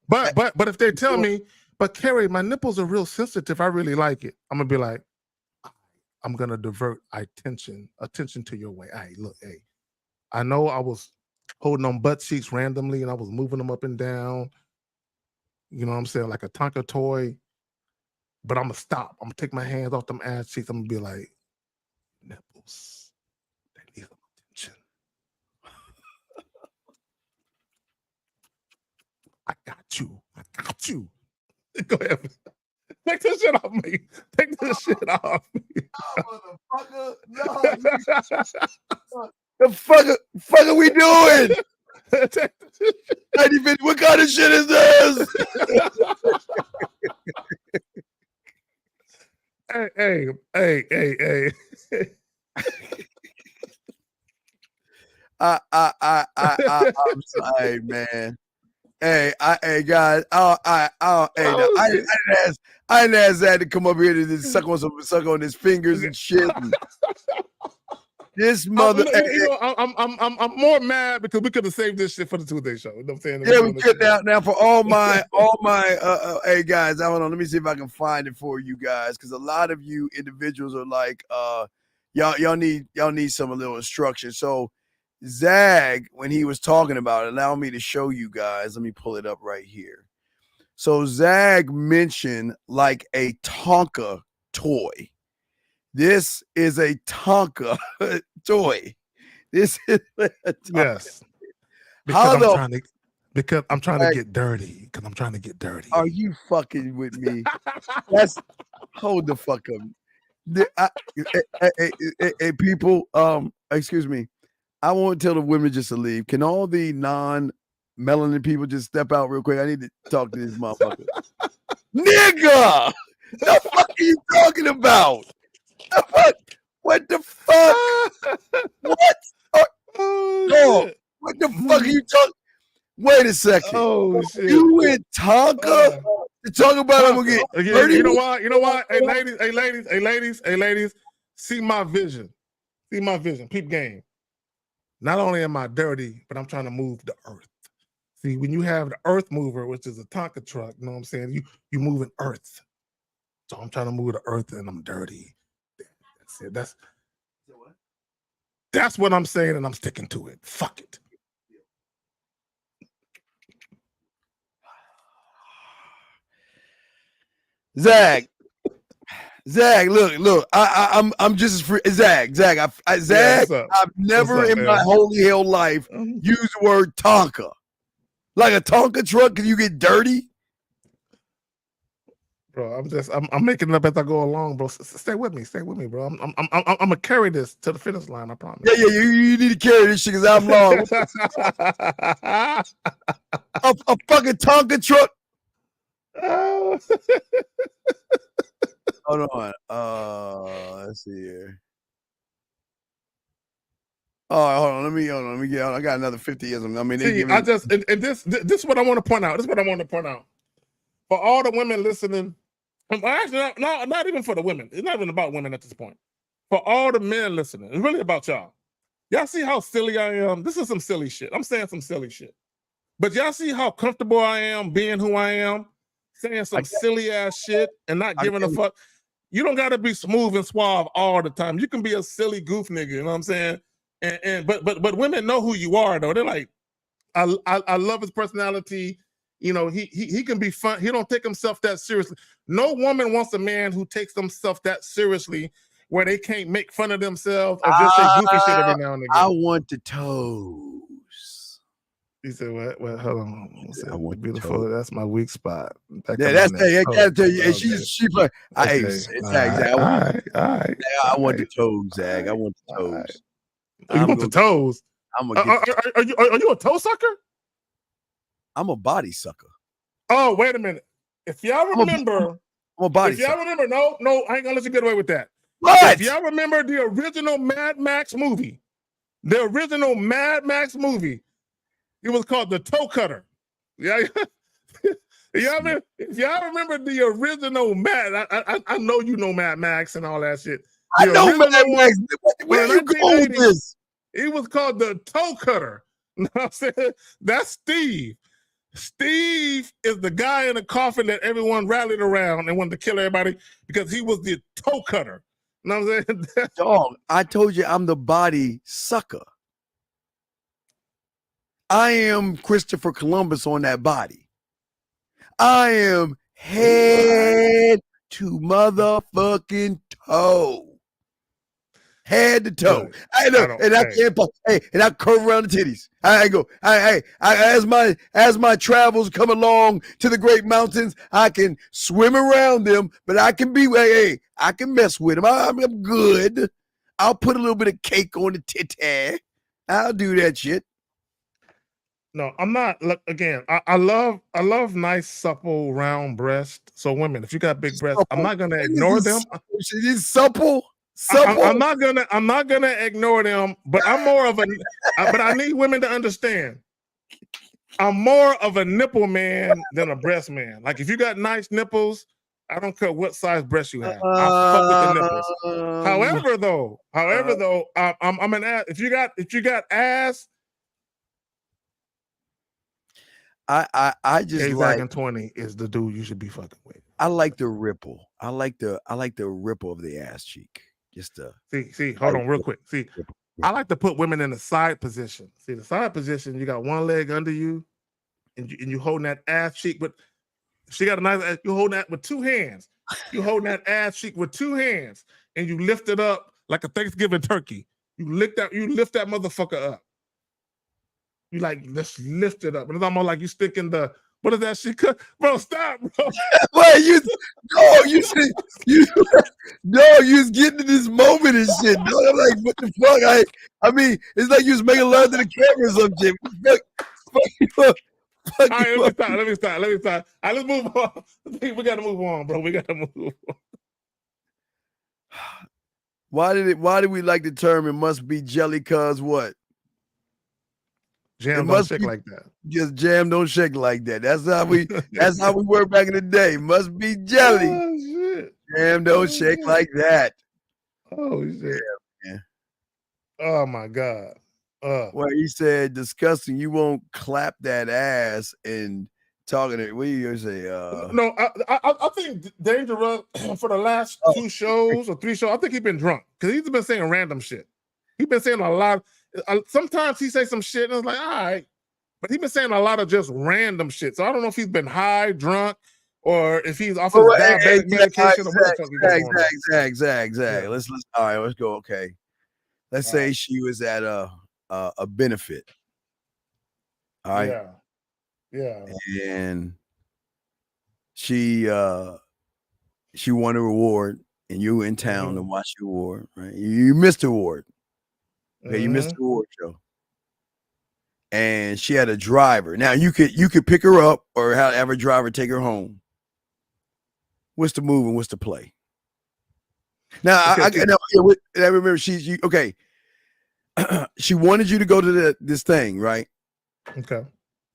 but if they tell me, but Carrie, my nipples are real sensitive. I really like it. I'm gonna be like, I'm gonna divert attention to your way. Hey, look, I know I was holding on butt cheeks randomly and I was moving them up and down. You know what I'm saying? Like a Tonka toy. But I'm gonna stop. I'm gonna take my hands off them ass cheeks. I'm gonna be like, nipples, they need some attention. I got you. Go ahead. Take this shit off me. Take this shit off me. Motherfucker. No. The fuck are we doing? What kind of shit is this? Hey. I'm sorry, man. Hey, guys. I didn't ask that to come up here to just suck on his fingers and shit. This mother. I'm more mad because we could have saved this shit for the Tuesday show. You know what I'm saying? Yeah, we could now for all my hey guys, hold on, let me see if I can find it for you guys, because a lot of you individuals are like y'all need some a little instruction. So Zag, when he was talking about it, allow me to show you guys. Let me pull it up right here. So Zag mentioned like a Tonka toy. This is a Tonka toy. This is a Tonka. Yes. Because I'm trying to get dirty. Because I'm trying to get dirty. Are you fucking with me? Hold the fuck up. Hey, people, excuse me. I won't tell the women just to leave. Can all the non-melanin people just step out real quick? I need to talk to this motherfucker. Nigga! The fuck are you talking about? What the fuck? What? What the fuck are you talking? Wait a second. Oh shit! You in Tonka? You talking about I'm gonna get dirty? You know why? Hey ladies. See my vision. Peep game. Not only am I dirty, but I'm trying to move the earth. See, when you have the earth mover, which is a Tonka truck, you know what I'm saying? You moving earth. So I'm trying to move the earth and I'm dirty. That's it. That's what I'm saying, and I'm sticking to it. Fuck it. Zag, look. I'm just as free. Zag. I've never in my holy hell life used the word Tonka. Like a Tonka truck, can you get dirty? Bro, I'm making it up as I go along, bro. Stay with me, bro. I'm gonna carry this to the finish line. I promise. Yeah. You need to carry this shit because I'm long. a fucking Tonka truck. Hold on. Let's see here. Oh, hold on. Let me get. I got another 50 years. I mean, this is what I want to point out. For all the women listening. Actually, not even for the women. It's not even about women at this point. For all the men listening, it's really about y'all. Y'all see how silly I am? This is some silly shit. I'm saying some silly shit. But y'all see how comfortable I am being who I am? Saying some silly ass shit and not giving a fuck. You don't gotta be smooth and suave all the time. You can be a silly goof nigga, you know what I'm saying? But women know who you are though. They're like, I love his personality. You know, he can be fun. He don't take himself that seriously. No woman wants a man who takes themselves that seriously, where they can't make fun of themselves or just say goofy shit every now and again. I want the toes. He said, "What? Well, hold on. I want beautiful. Toes. That's my weak spot. I gotta tell you. She's like, Zag. All right. I want the toes, Zag. I want the toes. You want the toes? I'm gonna get. Are you a toe sucker? I'm a body sucker. Oh, wait a minute. If y'all remember, I'm a body sucker. No, I ain't gonna let you get away with that. What? If y'all remember the original Mad Max movie, it was called The Toe Cutter. Yeah. If y'all remember the original Mad, I know you know Mad Max and all that shit. I know Mad Max. Where you going with this? It was called The Toe Cutter. You know what I'm saying? That's Steve. Steve is the guy in the coffin that everyone rallied around and wanted to kill everybody because he was the toe cutter. You know what I'm saying? Dog, I told you I'm the body sucker. I am Christopher Columbus on that body. I am head to motherfucking toe. head to toe. Look, I know, and I can't. Hey, and I curve around the titties. I go. As my travels come along to the great mountains, I can swim around them, but I can be. Hey, I can mess with them. I'm good. I'll put a little bit of cake on the titty. I'll do that shit. No, I'm not. Look, again, I love nice, supple, round breast. So women, if you got big breasts, I'm not gonna ignore them. It is supple. I'm not gonna ignore them, but I'm more of a. But I need women to understand. I'm more of a nipple man than a breast man. Like if you got nice nipples, I don't care what size breast you have. I fuck with the nipples. However, though, I'm an ass. If you got ass. I just like 20 is the dude you should be fucking with. I like the ripple. I like the ripple of the ass cheek. Just see, hold on real quick. See, I like to put women in the side position. See, the side position, you got one leg under you, and you holding that ass cheek. But if she got a nice ass, you hold that with two hands. You holding that ass cheek with two hands, and you lift it up like a Thanksgiving turkey. You lift that motherfucker up. You like, let's lift it up. And it's almost like you sticking the, what is that shit? Bro, stop, bro. Wait, you was getting to this moment and shit. No, I'm like, what the fuck? I mean, it's like you was making love to the camera or some shit. All right, let me stop. All right, let's move on. We got to move on, bro. We got to move on. Why did we like the term it must be jelly cause what? Jam don't shake like that. Just jam don't shake like that. That's how we work back in the day. Must be jelly. Oh, shit. Jam don't shake like that. Oh shit. Yeah. Oh my God. Well, he said disgusting. You won't clap that ass and talking to what you say? No, I think Dangerous for the last 2 shows or 3 shows, I think he's been drunk because he's been saying random shit. He's been saying a lot. Sometimes he say some shit and it's like, all right, but he's been saying a lot of just random shit. So I don't know if he's been high, drunk, or if he's off his diabetic medication or what the fuck he's been going on. Exactly. Let's all right. Let's go. Okay. Let's say she was at a benefit. All right. Yeah. And she won a reward, and you were in town to watch the award. Right. You missed the award. Okay, you missed the award show. And she had a driver. Now you could pick her up or have a driver take her home. What's the move and what's the play? Now I remember she okay. She wanted you to go to this thing, right? Okay.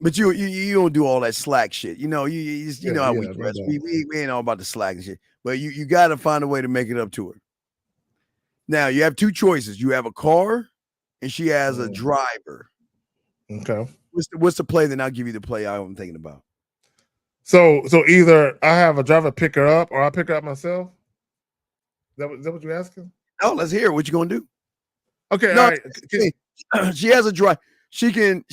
But you don't do all that slack shit. You know, you know how we dress. We ain't all about the slack and shit. But you got to find a way to make it up to her. Now you have 2 choices. You have a car, and she has a driver. Okay. What's the play? Then I'll give you the play I'm thinking about. So either I have a driver pick her up, or I pick her up myself. Is that what you're asking? Oh, let's hear it. What you gonna do? Okay. No, all right. she has a drive. She can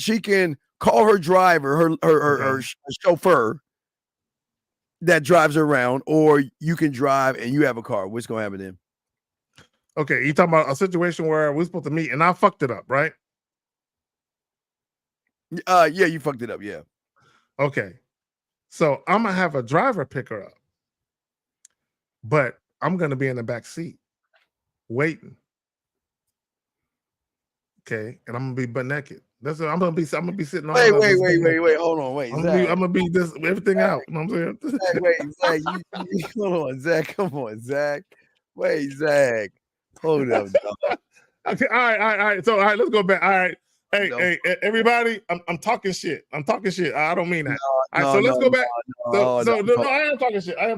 call her driver, her chauffeur that drives her around, or you can drive and you have a car. What's gonna happen then? Okay, you talking about a situation where we're supposed to meet and I fucked it up, right? Yeah, you fucked it up. Yeah. Okay. So I'm gonna have a driver pick her up, but I'm gonna be in the back seat waiting. Okay, and I'm gonna be butt naked. That's what I'm gonna be sitting on. Wait. Hold on. Wait. I'm gonna be this everything out. You know what I'm saying? Zach, hold on, Zach. Come on, Zach. Wait, Zach. Hold up, dog. Okay, all right. So, all right, let's go back. All right, hey, everybody, I'm talking shit. I don't mean that. All right, so let's go back. No, I am talking shit. I'm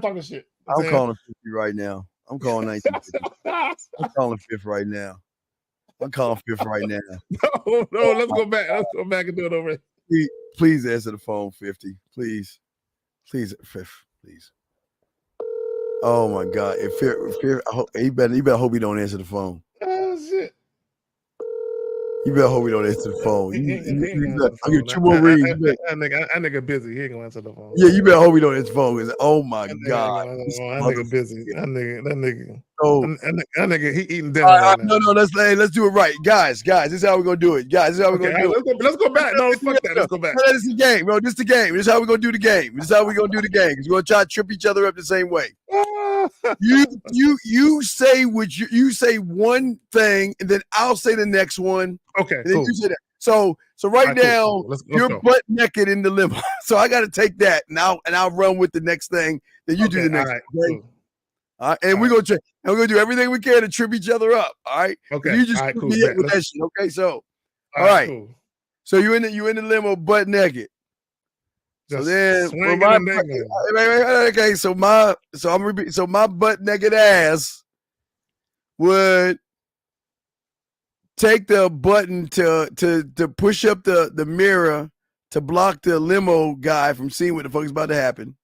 calling 50 right now. I'm calling 1950. I'm calling 5th right now. No, let's go back. Let's go back and do it over. Please answer the phone, 50. Please, 5th, please. Oh my God! If you better hope he don't answer the phone. Oh shit! You better hope he don't answer the phone. He ain't gonna answer the I'll give you phone. 2 more reads. That nigga busy. He ain't gonna answer the phone. Yeah, you better hope he don't answer the phone. 'Cause, oh my God. That nigga busy. That nigga. So, That nigga, he eating all dinner right, right now. no, let's do it right. Guys, this is how we're gonna do it. Guys, this is how we're Okay, gonna do it. let's go back. No, fuck that. Let's go back. No, this is the game, bro. This is the game. This is how we're gonna do the game. This is how we're gonna do the game. Because we're gonna try to trip each other up the same way. You say what you say one thing, and then I'll say the next one. Okay, and then cool. you say that. So right now cool. Let's you're go. butt naked in the limo. So I got to take that, and I'll run with the next thing. Then you do the next. All right, one, okay? cool. All right, and we're gonna do everything we can to trip each other up. All right. Okay. You just all right, trip cool. me up with that shit. Okay. So all right. Cool. So you in the limo butt naked. Just so then swinging my, and dangling. okay, so my butt naked ass would take the button to push up the mirror to block the limo guy from seeing what the fuck is about to happen.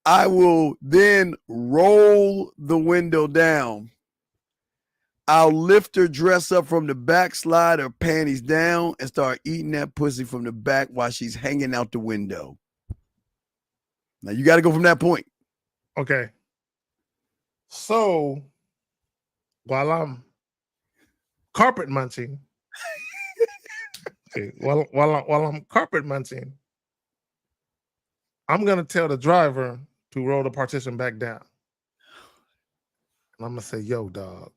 I will then roll the window down. I'll lift her dress up from the back, slide her panties down, and start eating that pussy from the back while she's hanging out the window. Now you got to go from that point. Okay. So while I'm carpet munching, while I'm carpet munching, I'm gonna tell the driver to roll the partition back down, and I'm gonna say, "Yo, dog,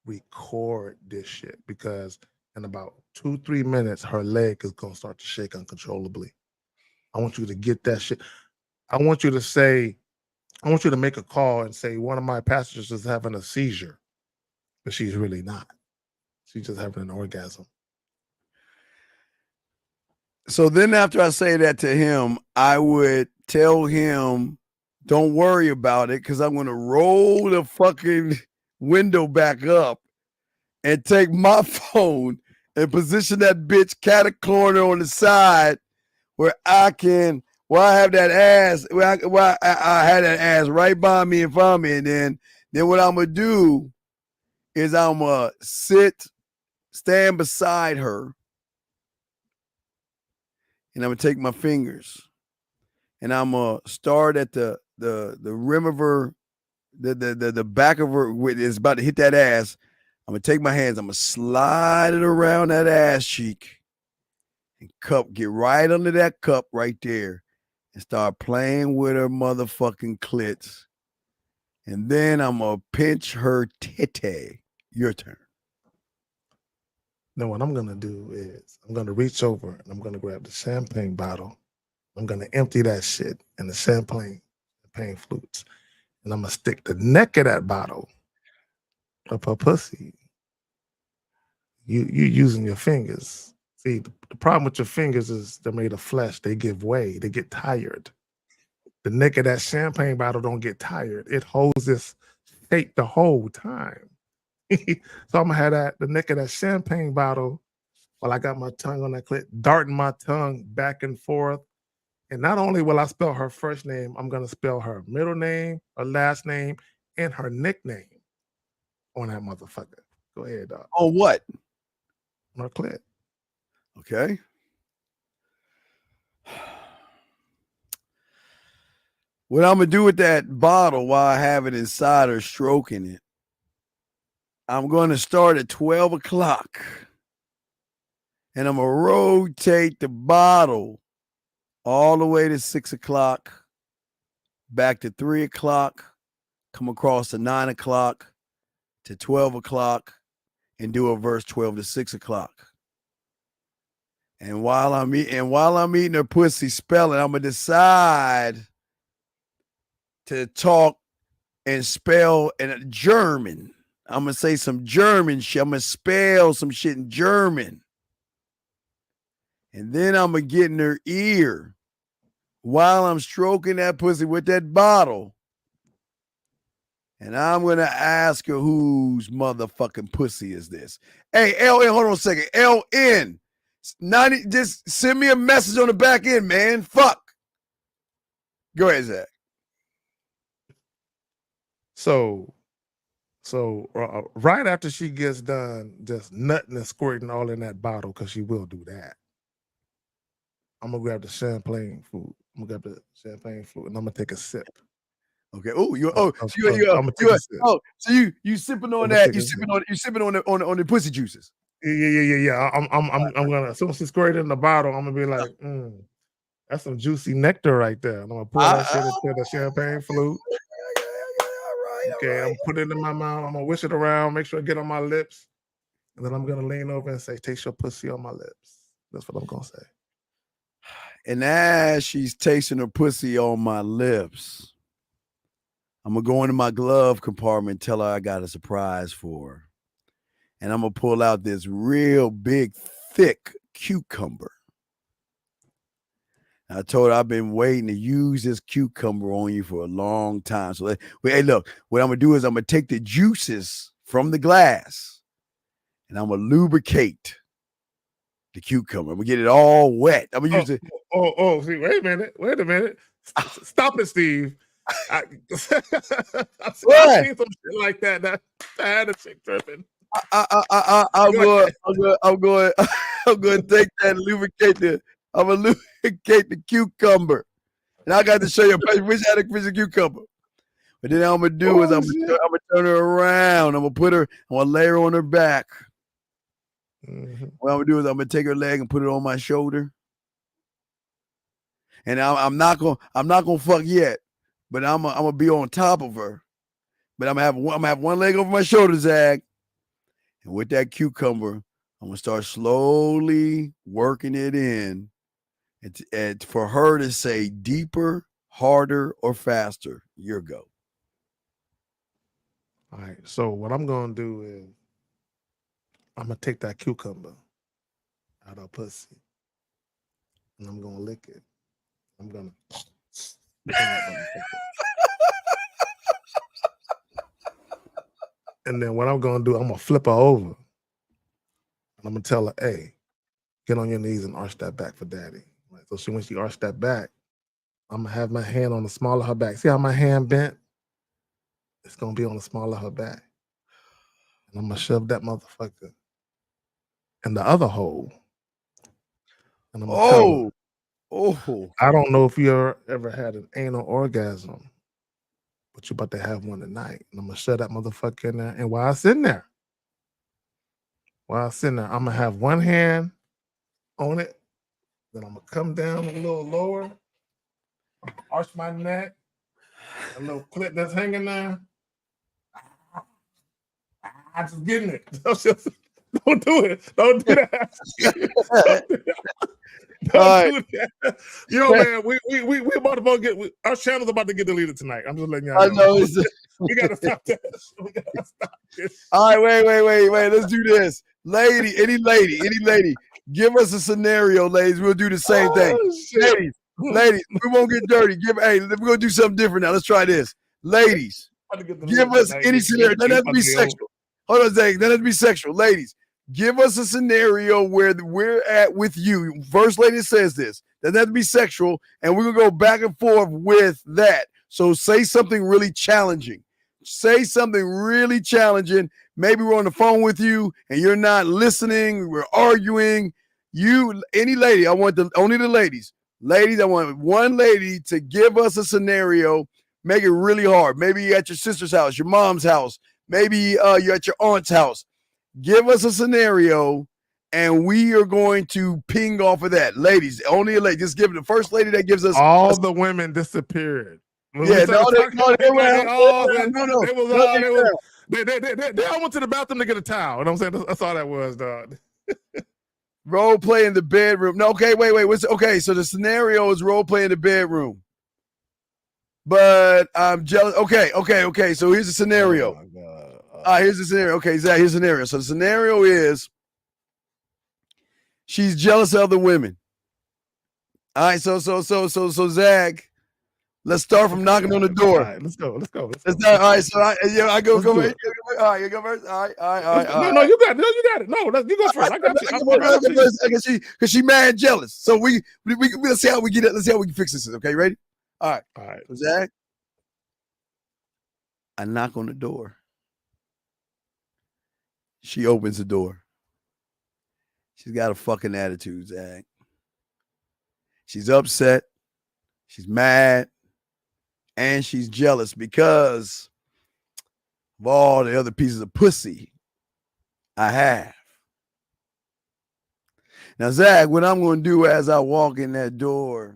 record this shit because in about 2-3 minutes, her leg is gonna start to shake uncontrollably. I want you to get that shit. I want you to make a call and say one of my passengers is having a seizure, but she's really not. She's just having an orgasm." So then after I say that to him, I would tell him, don't worry about it, because I'm going to roll the fucking window back up and take my phone and position that bitch cat a corner on the side where I have that ass, where I had that ass right by me in front of me. And then what I'm going to do is I'm going to stand beside her. And I'm gonna take my fingers, and I'm gonna start at the rim of her, the back of her. It's about to hit that ass. I'm gonna take my hands. I'm gonna slide it around that ass cheek, and get right under that cup right there, and start playing with her motherfucking clits. And then I'm gonna pinch her titty. Your turn. Then what I'm gonna do is I'm gonna reach over and I'm gonna grab the champagne bottle. I'm gonna empty that shit in the champagne flutes, and I'm gonna stick the neck of that bottle up her pussy. You using your fingers. See, the problem with your fingers is they're made of flesh. They give way. They get tired. The neck of that champagne bottle don't get tired. It holds this shape the whole time. So I'm gonna have the neck of that champagne bottle while I got my tongue on that clit, darting my tongue back and forth. And not only will I spell her first name, I'm gonna spell her middle name, her last name, and her nickname on that motherfucker. Go ahead, dog. Oh, what? On her clit. Okay. What I'm gonna do with that bottle while I have it inside her, stroking it, I'm going to start at 12 o'clock, and I'm going to rotate the bottle all the way to 6 o'clock, back to 3 o'clock, come across to 9 o'clock to 12 o'clock, and do a verse 12 to 6 o'clock. And while I'm eating her pussy spelling, I'm going to decide to talk and spell in German. I'm going to say some German shit. I'm going to spell some shit in German. And then I'm going to get in her ear while I'm stroking that pussy with that bottle. And I'm going to ask her whose motherfucking pussy is this. Hey, LN, hold on a second. LN, just send me a message on the back end, man. Fuck. Go ahead, Zach. So So right after she gets done just nutting and squirting all in that bottle, because she will do that, I'm gonna grab the champagne flute. And I'm gonna take a sip. Okay. Oh, you I'm gonna take a sip. so you sipping on that? You sipping on the pussy juices? Yeah. I'm gonna, as soon as she squirt it in the bottle, I'm gonna be like, that's some juicy nectar right there. And I'm gonna pour that shit into the champagne flute. Okay, I'm put it in my mouth. I'm gonna wish it around, make sure it get on my lips, and then I'm gonna lean over and say, "Taste your pussy on my lips." That's what I'm gonna say. And as she's tasting her pussy on my lips, I'm gonna go into my glove compartment, tell her I got a surprise for her, and I'm gonna pull out this real big, thick cucumber. I told her I've been waiting to use this cucumber on you for a long time. So, hey, look, what I'm going to do is I'm going to take the juices from the glass and I'm going to lubricate the cucumber. I'm going to get it all wet. I'm going to use it. See, wait a minute. Stop it, Steve. I've seen some shit like that. I had a chick tripping. I'm going to take that and lubricate the. I'm gonna lubricate the cucumber, and I got to show you a picture. Which had a piece of cucumber. But then all I'm gonna do is I'm gonna turn her around. I'm gonna lay her on her back. Mm-hmm. What I'm gonna do is I'm gonna take her leg and put it on my shoulder. And I'm not gonna fuck yet, but I'm gonna be on top of her. But I'm gonna have one leg over my shoulder, Zag, and with that cucumber, I'm gonna start slowly working it in. And for her to say deeper, harder, or faster, your go. All right. So what I'm gonna do is I'm gonna take that cucumber out of pussy, and I'm gonna lick it. I'm gonna. And then what I'm gonna do, I'm gonna flip her over, and I'm gonna tell her, "Hey, get on your knees and arch that back for daddy." So when she arched that back, I'm gonna have my hand on the small of her back. See how my hand bent? It's gonna be on the small of her back. And I'm gonna shove that motherfucker in the other hole. And I'm gonna tell her, I don't know if you ever had an anal orgasm, but you're about to have one tonight. And I'm gonna shove that motherfucker in there. And while it's in there, I'm gonna have one hand on it. Then I'm gonna come down a little lower, arch my neck, a little clip that's hanging there. I'm just getting it. Don't do it. Don't do that. Don't do that. You know, man, we about to get our channel's about to get deleted tonight. I'm just letting y'all know. We gotta stop that. We gotta stop this. All right, wait. Let's do this. Any lady, give us a scenario, ladies. We'll do the same thing. Ladies, we won't get dirty. We're gonna do something different now. Let's try this. Ladies, give us any scenario. Doesn't have to be sexual. Hold on, Zach. Doesn't have to be sexual. Ladies, give us a scenario where we're at with you. First lady says this. Doesn't have to be sexual, and we're gonna go back and forth with that. So say something really challenging. Say something really challenging. Maybe we're on the phone with you and you're not listening. We're arguing. Any lady, I want only the ladies. Ladies, I want one lady to give us a scenario. Make it really hard. Maybe you're at your sister's house, your mom's house. Maybe you're at your aunt's house. Give us a scenario, and we are going to ping off of that. Ladies, only a lady. Just give it the first lady that gives us. All the women disappeared. Yeah, they all went to the bathroom to get a towel. You know what I'm saying? That's all that was, dog. Role play in the bedroom. No, okay, wait. Okay, so the scenario is role play in the bedroom. But I'm jealous. Okay. So here's the scenario. Here's the scenario. Okay, Zach, here's the scenario. So the scenario is she's jealous of other women. All right, so Zach, let's start from knocking on the door. All right, let's go. All right, so I go first. All right, you go first. All right. No, you got it. No, you go first. I got you. Because she mad and jealous. So we let's see how we get it. Let's see how we can fix this. Okay, ready? All right. Zach, I knock on the door. She opens the door. She's got a fucking attitude, Zach. She's upset. She's mad. And she's jealous because of all the other pieces of pussy I have. Now, Zach, what I'm going to do as I walk in that door,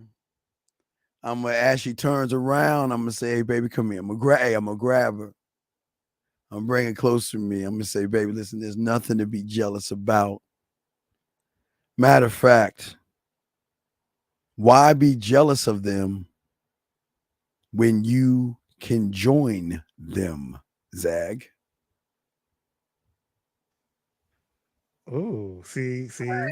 I'm going to, as she turns around, I'm going to say, hey, baby, come here. I'm going to grab her. I'm bringing close to me. I'm going to say, baby, listen, there's nothing to be jealous about. Matter of fact, why be jealous of them when you can join them, Zag? Oh, see, that,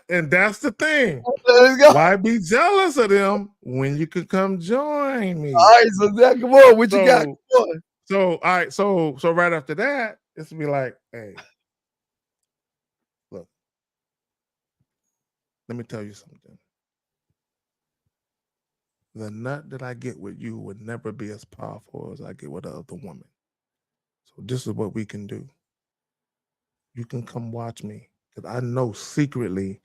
and that's the thing. Why be jealous of them when you could come join me? All right, so Zach, come on, what you got? Come on. So, all right, so right after that, it's be like, hey, look, let me tell you something. The nut that I get with you would never be as powerful as I get with the other woman. So this is what we can do. You can come watch me, because I know secretly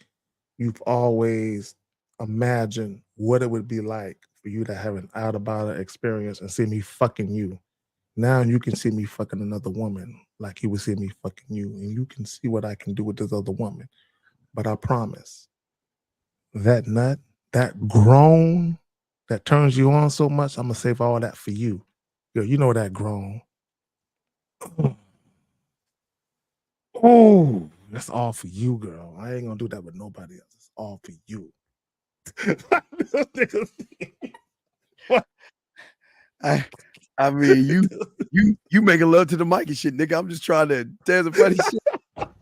you've always imagined what it would be like for you to have an out-of-body experience and see me fucking you. Now you can see me fucking another woman like you would see me fucking you, and you can see what I can do with this other woman. But I promise, that nut, that groan that turns you on so much, I'm gonna save all that for you. Yo, you know that groan. Oh, that's all for you, girl. I ain't gonna do that with nobody else. It's all for you. I mean, you making love to the mic and shit, nigga. I'm just trying to tell some funny shit.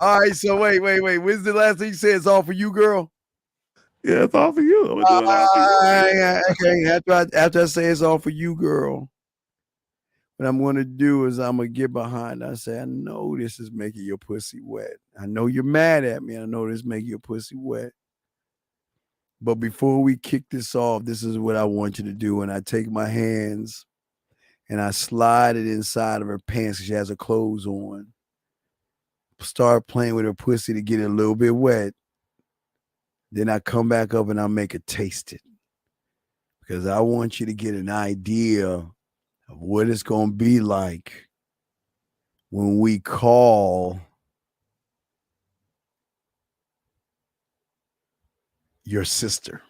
All right, so wait. When's the last thing you said? It's all for you, girl? Yeah, it's all for you. I'm gonna do it all for you. Okay, after I say it's all for you, girl, what I'm gonna do is I'm gonna get behind. I say, I know this is making your pussy wet. I know you're mad at me. I know this is making your pussy wet. But before we kick this off, this is what I want you to do. And I take my hands and I slide it inside of her pants because she has her clothes on. Start playing with her pussy to get it a little bit wet. Then I come back up and I make her taste it. Because I want you to get an idea of what it's going to be like when we call your sister.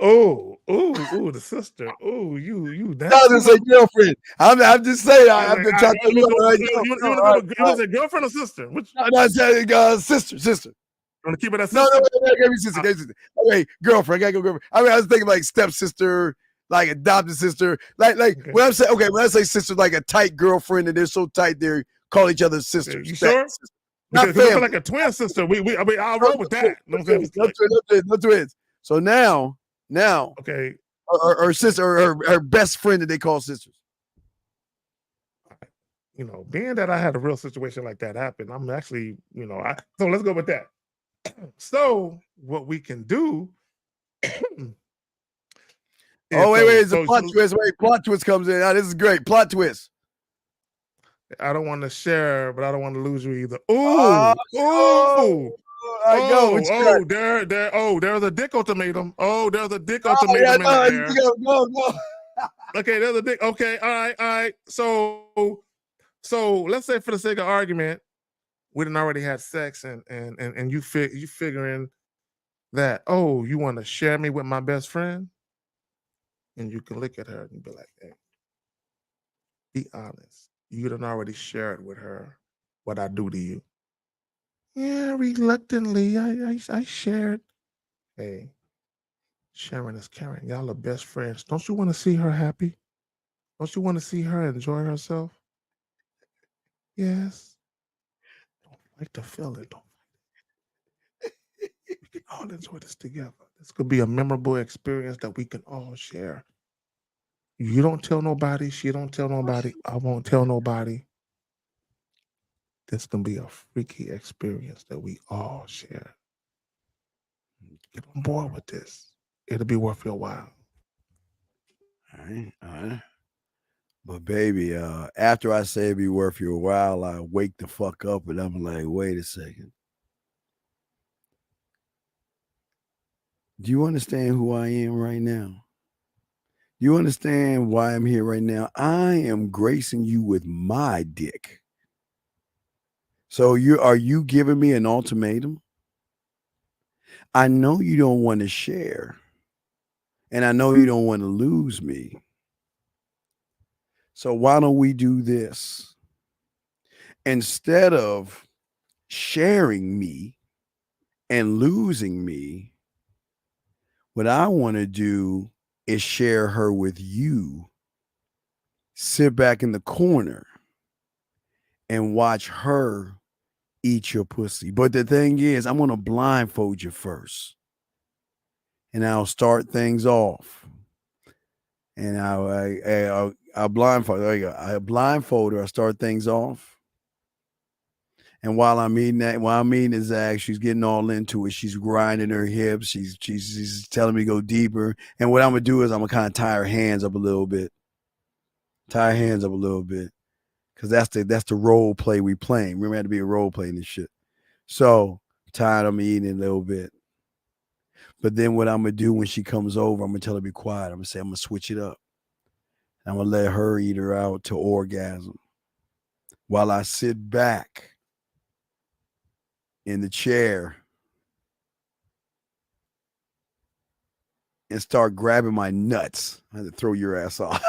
Oh, the sister. Oh, you. No, this is girlfriend. I'm just saying. I'm just talking to you. You want to say girlfriend or sister? Which? No, I said sister. You want to keep it as sister? No, give me sister. Okay, girlfriend. I gotta go girlfriend. I mean, I was thinking like stepsister, like adopted sister. Like okay. When I say sister, like a tight girlfriend, and they're so tight they call each other sisters. You sure? Not family. I feel like a twin sister. I mean, I'll roll with that. No twins. So now, okay, her sister, her best friend that they call sisters. You know, being that I had a real situation like that happen, I'm actually, so let's go with that. So what we can do. It's a plot twist. Plot twist comes in. This is great. Plot twist. I don't want to share, but I don't want to lose you either. There's a dick ultimatum. There's a dick ultimatum in there. Go. Okay, there's a dick. Okay, all right. So let's say for the sake of argument, we didn't already have sex, and you figuring that you want to share me with my best friend, and you can look at her and be like, hey, be honest. You done already shared with her what I do to you. Yeah, reluctantly, I shared. Hey, sharing is caring. Y'all are best friends. Don't you want to see her happy? Don't you want to see her enjoy herself? Yes. Don't fight the feeling. Don't fight it. We can all enjoy this together. This could be a memorable experience that we can all share. You don't tell nobody. She don't tell nobody. I won't tell nobody. This can be a freaky experience that we all share. Get on board with this. it'll be worth your while. All right. But baby, after I say it'll be worth your while, I wake the fuck up and I'm like, wait a second. Do you understand who I am right now? You understand why I'm here right now? I am gracing you with my dick. So are you giving me an ultimatum? I know you don't want to share. And I know you don't want to lose me. So why don't we do this? Instead of sharing me and losing me, what I want to do is share her with you. Sit back in the corner and watch her eat your pussy. But the thing is, I'm going to blindfold you first. And I'll start things off. And I'll blindfold. There you go. I blindfold her. I start things off. And while I'm eating his ass, she's getting all into it. She's grinding her hips. She's telling me to go deeper. And what I'm gonna do is I'm gonna kind of tie her hands up a little bit. Cause that's the role play we playing. Remember, it had to be a role play in this shit. So tired of me eating it a little bit. But then what I'm gonna do when she comes over, I'm gonna tell her to be quiet. I'm gonna say I'm gonna switch it up. I'm gonna let her eat her out to orgasm while I sit back in the chair and start grabbing my nuts. I had to throw your ass off.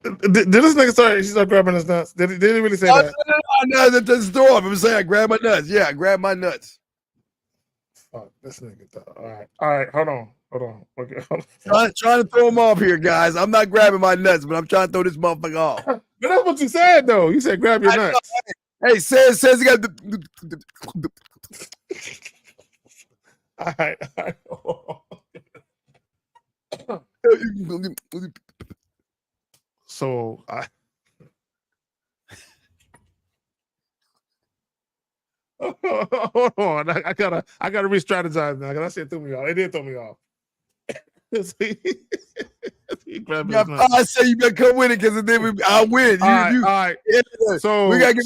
Did this nigga start grabbing his nuts? Did he really say that? No, that's throw off. I'm saying I grab my nuts. Yeah, I grab my nuts. Fuck, this nigga. All right, hold on. Okay, hold on. Trying to throw him off here, guys. I'm not grabbing my nuts, but I'm trying to throw this motherfucker off. But that's what you said, though. You said grab your nuts. Hey, says he got the. All right. So hold on. I gotta re-strategize now because that shit threw me off. It did throw me off. He grabbed his nuts. I say you better come with it because then I win. All right. So we gotta give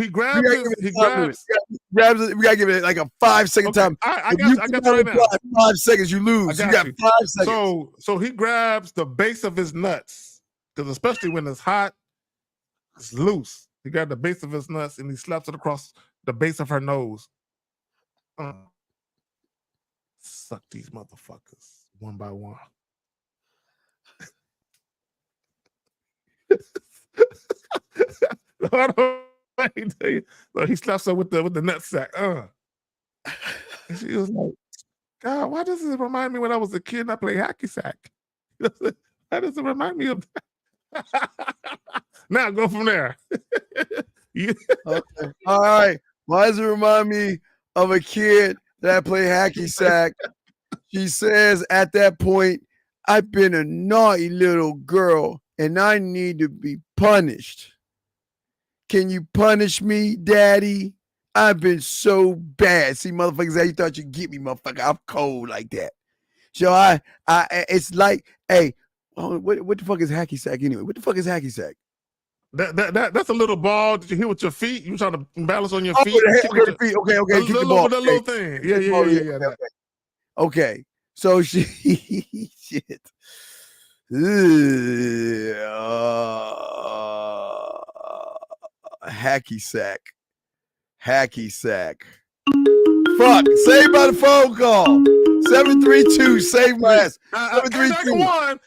he grabs. We gotta give it like a 5-second time. I got you right now. 5 seconds, you lose. You got 5 seconds. So he grabs the base of his nuts because especially when it's hot, it's loose. He grabbed the base of his nuts and he slaps it across the base of her nose. Suck these motherfuckers one by one. So he slaps her with the nutsack. And she was like, God, why does this remind me when I was a kid and I played hacky sack? Why does it remind me of that? Now go from there. Okay. All right. Why does it remind me of a kid that I played hacky sack? She says at that point, I've been a naughty little girl and I need to be punished. Can you punish me, Daddy? I've been so bad. See, motherfuckers, you thought you'd get me, motherfucker. I'm cold like that. So it's like, hey, what the fuck is hacky sack anyway? What the fuck is hacky sack? That's a little ball that you hit with your feet. You trying to balance on your feet? Okay. Kick the ball. That little thing. Yeah. Okay. So she shit. Hacky sack. Fuck. Saved by the phone call. 732. Save my ass. 732. No,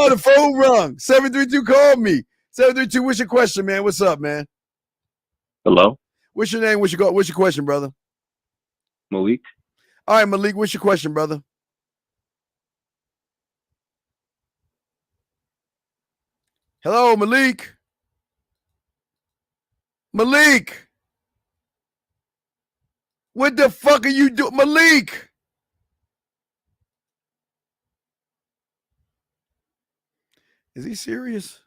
the phone rung. 732 called me. 732. What's your question, man? What's up, man? Hello. What's your name? What's your question, brother? Malik. All right, Malik. What's your question, brother? Hello, Malik. Malik. What the fuck are you doing? Malik. Is he serious?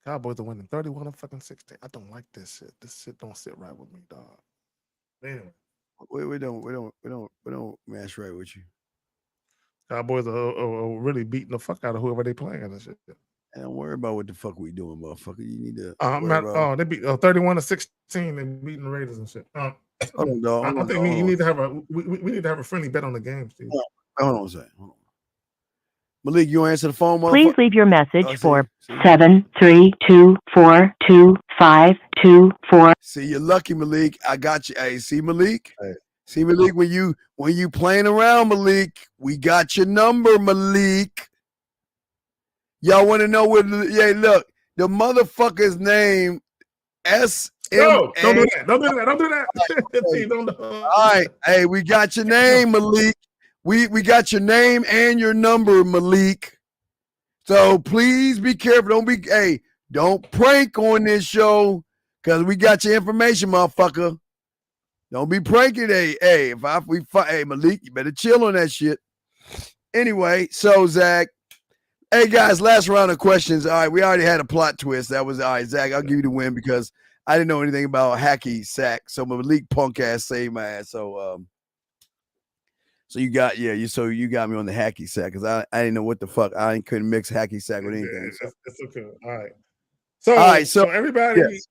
Cowboys are winning 31-16. I don't like this shit. This shit don't sit right with me, dog. Anyway. We don't match right with you. Cowboys are really beating the fuck out of whoever they playing and shit. And don't worry about what the fuck we doing, motherfucker. You need to. They beat 31-16. They beating the Raiders and shit. Hold on, dog. I think you need to have we need to have a friendly bet on the game, Steve. Hold on a second. Hold on. Malik, you answer the phone, motherfucker? Please leave your message for 7324524. See, you're lucky, Malik. I got you. Hey, see, Malik? See, Malik, when you playing around, Malik, we got your number, Malik. Y'all want to know what? Yeah, look, the motherfucker's name S. No, don't do that. Don't do that. Don't do that. All right, hey, we got your name, Malik. We got your name and your number, Malik. So please be careful. Don't prank on this show because we got your information, motherfucker. Don't be pranking. Hey, Malik, you better chill on that shit. Anyway, so Zach, hey guys, last round of questions. All right, we already had a plot twist. That was all right, Zach. I'll give you the win because I didn't know anything about hacky sack. So Malik punk ass saved my ass. So you got you got me on the hacky sack because I didn't know what the fuck. I couldn't mix hacky sack with anything. So. It's okay. All right. So everybody, yes.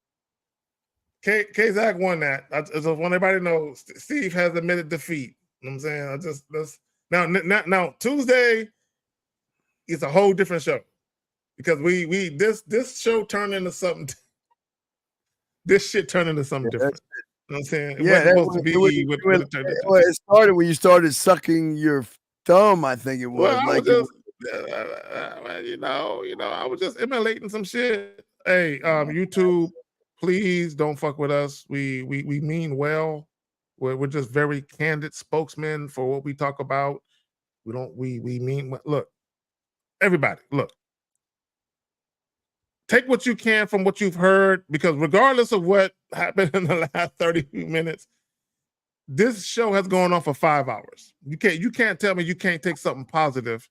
K-Zach won that. I just want everybody to know Steve has admitted defeat. You know what I'm saying? Now Tuesday is a whole different show because this show turned into something. This shit turned into something different. You know what I'm saying? It started when you started sucking your thumb, I think it was. Well, I was just emulating some shit. Hey, YouTube, please don't fuck with us. We mean well. We're just very candid spokesmen for what we talk about. We mean look, everybody, look. Take what you can from what you've heard, because regardless of what happened in the last 30 minutes, this show has gone on for 5 hours. You can't tell me you can't take something positive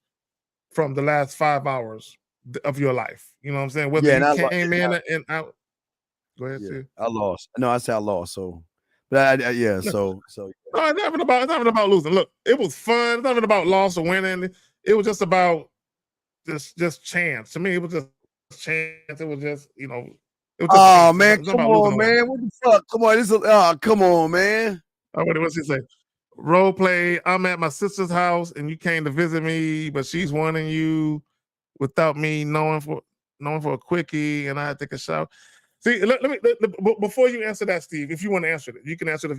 from the last 5 hours of your life. You know what I'm saying? Whether you came in and out. Go ahead, Steve. I lost. No, I said I lost. So, but so. No, it's not about losing. Look, it was fun. It's not about loss or winning. It was just about just chance. To me, it was just chance. It was just, it was just man, come on, man. What the fuck? Come on, man. What's he say? Role play. I'm at my sister's house and you came to visit me, but she's wanting you without me knowing for a quickie, and I had to take a shower. See, let me before you answer that, Steve, if you want to answer it, you can answer it.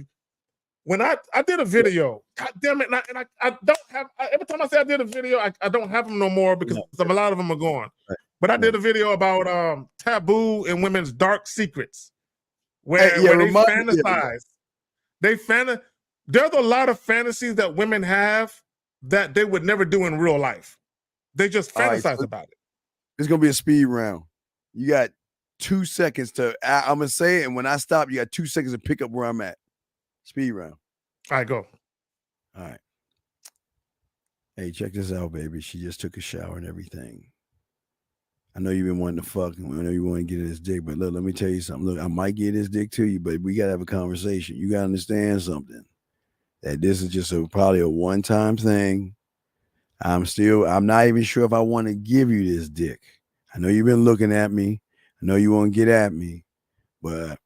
When I did a video, God damn it, and I don't have every time I say I did a video, I don't have them no more because a lot of them are gone. Right. But I did a video about taboo and women's dark secrets, where they fantasize. There's a lot of fantasies that women have that they would never do in real life. They just fantasize about it. It's gonna be a speed round. You got 2 seconds I'm gonna say it, and when I stop, you got 2 seconds to pick up where I'm at. Speed round. All right, go. All right. Hey, check this out, baby. She just took a shower and everything. I know you've been wanting to fuck, and I know you want to get in this dick, but look, let me tell you something. Look, I might get this dick to you, but we gotta have a conversation. You gotta understand something. That this is just probably a one-time thing. I'm not even sure if I want to give you this dick. I know you've been looking at me. I know you want to get at me, but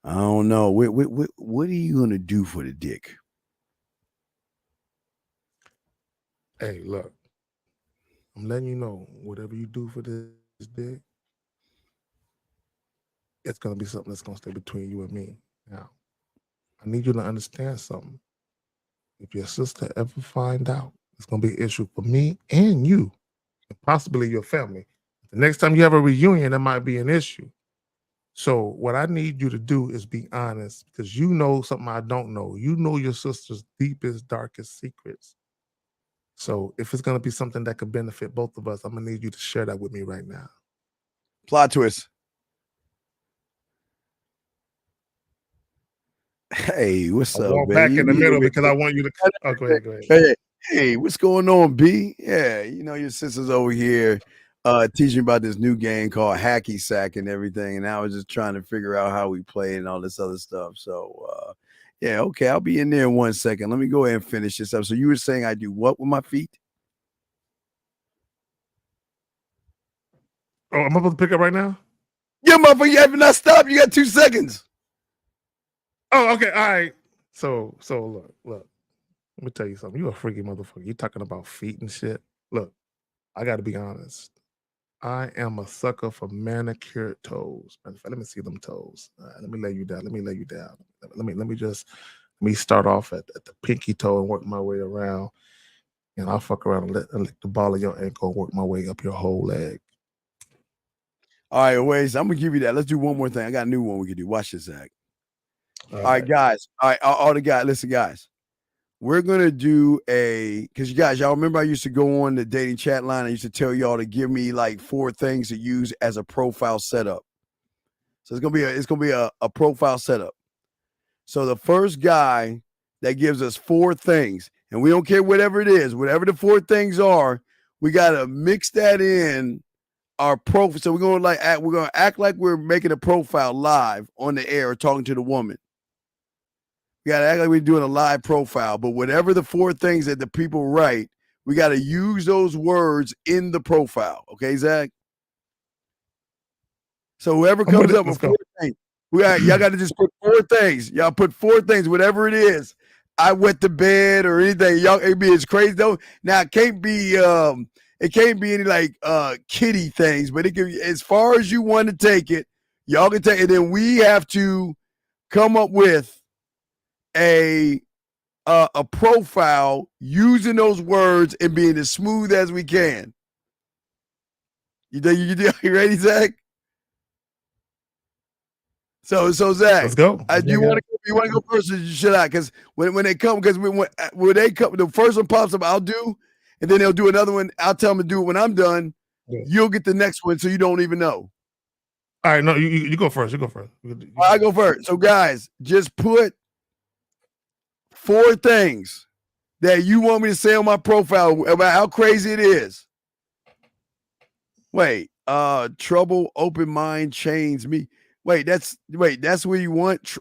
I don't know. What are you gonna do for the dick? Hey, look, I'm letting you know, whatever you do for this dick, it's gonna be something that's gonna stay between you and me. Now, I need you to understand something. If your sister ever find out, it's gonna be an issue for me and you, and possibly your family. The next time you have a reunion, that might be an issue. So what I need you to do is be honest, because you know something I don't know. You know your sister's deepest, darkest secrets. So if it's going to be something that could benefit both of us, I'm going to need you to share that with me right now. Plot twist. Hey, what's up, baby? Back in the middle because I want you to... Oh, go ahead. Hey, what's going on, B? Yeah, your sister's over here teaching about this new game called Hacky Sack and everything, and I was just trying to figure out how we play and all this other stuff. So Yeah, okay. I'll be in there in 1 second. Let me go ahead and finish this up. So you were saying I do what with my feet? Oh, am I supposed to pick up right now? Yeah, motherfucker, you haven't not stopped. You got 2 seconds. Oh, okay. All right. So look. Let me tell you something. You a freaky motherfucker. You talking about feet and shit. Look, I got to be honest. I am a sucker for manicured toes. Let me see them toes. Let me lay you down. Let me start off at the pinky toe and work my way around. And I'll fuck around and lick the ball of your ankle and work my way up your whole leg. All right, wait. I'm gonna give you that. Let's do one more thing. I got a new one we can do. Watch this, Zach. All right, guys. All right, all the guys. Listen, guys. We're gonna do because you guys, y'all remember I used to go on the dating chat line. I used to tell y'all to give me like 4 things to use as a profile setup. So it's gonna be a profile setup. So the first guy that gives us 4 things, and we don't care whatever it is, whatever the 4 things are, we gotta mix that in our profile. So we're gonna act like we're making a profile live on the air, talking to the woman. We got to act like we're doing a live profile, but whatever the 4 things that the people write, we got to use those words in the profile. Okay, Zach? So whoever comes up with 4 things, y'all got to just put 4 things. Y'all put 4 things, whatever it is. I wet the bed or anything. Y'all, it be as crazy though. Now it can't be any like kitty things, but it can, as far as you want to take it, y'all can take it. And then we have to come up with a profile using those words and being as smooth as we can. You think you can do? You ready, Zach? So Zach, let's go. You want to go first, or should I? Because when they come, when they come, the first one pops up, I'll do, and then they'll do another one. I'll tell them to do it when I'm done. Yeah. You'll get the next one, so you don't even know. All right, no, you go first. You go first. I go first. So guys, just put 4 things that you want me to say on my profile about how crazy it is. Wait, trouble, open mind, chains me. That's what you want.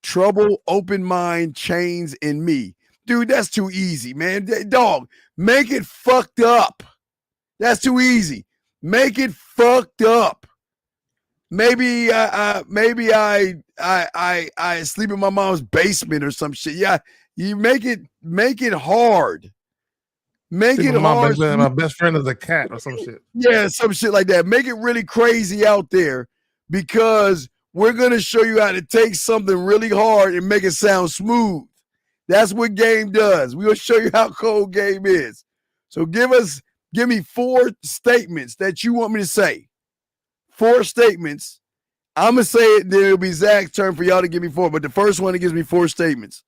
Trouble, open mind, chains in me. Dude, that's too easy, man. Dog, make it fucked up. That's too easy. Make it fucked up. Maybe I sleep in my mom's basement or some shit. Yeah, you make it hard. Make it hard. My best friend is a cat or some shit. Yeah, some shit like that. Make it really crazy out there, because we're gonna show you how to take something really hard and make it sound smooth. That's what game does. We're gonna show you how cold game is. So give me 4 statements that you want me to say. 4 statements. I'm gonna say it, then it'll be Zach's turn for y'all to give me 4. But the first one, it gives me 4 statements.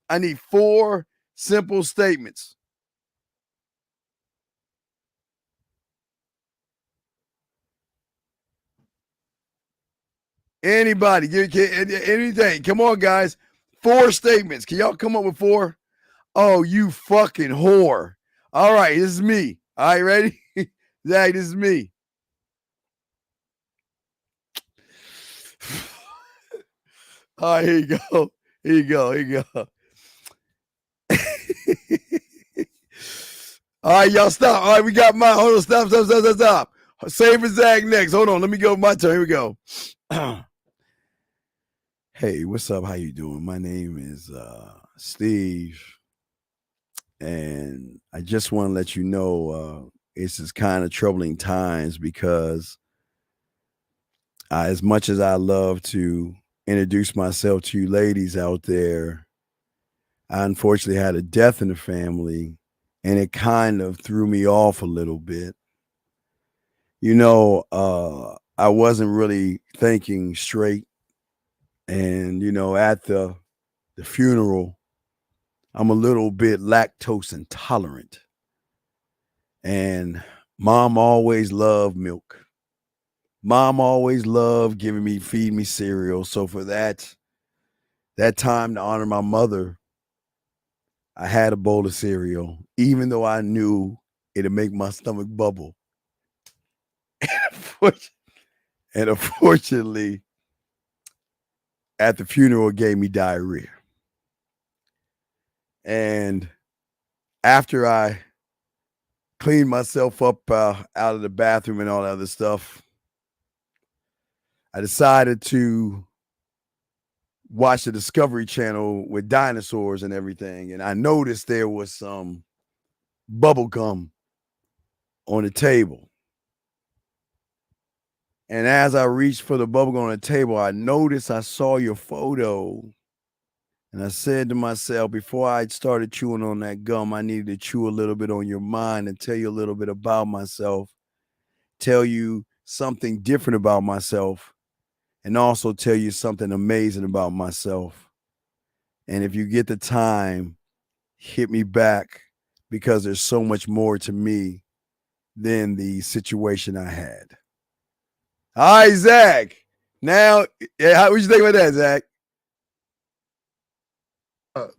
I need 4 simple statements. Anybody, anything. Come on, guys. 4 statements. Can y'all come up with 4? Oh, you fucking whore. All right, this is me. All right, ready? Zach, this is me. All right, here you go. Here you go. All right, y'all stop. All right, we got mine. Hold on, stop. Save for Zach next. Hold on, let me go with my turn. Here we go. Hey, what's up? How you doing? My name is Steve, and I just want to let you know it's just kind of troubling times, because as much as I love to introduce myself to you ladies out there, I unfortunately had a death in the family, and it kind of threw me off a little bit. You know, I wasn't really thinking straight. And, you know, at the funeral, I'm a little bit lactose intolerant. And Mom always loved milk. Mom always loved feeding me cereal. So for that time to honor my mother, I had a bowl of cereal, even though I knew it'd make my stomach bubble. And unfortunately, at the funeral, it gave me diarrhea. And after I cleaned myself up out of the bathroom and all that other stuff, I decided to watch the Discovery Channel with dinosaurs and everything. And I noticed there was some bubble gum on the table. And as I reached for the bubble gum on the table, I noticed I saw your photo. And I said to myself, before I started chewing on that gum, I needed to chew a little bit on your mind and tell you a little bit about myself, tell you something different about myself, and also tell you something amazing about myself. And if you get the time, hit me back, because there's so much more to me than the situation I had. All right, Zach. Now, what you think about that, Zach?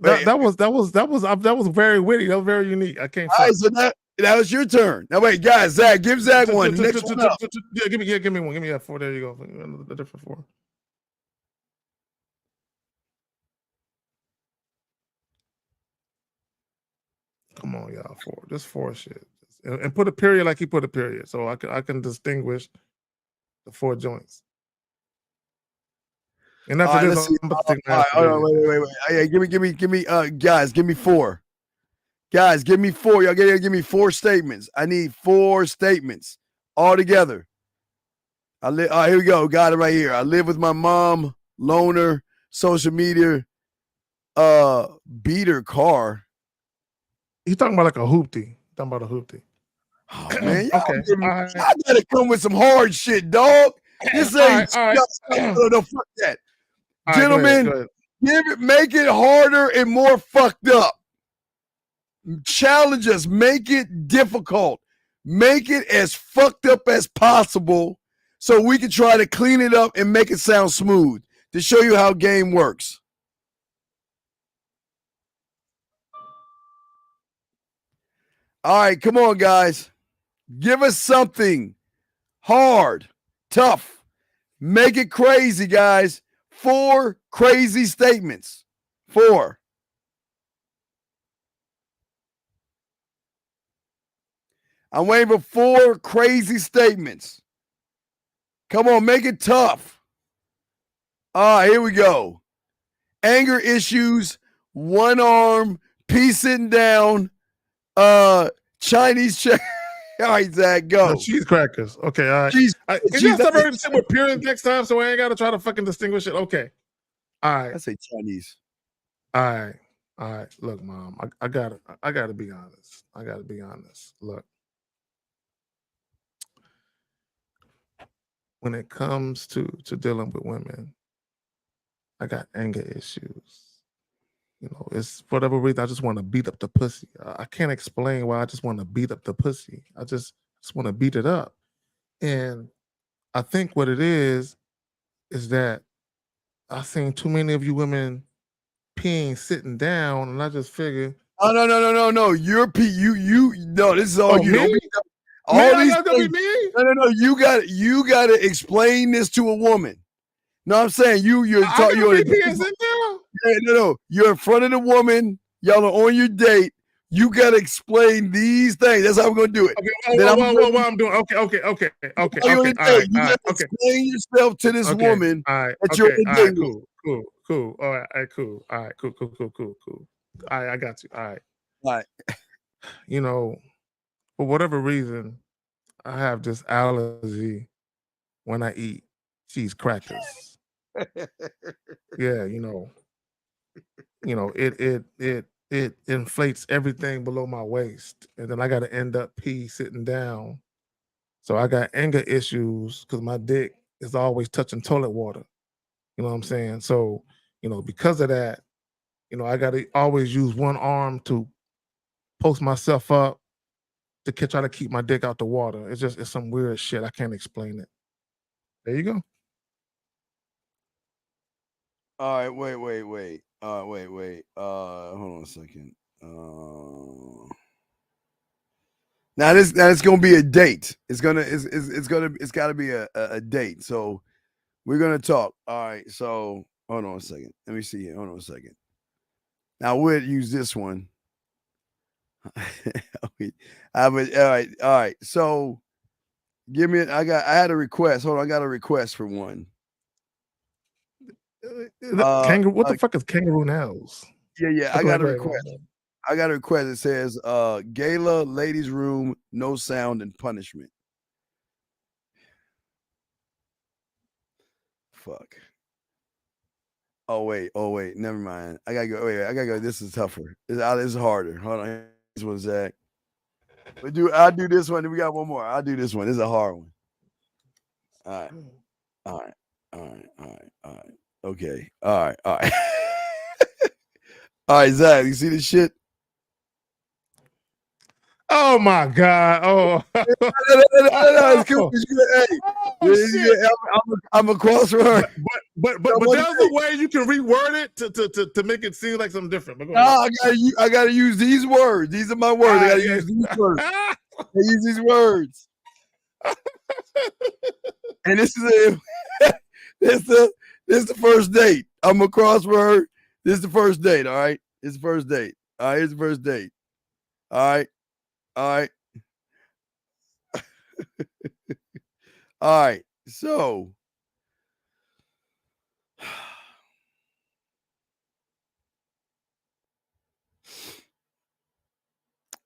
That was very witty. That was very unique. I can't. All right, so that was your turn. Now wait, guys, Zach, give Zach one. Next one up. Yeah, give me one. Give me a 4. There you go. A different 4. Come on, y'all. 4. Just 4 shit. And put a period like he put a period, so I can distinguish the 4 joints. And after this, I'm about to take my wait. Yeah, give me, guys, give me 4. Guys, give me 4. Y'all gotta give me 4 statements. I need 4 statements all together. Here we go. Got it right here. I live with my mom, loner, social media, beater car. He's talking about like a hoopty. Talking about a hoopty. Oh, man, I gotta come with some hard shit, dog. This ain't all right. No, fuck that. All Gentlemen, right, go ahead. make it harder and more fucked up. Challenge us, make it difficult, make it as fucked up as possible so we can try to clean it up and make it sound smooth to show you how game works. All right, come on, guys. Give us something hard, tough. Make it crazy, guys. 4 crazy statements. 4. I'm waiting for 4 crazy statements. Come on, make it tough. All right, here we go. Anger issues, one arm, P sitting down, Chinese check. All right, Zach, go. No, cheese crackers. Okay, all right. Can you stop everything with periods next time so I ain't got to try to fucking distinguish it? Okay. All right. I say Chinese. All right. Look, Mom, I gotta be honest. I gotta be honest. Look. When it comes to dealing with women, I got anger issues. You know, it's for whatever reason, I just want to beat up the pussy. I can't explain why I just want to beat up the pussy. I just want to beat it up. And I think what it is that I've seen too many of you women peeing sitting down, and I just figure. Oh no. You're no, this is all you. Me? All these things. No. You got to explain this to a woman. No, I'm saying you're you're in front of the woman. Y'all are on your date. You got to explain these things. That's how we're gonna do it. Okay, what I'm doing? Okay. You got to explain yourself to this woman that you're on a date with. Cool. All right, cool. All right, cool. All right, I got you. All right. You know, for whatever reason, I have this allergy when I eat cheese crackers. Yeah, it inflates everything below my waist, and then I got to end up sitting down. So I got anger issues because my dick is always touching toilet water. You know what I'm saying? So, because of that, I got to always use one arm to post myself up to try to keep my dick out the water. It's some weird shit. I can't explain it. There you go. All right, wait. Wait. Hold on a second. Now it's gonna be a date. It's got to be a date. So we're gonna talk. All right. So hold on a second. Let me see here. Hold on a second. Now we'll use this one. All right. So give me. I had a request. Hold on, I got a request for one. Kangaroo. What the fuck is kangaroo nails? Yeah. I got a request. I got a request. It says, "Gala, ladies' room, no sound and punishment." Fuck. Oh wait. Never mind. I gotta go. Wait. I gotta go. This is tougher. This is harder. Hold on. This one's Zach. I'll do this one. We got one more. I'll do this one. This is a hard one. All right. Okay. All right. All right, Zach. You see this shit? Oh my God! Oh, It's cool. Hey, I'm across from her. But there's a way you can reword it to make it seem like something different. But no, I gotta use these words. These are my words. I gotta use these words. I use these words. And this is this is the first date. I'm across from her. This is the first date. All right. It's the first date. All right. Here's the first date. All right. All right. So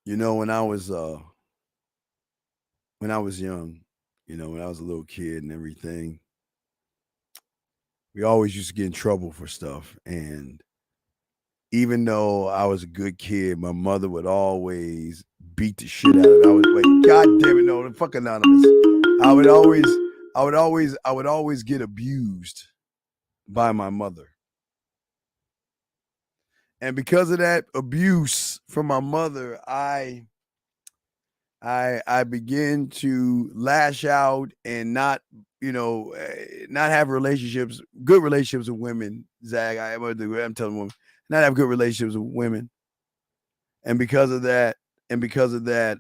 when I was young, when I was a little kid and everything, we always used to get in trouble for stuff. And even though I was a good kid, my mother would always beat the shit out of me. God damn it, no, the fuck anonymous. I would always get abused by my mother. And because of that abuse from my mother, I began to lash out and not have good relationships with women. Zach, I'm telling women, not have good relationships with women. And because of that,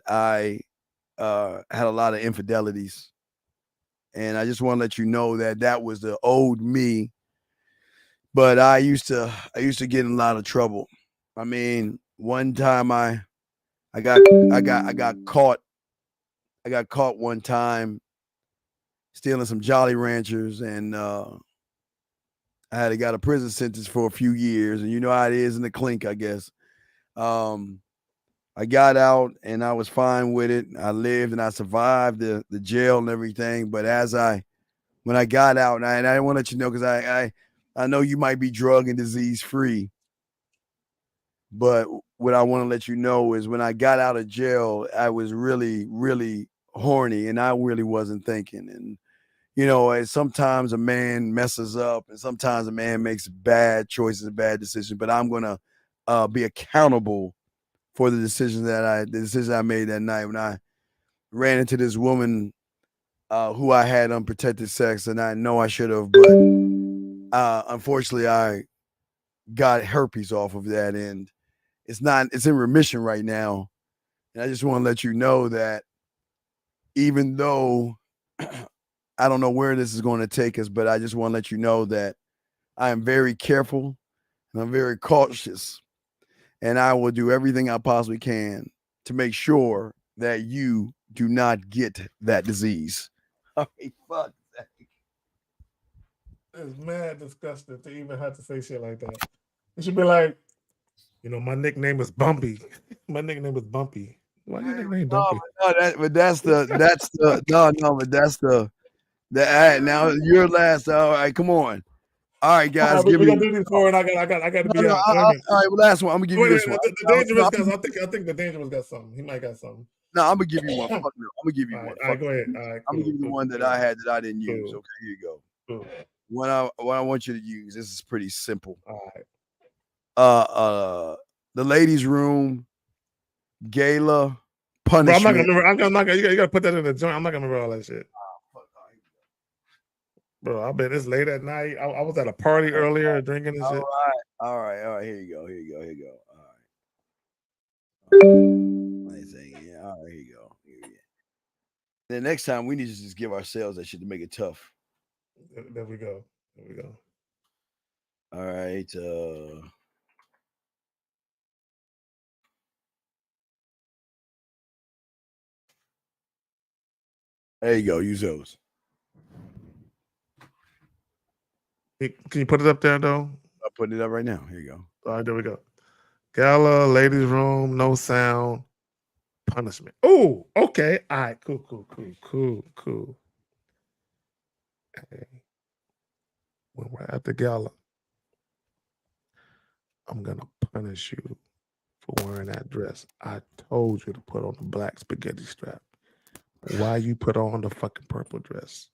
I had a lot of infidelities. And I just want to let you know that was the old me. But I used to get in a lot of trouble. I mean, one time I got caught. I got caught one time stealing some Jolly Ranchers, and I got a prison sentence for a few years. And you know how it is in the clink, I guess. I got out and I was fine with it. I lived and I survived the jail and everything. But when I got out, and I want to let you know, because I know you might be drug and disease free, but what I want to let you know is when I got out of jail, I was really, really horny, and I really wasn't thinking. And sometimes a man messes up, and sometimes a man makes bad choices and bad decisions. But I'm gonna be accountable for the decision I made that night when I ran into this woman who I had unprotected sex, and I know I should have, but unfortunately I got herpes off of that, and it's in remission right now. And I just want to let you know that even though I don't know where this is going to take us, but I just want to let you know that I am very careful and I'm very cautious, and I will do everything I possibly can to make sure that you do not get that disease. All right, fuck. It's mad disgusting to even have to say shit like that. It should be like, my nickname is Bumpy. My nickname is Bumpy. Why your nickname Bumpy? But that's now you're last. All right, come on. All right, guys, we gotta do these four, and I got to be out. All right, well, last one. I'm gonna give you this one. The dangerous guys. I think the dangerous got something. He might got something. No, I'm gonna give you one. Fuck no. I'm gonna give you one. All right, go ahead. All right, I'm gonna give you the one that I had that I didn't use. Okay, here you go. Cool. What I want you to use. This is pretty simple. All right. The ladies' room, gala, punishment. Bro, I'm not gonna remember. I'm not gonna. You gotta put that in the joint. I'm not gonna remember all that shit. Bro, I bet it's late at night. I was at a party earlier drinking and shit. All right. Here you go. All right. Yeah. All right. Here you go. The next time we need to just give ourselves that shit to make it tough. There we go. All right. There you go. Use those. Can you put it up there, though? I'll put it up right now. Here you go. All right, there we go. Gala, ladies' room, no sound, punishment. Oh, okay. All right, cool. Hey, when we're at the gala, I'm going to punish you for wearing that dress. I told you to put on the black spaghetti strap. Why you put on the fucking purple dress?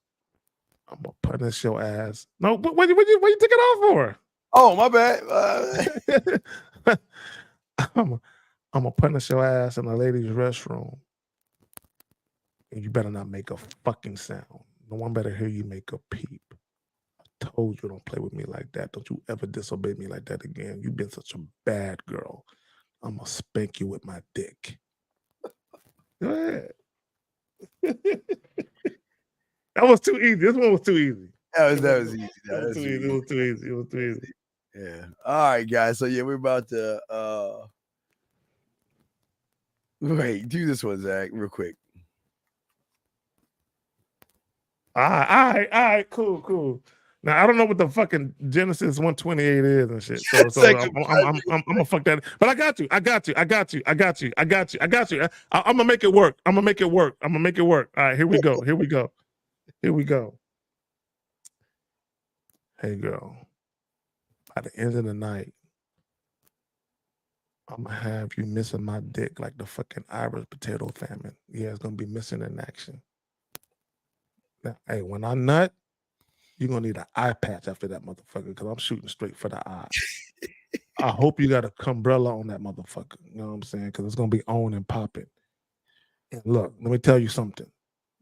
I'm going to punish your ass. No, but what you take it off for? Oh, my bad. I'm going to punish your ass in the ladies' restroom. And you better not make a fucking sound. No one better hear you make a peep. I told you don't play with me like that. Don't you ever disobey me like that again. You've been such a bad girl. I'm going to spank you with my dick. Go ahead. That was too easy. This one was too easy. That was easy. It was too easy. Yeah. All right, guys. So yeah, we're about to wait, do this one, Zach, real quick. All right, cool. Now I don't know what the fucking Genesis 128 is and shit. So I'm gonna fuck that. But I got you. I'm gonna make it work. I'm gonna make it work. All right, here we go. Hey girl, by the end of the night, I'm gonna have you missing my dick like the fucking Irish potato famine. Yeah, it's gonna be missing in action. Now, hey, when I nut, you're gonna need an eye patch after that motherfucker because I'm shooting straight for the eye. I hope you got a umbrella on that motherfucker. You know what I'm saying? Because it's gonna be on and popping. And look, let me tell you something.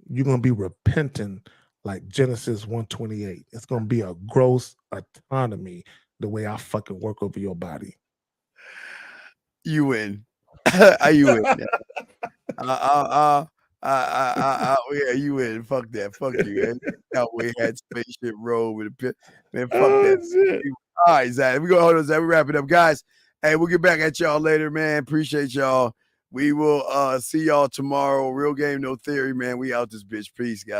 You're gonna be repenting like Genesis 128. It's gonna be a gross autonomy the way I fucking work over your body. You win. You win. Yeah, you win. Fuck that. Fuck you. That way had spaceship roll with a pit. Man, fuck that. Shit. All right, Zach. We go hold on, Zach. We wrap it up, guys. Hey, we'll get back at y'all later, man. Appreciate y'all. We will see y'all tomorrow. Real game, no theory, man. We out this bitch. Peace, guys.